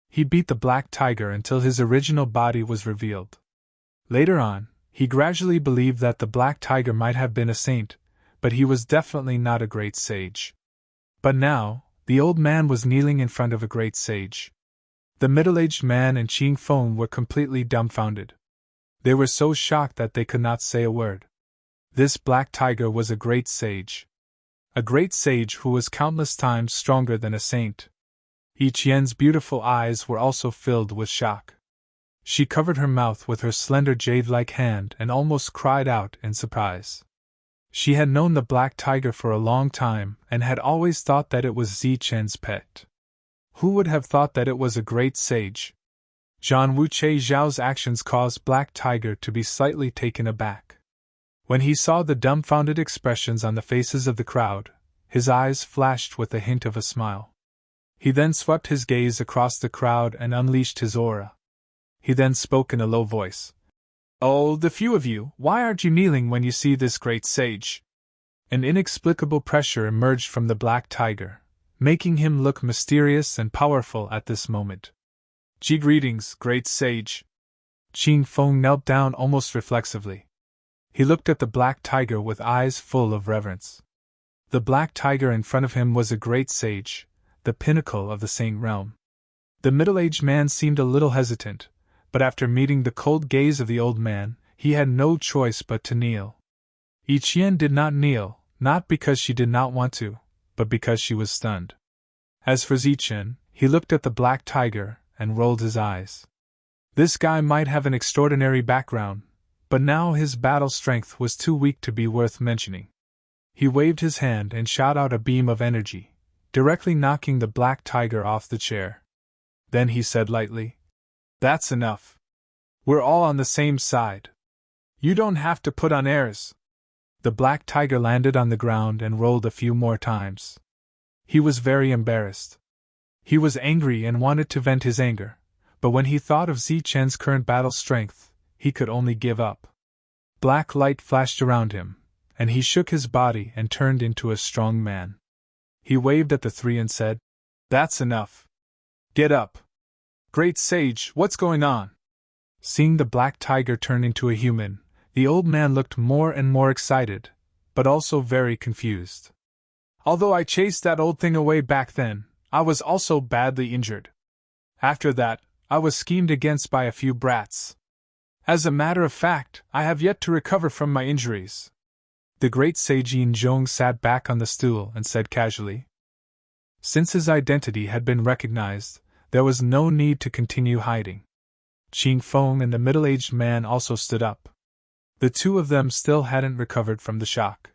He beat the Black Tiger until his original body was revealed. Later on, he gradually believed that the Black Tiger might have been a saint, but he was definitely not a great sage. But now, the old man was kneeling in front of a great sage. The middle-aged man and Qing Feng were completely dumbfounded. They were so shocked that they could not say a word. This Black Tiger was a great sage. A great sage who was countless times stronger than a saint. Yiqian's beautiful eyes were also filled with shock. She covered her mouth with her slender jade-like hand and almost cried out in surprise. She had known the Black Tiger for a long time and had always thought that it was Zichen's pet. Who would have thought that it was a great sage? Zhan Wu Che Zhao's actions caused Black Tiger to be slightly taken aback. When he saw the dumbfounded expressions on the faces of the crowd, his eyes flashed with a hint of a smile. He then swept his gaze across the crowd and unleashed his aura. He then spoke in a low voice. "Oh, the few of you, why aren't you kneeling when you see this great sage?" An inexplicable pressure emerged from the Black Tiger, making him look mysterious and powerful at this moment. "Greetings, great sage." Qing Feng knelt down almost reflexively. He looked at the Black Tiger with eyes full of reverence. The Black Tiger in front of him was a great sage, the pinnacle of the saint realm. The middle-aged man seemed a little hesitant, but after meeting the cold gaze of the old man, he had no choice but to kneel. Yiqian did not kneel, not because she did not want to, but because she was stunned. As for Zichen, he looked at the Black Tiger and rolled his eyes. This guy might have an extraordinary background, but now his battle strength was too weak to be worth mentioning. He waved his hand and shot out a beam of energy, directly knocking the Black Tiger off the chair. Then he said lightly, "That's enough. We're all on the same side. You don't have to put on airs. The black tiger landed on the ground and rolled a few more times. He was very embarrassed. He was angry and wanted to vent his anger, but when he thought of Zichen's current battle strength, he could only give up. Black light flashed around him, and he shook his body and turned into a strong man. He waved at the three and said, "That's enough. Get up. Great Sage, what's going on?" Seeing the black tiger turn into a human, the old man looked more and more excited, but also very confused. "Although I chased that old thing away back then, I was also badly injured. After that, I was schemed against by a few brats. As a matter of fact, I have yet to recover from my injuries." The great sage Yin Zhong sat back on the stool and said casually. Since his identity had been recognized, there was no need to continue hiding. Qing Feng and the middle-aged man also stood up. The two of them still hadn't recovered from the shock.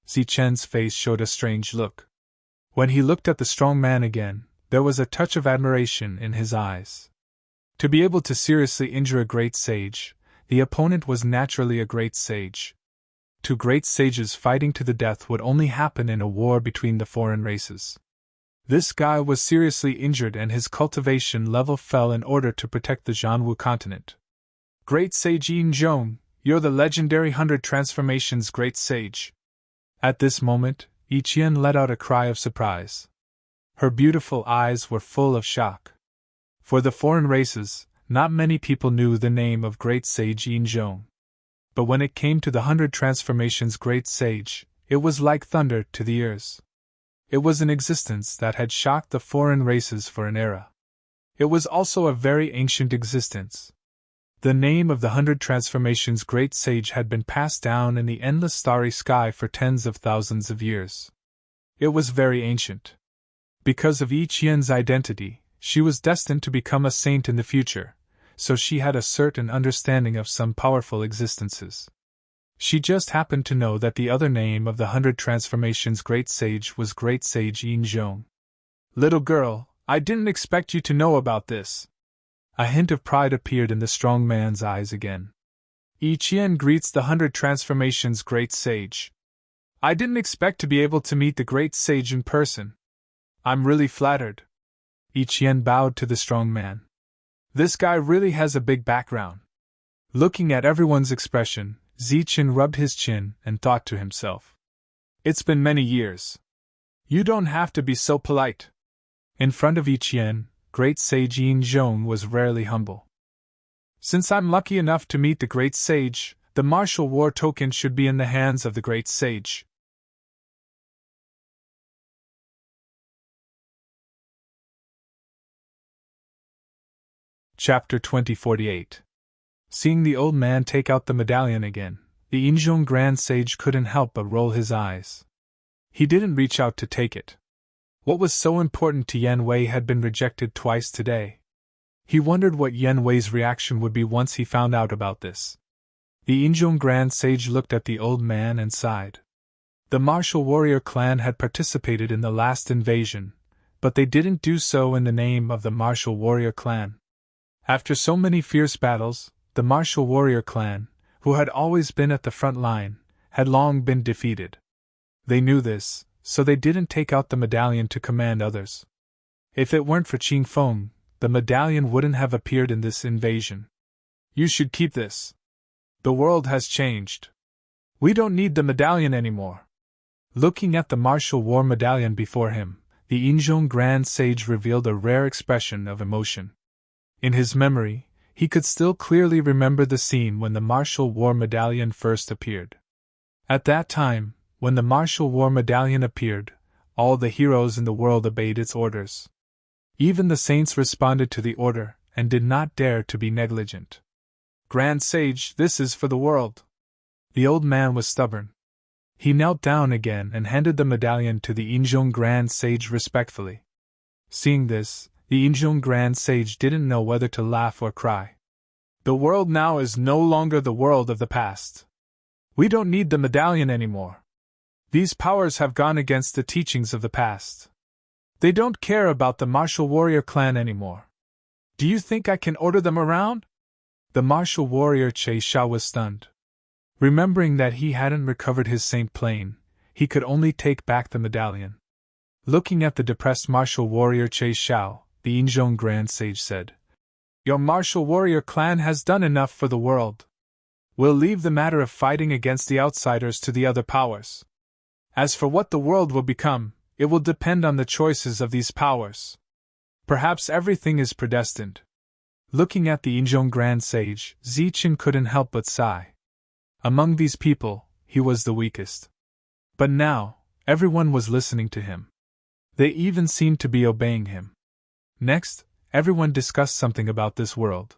Zichen's face showed a strange look. When he looked at the strong man again, there was a touch of admiration in his eyes. To be able to seriously injure a great sage, the opponent was naturally a great sage. Two great sages fighting to the death would only happen in a war between the foreign races. This guy was seriously injured and his cultivation level fell in order to protect the Jianwu continent. "Great Sage Yin Zhong, you're the legendary 100 Transformations Great Sage." At this moment, Yi Qian let out a cry of surprise. Her beautiful eyes were full of shock. For the foreign races, not many people knew the name of Great Sage Yin Zhong. But when it came to the 100 Transformations Great Sage, it was like thunder to the ears. It was an existence that had shocked the foreign races for an era. It was also a very ancient existence. The name of the 100 Transformations Great Sage had been passed down in the endless starry sky for tens of thousands of years. It was very ancient. Because of Yi Qian's identity, she was destined to become a saint in the future, so she had a certain understanding of some powerful existences. She just happened to know that the other name of the 100 Transformations Great Sage was Great Sage Yin Zhong. "Little girl, I didn't expect you to know about this." A hint of pride appeared in the strong man's eyes again. "Yi Qian greets the 100 Transformations Great Sage. I didn't expect to be able to meet the Great Sage in person. I'm really flattered." Yi Qian bowed to the strong man. "This guy really has a big background." Looking at everyone's expression, Zichen rubbed his chin and thought to himself. "It's been many years. You don't have to be so polite." In front of Yi Qian, Great Sage Yin Zhong was rarely humble. "Since I'm lucky enough to meet the Great Sage, the martial war token should be in the hands of the Great Sage." Chapter 2048. Seeing the old man take out the medallion again, the Yinzhong Grand Sage couldn't help but roll his eyes. He didn't reach out to take it. What was so important to Yan Wei had been rejected twice today. He wondered what Yan Wei's reaction would be once he found out about this. The Yinzhong Grand Sage looked at the old man and sighed. The martial warrior clan had participated in the last invasion, but they didn't do so in the name of the martial warrior clan. After so many fierce battles, the martial warrior clan, who had always been at the front line, had long been defeated. They knew this, so they didn't take out the medallion to command others. If it weren't for Qing Feng, the medallion wouldn't have appeared in this invasion. "You should keep this. The world has changed. We don't need the medallion anymore." Looking at the martial war medallion before him, the Yinzhong Grand Sage revealed a rare expression of emotion. In his memory, he could still clearly remember the scene when the martial war medallion first appeared. At that time, when the martial war medallion appeared, all the heroes in the world obeyed its orders. Even the saints responded to the order, and did not dare to be negligent. "Grand Sage, this is for the world." The old man was stubborn. He knelt down again and handed the medallion to the Yinzhong Grand Sage respectfully. Seeing this, the Yinzhong Grand Sage didn't know whether to laugh or cry. "The world now is no longer the world of the past. We don't need the medallion anymore. These powers have gone against the teachings of the past. They don't care about the martial warrior clan anymore. Do you think I can order them around?" The martial warrior Che Xiao was stunned. Remembering that he hadn't recovered his saint plane, he could only take back the medallion. Looking at the depressed martial warrior Che Xiao, the Yinzhong Grand Sage said, "Your martial warrior clan has done enough for the world. We'll leave the matter of fighting against the outsiders to the other powers. As for what the world will become, it will depend on the choices of these powers. Perhaps everything is predestined." Looking at the Yinzhong Grand Sage, Zichen couldn't help but sigh. Among these people, he was the weakest. But now, everyone was listening to him. They even seemed to be obeying him. Next, everyone discussed something about this world.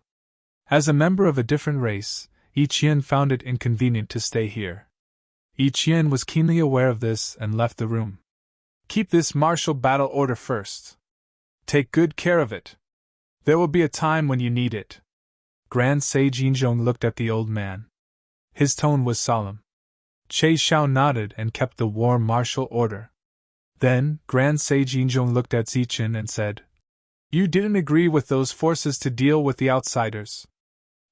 As a member of a different race, Yi Qian found it inconvenient to stay here. Yi Qian was keenly aware of this and left the room. "Keep this martial battle order first. Take good care of it. There will be a time when you need it." Grand Sage Yinzhong looked at the old man. His tone was solemn. Che Xiao nodded and kept the war martial order. Then, Grand Sage Yinzhong looked at Zichen and said, "You didn't agree with those forces to deal with the outsiders.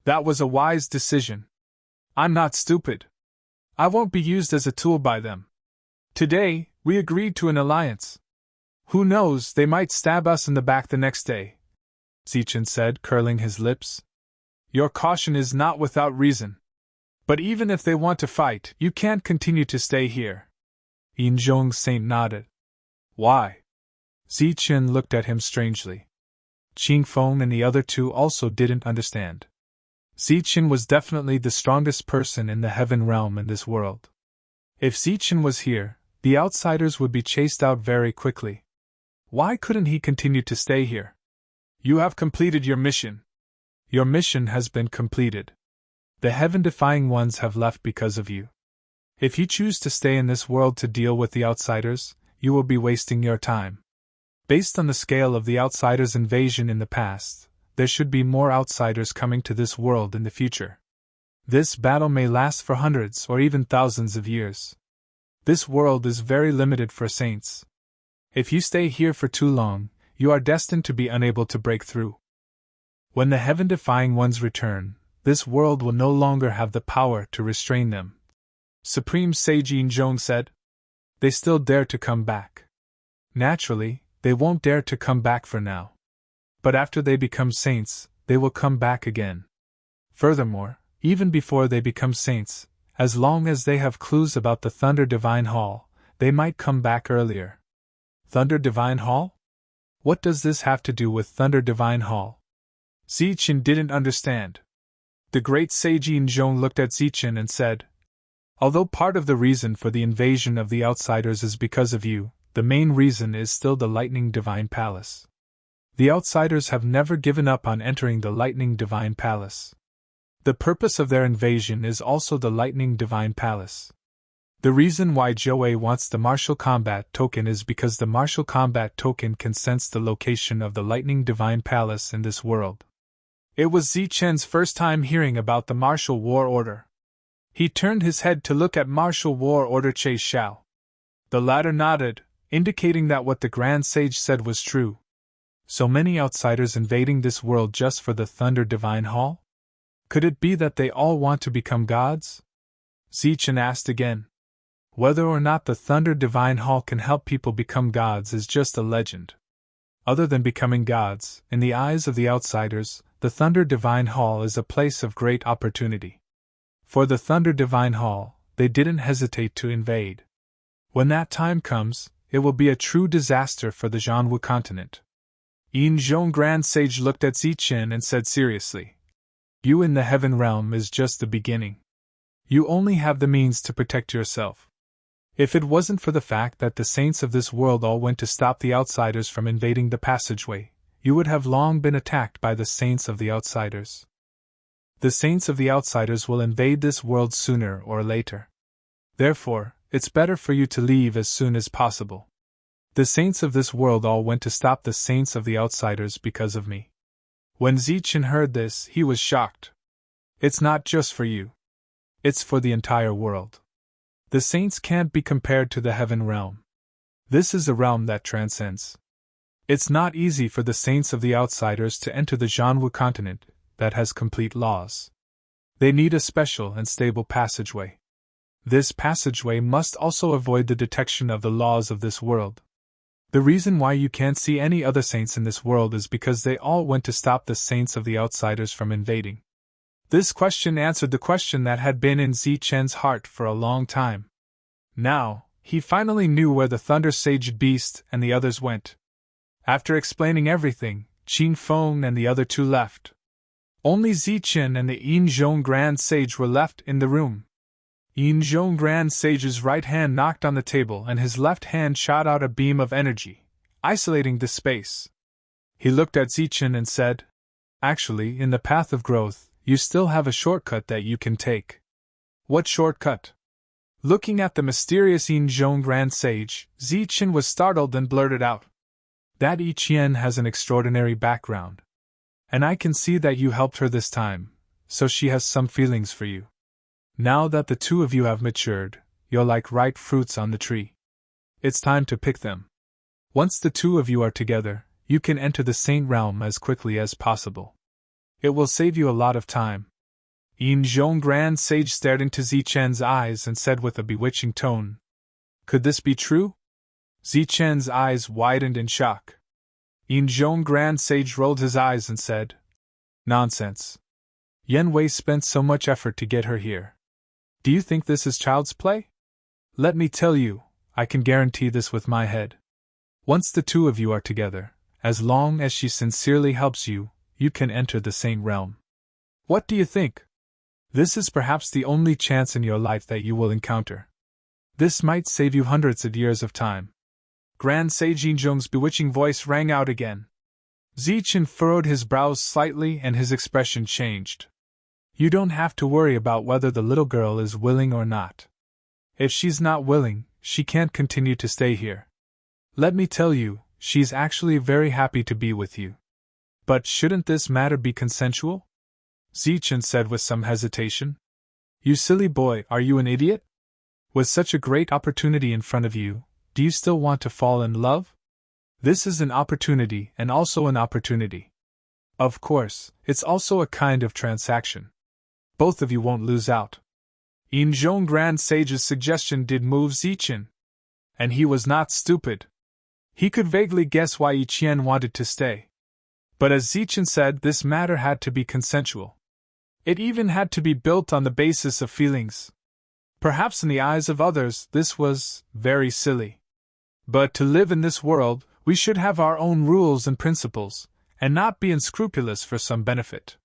That was a wise decision. I'm not stupid. I won't be used as a tool by them. Today, we agreed to an alliance. Who knows, they might stab us in the back the next day," Zichen said, curling his lips. "Your caution is not without reason. But even if they want to fight, you can't continue to stay here." Yinzhong Saint nodded. "Why?" Zichen looked at him strangely. Qingfeng and the other two also didn't understand. Zichen was definitely the strongest person in the heaven realm in this world. If Zichen was here, the outsiders would be chased out very quickly. Why couldn't he continue to stay here? "You have completed your mission." "Your mission has been completed. The heaven-defying ones have left because of you. If you choose to stay in this world to deal with the outsiders, you will be wasting your time. Based on the scale of the outsiders' invasion in the past, there should be more outsiders coming to this world in the future. This battle may last for hundreds or even thousands of years. This world is very limited for saints. If you stay here for too long, you are destined to be unable to break through. When the heaven-defying ones return, this world will no longer have the power to restrain them," Supreme Sage Yinzhong said. "They still dare to come back. Naturally, they won't dare to come back for now. But after they become saints, they will come back again. Furthermore, even before they become saints, as long as they have clues about the Thunder Divine Hall, they might come back earlier." "Thunder Divine Hall? What does this have to do with Thunder Divine Hall?" Zichen didn't understand. The great Sage Yinzhong looked at Zichen and said, "Although part of the reason for the invasion of the outsiders is because of you, the main reason is still the Lightning Divine Palace. The outsiders have never given up on entering the Lightning Divine Palace. The purpose of their invasion is also the Lightning Divine Palace. The reason why Zhou wants the Martial Combat Token is because the Martial Combat Token can sense the location of the Lightning Divine Palace in this world." It was Zichen's first time hearing about the Martial War Order. He turned his head to look at Martial War Order Che Xiao. The latter nodded, indicating that what the Grand Sage said was true. So many outsiders invading this world just for the Thunder Divine Hall? Could it be that they all want to become gods? Zichen asked again. Whether or not the Thunder Divine Hall can help people become gods is just a legend. Other than becoming gods, in the eyes of the outsiders, the Thunder Divine Hall is a place of great opportunity. For the Thunder Divine Hall, they didn't hesitate to invade. When that time comes, it will be a true disaster for the Zhanwu continent. Yinzhong Grand Sage looked at Zichen and said seriously, "You in the heaven realm is just the beginning. You only have the means to protect yourself. If it wasn't for the fact that the saints of this world all went to stop the outsiders from invading the passageway, you would have long been attacked by the saints of the outsiders. The saints of the outsiders will invade this world sooner or later. Therefore, it's better for you to leave as soon as possible. The saints of this world all went to stop the saints of the outsiders because of me." When Zichen heard this, he was shocked. "It's not just for you. It's for the entire world. The saints can't be compared to the heaven realm. This is a realm that transcends. It's not easy for the saints of the outsiders to enter the Zhanwu continent, that has complete laws. They need a special and stable passageway. This passageway must also avoid the detection of the laws of this world. The reason why you can't see any other saints in this world is because they all went to stop the saints of the outsiders from invading. This question answered the question that had been in Zichen's heart for a long time. Now, he finally knew where the Thunder Sage Beast and the others went. After explaining everything, Qin Feng and the other two left. Only Zichen and the Yinzhong Grand Sage were left in the room. Yinzhong Grand Sage's right hand knocked on the table and his left hand shot out a beam of energy, isolating the space. He looked at Zichen and said, "Actually, in the path of growth, you still have a shortcut that you can take." "What shortcut?" Looking at the mysterious Yinzhong Grand Sage, Zichen was startled and blurted out, "That Yi Qian has an extraordinary background. And I can see that you helped her this time, so she has some feelings for you. Now that the two of you have matured, you're like ripe fruits on the tree. It's time to pick them. Once the two of you are together, you can enter the Saint Realm as quickly as possible. It will save you a lot of time." Yinzhong Grand Sage stared into Zichen's eyes and said with a bewitching tone, "Could this be true?" Zichen's eyes widened in shock. Yinzhong Grand Sage rolled his eyes and said, "Nonsense. Yan Wei spent so much effort to get her here. Do you think this is child's play? Let me tell you, I can guarantee this with my head. Once the two of you are together, as long as she sincerely helps you, you can enter the Saint Realm. What do you think? This is perhaps the only chance in your life that you will encounter. This might save you hundreds of years of time." Grand Sage Yinzhong's bewitching voice rang out again. Zichen furrowed his brows slightly and his expression changed. "You don't have to worry about whether the little girl is willing or not. If she's not willing, she can't continue to stay here. Let me tell you, she's actually very happy to be with you. But shouldn't this matter be consensual?" Zichen said with some hesitation. "You silly boy, are you an idiot? With such a great opportunity in front of you, do you still want to fall in love? This is an opportunity and also an opportunity. Of course, it's also a kind of transaction. Both of you won't lose out." Yinzhong Grand Sage's suggestion did move Zichen. And he was not stupid. He could vaguely guess why Yi Qian wanted to stay. But as Zichen said, this matter had to be consensual. It even had to be built on the basis of feelings. Perhaps in the eyes of others, this was very silly. But to live in this world, we should have our own rules and principles, and not be unscrupulous for some benefit.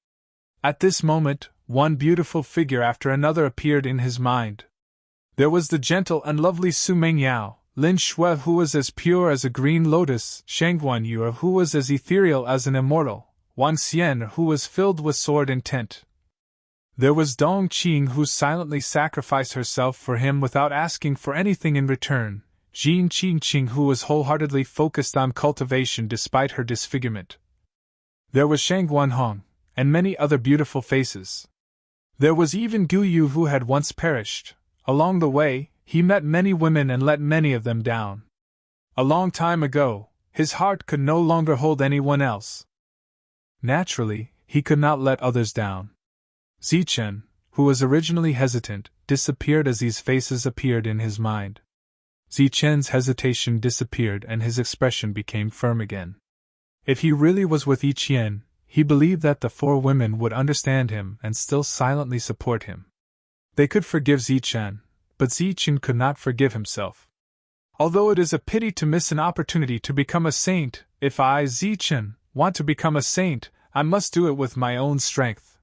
At this moment, one beautiful figure after another appeared in his mind. There was the gentle and lovely Su Mengyao, Lin Shui who was as pure as a green lotus, Shang Guanyu who was as ethereal as an immortal, Wang Xian who was filled with sword intent. There was Dong Qing who silently sacrificed herself for him without asking for anything in return, Jin Qingqing who was wholeheartedly focused on cultivation despite her disfigurement. There was Shang Guanhong, and many other beautiful faces. There was even Gu Yu who had once perished. Along the way, he met many women and let many of them down. A long time ago, his heart could no longer hold anyone else. Naturally, he could not let others down. Zichen, who was originally hesitant, disappeared as these faces appeared in his mind. Zichen's hesitation disappeared and his expression became firm again. If he really was with Yi Qian, he believed that the four women would understand him and still silently support him. They could forgive Zichen, but Zichen could not forgive himself. Although it is a pity to miss an opportunity to become a saint, if I, Zichen, want to become a saint, I must do it with my own strength.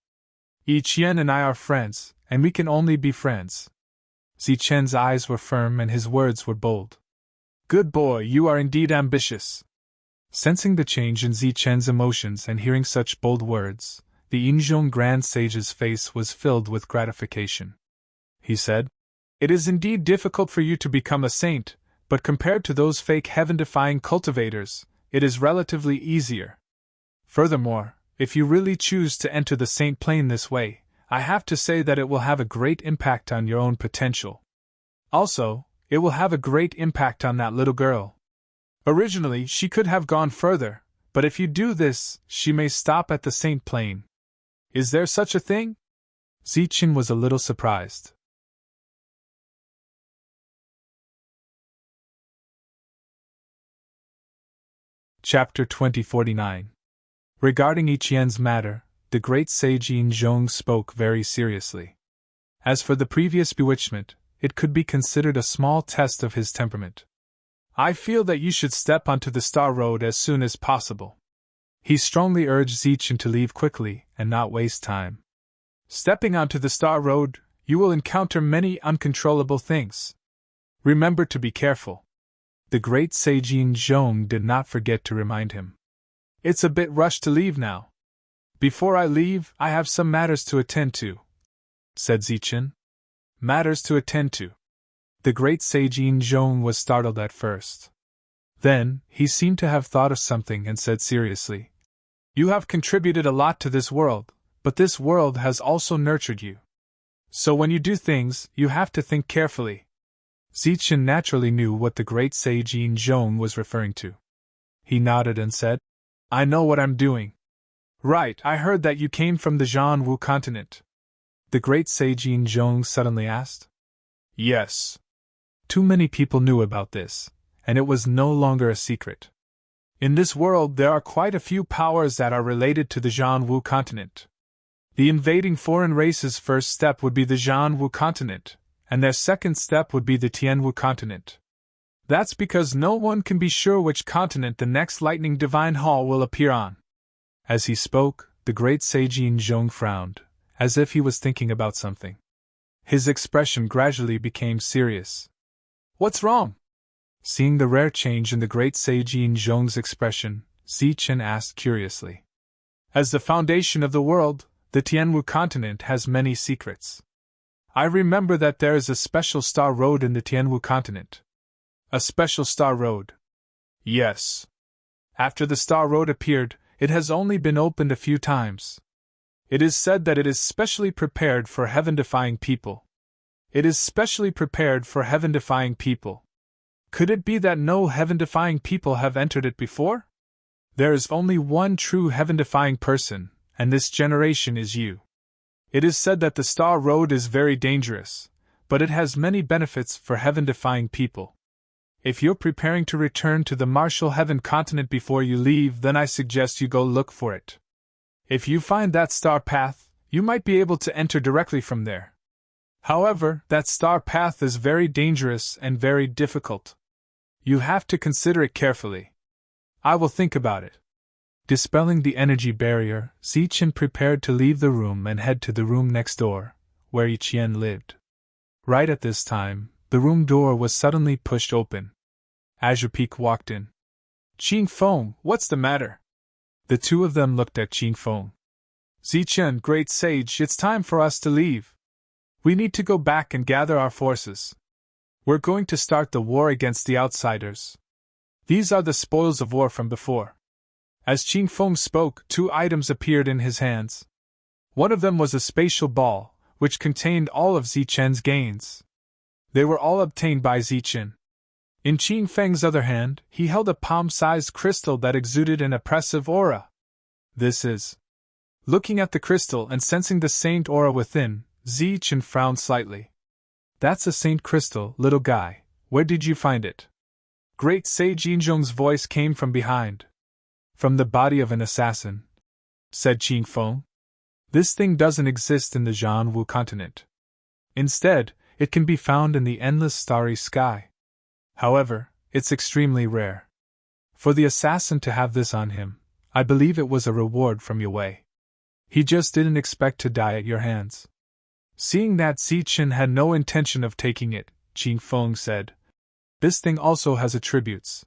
Yi Qian and I are friends, and we can only be friends. Zichen's eyes were firm and his words were bold. Good boy, you are indeed ambitious. Sensing the change in Zichen's emotions and hearing such bold words, the Yinzhong Grand Sage's face was filled with gratification. He said, "It is indeed difficult for you to become a saint, but compared to those fake heaven-defying cultivators, it is relatively easier. Furthermore, if you really choose to enter the saint plane this way, I have to say that it will have a great impact on your own potential. Also, it will have a great impact on that little girl. Originally, she could have gone further, but if you do this, she may stop at the saint plane. Is there such a thing? Zichen was a little surprised. Chapter 2049. Regarding Iqian's matter, the great sage Yin Zhong spoke very seriously. As for the previous bewitchment, it could be considered a small test of his temperament. I feel that you should step onto the Star Road as soon as possible. He strongly urged Zichen to leave quickly and not waste time. Stepping onto the Star Road, you will encounter many uncontrollable things. Remember to be careful. The great sage Yin Zhong did not forget to remind him. It's a bit rushed to leave now. Before I leave, I have some matters to attend to, said Zichen. Matters to attend to. The great sage Yin Zhong was startled at first. Then, he seemed to have thought of something and said seriously, You have contributed a lot to this world, but this world has also nurtured you. So when you do things, you have to think carefully. Zichen naturally knew what the great sage Yin Zhong was referring to. He nodded and said, I know what I'm doing. Right, I heard that you came from the Zhanwu continent. The great sage Yin Zhong suddenly asked. Yes. Too many people knew about this, and it was no longer a secret. In this world there are quite a few powers that are related to the Zhanwu continent. The invading foreign race's first step would be the Zhanwu continent, and their second step would be the Tianwu continent. That's because no one can be sure which continent the next lightning divine hall will appear on. As he spoke, the great sage Yin Zhong frowned, as if he was thinking about something. His expression gradually became serious. What's wrong? Seeing the rare change in the great sage Yin Zhong's expression, Zichen asked curiously. As the foundation of the world, the Tianwu continent has many secrets. I remember that there is a special star road in the Tianwu continent. A special star road? Yes. After the star road appeared, it has only been opened a few times. It is said that it is specially prepared for heaven-defying people. It is specially prepared for heaven-defying people. Could it be that no heaven-defying people have entered it before? There is only one true heaven-defying person, and this generation is you. It is said that the Star Road is very dangerous, but it has many benefits for heaven-defying people. If you're preparing to return to the martial heaven continent before you leave, then I suggest you go look for it. If you find that star path, you might be able to enter directly from there. However, that star path is very dangerous and very difficult. You have to consider it carefully. I will think about it. Dispelling the energy barrier, Zichen prepared to leave the room and head to the room next door, where Iqian lived. Right at this time, the room door was suddenly pushed open. Azure Peak walked in. Qing Feng, what's the matter? The two of them looked at Qing Feng. Zichen, great sage, it's time for us to leave. We need to go back and gather our forces. We're going to start the war against the outsiders. These are the spoils of war from before. As Qing Feng spoke, two items appeared in his hands. One of them was a spatial ball, which contained all of Zichen's gains. They were all obtained by Zichen. In Qing Feng's other hand, he held a palm-sized crystal that exuded an oppressive aura. This is. Looking at the crystal and sensing the saint aura within, Zichen frowned slightly. That's a saint crystal, little guy. Where did you find it? Great Sage Yin Zhong's voice came from behind. From the body of an assassin, said Qing Feng. This thing doesn't exist in the Zhanwu continent. Instead, it can be found in the endless starry sky. However, it's extremely rare. For the assassin to have this on him, I believe it was a reward from Yue. He just didn't expect to die at your hands. Seeing that Zichen had no intention of taking it, Qing Feng said, This thing also has attributes.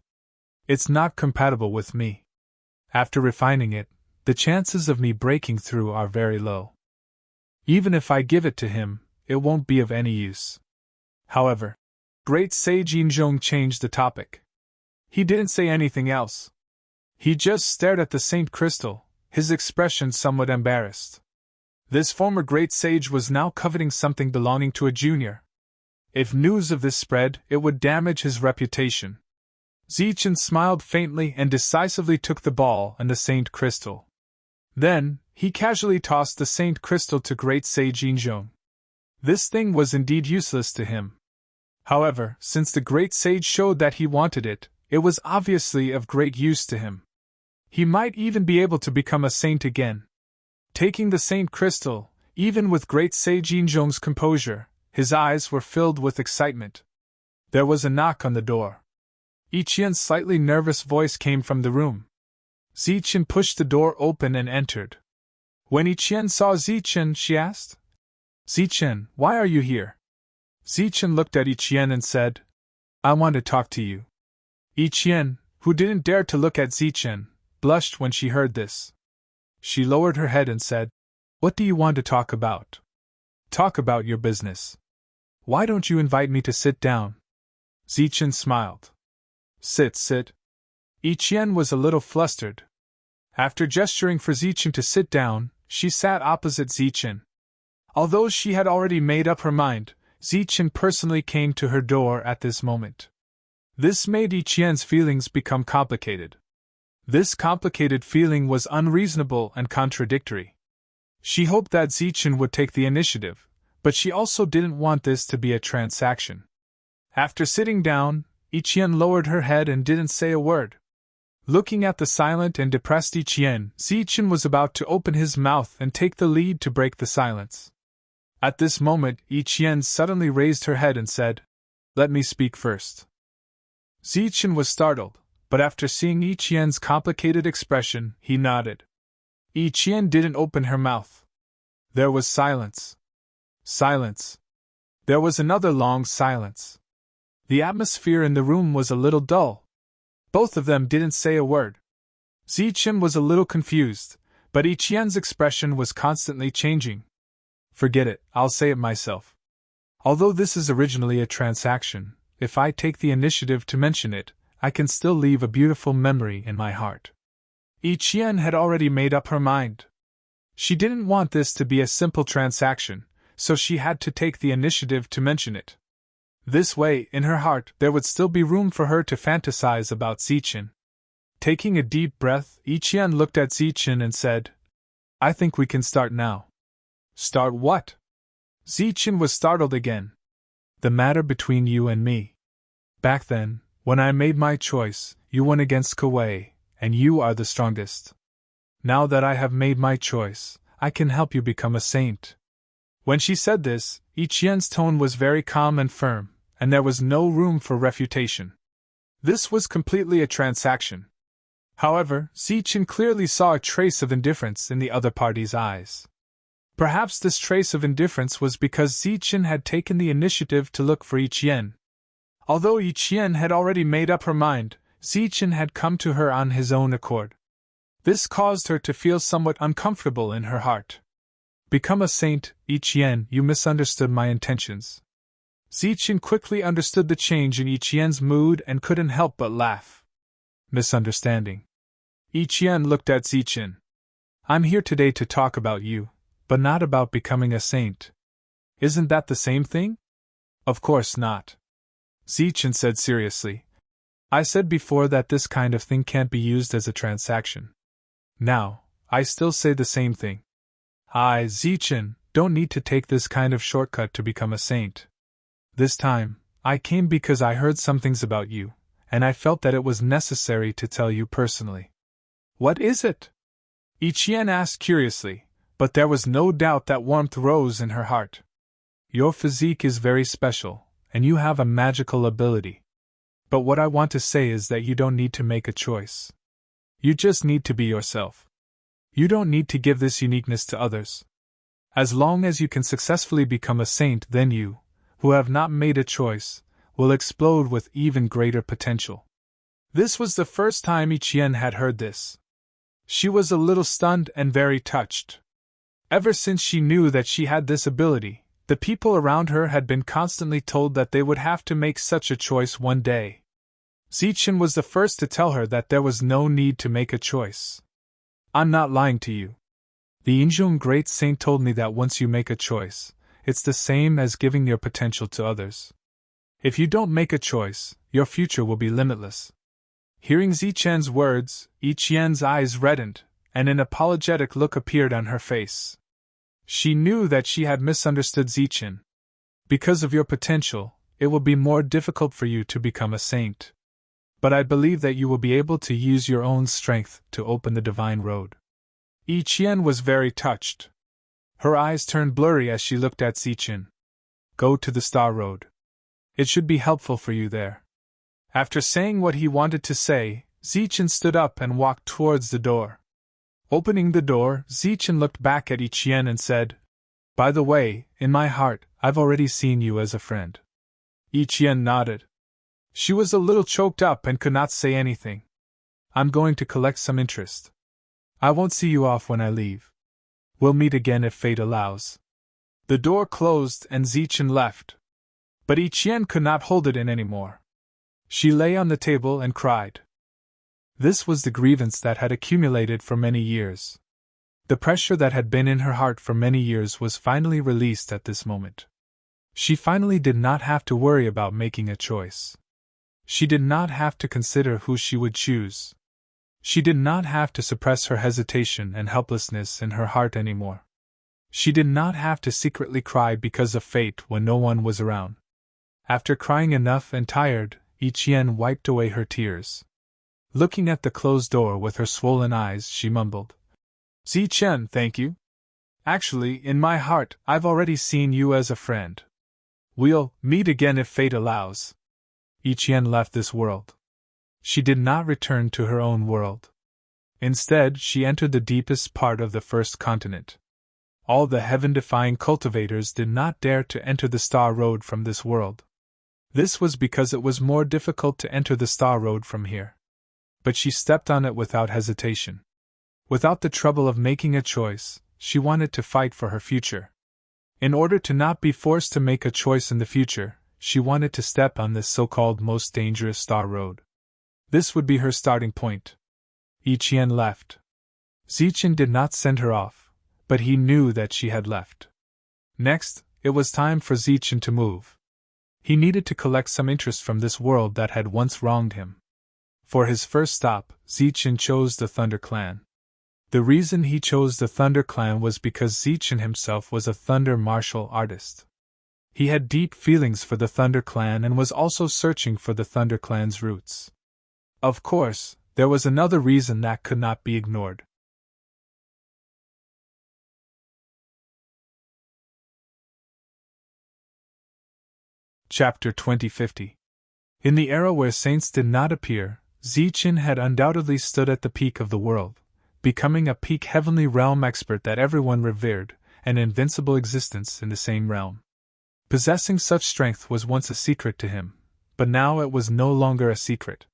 It's not compatible with me. After refining it, the chances of me breaking through are very low. Even if I give it to him, it won't be of any use. However, Great Sage Yin Zhong changed the topic. He didn't say anything else. He just stared at the Saint Crystal, his expression somewhat embarrassed. This former great sage was now coveting something belonging to a junior. If news of this spread, it would damage his reputation. Zichen smiled faintly and decisively took the ball and the Saint Crystal. Then, he casually tossed the saint crystal to great sage Yinzhong. This thing was indeed useless to him. However, since the great sage showed that he wanted it, it was obviously of great use to him. He might even be able to become a saint again. Taking the saint crystal, even with great sage Yinzhong's composure, his eyes were filled with excitement. There was a knock on the door. Yiqian's slightly nervous voice came from the room. Zichen pushed the door open and entered. When Yiqian saw Zichen, she asked, "Zichen, why are you here?" Zichen looked at Yiqian and said, "I want to talk to you." Yiqian, who didn't dare to look at Zichen, blushed when she heard this. She lowered her head and said, "What do you want to talk about?" "Talk about your business. Why don't you invite me to sit down?" Zichen smiled. Sit. Yiqian was a little flustered. After gesturing for Zichen to sit down, she sat opposite Zichen. Although she had already made up her mind, Zichen personally came to her door at this moment. This made Yiqian's feelings become complicated. This complicated feeling was unreasonable and contradictory. She hoped that Zichen would take the initiative, but she also didn't want this to be a transaction. After sitting down, Yiqian lowered her head and didn't say a word. Looking at the silent and depressed Yiqian, Zichen was about to open his mouth and take the lead to break the silence. At this moment, Yiqian suddenly raised her head and said, "Let me speak first." Zichen was startled, but after seeing Yiqian's complicated expression, he nodded. Yiqian didn't open her mouth. There was silence. Silence. There was another long silence. The atmosphere in the room was a little dull. Both of them didn't say a word. Zichen was a little confused, but Yiqian's expression was constantly changing. "Forget it, I'll say it myself. Although this is originally a transaction, if I take the initiative to mention it, I can still leave a beautiful memory in my heart." Yiqian had already made up her mind. She didn't want this to be a simple transaction, so she had to take the initiative to mention it. This way, in her heart, there would still be room for her to fantasize about Zichen. Taking a deep breath, Yiqian looked at Zichen and said, "I think we can start now." "Start what?" Zichen was startled again. "The matter between you and me. Back then, when I made my choice, you went against Kuwei, and you are the strongest. Now that I have made my choice, I can help you become a saint." When she said this, Yiqian's tone was very calm and firm, and there was no room for refutation. This was completely a transaction. However, Zichen clearly saw a trace of indifference in the other party's eyes. Perhaps this trace of indifference was because Zichen had taken the initiative to look for Yiqian. Although Yiqian had already made up her mind, Zichen had come to her on his own accord. This caused her to feel somewhat uncomfortable in her heart. "Become a saint, Yiqian, you misunderstood my intentions." Zichen quickly understood the change in Yiqian's mood and couldn't help but laugh. "Misunderstanding." Yiqian looked at Zichen. "I'm here today to talk about you, but not about becoming a saint. Isn't that the same thing?" "Of course not," Zichen said seriously. "I said before that this kind of thing can't be used as a transaction. Now, I still say the same thing. I, Zichen, don't need to take this kind of shortcut to become a saint. This time, I came because I heard some things about you, and I felt that it was necessary to tell you personally." "What is it?" Yiqian asked curiously, but there was no doubt that warmth rose in her heart. "Your physique is very special, and you have a magical ability. But what I want to say is that you don't need to make a choice. You just need to be yourself. You don't need to give this uniqueness to others. As long as you can successfully become a saint, then you, who have not made a choice, will explode with even greater potential." This was the first time Yiqian had heard this. She was a little stunned and very touched. Ever since she knew that she had this ability, the people around her had been constantly told that they would have to make such a choice one day. Zichen was the first to tell her that there was no need to make a choice. "I'm not lying to you. The Yinzhong great saint told me that once you make a choice, it's the same as giving your potential to others. If you don't make a choice, your future will be limitless." Hearing Zichen's words, Yiqian's eyes reddened, and an apologetic look appeared on her face. She knew that she had misunderstood Zichen. Because of your potential, it will be more difficult for you to become a saint. But I believe that you will be able to use your own strength to open the divine road. Yi Qian was very touched. Her eyes turned blurry as she looked at Zichen. Go to the Star Road. It should be helpful for you there. After saying what he wanted to say, Zichen stood up and walked towards the door. Opening the door, Zichen looked back at Yi Qian and said, By the way, in my heart, I've already seen you as a friend. Yi Qian nodded. She was a little choked up and could not say anything. I'm going to collect some interest. I won't see you off when I leave. We'll meet again if fate allows. The door closed and Zichen left. But Yi Qian could not hold it in anymore. She lay on the table and cried. This was the grievance that had accumulated for many years. The pressure that had been in her heart for many years was finally released at this moment. She finally did not have to worry about making a choice. She did not have to consider who she would choose. She did not have to suppress her hesitation and helplessness in her heart anymore. She did not have to secretly cry because of fate when no one was around. After crying enough and tired, Yi Qian wiped away her tears. Looking at the closed door with her swollen eyes, she mumbled, Zichen, thank you. Actually, in my heart, I've already seen you as a friend. We'll meet again if fate allows. Yi Qian left this world. She did not return to her own world. Instead, she entered the deepest part of the first continent. All the heaven-defying cultivators did not dare to enter the Star Road from this world. This was because it was more difficult to enter the Star Road from here. But she stepped on it without hesitation. Without the trouble of making a choice, she wanted to fight for her future. In order to not be forced to make a choice in the future, she wanted to step on this so-called most dangerous Star Road. This would be her starting point. Yi Qian left. Zichen did not send her off, but he knew that she had left. Next, it was time for Zichen to move. He needed to collect some interest from this world that had once wronged him. For his first stop, Zichen chose the Thunder Clan. The reason he chose the Thunder Clan was because Zichen himself was a thunder martial artist. He had deep feelings for the Thunder Clan and was also searching for the Thunder Clan's roots. Of course, there was another reason that could not be ignored. Chapter 2050. In the era where saints did not appear, Zichen had undoubtedly stood at the peak of the world, becoming a peak heavenly realm expert that everyone revered, an invincible existence in the same realm. Possessing such strength was once a secret to him, but now it was no longer a secret.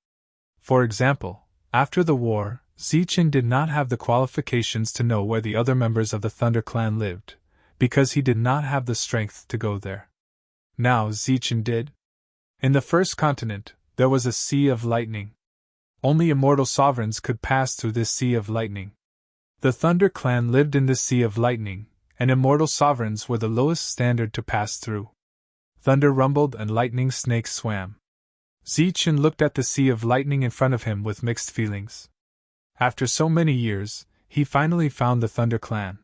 For example, after the war, Zichen did not have the qualifications to know where the other members of the Thunder Clan lived, because he did not have the strength to go there. Now Zichen did. In the first continent, there was a sea of lightning. Only immortal sovereigns could pass through this sea of lightning. The Thunder Clan lived in this sea of lightning, and immortal sovereigns were the lowest standard to pass through. Thunder rumbled and lightning snakes swam. Zichen looked at the sea of lightning in front of him with mixed feelings. After so many years, he finally found the Thunder Clan.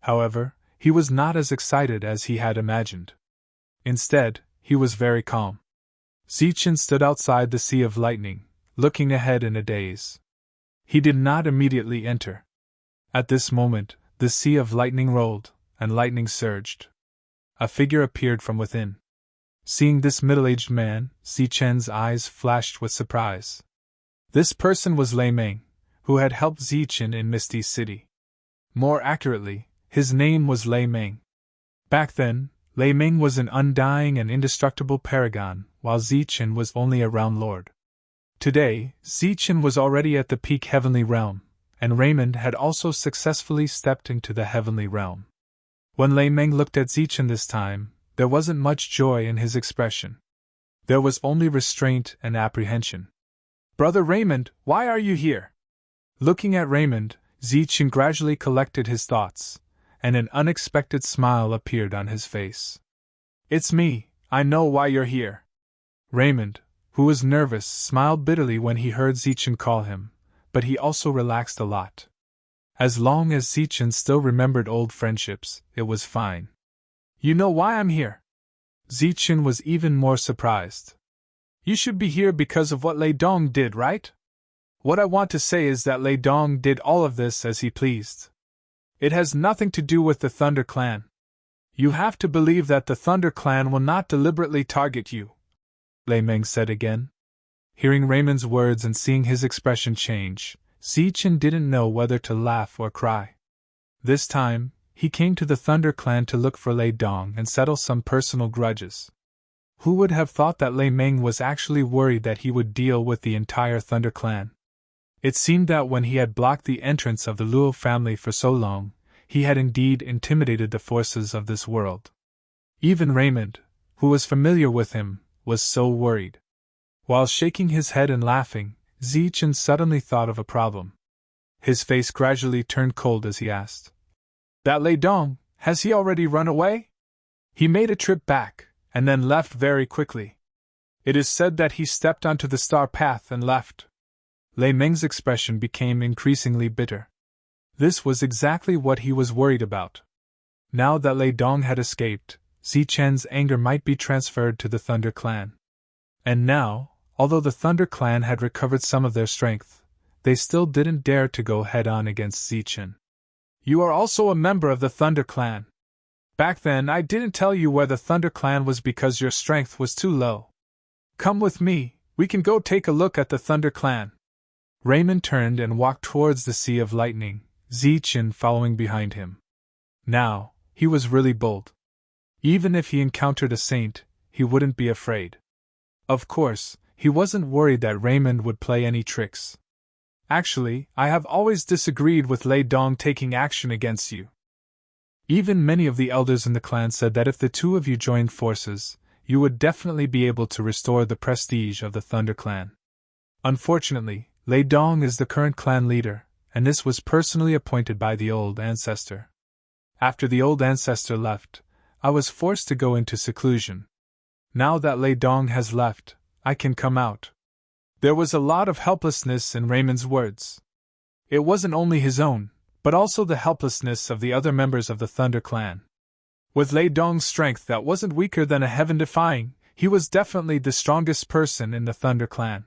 However, he was not as excited as he had imagined. Instead, he was very calm. Zichen stood outside the sea of lightning, looking ahead in a daze. He did not immediately enter. At this moment, the sea of lightning rolled, and lightning surged. A figure appeared from within. Seeing this middle-aged man, Zichen's eyes flashed with surprise. This person was Lei Meng, who had helped Zichen in Misty City. More accurately, his name was Lei Meng. Back then, Lei Meng was an undying and indestructible paragon, while Zichen was only a realm lord. Today, Zichen was already at the peak heavenly realm, and Raymond had also successfully stepped into the heavenly realm. When Lei Meng looked at Zichen this time, there wasn't much joy in his expression. There was only restraint and apprehension. "Brother Raymond, why are you here?" Looking at Raymond, Zichen gradually collected his thoughts, and an unexpected smile appeared on his face. "It's me, I know why you're here." Raymond, who was nervous, smiled bitterly when he heard Zichen call him, but he also relaxed a lot. As long as Zichen still remembered old friendships, it was fine. You know why I'm here? Zichen was even more surprised. You should be here because of what Lei Dong did, right? What I want to say is that Lei Dong did all of this as he pleased. It has nothing to do with the Thunder Clan. You have to believe that the Thunder Clan will not deliberately target you, Lei Meng said again. Hearing Raymond's words and seeing his expression change, Zichen didn't know whether to laugh or cry. This time, he came to the Thunder Clan to look for Lei Dong and settle some personal grudges. Who would have thought that Lei Meng was actually worried that he would deal with the entire Thunder Clan? It seemed that when he had blocked the entrance of the Luo family for so long, he had indeed intimidated the forces of this world. Even Raymond, who was familiar with him, was so worried. While shaking his head and laughing, Zichen suddenly thought of a problem. His face gradually turned cold as he asked, "That Lei Dong, has he already run away?" "He made a trip back, and then left very quickly. It is said that he stepped onto the star path and left." Lei Meng's expression became increasingly bitter. This was exactly what he was worried about. Now that Lei Dong had escaped, Zichen's anger might be transferred to the Thunder Clan. And now, although the Thunder Clan had recovered some of their strength, they still didn't dare to go head-on against Zichen. "You are also a member of the Thunder Clan. Back then I didn't tell you where the Thunder Clan was because your strength was too low. Come with me, we can go take a look at the Thunder Clan." Raymond turned and walked towards the Sea of Lightning, Zichen following behind him. Now, he was really bold. Even if he encountered a saint, he wouldn't be afraid. Of course, he wasn't worried that Raymond would play any tricks. "Actually, I have always disagreed with Lei Dong taking action against you. Even many of the elders in the clan said that if the two of you joined forces, you would definitely be able to restore the prestige of the Thunder Clan. Unfortunately, Lei Dong is the current clan leader, and this was personally appointed by the old ancestor. After the old ancestor left, I was forced to go into seclusion. Now that Lei Dong has left, I can come out." There was a lot of helplessness in Raymond's words. It wasn't only his own, but also the helplessness of the other members of the Thunder Clan. With Lei Dong's strength that wasn't weaker than a heaven-defying, he was definitely the strongest person in the Thunder Clan.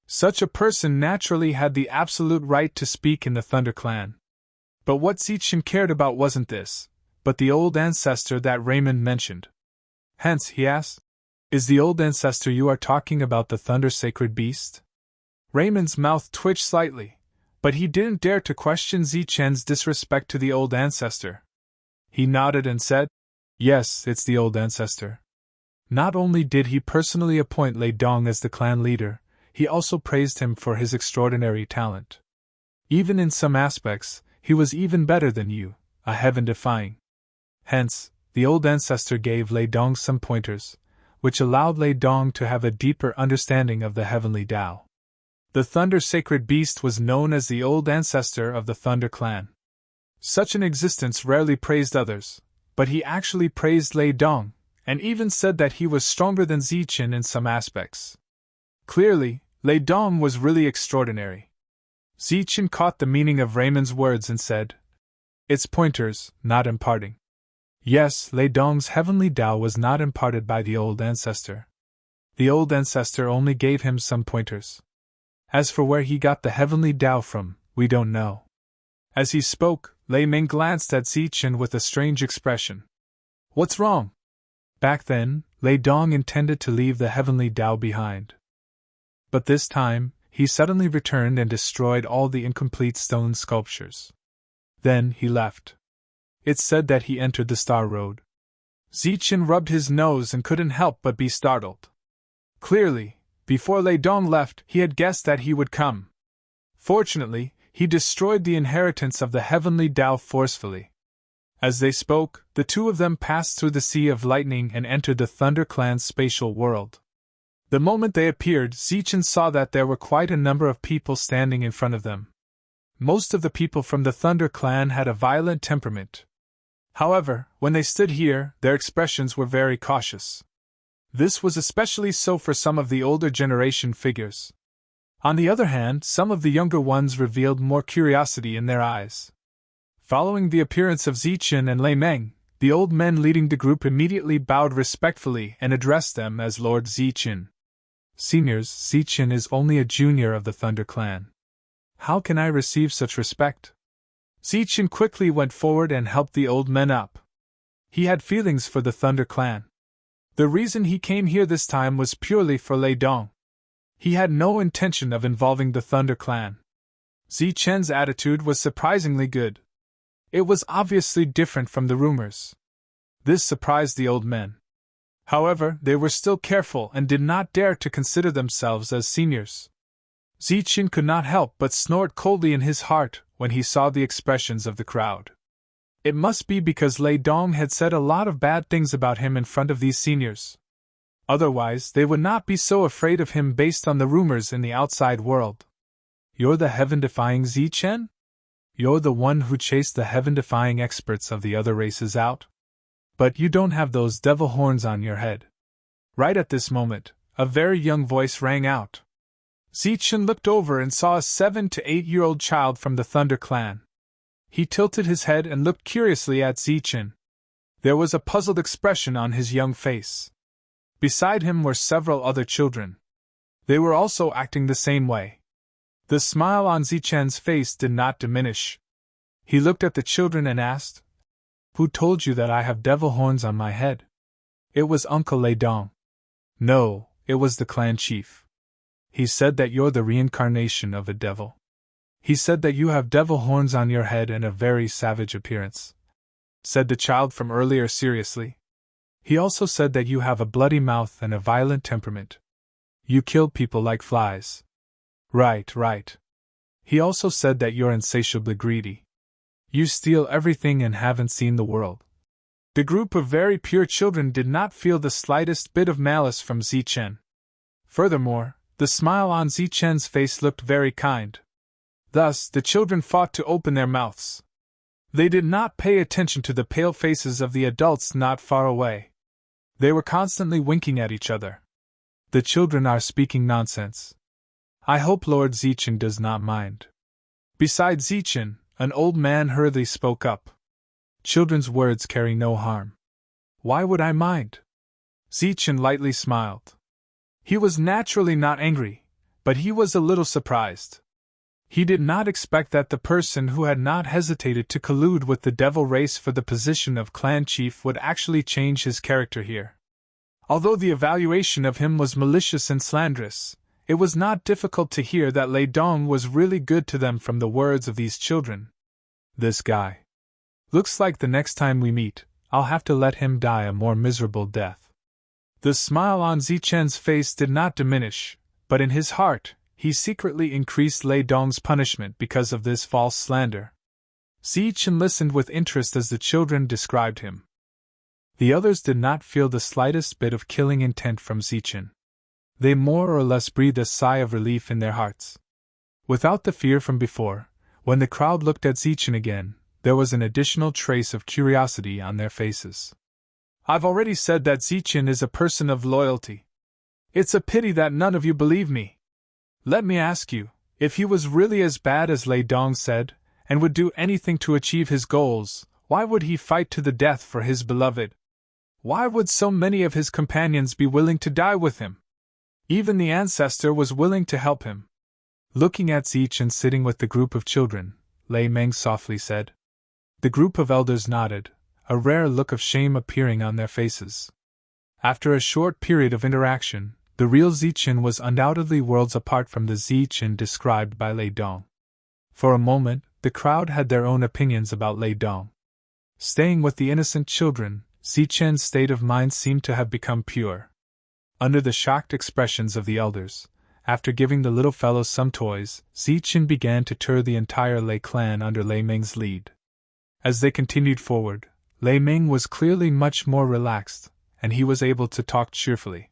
Such a person naturally had the absolute right to speak in the Thunder Clan. But what Zichen cared about wasn't this, but the old ancestor that Raymond mentioned. "Hence," he asked, "is the old ancestor you are talking about the Thunder Sacred Beast?" Raymond's mouth twitched slightly, but he didn't dare to question Zichen's disrespect to the old ancestor. He nodded and said, "Yes, it's the old ancestor." Not only did he personally appoint Lei Dong as the clan leader, he also praised him for his extraordinary talent. Even in some aspects, he was even better than you, a heaven-defying. Hence, the old ancestor gave Lei Dong some pointers, which allowed Lei Dong to have a deeper understanding of the heavenly Tao. The Thunder Sacred Beast was known as the old ancestor of the Thunder Clan. Such an existence rarely praised others, but he actually praised Lei Dong, and even said that he was stronger than Zichen in some aspects. Clearly, Lei Dong was really extraordinary. Zichen caught the meaning of Raymond's words and said, "It's pointers, not imparting." Yes, Lei Dong's heavenly Tao was not imparted by the old ancestor. The old ancestor only gave him some pointers. As for where he got the heavenly Tao from, we don't know. As he spoke, Lei Meng glanced at Zichen with a strange expression. "What's wrong?" Back then, Lei Dong intended to leave the heavenly Tao behind. But this time, he suddenly returned and destroyed all the incomplete stone sculptures. Then he left. It's said that he entered the Star Road. Zichen rubbed his nose and couldn't help but be startled. Clearly, before Lei Dong left, he had guessed that he would come. Fortunately, he destroyed the inheritance of the heavenly Tao forcefully. As they spoke, the two of them passed through the Sea of Lightning and entered the Thunder Clan's spatial world. The moment they appeared, Zichen saw that there were quite a number of people standing in front of them. Most of the people from the Thunder Clan had a violent temperament. However, when they stood here, their expressions were very cautious. This was especially so for some of the older generation figures. On the other hand, some of the younger ones revealed more curiosity in their eyes. Following the appearance of Zichen and Lei Meng, the old men leading the group immediately bowed respectfully and addressed them as Lord Zichen. Seniors, Zichen is only a junior of the Thunder clan. How can I receive such respect? Zichen quickly went forward and helped the old men up. He had feelings for the Thunder clan. The reason he came here this time was purely for Lei Dong. He had no intention of involving the Thunder clan. Zichen's attitude was surprisingly good. It was obviously different from the rumors. This surprised the old men. However, they were still careful and did not dare to consider themselves as seniors. Zichen could not help but snort coldly in his heart when he saw the expressions of the crowd. It must be because Lei Dong had said a lot of bad things about him in front of these seniors. Otherwise, they would not be so afraid of him based on the rumors in the outside world. You're the heaven-defying Zichen? You're the one who chased the heaven-defying experts of the other races out? But you don't have those devil horns on your head. Right at this moment, a very young voice rang out. Zichen looked over and saw a 7 to 8-year-old child from the Thunder clan. He tilted his head and looked curiously at Zichen. There was a puzzled expression on his young face. Beside him were several other children. They were also acting the same way. The smile on Zichen's face did not diminish. He looked at the children and asked, "Who told you that I have devil horns on my head?" It was Uncle Lei Dong. No, it was the clan chief. He said that you're the reincarnation of a devil. He said that you have devil horns on your head and a very savage appearance, said the child from earlier seriously. He also said that you have a bloody mouth and a violent temperament. You kill people like flies. Right. He also said that you're insatiably greedy. You steal everything and haven't seen the world. The group of very pure children did not feel the slightest bit of malice from Zichen. Furthermore, the smile on Zichen's face looked very kind. Thus, the children fought to open their mouths. They did not pay attention to the pale faces of the adults not far away. They were constantly winking at each other. The children are speaking nonsense. I hope Lord Zichen does not mind. Besides Zichen, an old man hurriedly spoke up. Children's words carry no harm. Why would I mind? Zichen lightly smiled. He was naturally not angry, but he was a little surprised. He did not expect that the person who had not hesitated to collude with the devil race for the position of clan chief would actually change his character here. Although the evaluation of him was malicious and slanderous, it was not difficult to hear that Lei Dong was really good to them from the words of these children. This guy. Looks like the next time we meet, I'll have to let him die a more miserable death. The smile on Zichen's face did not diminish, but in his heart, he secretly increased Lei Dong's punishment because of this false slander. Zichen listened with interest as the children described him. The others did not feel the slightest bit of killing intent from Zichen. They more or less breathed a sigh of relief in their hearts. Without the fear from before, when the crowd looked at Zichen again, there was an additional trace of curiosity on their faces. I've already said that Zichen is a person of loyalty. It's a pity that none of you believe me. Let me ask you, if he was really as bad as Lei Dong said, and would do anything to achieve his goals, why would he fight to the death for his beloved? Why would so many of his companions be willing to die with him? Even the ancestor was willing to help him. Looking at Zichen sitting with the group of children, Lei Meng softly said. The group of elders nodded, a rare look of shame appearing on their faces. After a short period of interaction, the real Zichen was undoubtedly worlds apart from the Zichen described by Lei Dong. For a moment, the crowd had their own opinions about Lei Dong. Staying with the innocent children, Zichen's state of mind seemed to have become pure. Under the shocked expressions of the elders, after giving the little fellows some toys, Zichen began to tour the entire Lei clan under Lei Meng's lead. As they continued forward, Lei Meng was clearly much more relaxed, and he was able to talk cheerfully.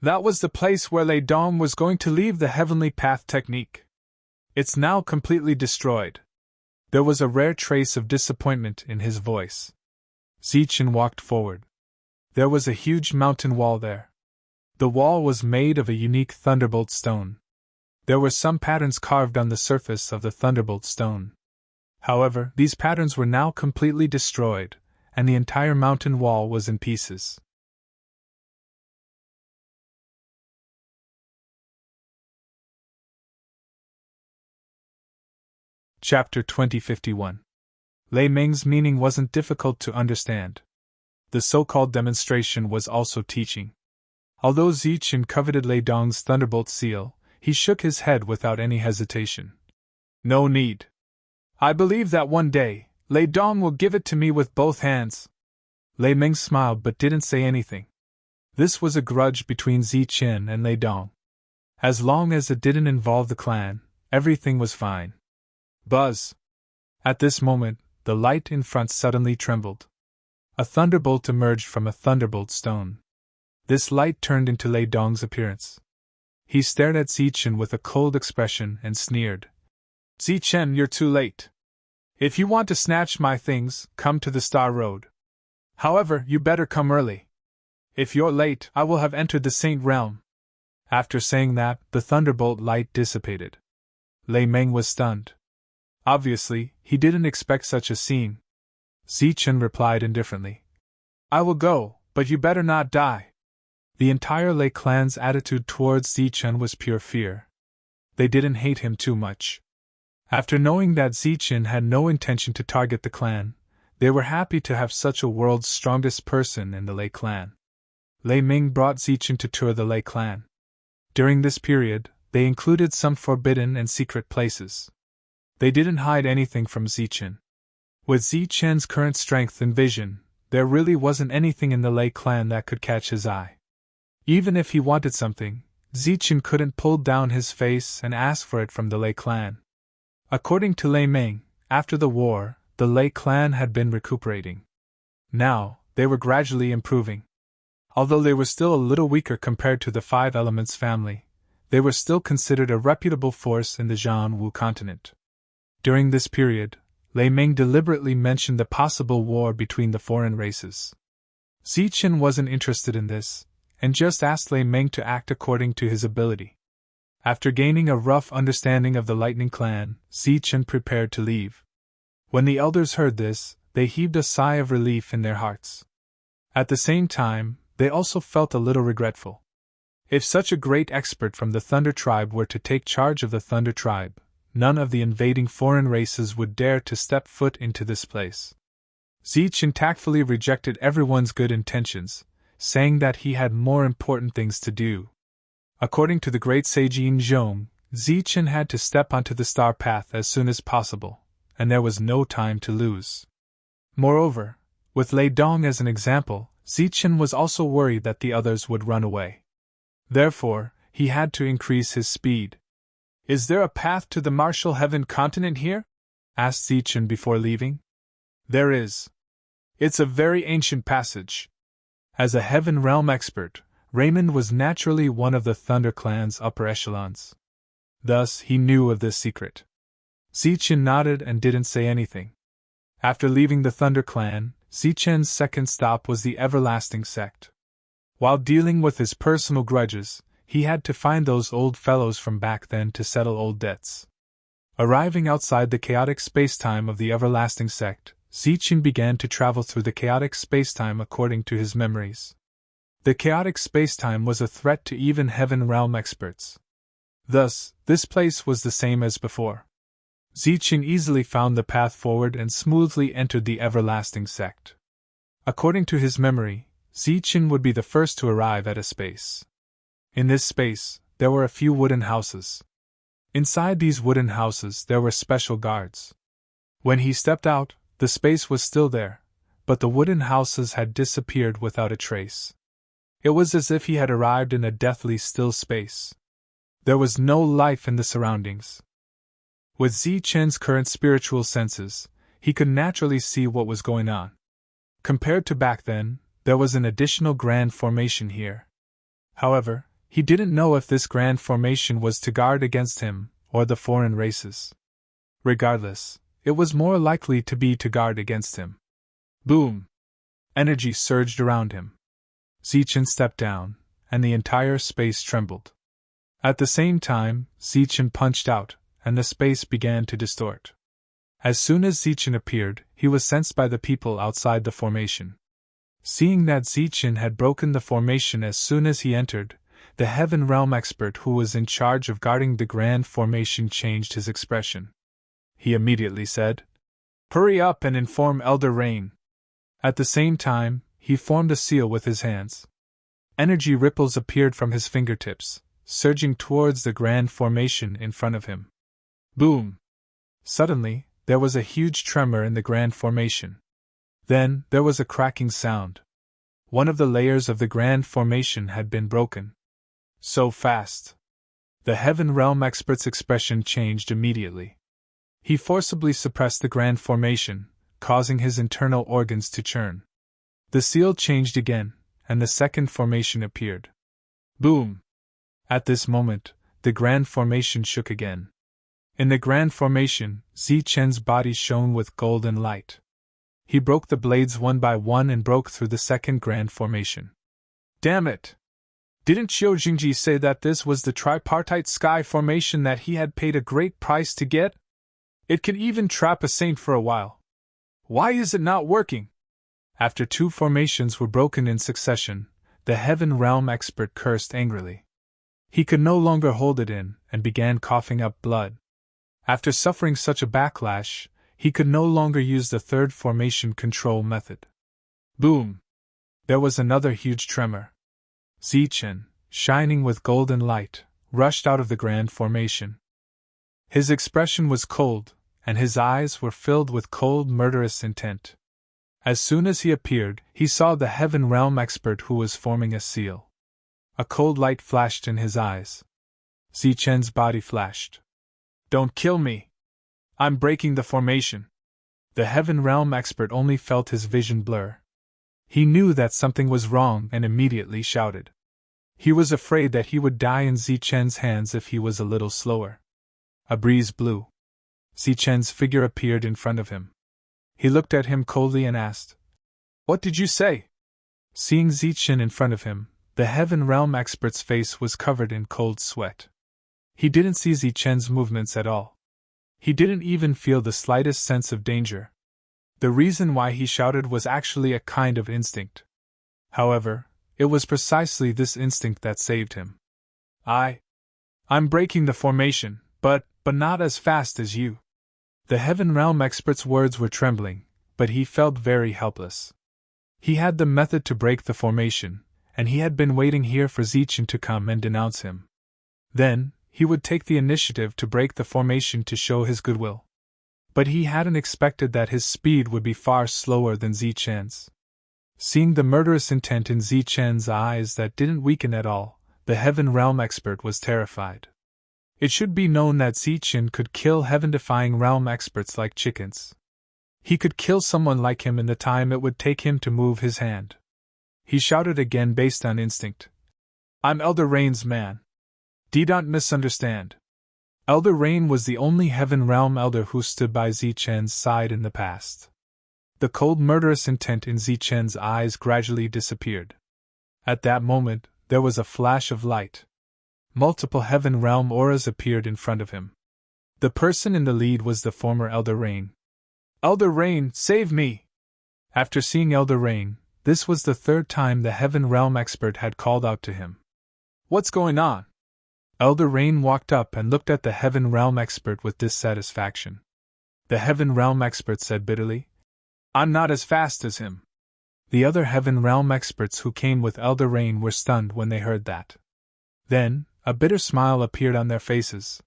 That was the place where Lei Dong was going to leave the heavenly path technique. It's now completely destroyed. There was a rare trace of disappointment in his voice. Zichen walked forward. There was a huge mountain wall there. The wall was made of a unique thunderbolt stone. There were some patterns carved on the surface of the thunderbolt stone. However, these patterns were now completely destroyed, and the entire mountain wall was in pieces. Chapter 2051. Lei Ming's meaning wasn't difficult to understand. The so-called demonstration was also teaching. Although Zichen coveted Lei Dong's thunderbolt seal, he shook his head without any hesitation. No need. I believe that one day, Lei Dong will give it to me with both hands. Lei Ming smiled but didn't say anything. This was a grudge between Zichen and Lei Dong. As long as it didn't involve the clan, everything was fine. Buzz! At this moment, the light in front suddenly trembled. A thunderbolt emerged from a thunderbolt stone. This light turned into Lei Dong's appearance. He stared at Zichen with a cold expression and sneered. Zichen, you're too late. If you want to snatch my things, come to the Star Road. However, you better come early. If you're late, I will have entered the Saint Realm. After saying that, the thunderbolt light dissipated. Lei Ming was stunned. Obviously, he didn't expect such a scene. Zichen replied indifferently. I will go, but you better not die. The entire Lei clan's attitude towards Zichen was pure fear. They didn't hate him too much. After knowing that Zichen had no intention to target the clan, they were happy to have such a world's strongest person in the Lei clan. Lei Ming brought Zichen to tour the Lei clan. During this period, they included some forbidden and secret places. They didn't hide anything from Zichen. With Zichen's current strength and vision, there really wasn't anything in the Lei clan that could catch his eye. Even if he wanted something, Zichen couldn't pull down his face and ask for it from the Lei clan. According to Lei Ming, after the war, the Lei clan had been recuperating. Now, they were gradually improving. Although they were still a little weaker compared to the Five Elements family, they were still considered a reputable force in the Jianwu continent. During this period, Lei Ming deliberately mentioned the possible war between the foreign races. Zichen wasn't interested in this, and just asked Lei Ming to act according to his ability. After gaining a rough understanding of the Lightning Clan, Zichen prepared to leave. When the elders heard this, they heaved a sigh of relief in their hearts. At the same time, they also felt a little regretful. If such a great expert from the Thunder Tribe were to take charge of the Thunder Tribe, none of the invading foreign races would dare to step foot into this place. Zichen tactfully rejected everyone's good intentions, saying that he had more important things to do. According to the great sage Yin Zhong, Zichen had to step onto the star path as soon as possible, and there was no time to lose. Moreover, with Lei Dong as an example, Zichen was also worried that the others would run away. Therefore, he had to increase his speed. Is there a path to the Martial Heaven continent here? Asked Zichen before leaving. There is. It's a very ancient passage. As a Heaven Realm expert, Raymond was naturally one of the Thunder Clan's upper echelons. Thus, he knew of this secret. Zichen nodded and didn't say anything. After leaving the Thunder Clan, Zichen's second stop was the Everlasting Sect. While dealing with his personal grudges, he had to find those old fellows from back then to settle old debts. Arriving outside the chaotic spacetime of the Everlasting Sect, Zichen began to travel through the chaotic spacetime according to his memories. The chaotic spacetime was a threat to even Heaven Realm experts. Thus, this place was the same as before. Zichen easily found the path forward and smoothly entered the Everlasting Sect. According to his memory, Zichen would be the first to arrive at a space. In this space, there were a few wooden houses. Inside these wooden houses there were special guards. When he stepped out, the space was still there, but the wooden houses had disappeared without a trace. It was as if he had arrived in a deathly still space. There was no life in the surroundings. With Zichen's current spiritual senses, he could naturally see what was going on. Compared to back then, there was an additional grand formation here. However, he didn't know if this grand formation was to guard against him or the foreign races. Regardless, it was more likely to be to guard against him. Boom! Energy surged around him. Zichen stepped down, and the entire space trembled. At the same time, Zichen punched out, and the space began to distort. As soon as Zichen appeared, he was sensed by the people outside the formation. Seeing that Zichen had broken the formation as soon as he entered, the Heaven Realm expert who was in charge of guarding the grand formation changed his expression. He immediately said, "Hurry up and inform Elder Rain." At the same time, he formed a seal with his hands. Energy ripples appeared from his fingertips, surging towards the grand formation in front of him. Boom! Suddenly, there was a huge tremor in the grand formation. Then, there was a cracking sound. One of the layers of the grand formation had been broken. So fast! The Heaven Realm expert's expression changed immediately. He forcibly suppressed the grand formation, causing his internal organs to churn. The seal changed again, and the second formation appeared. Boom! At this moment, the grand formation shook again. In the grand formation, Zichen's body shone with golden light. He broke the blades one by one and broke through the second grand formation. Damn it! Didn't Qiu Jingji say that this was the tripartite sky formation that he had paid a great price to get? It can even trap a saint for a while. Why is it not working? After two formations were broken in succession, the Heaven Realm expert cursed angrily. He could no longer hold it in, and began coughing up blood. After suffering such a backlash, he could no longer use the third formation control method. Boom! There was another huge tremor. Zichen, shining with golden light, rushed out of the grand formation. His expression was cold, and his eyes were filled with cold, murderous intent. As soon as he appeared, he saw the Heaven Realm expert who was forming a seal. A cold light flashed in his eyes. Zichen's body flashed. "Don't kill me! I'm breaking the formation." The Heaven Realm expert only felt his vision blur. He knew that something was wrong and immediately shouted. He was afraid that he would die in Zichen's hands if he was a little slower. A breeze blew. Zichen's figure appeared in front of him. He looked at him coldly and asked, "What did you say?" Seeing Zichen in front of him, the Heaven Realm expert's face was covered in cold sweat. He didn't see Zichen's movements at all. He didn't even feel the slightest sense of danger. The reason why he shouted was actually a kind of instinct. However, it was precisely this instinct that saved him. I'm breaking the formation, but not as fast as you." The Heaven Realm expert's words were trembling, but he felt very helpless. He had the method to break the formation, and he had been waiting here for Zichen to come and denounce him. Then, he would take the initiative to break the formation to show his goodwill. But he hadn't expected that his speed would be far slower than Zichen's. Seeing the murderous intent in Zichen's eyes that didn't weaken at all, the Heaven Realm expert was terrified. It should be known that Zichen could kill heaven-defying realm experts like chickens. He could kill someone like him in the time it would take him to move his hand. He shouted again based on instinct. "I'm Elder Rain's man. Don't misunderstand." Elder Rain was the only Heaven Realm elder who stood by Zichen's side in the past. The cold murderous intent in Zichen's eyes gradually disappeared. At that moment, there was a flash of light. Multiple Heaven Realm auras appeared in front of him. The person in the lead was the former Elder Rain. "Elder Rain, save me!" After seeing Elder Rain, this was the third time the Heaven Realm expert had called out to him. "What's going on?" Elder Rain walked up and looked at the Heaven Realm expert with dissatisfaction. The Heaven Realm expert said bitterly, "I'm not as fast as him." The other Heaven Realm experts who came with Elder Rain were stunned when they heard that. Then, a bitter smile appeared on their faces.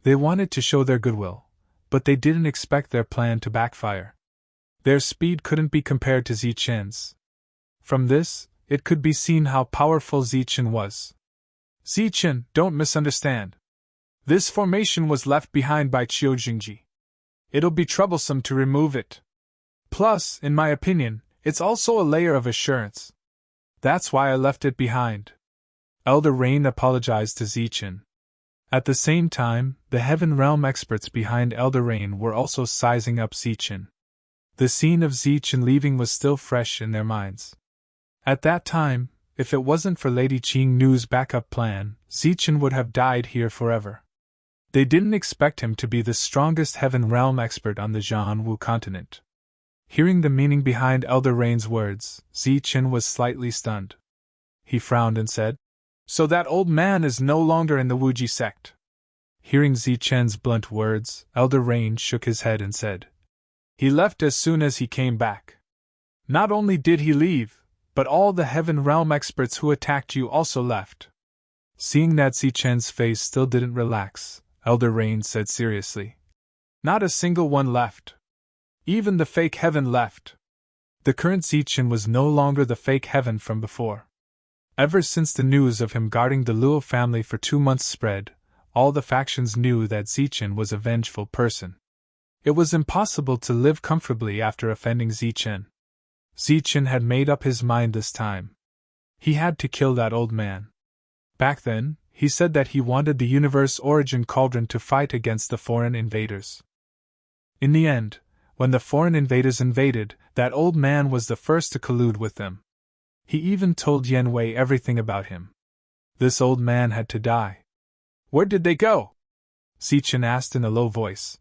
They wanted to show their goodwill, but they didn't expect their plan to backfire. Their speed couldn't be compared to Zichen's. From this, it could be seen how powerful Zichen was. "Zichen, don't misunderstand. This formation was left behind by Qiu Jingji. It'll be troublesome to remove it. Plus, in my opinion, it's also a layer of assurance. That's why I left it behind." Elder Rain apologized to Zichen. At the same time, the Heaven Realm experts behind Elder Rain were also sizing up Zichen. The scene of Zichen leaving was still fresh in their minds. At that time, if it wasn't for Lady Qing Nu's backup plan, Zichen would have died here forever. They didn't expect him to be the strongest heaven realm expert on the Jianwu continent. Hearing the meaning behind Elder Rain's words, Zichen was slightly stunned. He frowned and said, "So that old man is no longer in the Wuji sect." Hearing Zichen's blunt words, Elder Rain shook his head and said, "He left as soon as he came back. Not only did he leave, but all the heaven realm experts who attacked you also left." Seeing that Zichen's face still didn't relax, Elder Rain said seriously, "Not a single one left. Even the fake heaven left." The current Zichen was no longer the fake heaven from before. Ever since the news of him guarding the Luo family for 2 months spread, all the factions knew that Zichen was a vengeful person. It was impossible to live comfortably after offending Zichen. Zichen had made up his mind this time. He had to kill that old man. Back then, he said that he wanted the universe origin cauldron to fight against the foreign invaders. In the end, when the foreign invaders invaded, that old man was the first to collude with them. He even told Yan Wei everything about him. This old man had to die. "Where did they go?" Zichen asked in a low voice.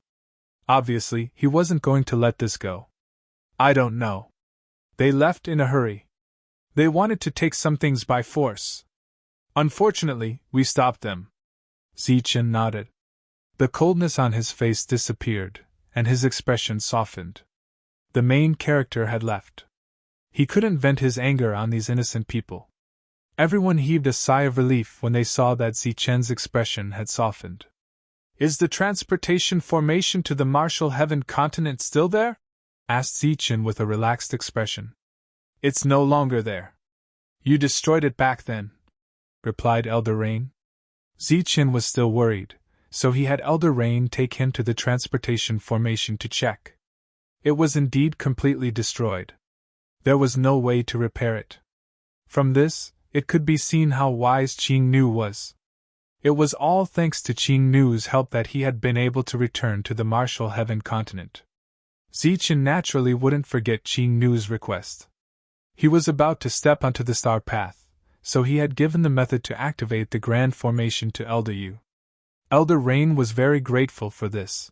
Obviously, he wasn't going to let this go. "I don't know. They left in a hurry. They wanted to take some things by force. Unfortunately, we stopped them." Zichen nodded. The coldness on his face disappeared, and his expression softened. The main character had left. He couldn't vent his anger on these innocent people. Everyone heaved a sigh of relief when they saw that Zichen's expression had softened. "Is the transportation formation to the Martial Heaven continent still there?" asked Zichen with a relaxed expression. "It's no longer there. You destroyed it back then," replied Elder Rain. Zichen was still worried, so he had Elder Rain take him to the transportation formation to check. It was indeed completely destroyed. There was no way to repair it. From this, it could be seen how wise Qing Nu was. It was all thanks to Qing Nu's help that he had been able to return to the Martial Heaven continent. Zichen naturally wouldn't forget Qing Nu's request. He was about to step onto the star path, so he had given the method to activate the grand formation to Elder Yu. Elder Rain was very grateful for this.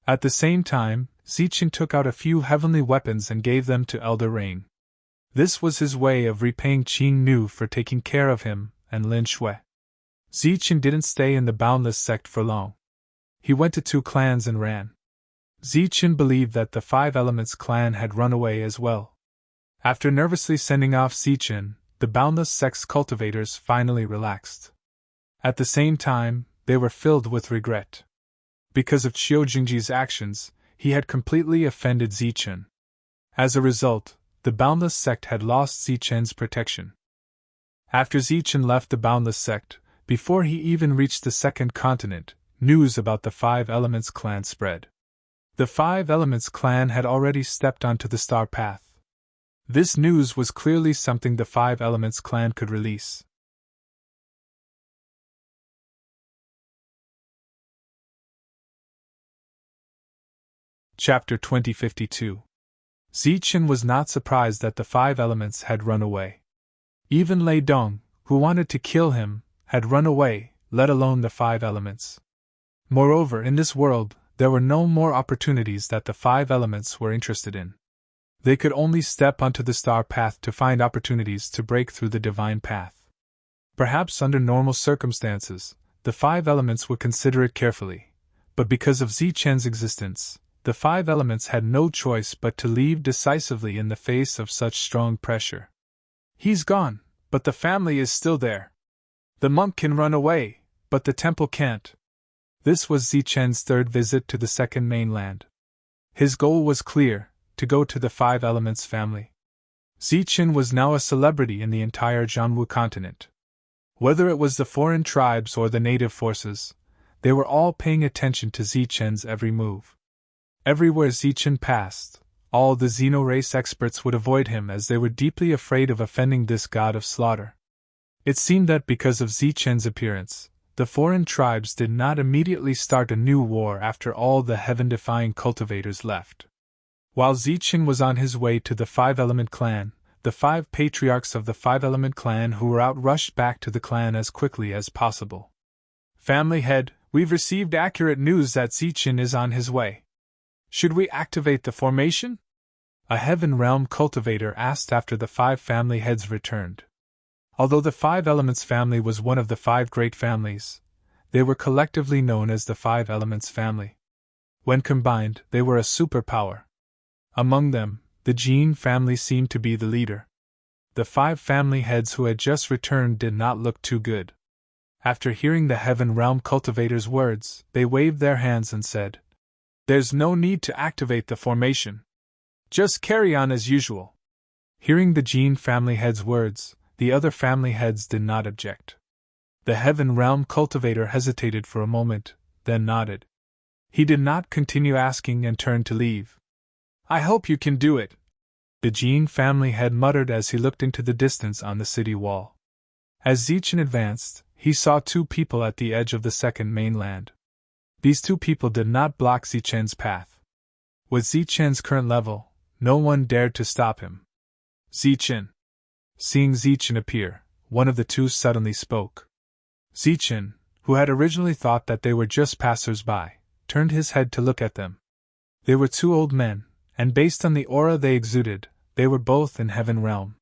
At the same time, Zichen took out a few heavenly weapons and gave them to Elder Rain. This was his way of repaying Qing Nu for taking care of him and Lin Shui. Zichen didn't stay in the Boundless sect for long. He went to 2 clans and ran. Zichen believed that the 5 Elements clan had run away as well. After nervously sending off Zichen, the Boundless sect's cultivators finally relaxed. At the same time, they were filled with regret. Because of Qiu Jingji's actions, he had completely offended Zichen. As a result, the Boundless sect had lost Zichen's protection. After Zichen left the Boundless sect, before he even reached the second continent, news about the 5 Elements clan spread. The 5 Elements clan had already stepped onto the star path. This news was clearly something the 5 Elements clan could release. Chapter 2052. Zichen was not surprised that the 5 Elements had run away. Even Lei Dong, who wanted to kill him, had run away, let alone the 5 Elements. Moreover, in this world, there were no more opportunities that the 5 Elements were interested in. They could only step onto the star path to find opportunities to break through the divine path. Perhaps under normal circumstances, the 5 Elements would consider it carefully, but because of Zichen's existence, the 5 Elements had no choice but to leave decisively in the face of such strong pressure. "He's gone, but the family is still there. The monk can run away, but the temple can't." This was Zichen's 3rd visit to the second mainland. His goal was clear: to go to the 5 Elements family. Zichen was now a celebrity in the entire Jianwu continent. Whether it was the foreign tribes or the native forces, they were all paying attention to Zichen's every move. Everywhere Zichen passed, all the Xeno-race experts would avoid him as they were deeply afraid of offending this god of slaughter. It seemed that because of Zichen's appearance, the foreign tribes did not immediately start a new war after all the heaven-defying cultivators left. While Zichen was on his way to the 5 Element clan, the 5 patriarchs of the 5 Element clan who were out rushed back to the clan as quickly as possible. "Family head, We've received accurate news that Zichen is on his way. Should we activate the formation? A Heaven Realm cultivator asked after the 5 family heads returned. Although the 5 Elements family was one of the 5 great families, they were collectively known as the 5 Elements family. When combined, they were a superpower. Among them, the Gene family seemed to be the leader. The 5 family heads who had just returned did not look too good. After hearing the Heaven Realm cultivator's words, they waved their hands and said, "There's no need to activate the formation. Just carry on as usual." Hearing the Gene family head's words, the other family heads did not object. The Heaven Realm cultivator hesitated for a moment, then nodded. He did not continue asking and turned to leave. "I hope you can do it," the Gene family head muttered as he looked into the distance on the city wall. As Zichen advanced, he saw 2 people at the edge of the second mainland. These 2 people did not block Zichen's path. With Zichen's current level, no one dared to stop him. "Zichen." Seeing Zichen appear, one of the 2 suddenly spoke. Zichen, who had originally thought that they were just passers-by, turned his head to look at them. They were 2 old men, and based on the aura they exuded, they were both in Heaven Realm.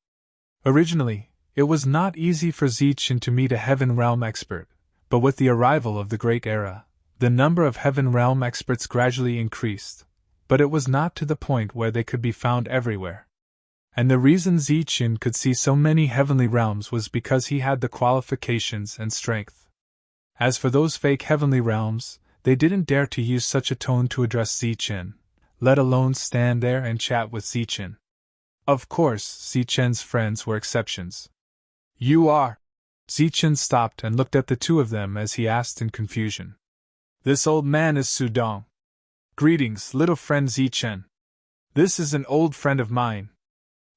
Originally, it was not easy for Zichen to meet a Heaven Realm expert, but with the arrival of the Great Era, the number of Heaven Realm experts gradually increased, but it was not to the point where they could be found everywhere. And the reason Zichen could see so many heavenly realms was because he had the qualifications and strength. As for those fake heavenly realms, they didn't dare to use such a tone to address Zichen, let alone stand there and chat with Zichen. Of course, Zichen's friends were exceptions. "You are?" Zichen stopped and looked at the 2 of them as he asked in confusion. "This old man is Sudong." "Greetings, little friend Zichen. This is an old friend of mine.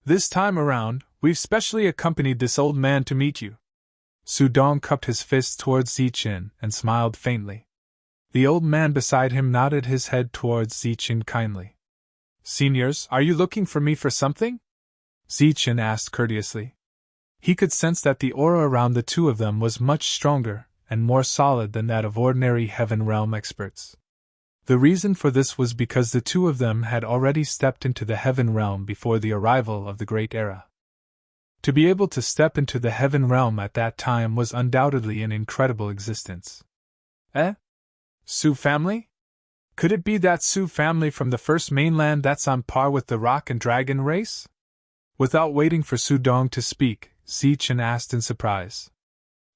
This time around, we've specially accompanied this old man to meet you." Sudong cupped his fist towards Zichen and smiled faintly. The old man beside him nodded his head towards Zichen kindly. "Seniors, are you looking for me for something?" Zichen asked courteously. He could sense that the aura around the 2 of them was much stronger and more solid than that of ordinary Heaven Realm experts. The reason for this was because the 2 of them had already stepped into the Heaven Realm before the arrival of the Great Era. To be able to step into the Heaven Realm at that time was undoubtedly an incredible existence. Su family? Could it be that Su family from the first mainland that's on par with the Rock and Dragon race? Without waiting for Sudong to speak, Zichen asked in surprise.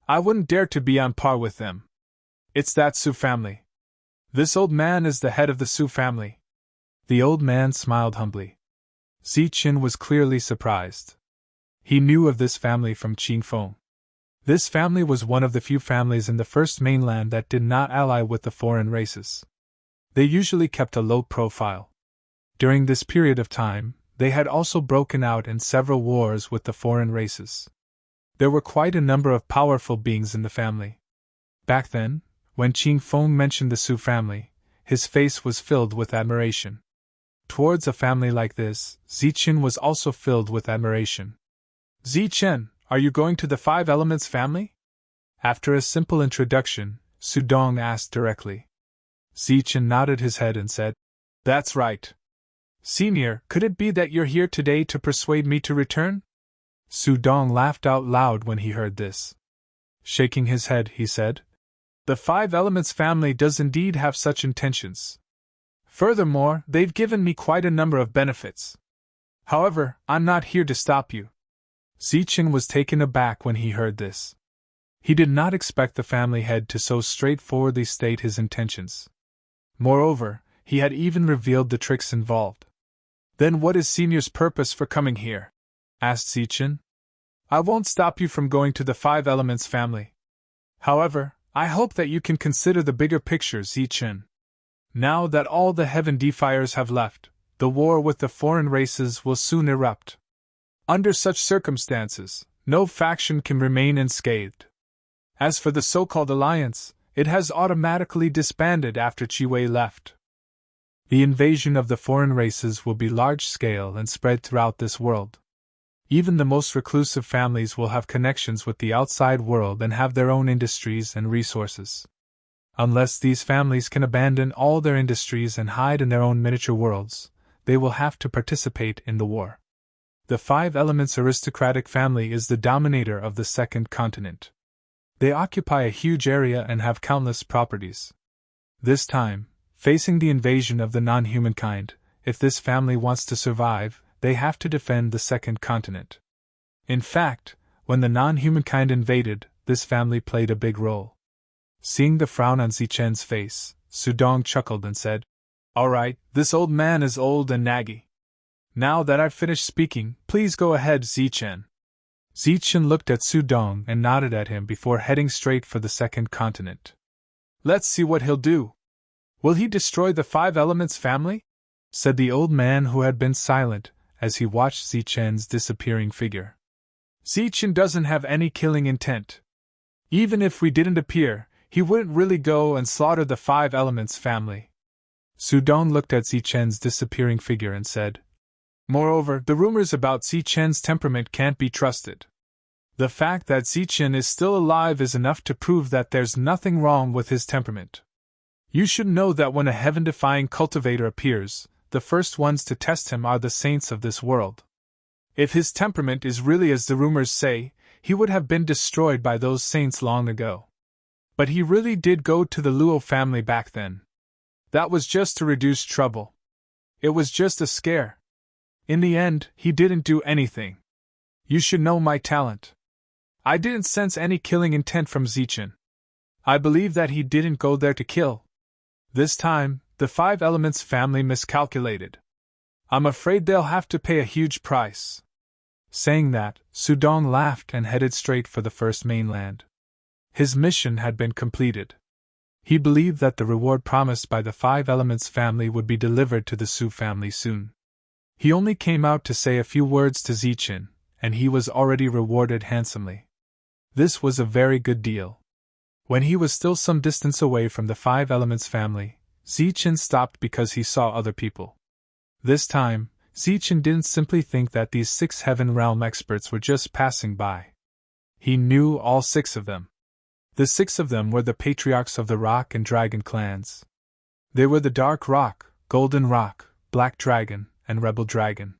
"I wouldn't dare to be on par with them. It's that Su family. This old man is the head of the Su family." The old man smiled humbly. Zichen was clearly surprised. He knew of this family from Qingfeng. This family was one of the few families in the first mainland that did not ally with the foreign races. They usually kept a low profile. During this period of time, they had also broken out in several wars with the foreign races. There were quite a number of powerful beings in the family. Back then, when Qingfeng mentioned the Su family, his face was filled with admiration. Towards a family like this, Zichen was also filled with admiration. "Zichen, are you going to the 5 Elements family?" After a simple introduction, Sudong asked directly. Zichen nodded his head and said, "That's right. Senior, could it be that you're here today to persuade me to return?" Sudong laughed out loud when he heard this. Shaking his head, he said, "The 5 Elements family does indeed have such intentions. Furthermore, they've given me quite a number of benefits. However, I'm not here to stop you." Zichen was taken aback when he heard this. He did not expect the family head to so straightforwardly state his intentions. Moreover, he had even revealed the tricks involved. "Then what is Senior's purpose for coming here?" asked Zichen. "I won't stop you from going to the 5 Elements family. However, I hope that you can consider the bigger picture, Zichen. Now that all the Heaven Defiers have left, the war with the foreign races will soon erupt. Under such circumstances, no faction can remain unscathed. As for the so-called alliance, it has automatically disbanded after Chiwei left. The invasion of the foreign races will be large-scale and spread throughout this world. Even the most reclusive families will have connections with the outside world and have their own industries and resources. Unless these families can abandon all their industries and hide in their own miniature worlds, they will have to participate in the war. The Five Elements aristocratic family is the dominator of the second continent. They occupy a huge area and have countless properties. This time, facing the invasion of the non-humankind, if this family wants to survive, they have to defend the second continent. In fact, when the non-humankind invaded, this family played a big role. Seeing the frown on Zichen's face, Sudong chuckled and said, "All right, this old man is old and naggy. Now that I've finished speaking, please go ahead, Zichen." Zichen looked at Sudong and nodded at him before heading straight for the second continent. "Let's see what he'll do. Will he destroy the Five Elements family?" said the old man who had been silent as he watched Zichen's disappearing figure. "Zichen doesn't have any killing intent. Even if we didn't appear, he wouldn't really go and slaughter the Five Elements family." Sudong looked at Zichen's disappearing figure and said, "Moreover, the rumors about Zichen's temperament can't be trusted. The fact that Zichen is still alive is enough to prove that there's nothing wrong with his temperament. You should know that when a heaven-defying cultivator appears, the first ones to test him are the saints of this world. If his temperament is really as the rumors say, he would have been destroyed by those saints long ago. But he really did go to the Luo family back then. That was just to reduce trouble. It was just a scare. In the end, he didn't do anything. You should know my talent. I didn't sense any killing intent from Zichen. I believe that he didn't go there to kill. This time, the Five Elements family miscalculated. I'm afraid they'll have to pay a huge price." Saying that, Sudong laughed and headed straight for the first mainland. His mission had been completed. He believed that the reward promised by the Five Elements family would be delivered to the Su family soon. He only came out to say a few words to Zichen, and he was already rewarded handsomely. This was a very good deal. When he was still some distance away from the Five Elements family, Zichen stopped because he saw other people. This time, Zichen didn't simply think that these 6 Heaven Realm experts were just passing by. He knew all 6 of them. The 6 of them were the patriarchs of the Rock and Dragon clans. They were the Dark Rock, Golden Rock, Black Dragon, and Rebel Dragon.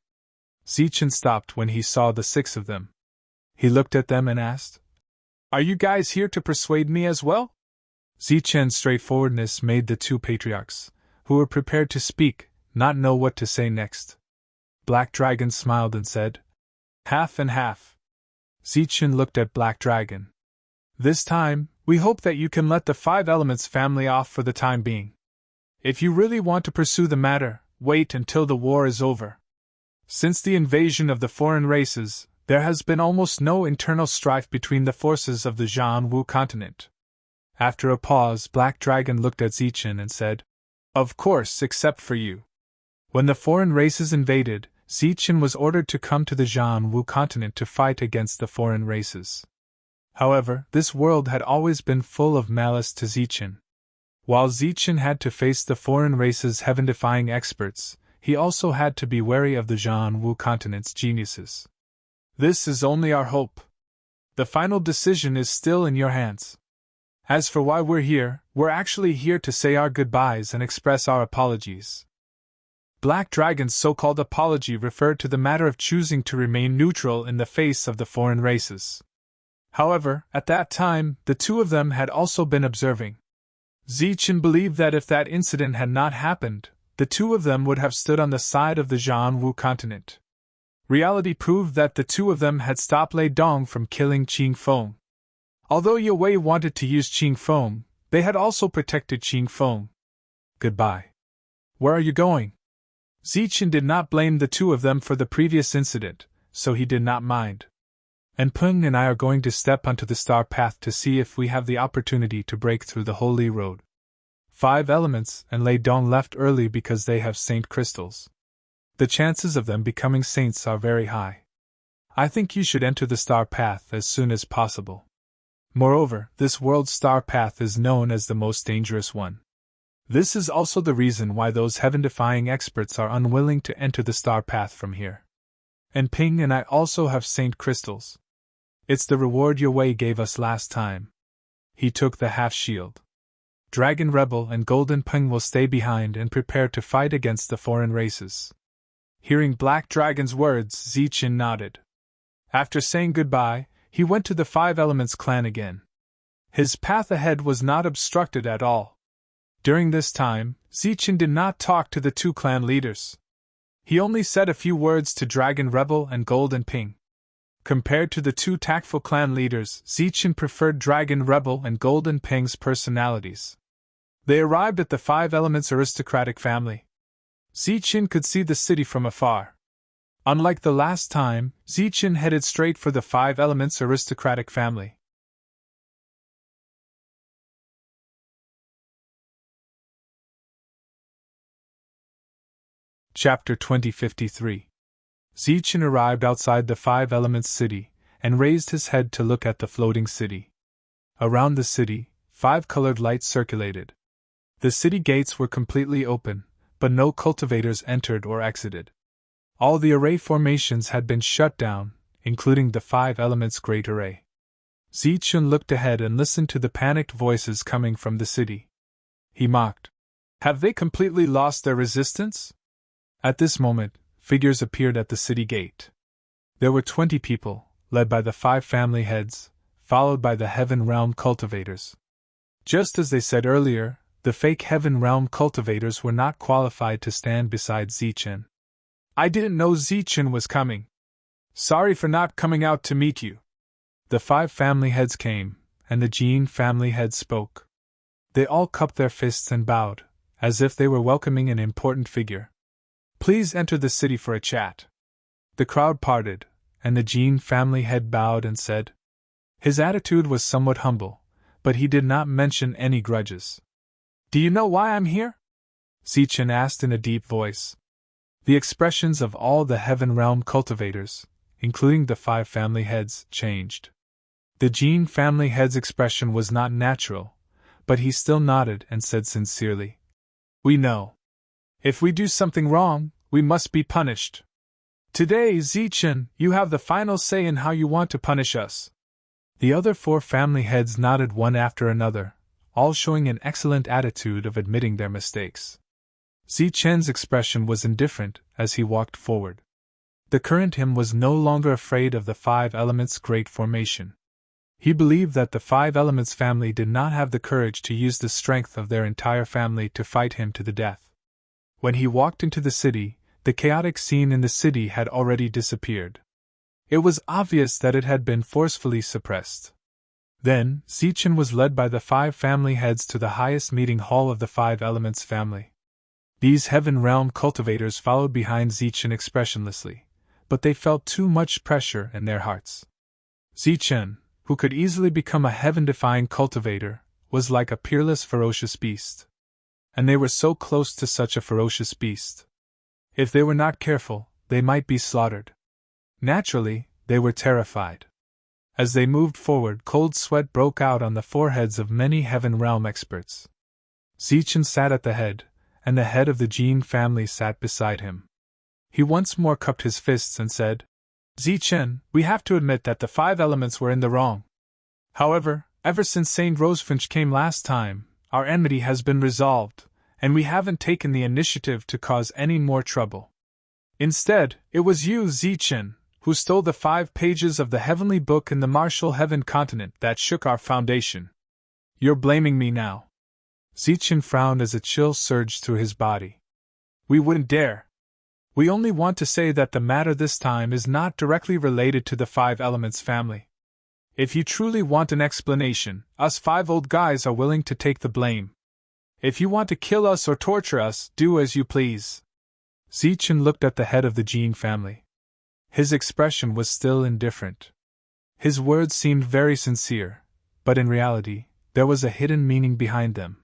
Zichen stopped when he saw the 6 of them. He looked at them and asked, "Are you guys here to persuade me as well?" Zichen's straightforwardness made the 2 patriarchs, who were prepared to speak, not know what to say next. Black Dragon smiled and said, "Half and half." Zichen looked at Black Dragon. "This time, we hope that you can let the Five Elements family off for the time being. If you really want to pursue the matter, wait until the war is over. Since the invasion of the foreign races, there has been almost no internal strife between the forces of the Jianwu continent." After a pause, Black Dragon looked at Zichen and said, "Of course, except for you. When the foreign races invaded, Zichen was ordered to come to the Jianwu continent to fight against the foreign races. However, this world had always been full of malice to Zichen. While Zichen had to face the foreign race's heaven-defying experts, he also had to be wary of the Jianwu continent's geniuses. This is only our hope. The final decision is still in your hands. As for why we're actually here to say our goodbyes and express our apologies." Black Dragon's so-called apology referred to the matter of choosing to remain neutral in the face of the foreign races. However, at that time, the 2 of them had also been observing. Zichen believed that if that incident had not happened, the 2 of them would have stood on the side of the Jianwu continent. Reality proved that the 2 of them had stopped Lei Dong from killing Qing Feng. Although Ye Wei wanted to use Qing Feng, they had also protected Qing Feng. "Goodbye. Where are you going?" Zichen did not blame the 2 of them for the previous incident, so he did not mind. "And Peng and I are going to step onto the star path to see if we have the opportunity to break through the Holy Road. Five Elements and Lei Dong left early because they have saint crystals. The chances of them becoming saints are very high. I think you should enter the star path as soon as possible. Moreover, this world's star path is known as the most dangerous one. This is also the reason why those heaven-defying experts are unwilling to enter the star path from here. And Ping and I also have saint crystals. It's the reward Yue gave us last time." He took the half-shield. Dragon Rebel and Golden Peng will stay behind and prepare to fight against the foreign races. Hearing Black Dragon's words, Zichen nodded. After saying goodbye, he went to the Five Elements clan again. His path ahead was not obstructed at all. During this time, Zichen did not talk to the two clan leaders. He only said a few words to Dragon Rebel and Golden Ping. Compared to the two tactful clan leaders, Zichen preferred Dragon Rebel and Golden Ping's personalities. They arrived at the Five Elements aristocratic family. Zichen could see the city from afar. Unlike the last time, Zichen headed straight for the Five Elements aristocratic family. Chapter 2053. Zichen arrived outside the Five Elements city, and raised his head to look at the floating city. Around the city, 5 colored lights circulated. The city gates were completely open, but no cultivators entered or exited. All the array formations had been shut down, including the Five Elements Great Array. Zichen looked ahead and listened to the panicked voices coming from the city. He mocked. Have they completely lost their resistance? At this moment, figures appeared at the city gate. There were 20 people, led by the 5 family heads, followed by the Heaven Realm cultivators. Just as they said earlier, the fake Heaven Realm cultivators were not qualified to stand beside Zichen. I didn't know Zichen was coming. Sorry for not coming out to meet you. The 5 family heads came, and the Jean family head spoke. They all cupped their fists and bowed, as if they were welcoming an important figure. Please enter the city for a chat. The crowd parted, and the Jean family head bowed and said. His attitude was somewhat humble, but he did not mention any grudges. Do you know why I'm here? Zichen asked in a deep voice. The expressions of all the Heaven Realm cultivators, including the 5 family heads, changed. The Jean family head's expression was not natural, but he still nodded and said sincerely, We know. If we do something wrong, we must be punished. Today, Zichen, you have the final say in how you want to punish us. The other 4 family heads nodded one after another, all showing an excellent attitude of admitting their mistakes. Zichen's expression was indifferent as he walked forward. The current him was no longer afraid of the 5 Elements Great Formation. He believed that the 5 Elements family did not have the courage to use the strength of their entire family to fight him to the death. When he walked into the city, the chaotic scene in the city had already disappeared. It was obvious that it had been forcefully suppressed. Then, Zichen was led by the 5 family heads to the highest meeting hall of the 5 Elements family. These Heaven Realm cultivators followed behind Zichen expressionlessly, but they felt too much pressure in their hearts. Zichen, who could easily become a heaven-defying cultivator, was like a peerless ferocious beast. And they were so close to such a ferocious beast. If they were not careful, they might be slaughtered. Naturally, they were terrified. As they moved forward, cold sweat broke out on the foreheads of many Heaven Realm experts. Zichen sat at the head, and the head of the Jean family sat beside him. He once more cupped his fists and said, Zichen, we have to admit that the 5 Elements were in the wrong. However, ever since Saint Rosefinch came last time, our enmity has been resolved, and we haven't taken the initiative to cause any more trouble. Instead, it was you, Zichen, who stole the 5 pages of the heavenly book in the martial heaven continent that shook our foundation. You're blaming me now. Zichen frowned as a chill surged through his body. We wouldn't dare. We only want to say that the matter this time is not directly related to the 5 Elements family. If you truly want an explanation, us 5 old guys are willing to take the blame. If you want to kill us or torture us, do as you please. Zichen looked at the head of the Jean family. His expression was still indifferent. His words seemed very sincere, but in reality, there was a hidden meaning behind them.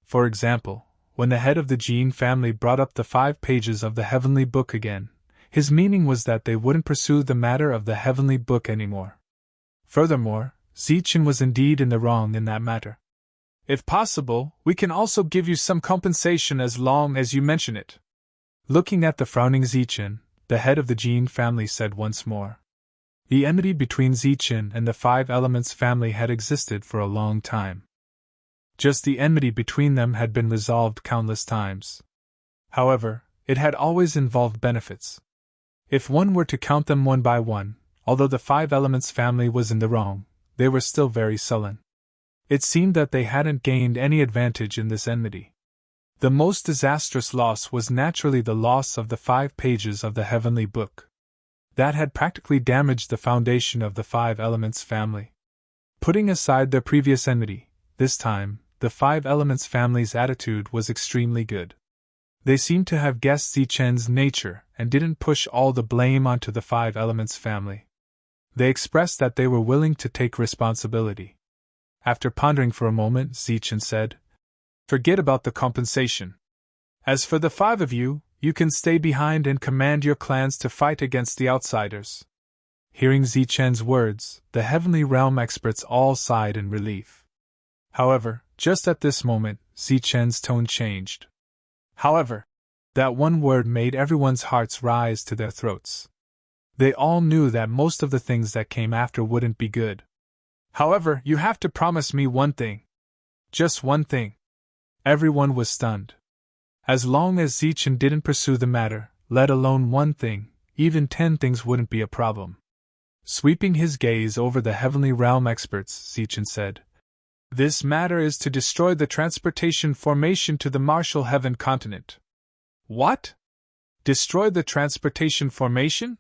For example, when the head of the Jean family brought up the 5 pages of the heavenly book again, his meaning was that they wouldn't pursue the matter of the heavenly book anymore. Furthermore, Zichen was indeed in the wrong in that matter. If possible, we can also give you some compensation as long as you mention it. Looking at the frowning Zichen, the head of the Jean family said once more. The enmity between Zichen and the 5 Elements family had existed for a long time. Just the enmity between them had been resolved countless times. However, it had always involved benefits. If one were to count them one by one, although the Five Elements family was in the wrong, they were still very sullen. It seemed that they hadn't gained any advantage in this enmity. The most disastrous loss was naturally the loss of the 5 pages of the Heavenly Book. That had practically damaged the foundation of the Five Elements family. Putting aside their previous enmity, this time, the Five Elements family's attitude was extremely good. They seemed to have guessed Zichen's nature and didn't push all the blame onto the Five Elements family. They expressed that they were willing to take responsibility. After pondering for a moment, Zichen said, "Forget about the compensation. As for the 5 of you, you can stay behind and command your clans to fight against the outsiders." Hearing Zichen's words, the Heavenly Realm experts all sighed in relief. However, just at this moment, Zichen's tone changed. However, that one word made everyone's hearts rise to their throats. They all knew that most of the things that came after wouldn't be good. "However, you have to promise me one thing. Just one thing." Everyone was stunned. As long as Zichen didn't pursue the matter, let alone one thing, even 10 things wouldn't be a problem. Sweeping his gaze over the Heavenly Realm experts, Zichen said, "This matter is to destroy the transportation formation to the Martial Heaven continent." "What? Destroy the transportation formation?"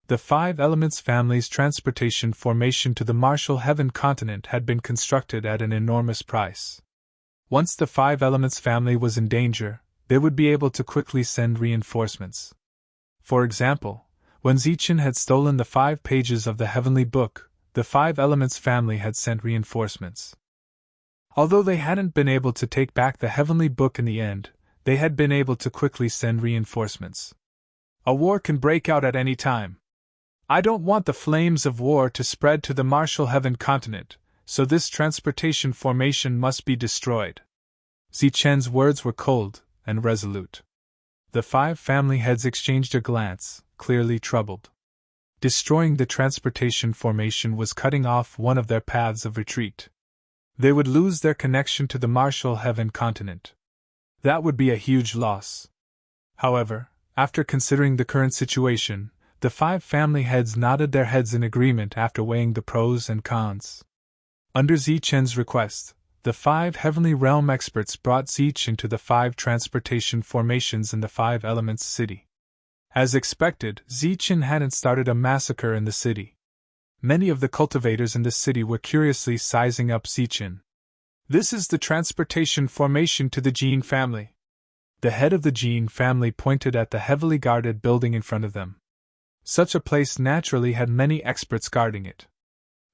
The Five Elements family's transportation formation to the Martial Heaven continent had been constructed at an enormous price. Once the Five Elements family was in danger, they would be able to quickly send reinforcements. For example, when Zichen had stolen the 5 pages of the Heavenly Book, the Five Elements family had sent reinforcements. Although they hadn't been able to take back the Heavenly Book in the end, they had been able to quickly send reinforcements. A war can break out at any time. I don't want the flames of war to spread to the Martial Heaven continent, so this transportation formation must be destroyed. Zichen's words were cold and resolute. The 5 family heads exchanged a glance, clearly troubled. Destroying the transportation formation was cutting off one of their paths of retreat. They would lose their connection to the Martial Heaven continent. That would be a huge loss. However, after considering the current situation, the 5 family heads nodded their heads in agreement after weighing the pros and cons. Under Zichen's request, the 5 Heavenly Realm experts brought Zichen to the 5 transportation formations in the Five Elements city. As expected, Zichen hadn't started a massacre in the city. Many of the cultivators in the city were curiously sizing up Zichen. "This is the transportation formation to the Jin family." The head of the Jin family pointed at the heavily guarded building in front of them. Such a place naturally had many experts guarding it.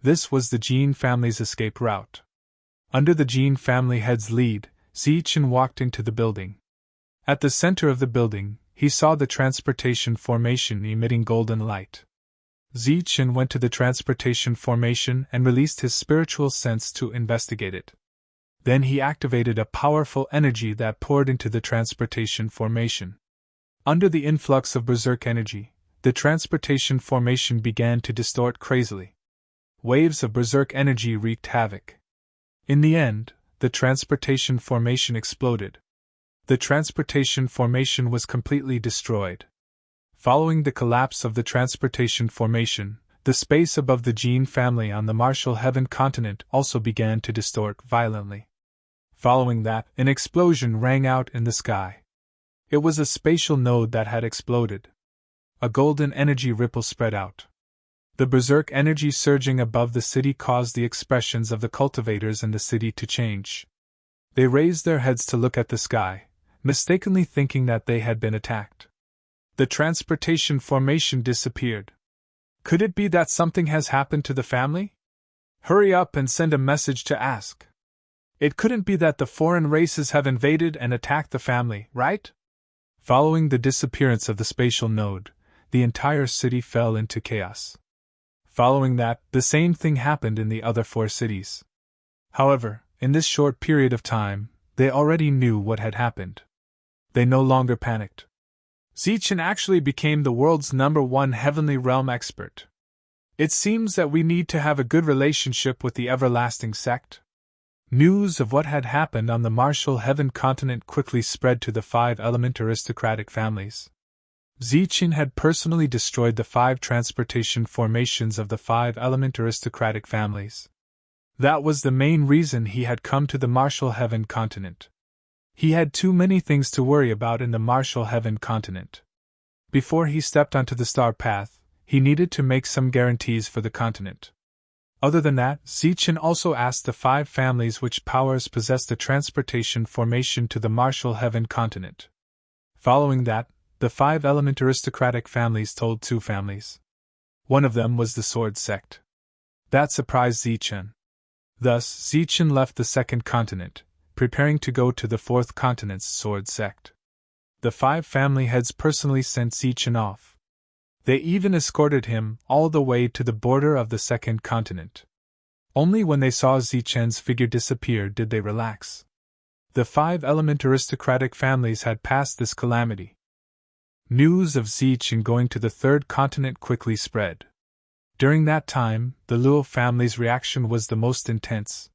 This was the Jin family's escape route. Under the Jin family head's lead, Zichen walked into the building. At the center of the building, he saw the transportation formation emitting golden light. Zichen went to the transportation formation and released his spiritual sense to investigate it. Then he activated a powerful energy that poured into the transportation formation. Under the influx of berserk energy, the transportation formation began to distort crazily. Waves of berserk energy wreaked havoc. In the end, the transportation formation exploded. The transportation formation was completely destroyed. Following the collapse of the transportation formation, the space above the Jin family on the Martial Heaven continent also began to distort violently. Following that, an explosion rang out in the sky. It was a spatial node that had exploded. A golden energy ripple spread out. The berserk energy surging above the city caused the expressions of the cultivators in the city to change. They raised their heads to look at the sky, mistakenly thinking that they had been attacked. The transportation formation disappeared. Could it be that something has happened to the family? Hurry up and send a message to ask. It couldn't be that the foreign races have invaded and attacked the family, right? Following the disappearance of the spatial node, the entire city fell into chaos. Following that, the same thing happened in the other 4 cities. However, in this short period of time, they already knew what had happened. They no longer panicked. Zichen actually became the world's #1 Heavenly Realm expert. It seems that we need to have a good relationship with the Everlasting Sect. News of what had happened on the Martial Heaven continent quickly spread to the 5-element aristocratic families. Zichen had personally destroyed the 5 transportation formations of the 5-element aristocratic families. That was the main reason he had come to the Martial Heaven continent. He had too many things to worry about in the Martial Heaven continent. Before he stepped onto the star path, he needed to make some guarantees for the continent. Other than that, Zichen also asked the 5 families which powers possessed the transportation formation to the Martial Heaven continent. Following that, the 5-element aristocratic families told 2 families. One of them was the Sword Sect. That surprised Zichen. Thus, Zichen left the 2nd continent, preparing to go to the 4th continent's Sword Sect. The 5 family heads personally sent Zichen off. They even escorted him all the way to the border of the 2nd continent. Only when they saw Zichen's figure disappear did they relax. The 5-element aristocratic families had passed this calamity. News of Zichen going to the 3rd continent quickly spread. During that time, the Luo family's reaction was the most intense.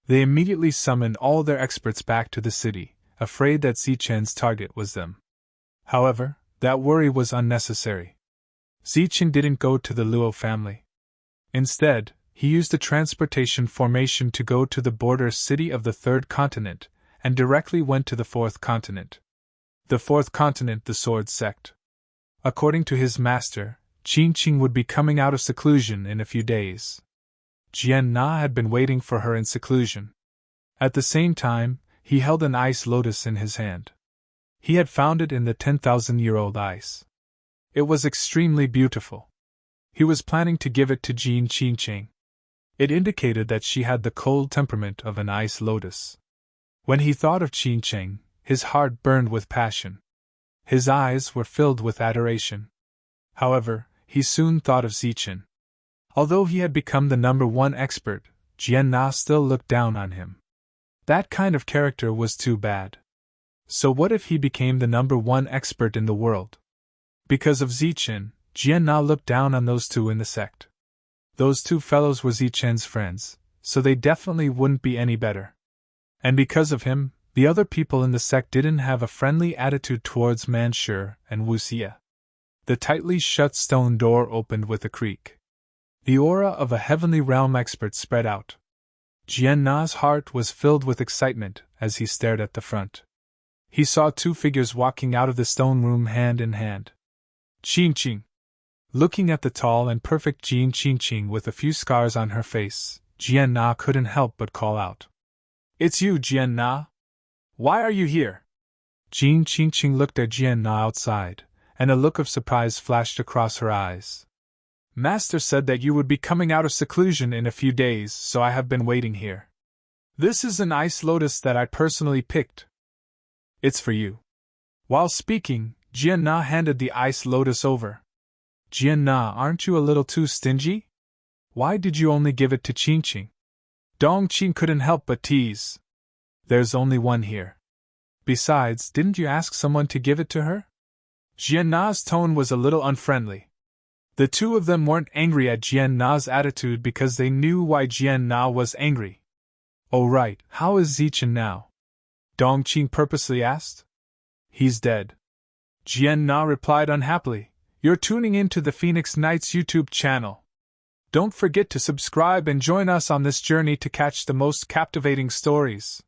They immediately summoned all their experts back to the city, afraid that Zichen's target was them. However, that worry was unnecessary. Zichen didn't go to the Luo family. Instead, he used the transportation formation to go to the border city of the 3rd continent, and directly went to the 4th continent. The 4th continent, the Sword Sect. According to his master, Qingqing would be coming out of seclusion in a few days. Jian Na had been waiting for her in seclusion. At the same time, he held an ice lotus in his hand. He had found it in the 10,000-year-old ice. It was extremely beautiful. He was planning to give it to Jin Qingqing. It indicated that she had the cold temperament of an ice lotus. When he thought of Qingqing, his heart burned with passion. His eyes were filled with adoration. However, he soon thought of Zichen. Although he had become the #1 expert, Jian Na still looked down on him. That kind of character was too bad. So what if he became the #1 expert in the world? Because of Zichen, Jian Na looked down on those 2 in the sect. Those 2 fellows were Zichen's friends, so they definitely wouldn't be any better. And because of him, the other people in the sect didn't have a friendly attitude towards Manshur and Wuxia. The tightly shut stone door opened with a creak. The aura of a heavenly realm expert spread out. Jian Na's heart was filled with excitement as he stared at the front. He saw 2 figures walking out of the stone room hand in hand. Qingqing. Looking at the tall and perfect Jin Qingqing with a few scars on her face, Jian Na couldn't help but call out. "It's you, Jian Na? Why are you here?" Jin Qingqing looked at Jian Na outside, and a look of surprise flashed across her eyes. "Master said that you would be coming out of seclusion in a few days, so I have been waiting here. This is an ice lotus that I personally picked. It's for you." While speaking, Jian Na handed the ice lotus over. "Jian Na, aren't you a little too stingy? Why did you only give it to Qingqing?" Dongqing couldn't help but tease. "There's only one here. Besides, didn't you ask someone to give it to her?" Jian Na's tone was a little unfriendly. The 2 of them weren't angry at Jian Na's attitude because they knew why Jian Na was angry. "Oh right, how is Zichen now?" Dongqing purposely asked. "He's dead." Jian Na replied unhappily. "You're tuning in to the Phoenix Knights YouTube channel. Don't forget to subscribe and join us on this journey to catch the most captivating stories.